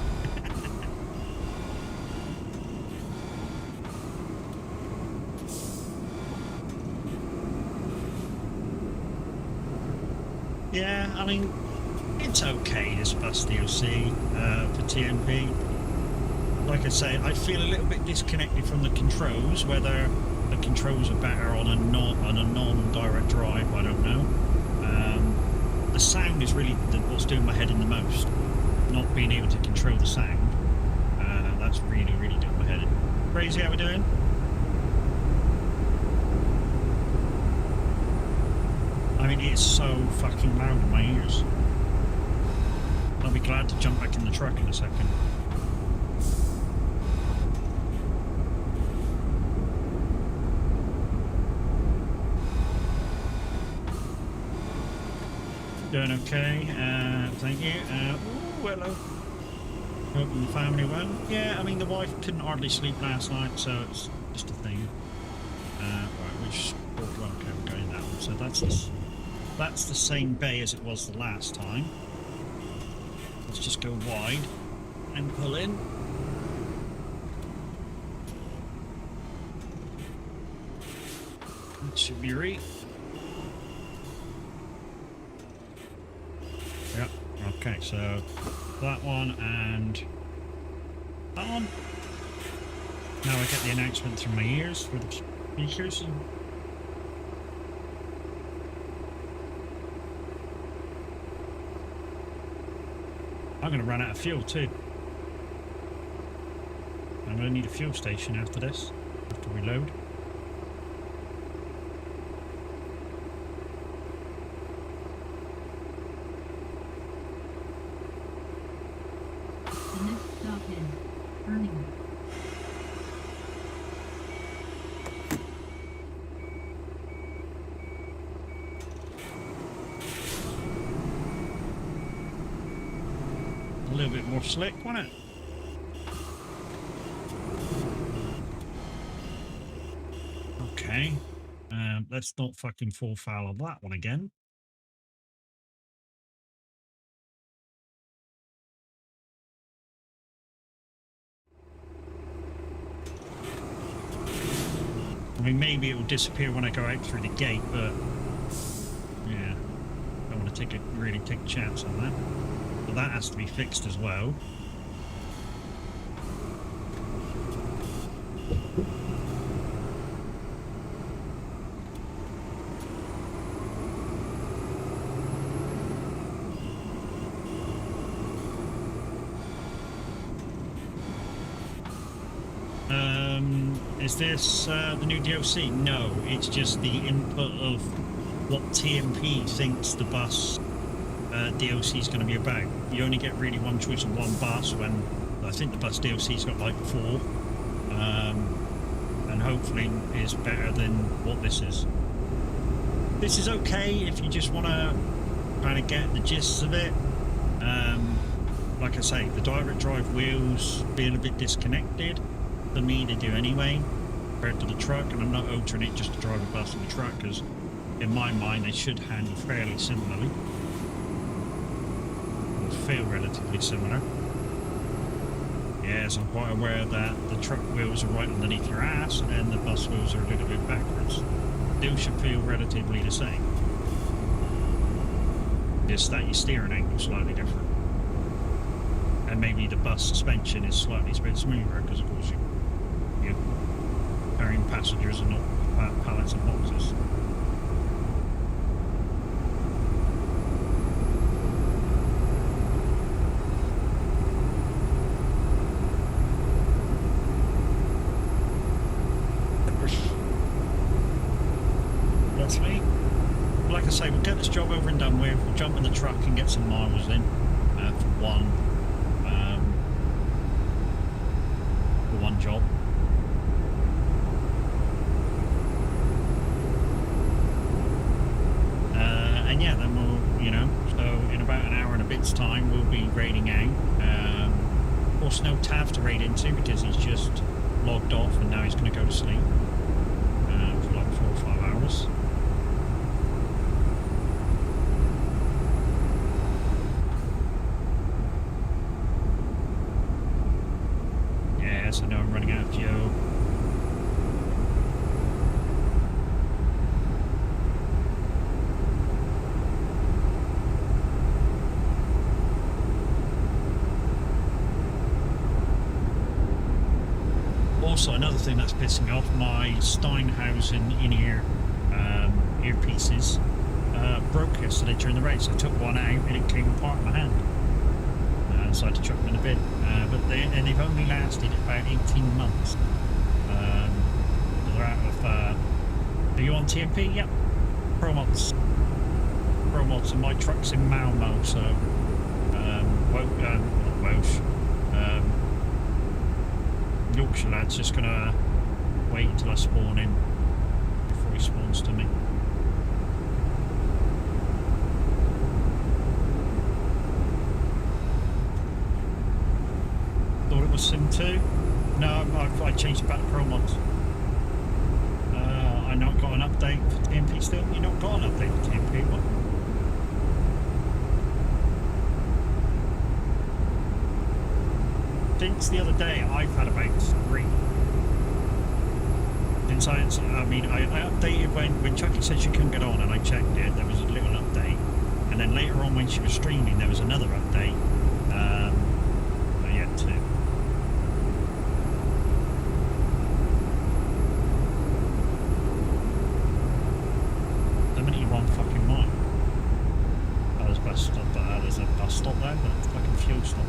Yeah, I mean, it's okay, this bus DLC for TMP. Like I say, I feel a little bit disconnected from the controls, whether the controls are better on a non-direct drive, I don't know. The sound is really what's doing my head in the most. Not being able to control the sound. That's really doing my head in. Crazy, how we doing? I mean, it's so fucking loud in my ears. I'll be glad to jump back in the truck in a second. Doing okay, thank you. Ooh, hello. Hoping the family well. Yeah, I mean, the wife couldn't hardly sleep last night, so it's just a thing. Right, which boardwalk are we going that one? So that's the same bay as it was the last time. Let's just go wide and pull in. That should be right. Yep, okay, so that one and that one. Now I get the announcement through my ears for the speakers. I'm going to run out of fuel too. I'm going to need a fuel station after this, after we load. The next stop is Birmingham. A little bit more slick, wasn't it? Okay. Let's not fucking fall foul of that one again. I mean, maybe it will disappear when I go out through the gate, but yeah, I don't want to really take a chance on that. But that has to be fixed as well. Is this the new DLC? No, it's just the input of what TMP thinks the bus DLC is going to be about. You only get really one choice of one bus, when I think the bus DLC's got like 4, and hopefully is better than what this is. This is okay if you just want to kind of get the gist of it. Like I say, the direct drive wheels being a bit disconnected for me to do anyway, compared to the truck, and I'm not altering it just to drive a bus and a truck, because in my mind they should handle fairly similarly, or feel relatively similar. Yes, I'm quite aware that the truck wheels are right underneath your ass and the bus wheels are a little bit backwards. They should feel relatively the same. Just that your steering angle is slightly different. and maybe the bus suspension is slightly a bit smoother because, of course, you're carrying passengers and not pallets and boxes. That's me. Like I say, we'll get this job over and done with. We'll jump in the truck and get some miles in for one job. And yeah, then we'll, you know, so in about an hour and a bit's time, we'll be raiding out. Of course, no Tav to raid into because he's just logged off and now he's going to go to sleep for like 4 or 5 hours. Yes, I know I'm running out of fuel. Also, another thing that's pissing off, my Steinhausen in-ear earpieces broke yesterday during the race. I took one out and it came apart in my hand. So I had to chuck them in a bin. But they've only lasted about 18 months. They're out of... are you on TMP? Yep. Promods. And my truck's in Malmo, so... not Welsh. Yorkshire lad's just gonna wait until I spawn in before he spawns to me. Thought it was Sim 2? No, I changed it back to Pro Mods. I not got an update for TMP still? You not got an update for TMP? What? Since the other day, I've had about 3. Since I updated when Chucky said she couldn't get on, and I checked it. There was a little update, and then later on when she was streaming, there was another update. But yeah, 2. How many you want fucking mine? Oh, there's a bus stop. There's a bus stop there, but it's fucking fuel stop.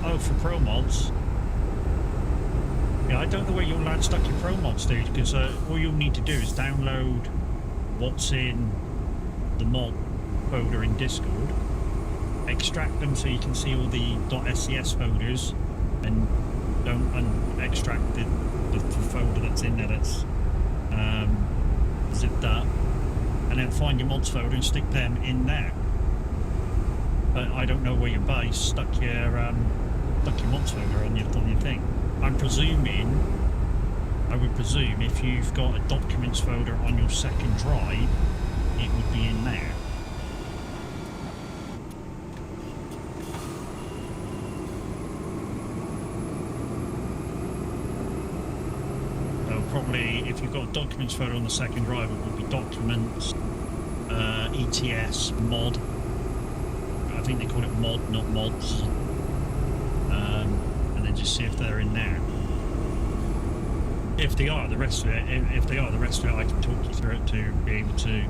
Oh, for Pro Mods. Yeah, I don't know where your lad stuck your Pro Mods, dude, because all you'll need to do is download what's in the mod folder in Discord, extract them so you can see all the .scs folders, and don't extract the folder that's in there that's zipped up, and then find your mods folder and stick them in there. But I don't know where your base stuck your mods folder on your thing. I would presume if you've got a documents folder on your second drive, it would be in there. So probably if you've got a documents folder on the second drive, it would be documents, ETS, mod. I think they call it mod, not mods. And then just see if they're in there. If they are, the rest of it, I can talk you through it to be able to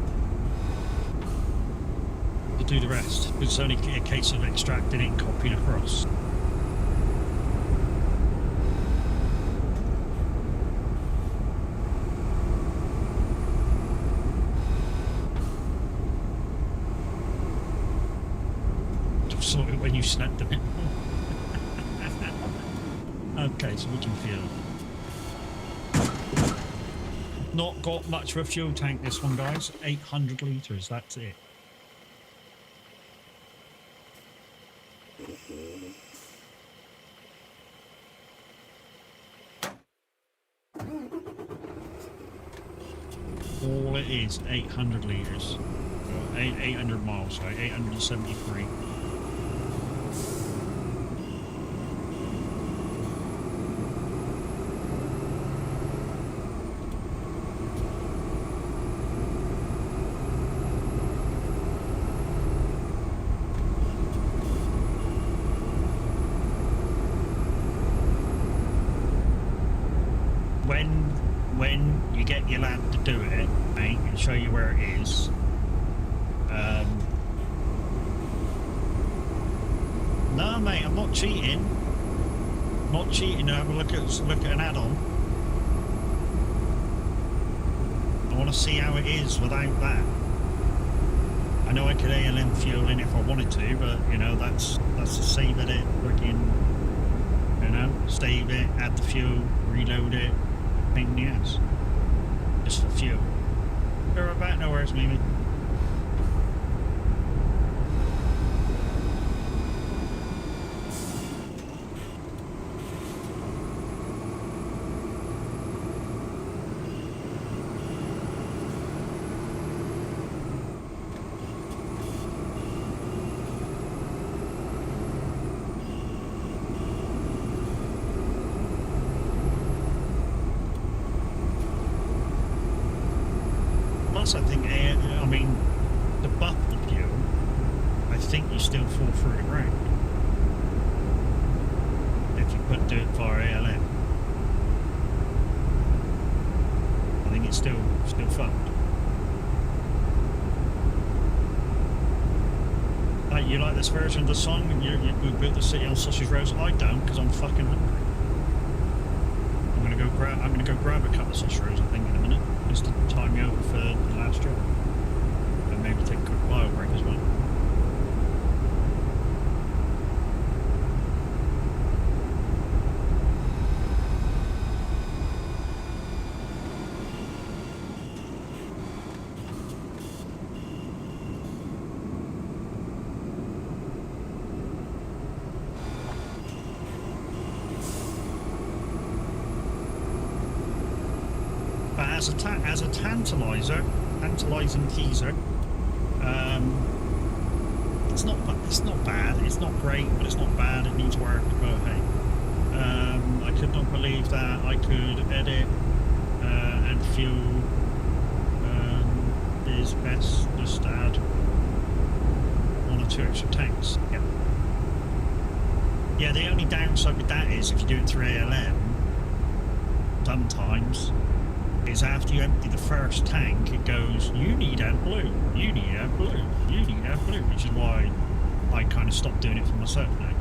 do the rest. It's only a case of extracting it and copying across. Sort it when you snapped them in. Okay, so we can feel. Not got much of a fuel tank, this one, guys. 800 litres, that's it. All it is, 800 litres. 800 miles, sorry, 873. when you get your lad to do it, mate, and show you where it is. No, mate, I'm not cheating. I'm not cheating. Have a look at an add-on. I want to see how it is without that. I know I could ALM fuel in if I wanted to, but you know that's to save it, freaking, you know, save it, add the fuel, reload it, pain in the ass. Just for fuel. They're about nowhere, maybe. I think, I mean, to buff the fuel, I think you still fall through the ground if you do it via ALM. I think it's still fucked. Like, you like this version of the song? We built the city on sausage rolls. I don't, because I'm fucking hungry. I'm gonna go grab a couple of sausage rolls, I think, in a minute. Just to time me over for the last job. And maybe take a quick bio break as well. As a tantalizing teaser, it's not bad. It's not great, but it's not bad. It needs work, but hey, I could not believe that I could edit and fuel is best just add 1 or 2 extra tanks. Yeah, the only downside with that is if you do it through ALM, sometimes is after you empty the first tank, it goes, you need AdBlue, you need AdBlue, you need AdBlue, which is why I kind of stopped doing it for myself now.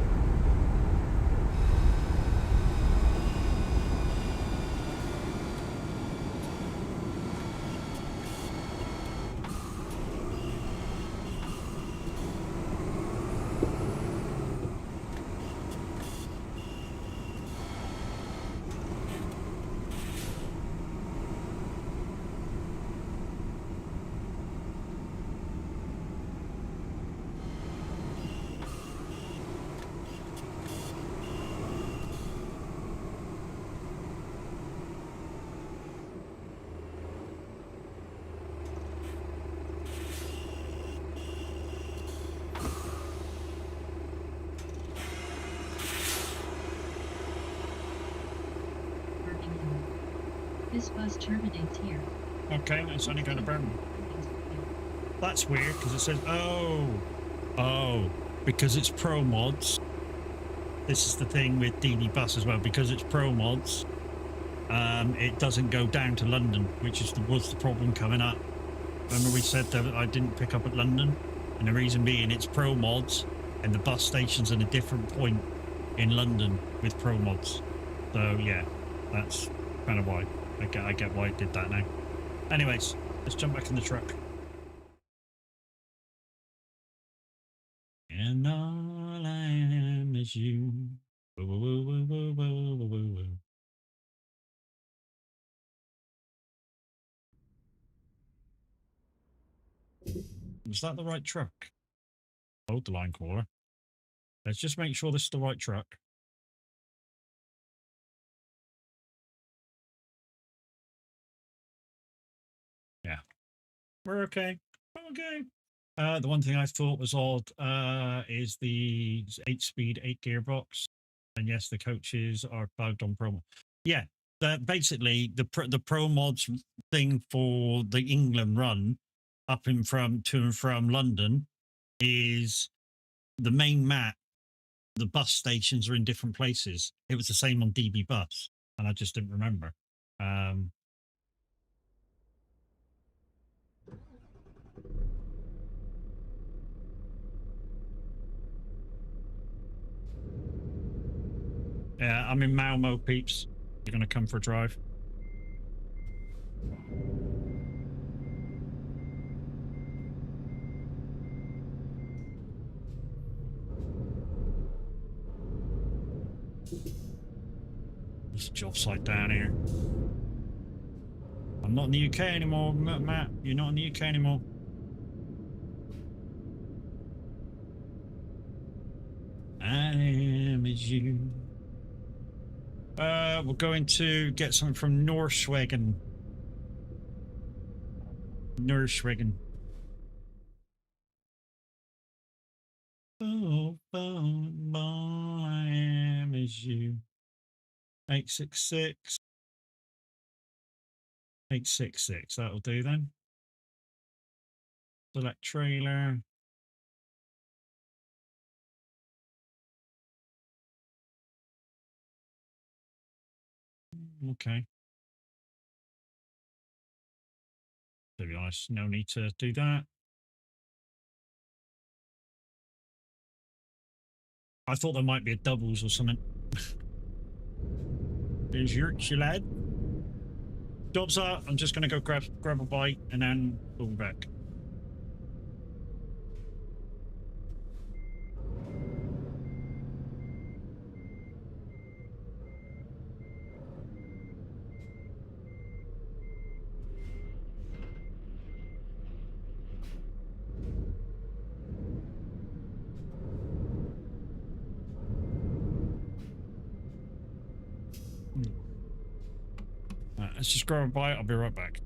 This bus terminates here. Okay, it's only going to Birmingham. That's weird because it says, oh, because it's pro mods. This is the thing with DB Bus as well, because it's pro mods. It doesn't go down to London, which was the problem coming up. Remember we said that I didn't pick up at London, and the reason being it's pro mods, and the bus station's at a different point in London with pro mods. So yeah, that's kind of why. I get why it did that now. Anyways, let's jump back in the truck. And all I am is you. Whoa, whoa, whoa, whoa, whoa, whoa, whoa, whoa. Was that the right truck? Hold the line caller. Let's just make sure this is the right truck. Yeah. We're okay. Okay. The one thing I thought was odd is the 8-speed 8 gearbox, and yes, the coaches are plugged on pro. Yeah, basically the pro mods thing for the England run up and from to and from London is the main map. The bus stations are in different places. It was the same on DB Bus, and I just didn't remember. Yeah, I'm in Malmo, peeps. You're going to come for a drive? There's a job site down here. I'm not in the UK anymore, Matt. You're not in the UK anymore. I am as you. We're going to get something from Norswegen. Norswegen. Oh, I am as you. 866. 866. That'll do then. Select trailer. Okay. To be honest, no need to do that. I thought there might be a doubles or something. There's your lad. Jobs up. I'm just going to go grab a bite and then we'll be back. Let's just grab a bite. I'll be right back.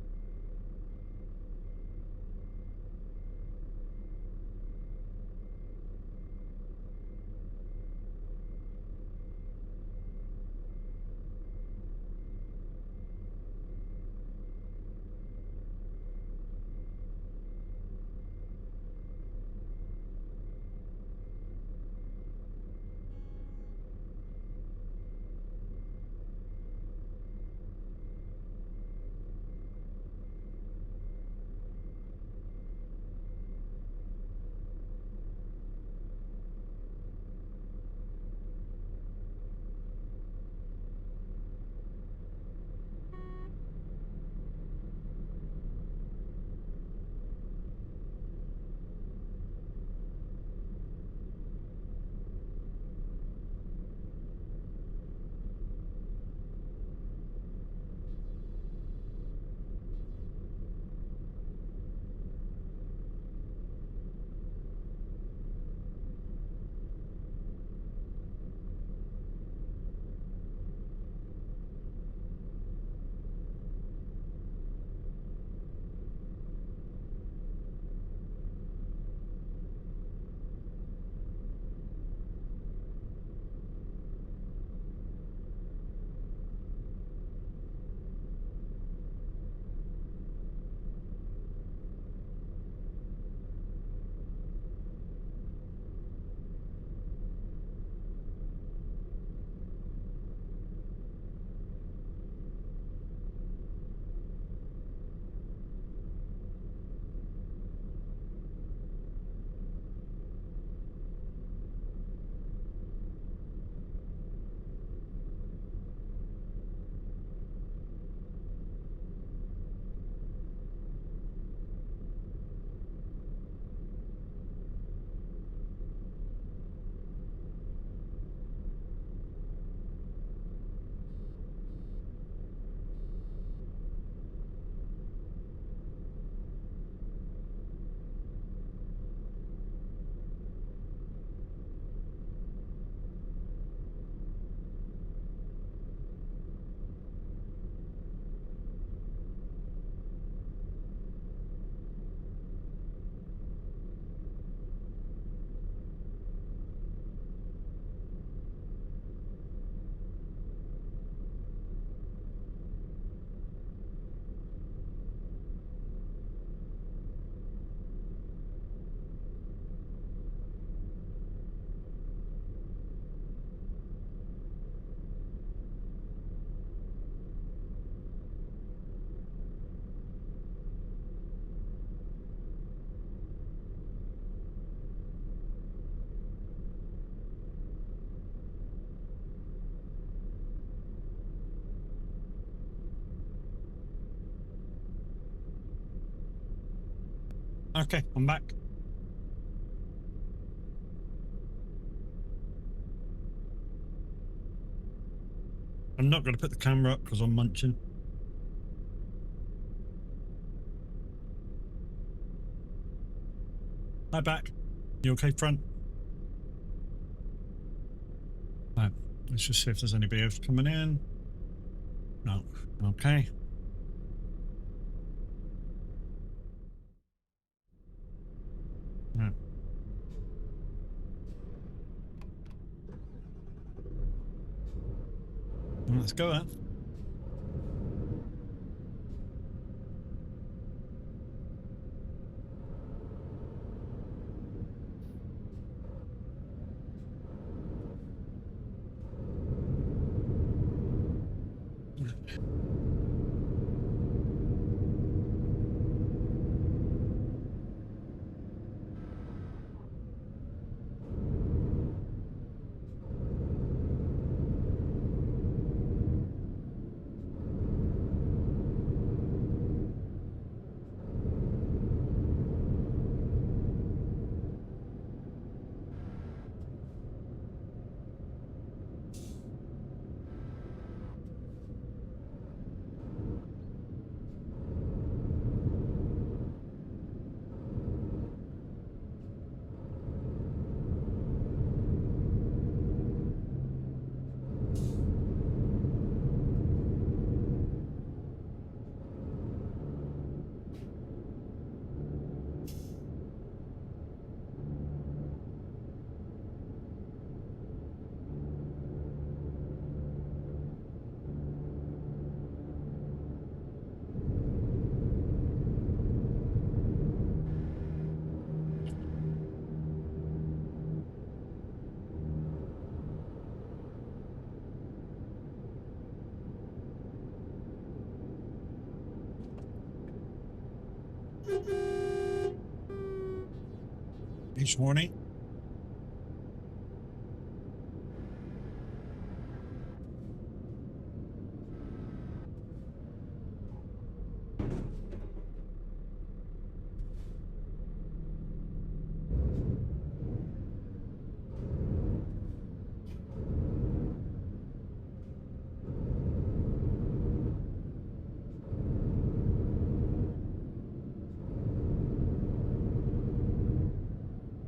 Okay, I'm back. I'm not going to put the camera up because I'm munching. Hi, back. You okay, front? Right. Let's just see if there's anybody else coming in. No. Okay. Right. Let's go then. Each morning.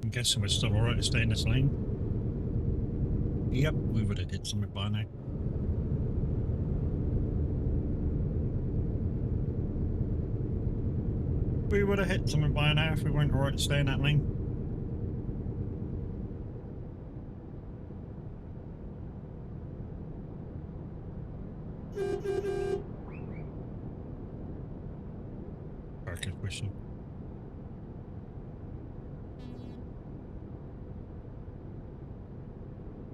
I'm guessing we're still alright to stay in this lane. Yep, we would have hit something by now. We would have hit something by now if we weren't alright to stay in that lane. Turkish whistle.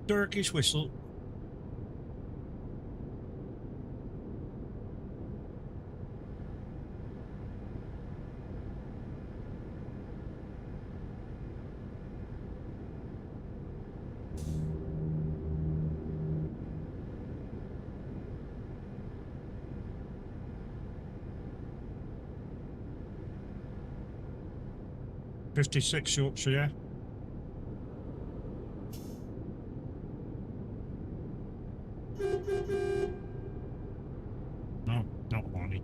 Turkish whistle. .56 Yorkshire, yeah. No, not horny.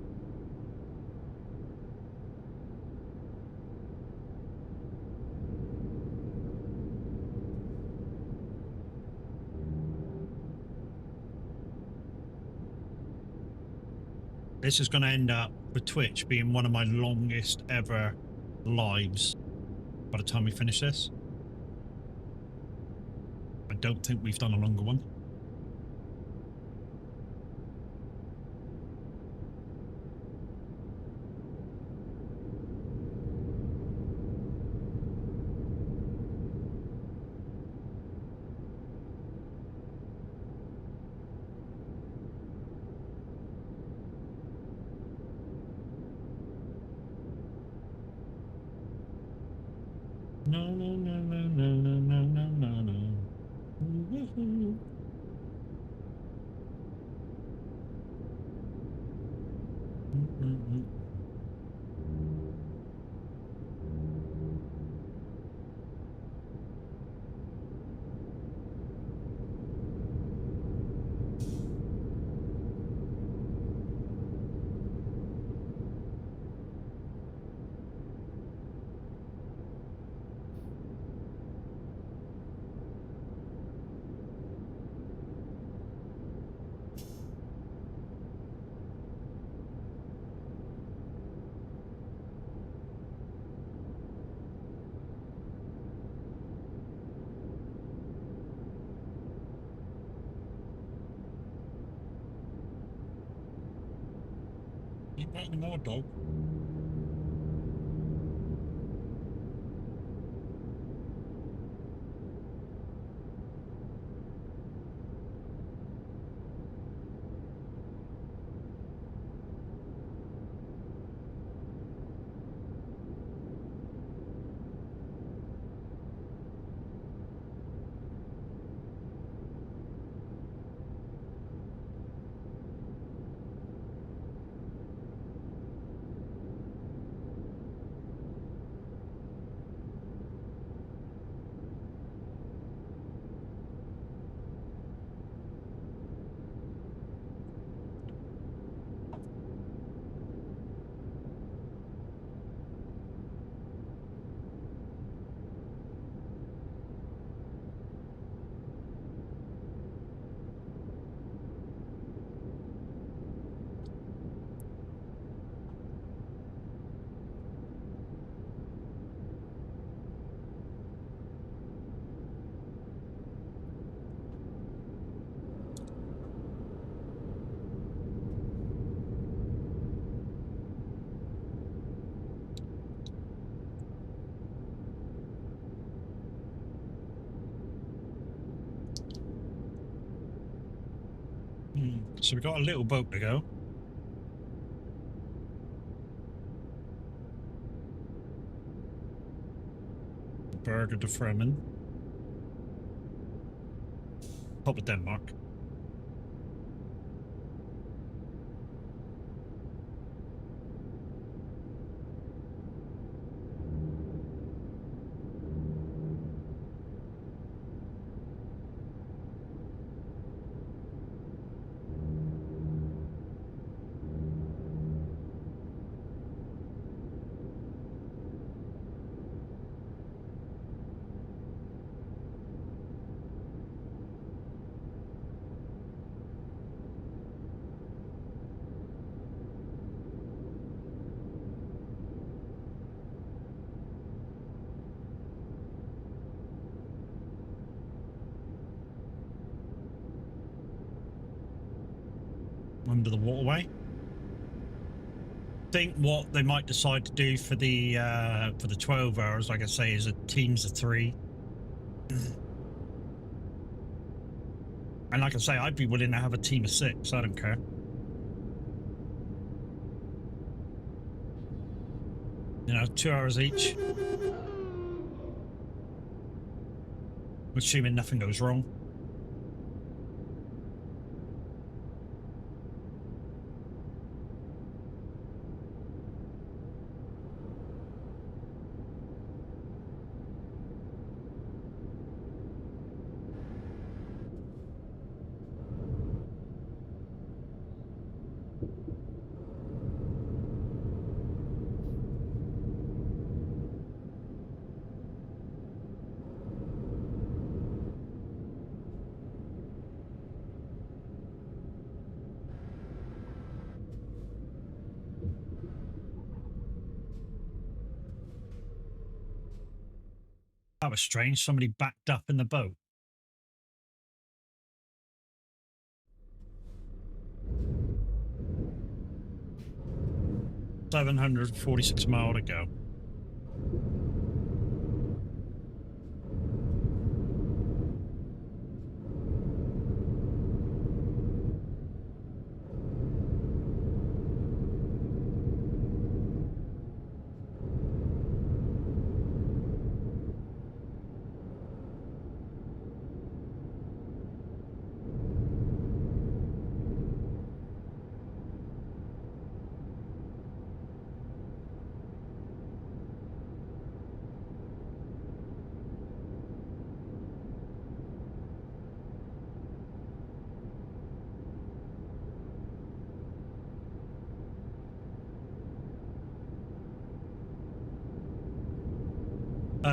This is going to end up for Twitch being one of my longest ever lives by the time we finish this. I don't think we've done a longer one. No, no, no, no, no, no, no, no, no. Woohoo. Keep biting more, dog. So we've got a little boat to go. Berg de Fremen. Top of Denmark. Under the waterway. I think what they might decide to do for the 12 hours, like I say, is a teams of 3. And like I say, I'd be willing to have a team of 6. I don't care. You know, 2 hours each. Assuming nothing goes wrong. That was strange. Somebody backed up in the boat. $746 miles to go.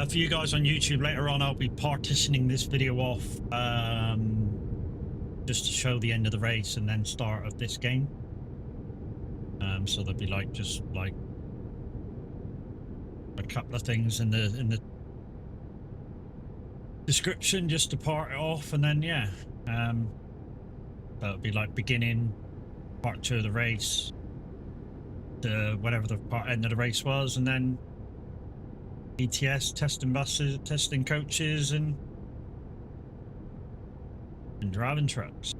For you guys on YouTube, later on I'll be partitioning this video off just to show the end of the race and then start of this game. So there'll be like just like a couple of things in the description just to part it off, and then yeah, that'll be like beginning, part 2 of the race, whatever the end of the race was, and then ETS testing buses, testing coaches, and driving trucks.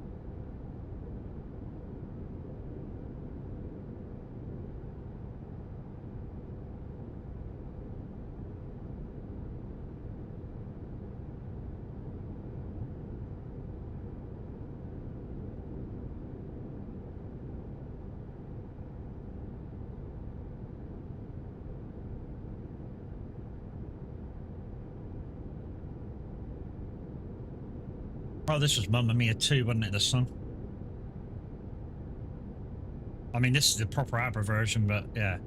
Oh, this was Mamma Mia 2, wasn't it, this song? I mean, this is the proper ABBA version, but yeah.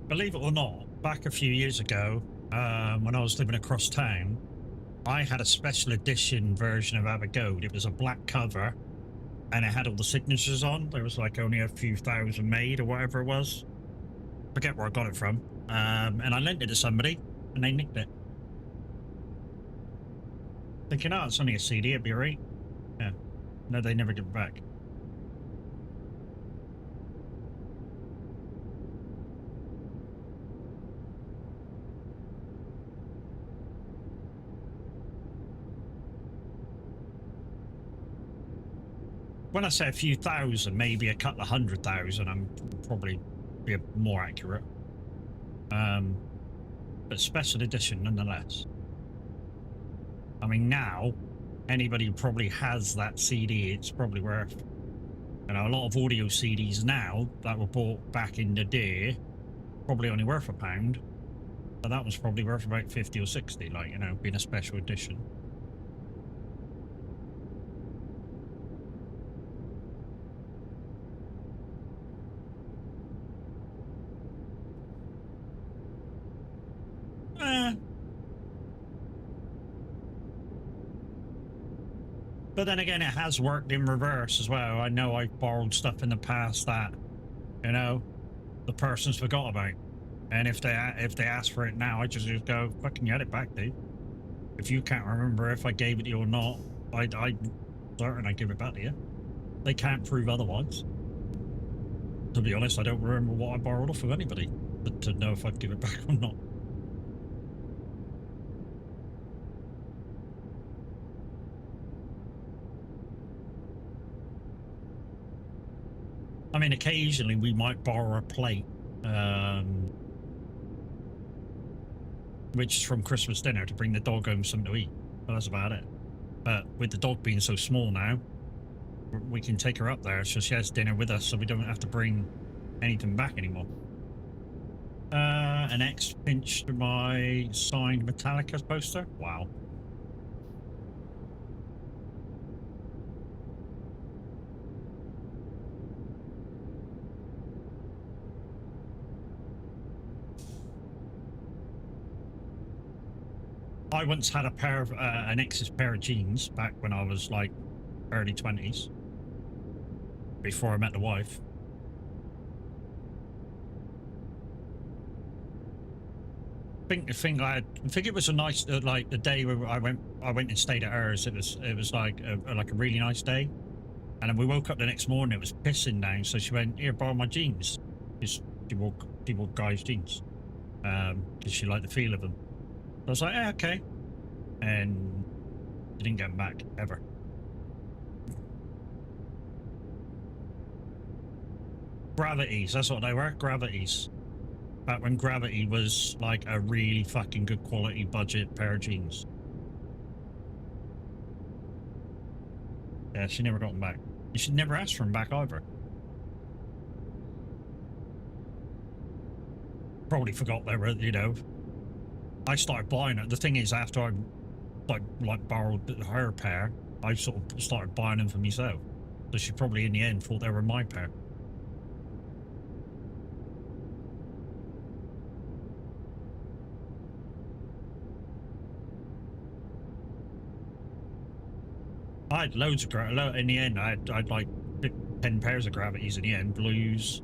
Believe it or not, back a few years ago, when I was living across town, I had a special edition version of ABBA Gold. It was a black cover, and it had all the signatures on. There was like only a few thousand made or whatever it was. Forget where I got it from. And I lent it to somebody, and they nicked it. Thinking, oh, it's only a CD, it'd be alright. Yeah. No, they never give it back. When I say a few thousand, maybe a couple of 100,000, I'm probably be more accurate. But special edition nonetheless. I mean, now anybody who probably has that CD, it's probably worth, you know, a lot of audio CDs now that were bought back in the day, probably only worth £1. But that was probably worth about 50 or 60, like, you know, being a special edition. But then again, it has worked in reverse as well. I know I've borrowed stuff in the past that, you know, the person's forgot about. And if they ask for it now, I just go, fucking get it back, dude. If you can't remember if I gave it to you or not, I'm certain I give it back to you. They can't prove otherwise. To be honest, I don't remember what I borrowed off of anybody, but to know if I'd give it back or not. I mean, occasionally we might borrow a plate, which is from Christmas dinner to bring the dog home something to eat. But that's about it. But with the dog being so small now, we can take her up there so she has dinner with us, so we don't have to bring anything back anymore. An X pinched my signed Metallica poster. Wow. I once had a pair of an X's pair of jeans back when I was like early 20s. before I met the wife. I think it was a nice like the day where I went and stayed at hers. It was like a really nice day, and then we woke up the next morning. It was pissing down, so she went, "Here, borrow my jeans." She wore guys' jeans, because she liked the feel of them. So I was like, "Yeah, okay," and she didn't get them back ever. Gravities, that's what they were. Gravities. Back when Gravity was like a really fucking good quality budget pair of jeans. Yeah, she never got them back. You should never ask for them back either. Probably forgot they were, you know. I started buying it. The thing is, after I like borrowed her pair, I sort of started buying them for myself. So she probably in the end thought they were my pair. I had loads of in the end. I'd like 10 pairs of Gravities in the end. Blues,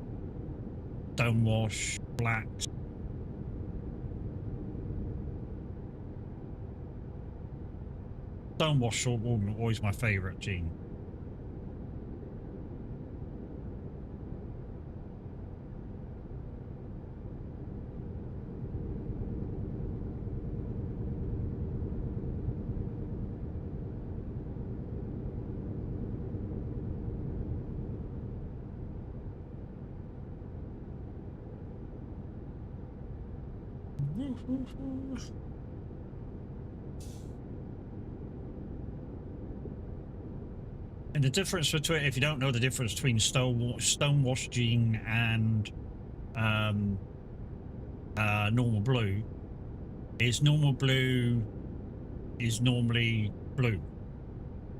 stonewash, blacks. Stonewash always my favourite jean. And the difference between, if you don't know the difference between stonewash jean and normal blue, is normal blue is normally blue.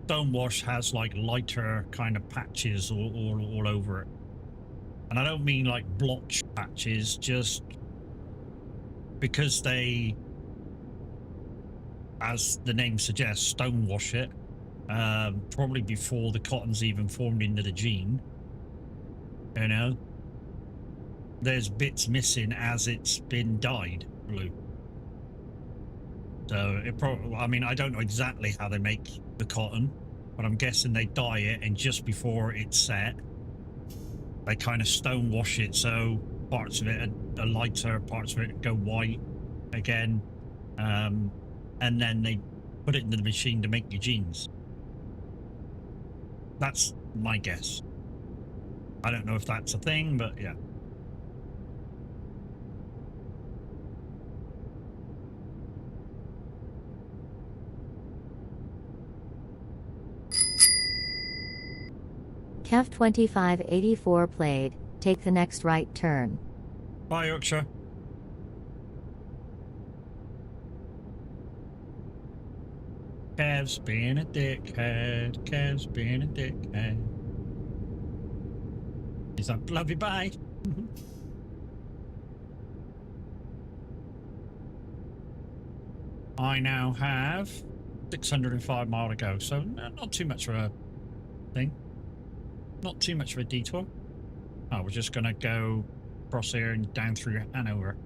Stonewash has like lighter kind of patches all over it. And I don't mean like blotch patches, just because they, as the name suggests, stonewash it, probably before the cotton's even formed into the jean. You know, there's bits missing as it's been dyed blue. So it probably, I mean, I don't know exactly how they make the cotton, but I'm guessing they dye it, and just before it's set, they kind of stonewash it, so parts of it are lighter, parts of it go white again, and then they put it into the machine to make your jeans. That's my guess. I don't know if that's a thing, but yeah. Kev 2584 played. Take the next right turn. Bye, Yorkshire. Kev's being a dickhead. Kev's being a dickhead. He's like, love you, bye. I now have 605 miles to go, so not too much of a thing. Not too much of a detour. Oh, we're just gonna go across here and down through Hanover.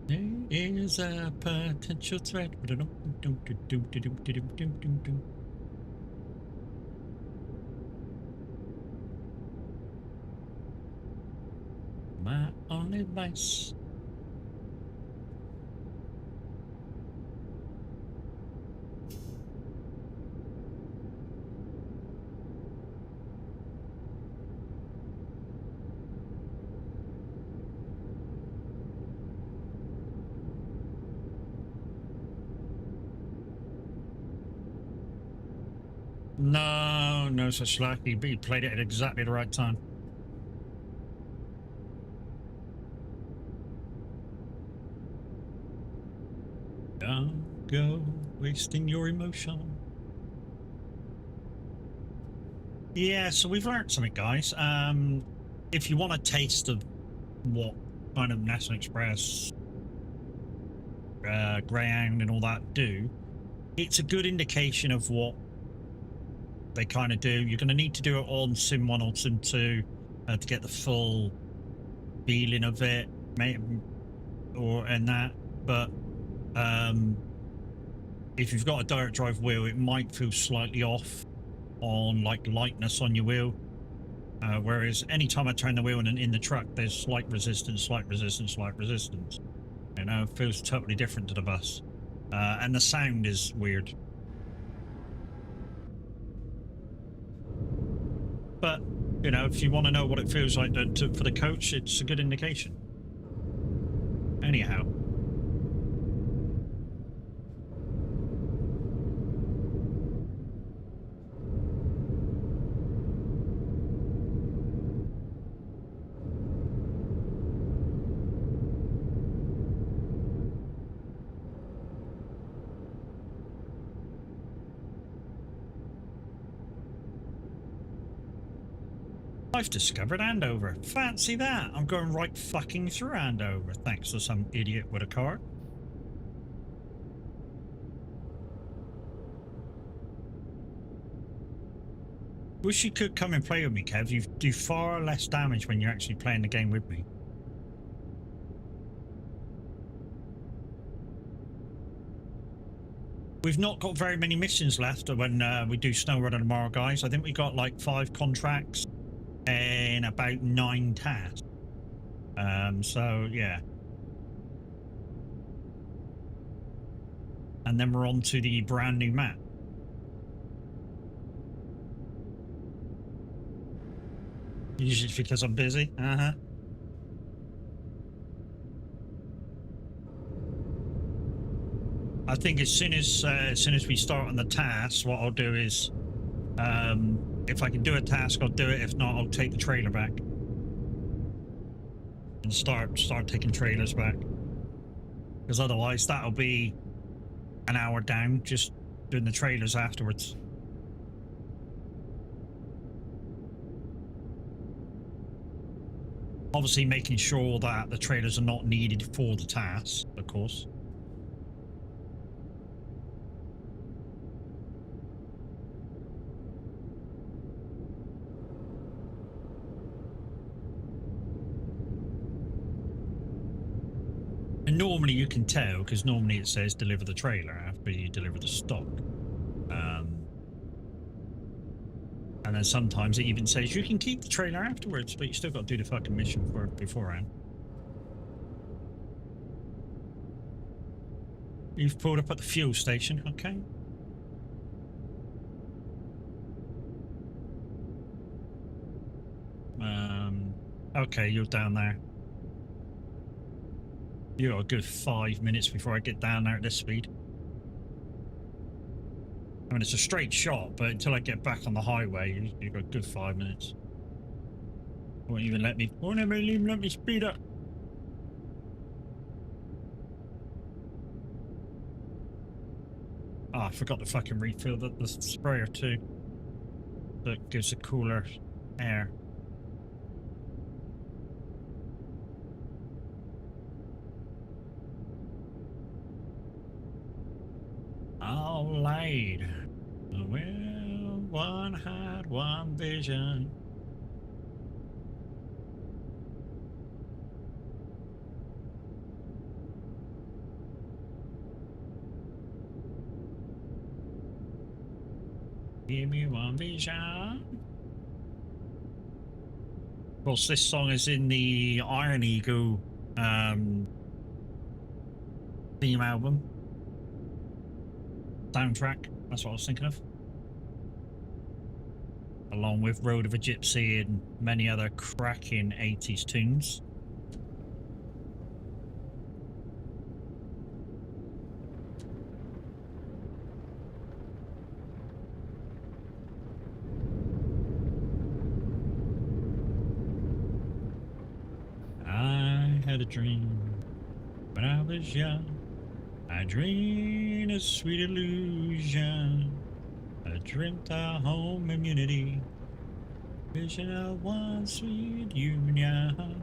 There is a potential threat. My only advice. No, no such luck. He played it at exactly the right time. Don't go wasting your emotion. Yeah, so we've learned something, guys. If you want a taste of what kind of National Express Greyhound and all that do, it's a good indication of what they kind of do. You're going to need to do it on Sim 1 or Sim 2 to get the full feeling of it, but if you've got a direct drive wheel, it might feel slightly off on like lightness on your wheel, whereas anytime I turn the wheel in the truck, there's slight resistance, you know, it feels totally different to the bus, and the sound is weird. But you know, if you want to know what it feels like for the coach, it's a good indication. Anyhow, I've discovered Andover. Fancy that. I'm going right fucking through Andover, thanks to some idiot with a car. Wish you could come and play with me, Kev. You do far less damage when you're actually playing the game with me. We've not got very many missions left when we do SnowRunner tomorrow, guys. I think we got like 5 contracts and about 9 tasks. So yeah. And then we're on to the brand new map. Usually it's because I'm busy. I think as soon as we start on the task, what I'll do is, if I can do a task, I'll do it. If not, I'll take the trailer back and start taking trailers back. Because otherwise, that'll be an hour down just doing the trailers afterwards. Obviously, making sure that the trailers are not needed for the task, of course. And normally you can tell, because normally it says deliver the trailer after you deliver the stock. And then sometimes it even says you can keep the trailer afterwards, but you still got to do the fucking mission for beforehand. You've pulled up at the fuel station, okay. Okay, you're down there. You got a good 5 minutes before I get down there at this speed. I mean, it's a straight shot, but until I get back on the highway, you've got a good 5 minutes. Won't even let me speed up. Ah, I forgot to fucking refill the sprayer too. That gives a cooler air. All right. Well, one had one vision. Give me one vision. Of course, this song is in the Iron Eagle theme album. Soundtrack, that's what I was thinking of. Along with Road of a Gypsy and many other cracking 80s tunes. I had a dream when I was young. I dreamed a sweet illusion. I dreamt our home immunity. Vision of one sweet union.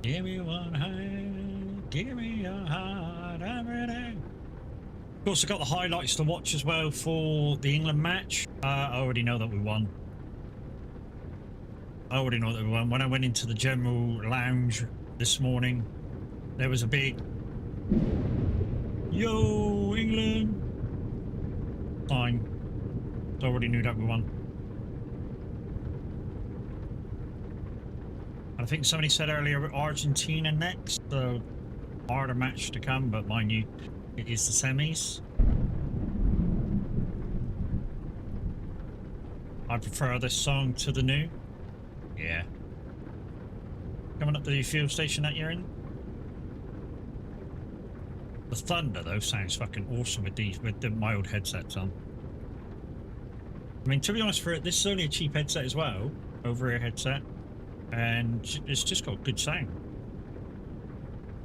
Give me one heart, give me your heart every day. Of course, I got the highlights to watch as well for the England match. I already know that we won. When I went into the general lounge this morning, there was a big "Yo, England" sign. So I already knew that we won. I think somebody said earlier Argentina next, so harder match to come, but mind you, it is the semis. I prefer this song to the new. Yeah. Coming up to the fuel station that you're in. The thunder though sounds fucking awesome with the mild headsets on. I mean, to be honest, for it, this is only a cheap headset as well, over-ear headset, and it's just got good sound.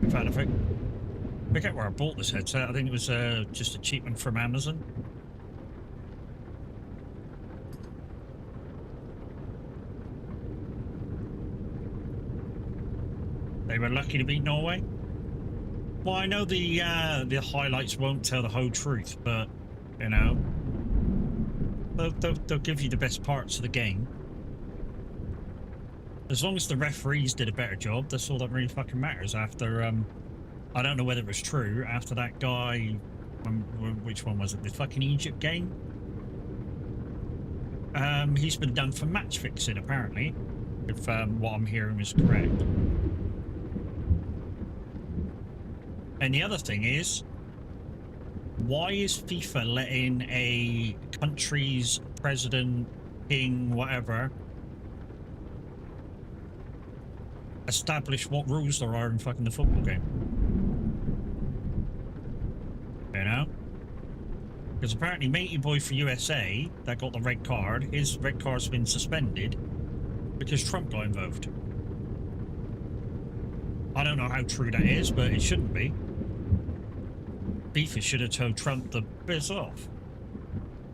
In fact, I forget where I bought this headset. I think it was just a cheap one from Amazon. They were lucky to beat Norway. Well, I know the highlights won't tell the whole truth, but you know, they'll give you the best parts of the game. As long as the referees did a better job, that's all that really fucking matters. After I don't know whether it was true after that guy. Which one was it? The fucking Egypt game. He's been done for match fixing apparently, if what I'm hearing is correct. And the other thing is, why is FIFA letting a country's president, king, whatever, establish what rules there are in fucking the football game? You know? Because apparently Matey Boy for USA, that got the red card, his red card's been suspended because Trump got involved. I don't know how true that is, but it shouldn't be. FIFA should have told Trump to piss off.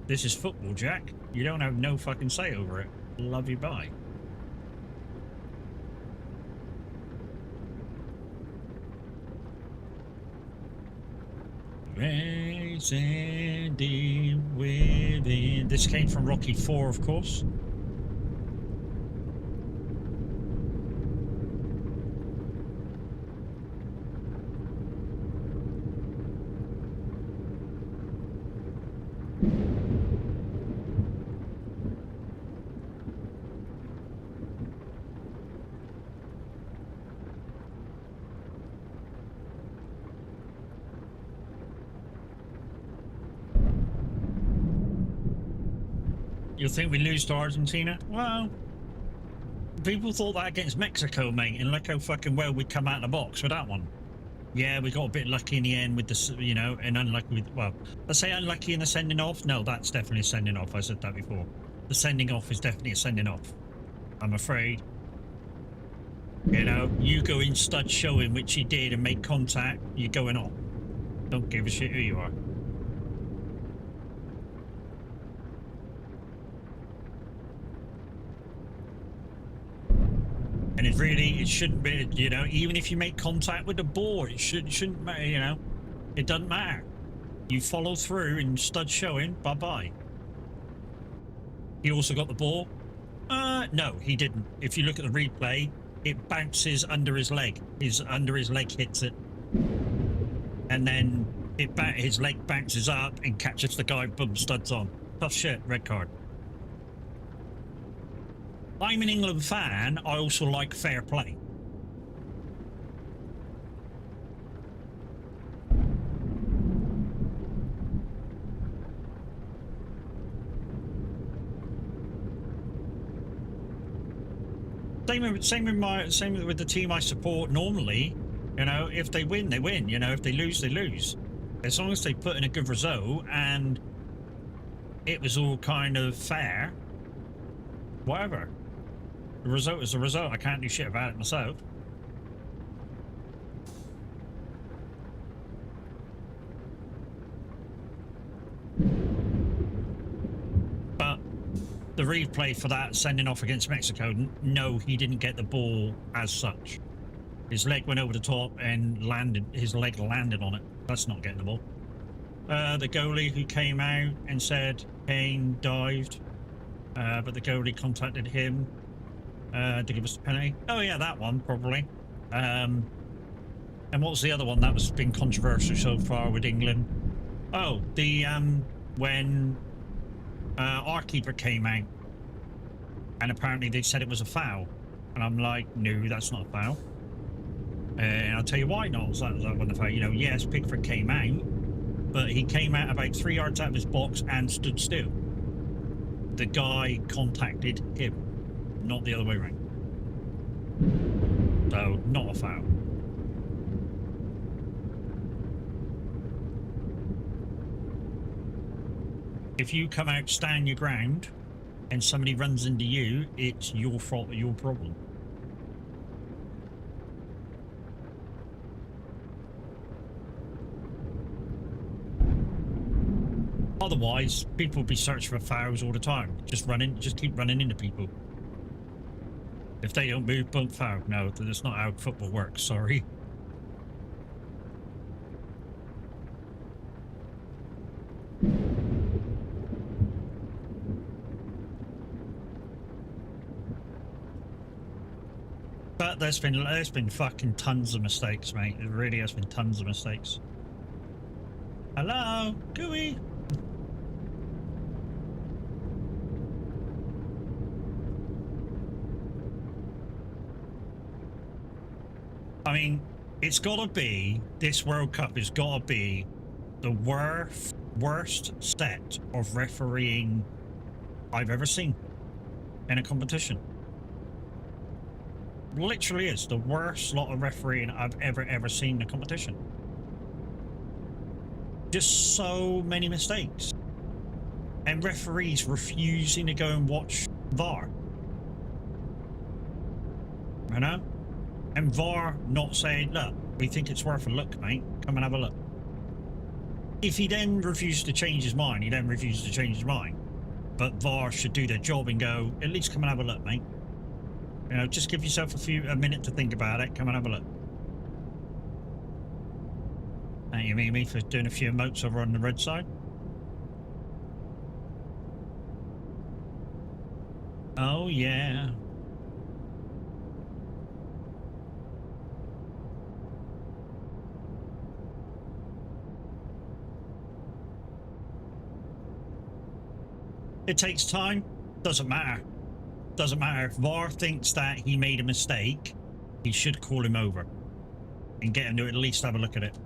This is football, Jack. You don't have no fucking say over it. Love you, bye. Racing deep within. This came from Rocky IV, of course. You think we lose to Argentina? Well, people thought that against Mexico, mate, and look how fucking well we come out of the box with that one. Yeah, we got a bit lucky in the end with the, you know, and unlucky with, well, let's say unlucky in the sending off. No, that's definitely a sending off. I said that before. The sending off is definitely a sending off. I'm afraid. You know, you go in stud showing, which you did, and make contact, you're going on. Don't give a shit who you are. And it shouldn't be, you know, even if you make contact with the ball, it shouldn't matter, you know. It doesn't matter. You follow through and stud showing, bye-bye. He also got the ball. No, he didn't. If you look at the replay, it bounces under his leg. Under his leg hits it. And then his leg bounces up and catches the guy, boom, studs on. Tough shit, red card. I'm an England fan, I also like fair play. Same with the team I support normally. You know, if they win, they win. You know, if they lose, they lose. As long as they put in a good result and it was all kind of fair, whatever. The result is the result. I can't do shit about it myself. But the replay for that sending off against Mexico, no, he didn't get the ball as such. His leg went over the top and landed. His leg landed on it. That's not getting the ball. The goalie who came out and said Kane dived, but the goalie contacted him to give us the penalty. Oh yeah, that one probably. And what was the other one that was been controversial so far with England? Oh, the when our keeper came out, and apparently they said it was a foul, and I'm like, no, that's not a foul. And I'll tell you why not. That wasn't a foul. You know, yes, Pickford came out, but he came out about 3 yards out of his box and stood still. The guy contacted him, not the other way around. So, not a foul. If you come out, stand your ground, and somebody runs into you, it's your fault or your problem. Otherwise, people will be searching for fouls all the time. Just keep running into people. If they don't move, bump foul. No, that's not how football works, sorry. But there's been fucking tons of mistakes, mate. It really has been tons of mistakes. Hello, gooey. I mean, it's gotta be, this World Cup has gotta be the worst set of refereeing I've ever seen in a competition. Literally is the worst lot of refereeing I've ever seen in a competition. Just so many mistakes. And referees refusing to go and watch VAR. You know? And VAR not saying, look, we think it's worth a look, mate. Come and have a look. If he then refuses to change his mind, he then refuses to change his mind. But VAR should do their job and go, at least come and have a look, mate. You know, just give yourself a minute to think about it. Come and have a look. Thank you, Mimi, for doing a few emotes over on the red side. Oh, yeah. It takes time. Doesn't matter. Doesn't matter. If VAR thinks that he made a mistake, he should call him over and get him to at least have a look at it.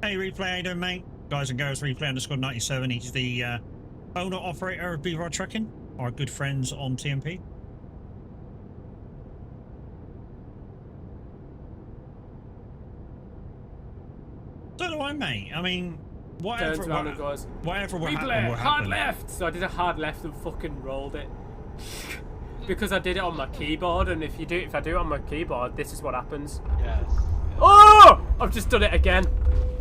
Hey, Replay, how you doing, mate? Guys and girls, Replay_97. He's the owner-operator of BVR Trucking, our good friends on TMP. So do I, mate. I mean, whatever happened will hard happen. left. So I did a hard left and fucking rolled it. Because I did it on my keyboard, and if I do it on my keyboard, this is what happens. Yes. Oh! I've just done it again.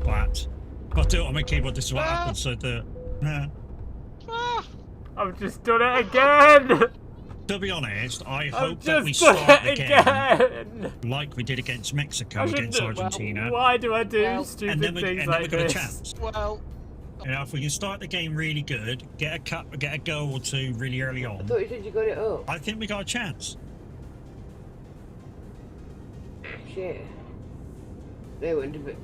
What? I'll do it on my keyboard, this is what happens, so I've just done it again! To be honest, I hope that we start the game like we did against Mexico, against Argentina. Why do I do stupid things like this? A chance. Well, you know, if we can start the game really good, get a goal or two really early on. I thought you said you got it up. I think we got a chance. Shit. They went a bit.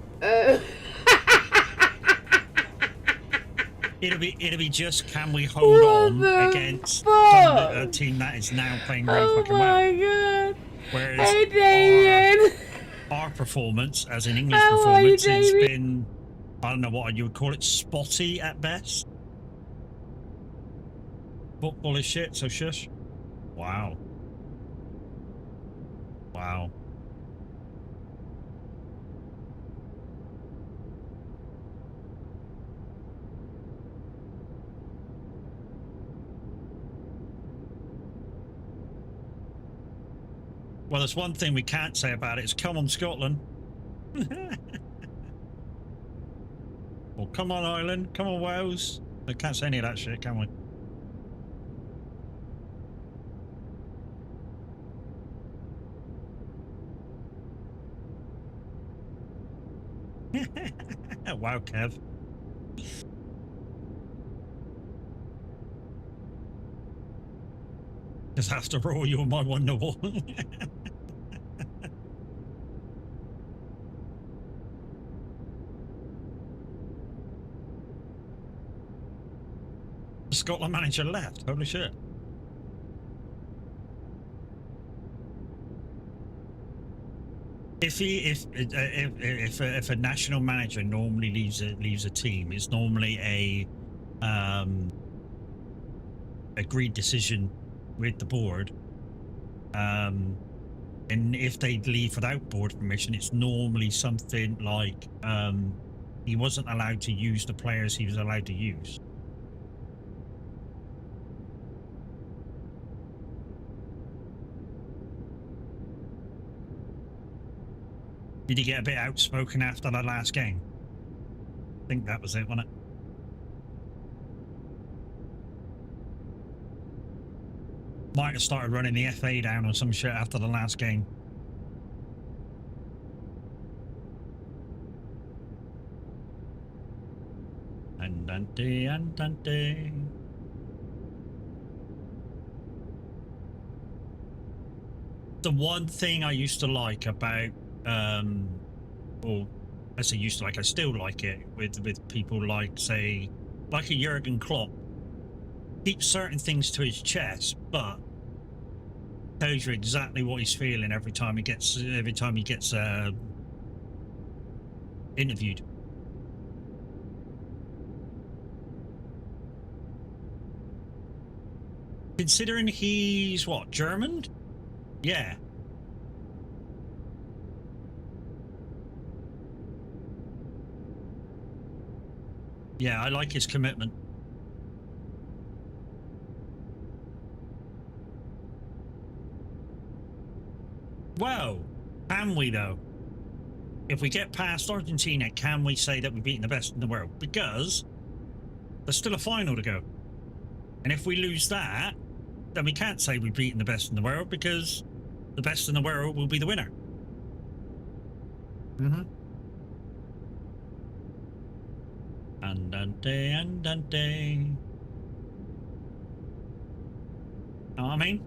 It'll be just, can we hold on against a team that is now playing really fucking well? Oh my god. Whereas hey, Damien. Our performance, as an English performance, has been, I don't know what you would call it, spotty at best. Football is shit, so shush. Wow. Wow. Well, there's one thing we can't say about it, is come on, Scotland. Well, come on, Ireland. Come on, Wales. We can't say any of that shit, can we? Wow, Kev. Because after all, you're my wonderwall. The Scotland manager left. Holy shit. If a national manager normally leaves a team, it's normally a agreed decision with the board. And if they leave without board permission, it's normally something like he wasn't allowed to use the players he was allowed to use. Did he get a bit outspoken after the last game? I think that was it, wasn't it? Might have started running the FA down or some shit after the last game. Andante, andante. The one thing I used to like about or I say used to like, I still like it with people like, say, like a Jurgen Klopp. Keeps certain things to his chest, but tells you exactly what he's feeling every time he gets interviewed. Considering he's what, German? Yeah. Yeah, I like his commitment. Well, can we though? If we get past Argentina, can we say that we've beaten the best in the world? Because there's still a final to go. And if we lose that, then we can't say we've beaten the best in the world, because the best in the world will be the winner. Mm-hmm. Andante, andante. Know what I mean?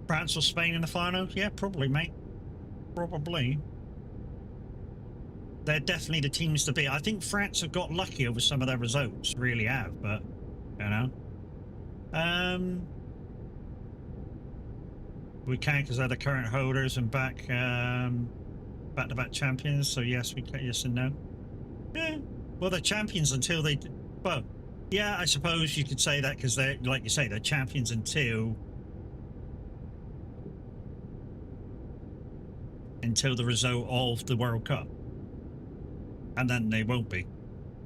France or Spain in the finals? Yeah, probably, mate. Probably. They're definitely the teams to beat. I think France have got lucky over some of their results, really have, but, you know. We can, because they're the current holders and back-to-back champions, so yes, we can, yes and no. Yeah, well, they're champions until they, well, yeah, I suppose you could say that, because they're, like you say, they're champions until the result of the World Cup. And then they won't be,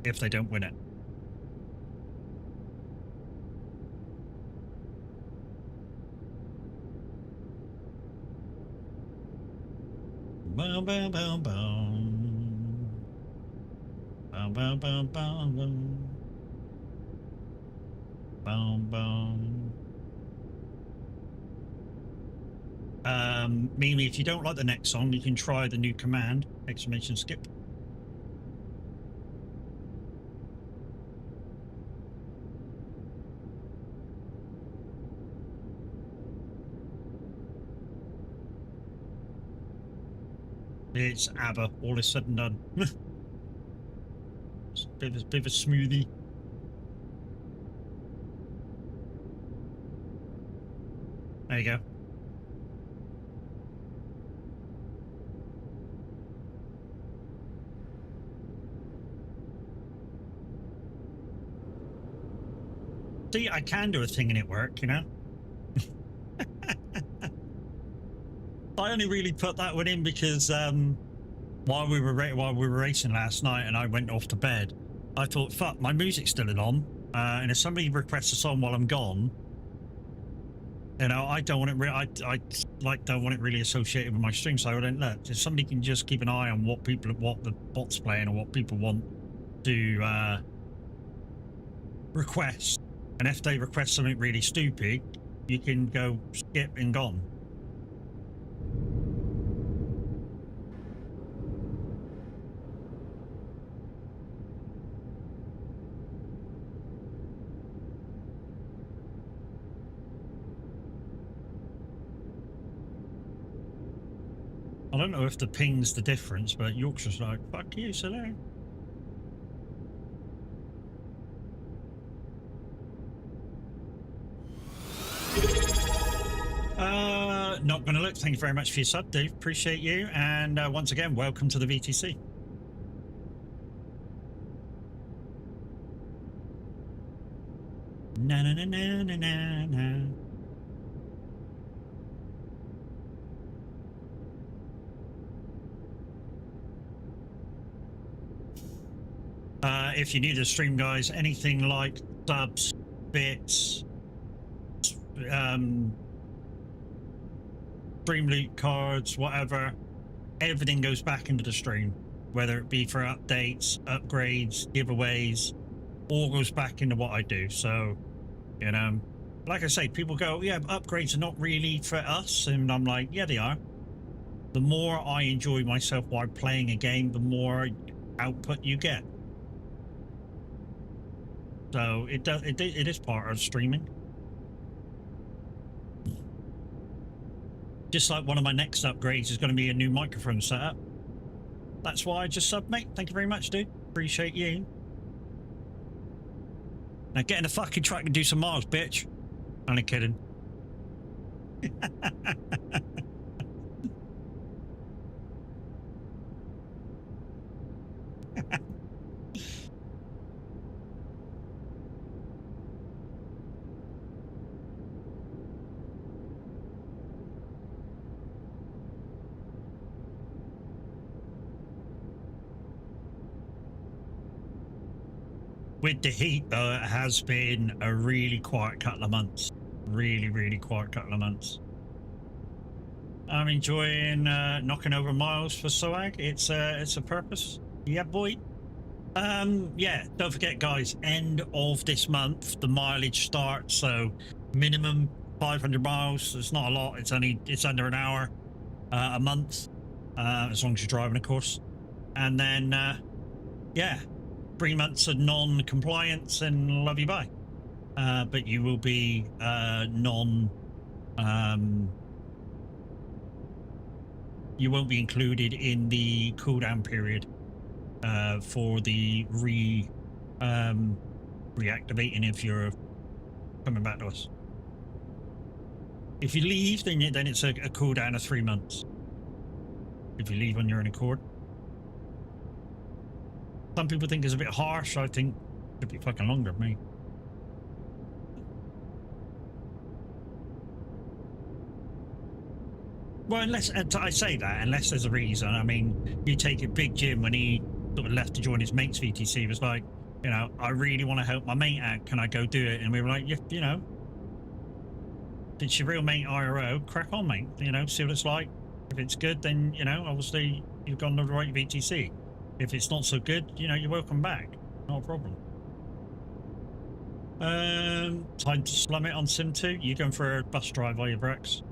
if they don't win it. Boom, boom, boom, boom. Boom, boom, boom, boom, boom. Boom, boom. Mimi, if you don't like the next song, you can try the new command, exclamation skip. It's ABBA, all is said and done. It's a bit of a smoothie. There you go. See, I can do a thing and it work, you know? I only really put that one in because while we were racing last night and I went off to bed, I thought, fuck, my music's still on, and if somebody requests a song while I'm gone, you know, I don't want it. like don't want it really associated with my stream. So I don't look. If somebody can just keep an eye on what the bot's playing, or what people want to request, and if they request something really stupid, you can go skip and gone. I don't know if the ping's the difference, but Yorkshire's like, fuck you, silly. Not gonna look. Thank you very much for your sub, Dave. Appreciate you. And once again, welcome to the VTC. Na na na na na na na. If you need to stream, guys, anything like subs, bits, stream loot cards, whatever, everything goes back into the stream, whether it be for updates, upgrades, giveaways, all goes back into what I do. So, you know, like I say, people go, yeah, upgrades are not really for us, and I'm like, yeah, they are. The more I enjoy myself while playing a game, the more output you get. So it is part of streaming. Just like one of my next upgrades is going to be a new microphone setup. That's why I just sub, mate. Thank you very much, dude. Appreciate you. Now get in the fucking truck and do some miles, bitch. Only kidding. With the heat, though, it has been a really quiet couple of months. Really, really quiet couple of months. I'm enjoying knocking over miles for SOAG. It's a purpose. Yeah, boy. Yeah, don't forget, guys, end of this month, the mileage starts. So minimum 500 miles. It's not a lot. It's under an hour a month, as long as you're driving, of course. And then, yeah. 3 months of non-compliance and love you bye. But you will be you won't be included in the cooldown period for the reactivating if you're coming back to us. If you leave, then it's a cooldown of 3 months. If you leave on your own accord. Some people think it's a bit harsh. I think it could be fucking longer than me. Well, unless I say that, unless there's a reason. I mean, you take it, Big Jim, when he sort of left to join his mate's VTC, was like, you know, I really want to help my mate out. Can I go do it? And we were like, yeah, you know, if it's your real mate IRO, crack on, mate. You know, see what it's like. If it's good, then, you know, obviously you've gone to the right VTC. If it's not so good, you know, you're welcome back. Not a problem. Time to slum it on Sim 2. You going for a bus drive, are you, Brex?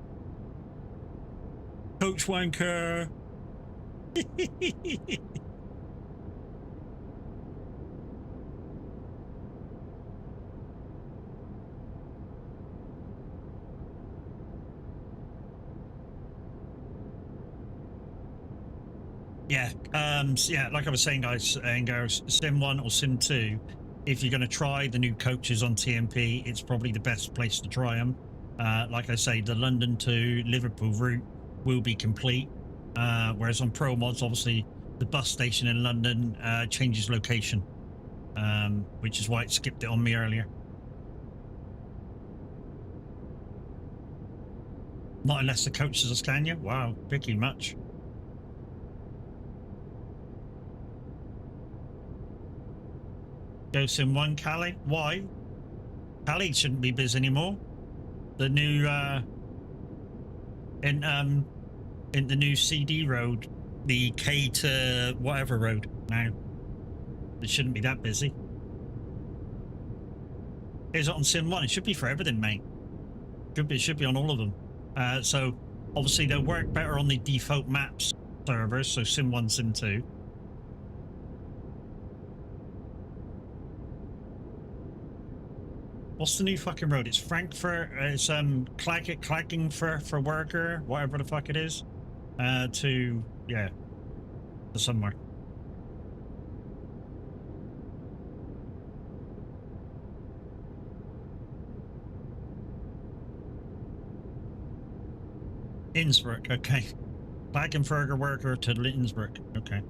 Coach wanker. Yeah, yeah, like I was saying, guys and girls, Sim 1 or Sim 2, if you're going to try the new coaches on TMP, it's probably the best place to try them. Like I say, the London to Liverpool route will be complete, whereas on Pro Mods, obviously, the bus station in London changes location, which is why it skipped it on me earlier. Not unless the coach is a Scania. Wow, picky much. Go Sim 1, Callie. Why? Callie shouldn't be busy anymore. The new In the new CD road, the K to whatever road now. It shouldn't be that busy. Is it on Sim 1? It should be for everything, mate. It should be on all of them. So obviously they'll work better on the default maps servers, so Sim 1, Sim 2. What's the new fucking road? It's Frankfurt, it's Klagenfurt for worker, whatever the fuck it is. To somewhere. Innsbruck, okay. Klagenfurter worker to Innsbruck, okay.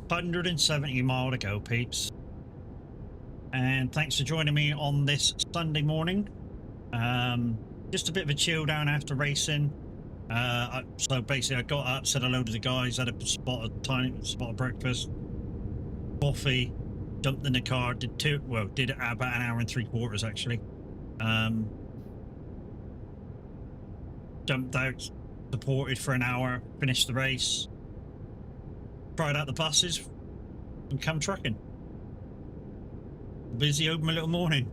$170 to go, peeps. And thanks for joining me on this Sunday morning. Just a bit of a chill down after racing. So basically I got up, said hello to the guys, had a tiny spot of breakfast, coffee, jumped in the car, did about an hour and 3/4 actually. Jumped out, supported for an hour, finished the race, tried out the buses, and come trucking. Busy over my little morning.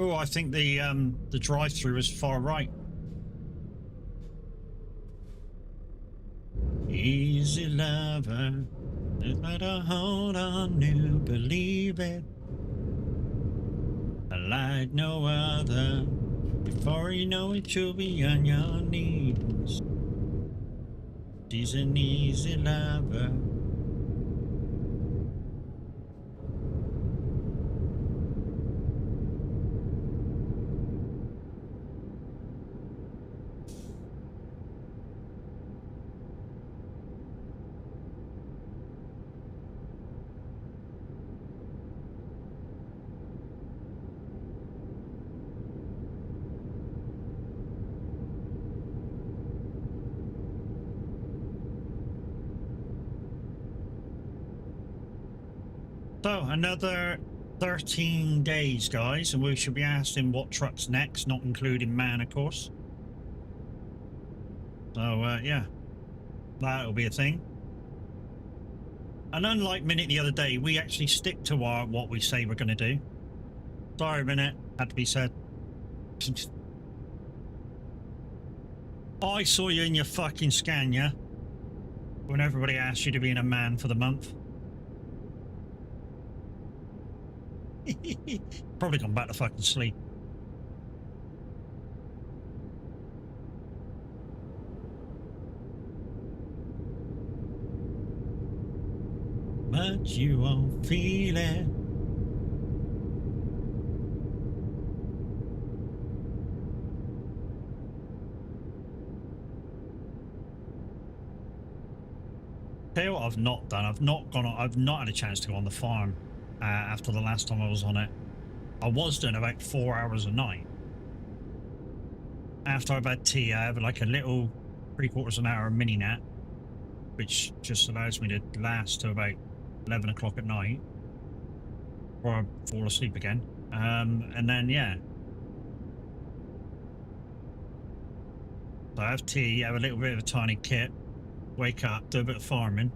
Oh, I think the drive-through is far right. Easy lover, just let her hold on to believe it. Like no other. Before you know it, you'll be on your knees. She's an easy lover. So, another 13 days, guys, and we should be asking what truck's next, not including man, of course. So, yeah, that'll be a thing. And unlike Minute the other day, we actually stick to what we say we're going to do. Sorry, Minute, had to be said. I saw you in your fucking Scania when everybody asked you to be in a man for the month. Probably gone back to fucking sleep. But you won't feel it. Tell you what I've not done. I've not had a chance to go on the farm after the last time I was on it. I was doing about 4 hours a night. After I've had tea, I have like a little 3/4 an hour mini nap, which just allows me to last to about 11 o'clock at night before I fall asleep again. And then, yeah. So I have tea, have a little bit of a tiny kit, wake up, do a bit of farming.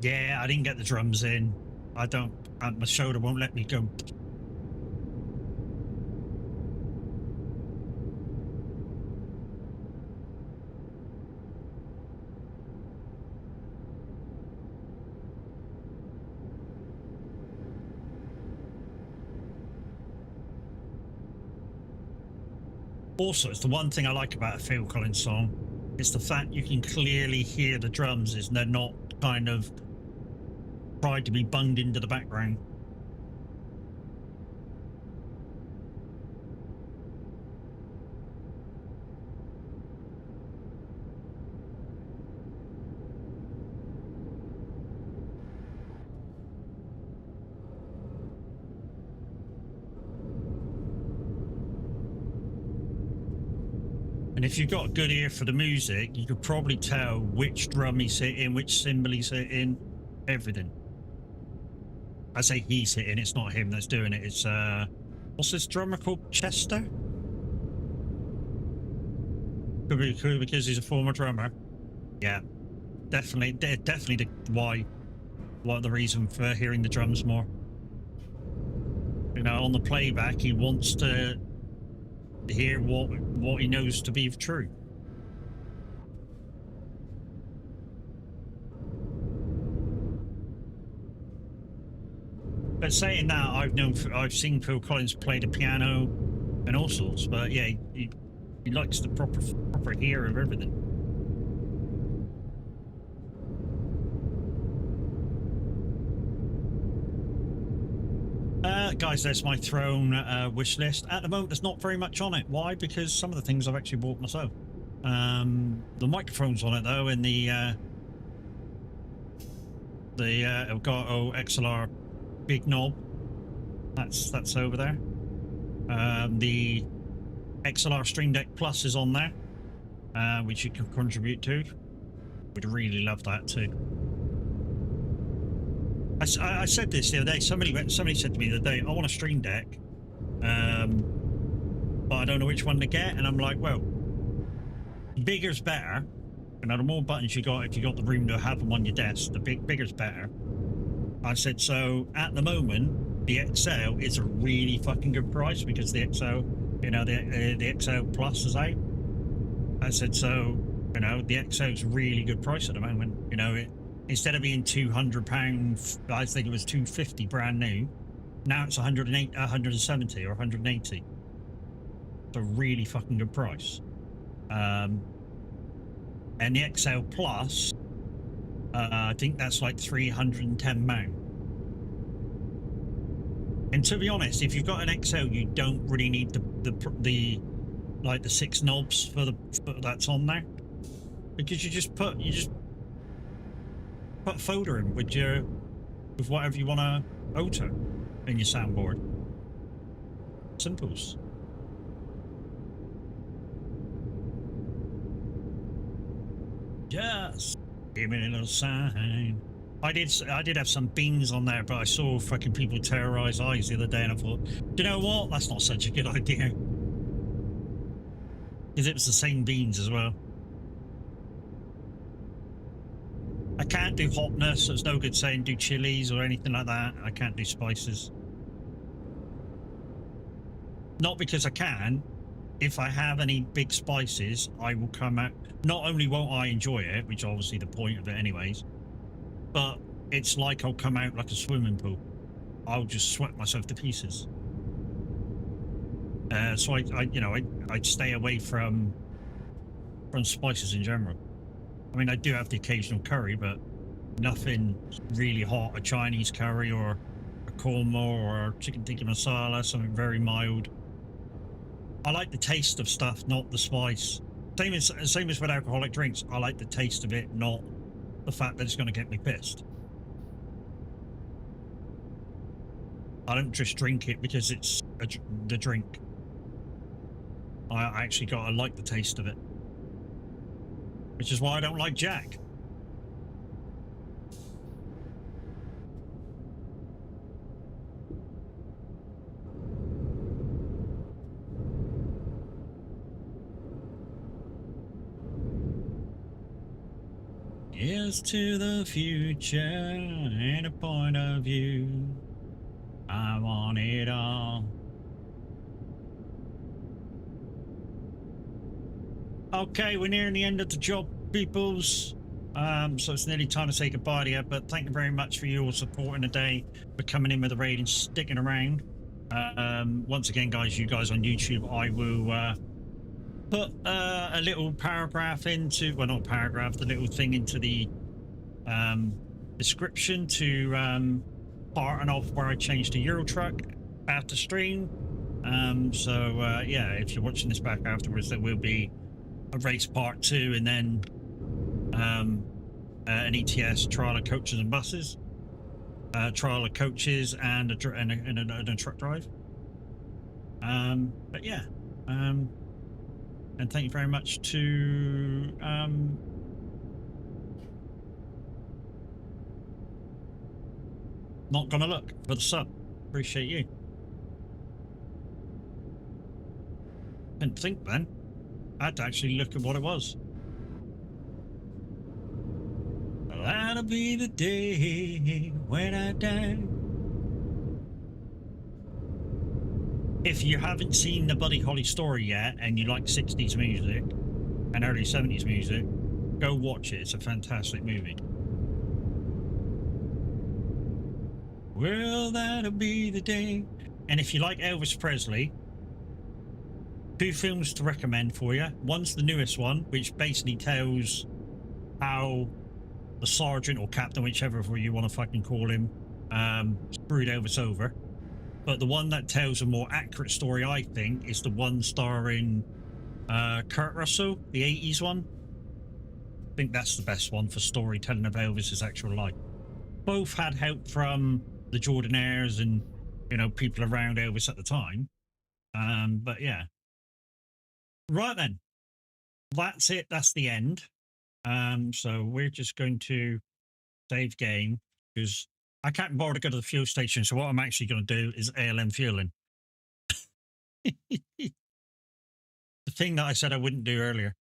Yeah, I didn't get the drums in. I don't. My shoulder won't let me go. Also, it's the one thing I like about a Phil Collins song. It's the fact you can clearly hear the drums, is they're not kind of tried to be bunged into the background. And if you've got a good ear for the music, you could probably tell which drum he's hitting, which cymbal he's hitting, everything. I say he's hitting, it's not him that's doing it. It's, what's this drummer called? Chester? Could be because he's a former drummer. Yeah, definitely why the reason for hearing the drums more. You know, on the playback, he wants to hear what he knows to be true. But saying that, I've seen Phil Collins play the piano and all sorts. But yeah, he likes the proper hear of everything. Guys, there's my Throne wish list. At the moment, there's not very much on it. Why? Because some of the things I've actually bought myself. The microphone's on it though, and the Elgato XLR big knob. That's over there. The XLR Stream Deck Plus is on there, which you can contribute to. Would really love that too. I said this the other day. Somebody said to me the other day, I want a Stream Deck, but I don't know which one to get. And I'm like, well, bigger's better. You know, the more buttons you got, if you got the room to have them on your desk, the bigger's better. I said, so at the moment, the XL is a really fucking good price because the XL, you know, the XL Plus is out. I said, so, you know, the XL's really good price at the moment. You know, instead of being £200, I think it was $250 brand new. Now it's 170 or 180. It's a really fucking good price. And the XL Plus, I think that's like £310. And to be honest, if you've got an XL, you don't really need the like the 6 knobs for that's on there, because you just put a folder in with whatever you want to auto in your soundboard. Simples. Just give me a little sign. I did have some beans on there, but I saw fucking people terrorize eyes the other day, and I thought, you know what? That's not such a good idea. Because it was the same beans as well. I can't do hotness, so it's no good saying do chilies or anything like that. I can't do spices. Not because I can. If I have any big spices, I will come out. Not only won't I enjoy it, which is obviously the point of it anyways, but it's like I'll come out like a swimming pool. I'll just sweat myself to pieces. So I'd stay away from spices in general. I mean, I do have the occasional curry, but nothing really hot. A Chinese curry or a korma or chicken tikka masala, something very mild. I like the taste of stuff, not the spice. Same as with alcoholic drinks. I like the taste of it, not the fact that it's going to get me pissed. I don't just drink it because it's the drink. I actually I like the taste of it. Which is why I don't like Jack. us to the future and a point of view. I want it all. Okay, we're nearing the end of the job, peoples. So it's nearly time to say goodbye to you, but thank you very much for your support in the day, for coming in with the raid and sticking around. Once again, guys, you guys on YouTube, I will put a little paragraph into, well, not paragraph, the little thing into the description to part and off where I changed to Euro Truck after stream. Yeah, if you're watching this back afterwards, there will be a race part 2 and then an ETS trial of coaches and buses, trial of coaches and a truck drive. But yeah, and thank you very much to Not Gonna Look for the sub. Appreciate you. Didn't think then. I had to actually look at what it was. That'll be the day when I die. If you haven't seen the Buddy Holly story yet and you like 60s music and early 70s music, go watch it. It's a fantastic movie. Well, that'll be the day. And if you like Elvis Presley, 2 films to recommend for you. One's the newest one, which basically tells how the sergeant or captain, whichever you want to fucking call him, screwed Elvis over. But the one that tells a more accurate story, I think, is the one starring Kurt Russell, the 80s one. I think that's the best one for storytelling of Elvis's actual life. Both had help from the Jordanaires and, you know, people around Elvis at the time. But yeah. Right then. That's it. That's the end. So we're just going to save game because I can't bother to go to the fuel station. So what I'm actually going to do is ALM fueling. The thing that I said I wouldn't do earlier.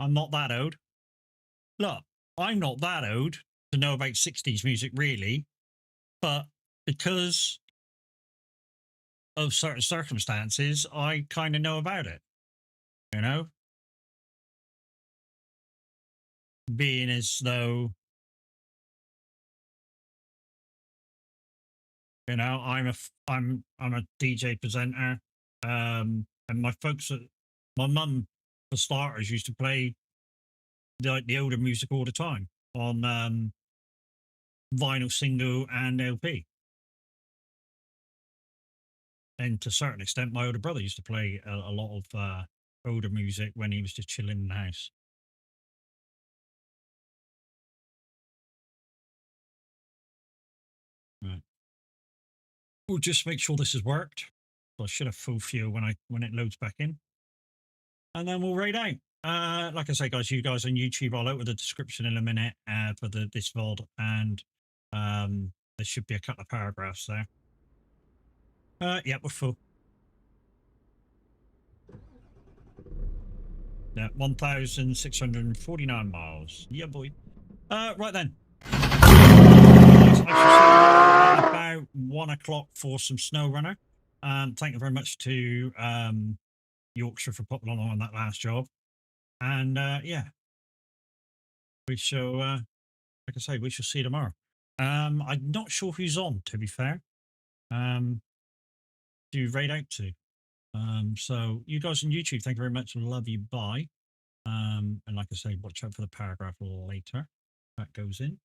I'm not that old. Look, I'm not that old to know about 60s music, really. But because of certain circumstances, I kind of know about it. You know? Being as though, you know, I'm a DJ presenter, and my folks, my mum, for starters, used to play the older music all the time on vinyl, single, and LP. And to a certain extent, my older brother used to play a lot of older music when he was just chilling in the house. Right. We'll just make sure this has worked. So I should have full fuel when it loads back in. And then we'll raid out. Like I say, guys, you guys on YouTube, I'll open the description in a minute for this VOD, and there should be a couple of paragraphs there. Yeah, we're full. Yeah, 1,649 miles. Yeah, boy. Right then. I shall see you about 1 o'clock for some snow runner. Thank you very much to Yorkshire for popping along on that last job. And yeah, we shall, like I say, we shall see you tomorrow. I'm not sure who's on, to be fair. Do raid out to. So you guys on YouTube, thank you very much. Love you. Bye. And like I say, watch out for the paragraph later. That goes in.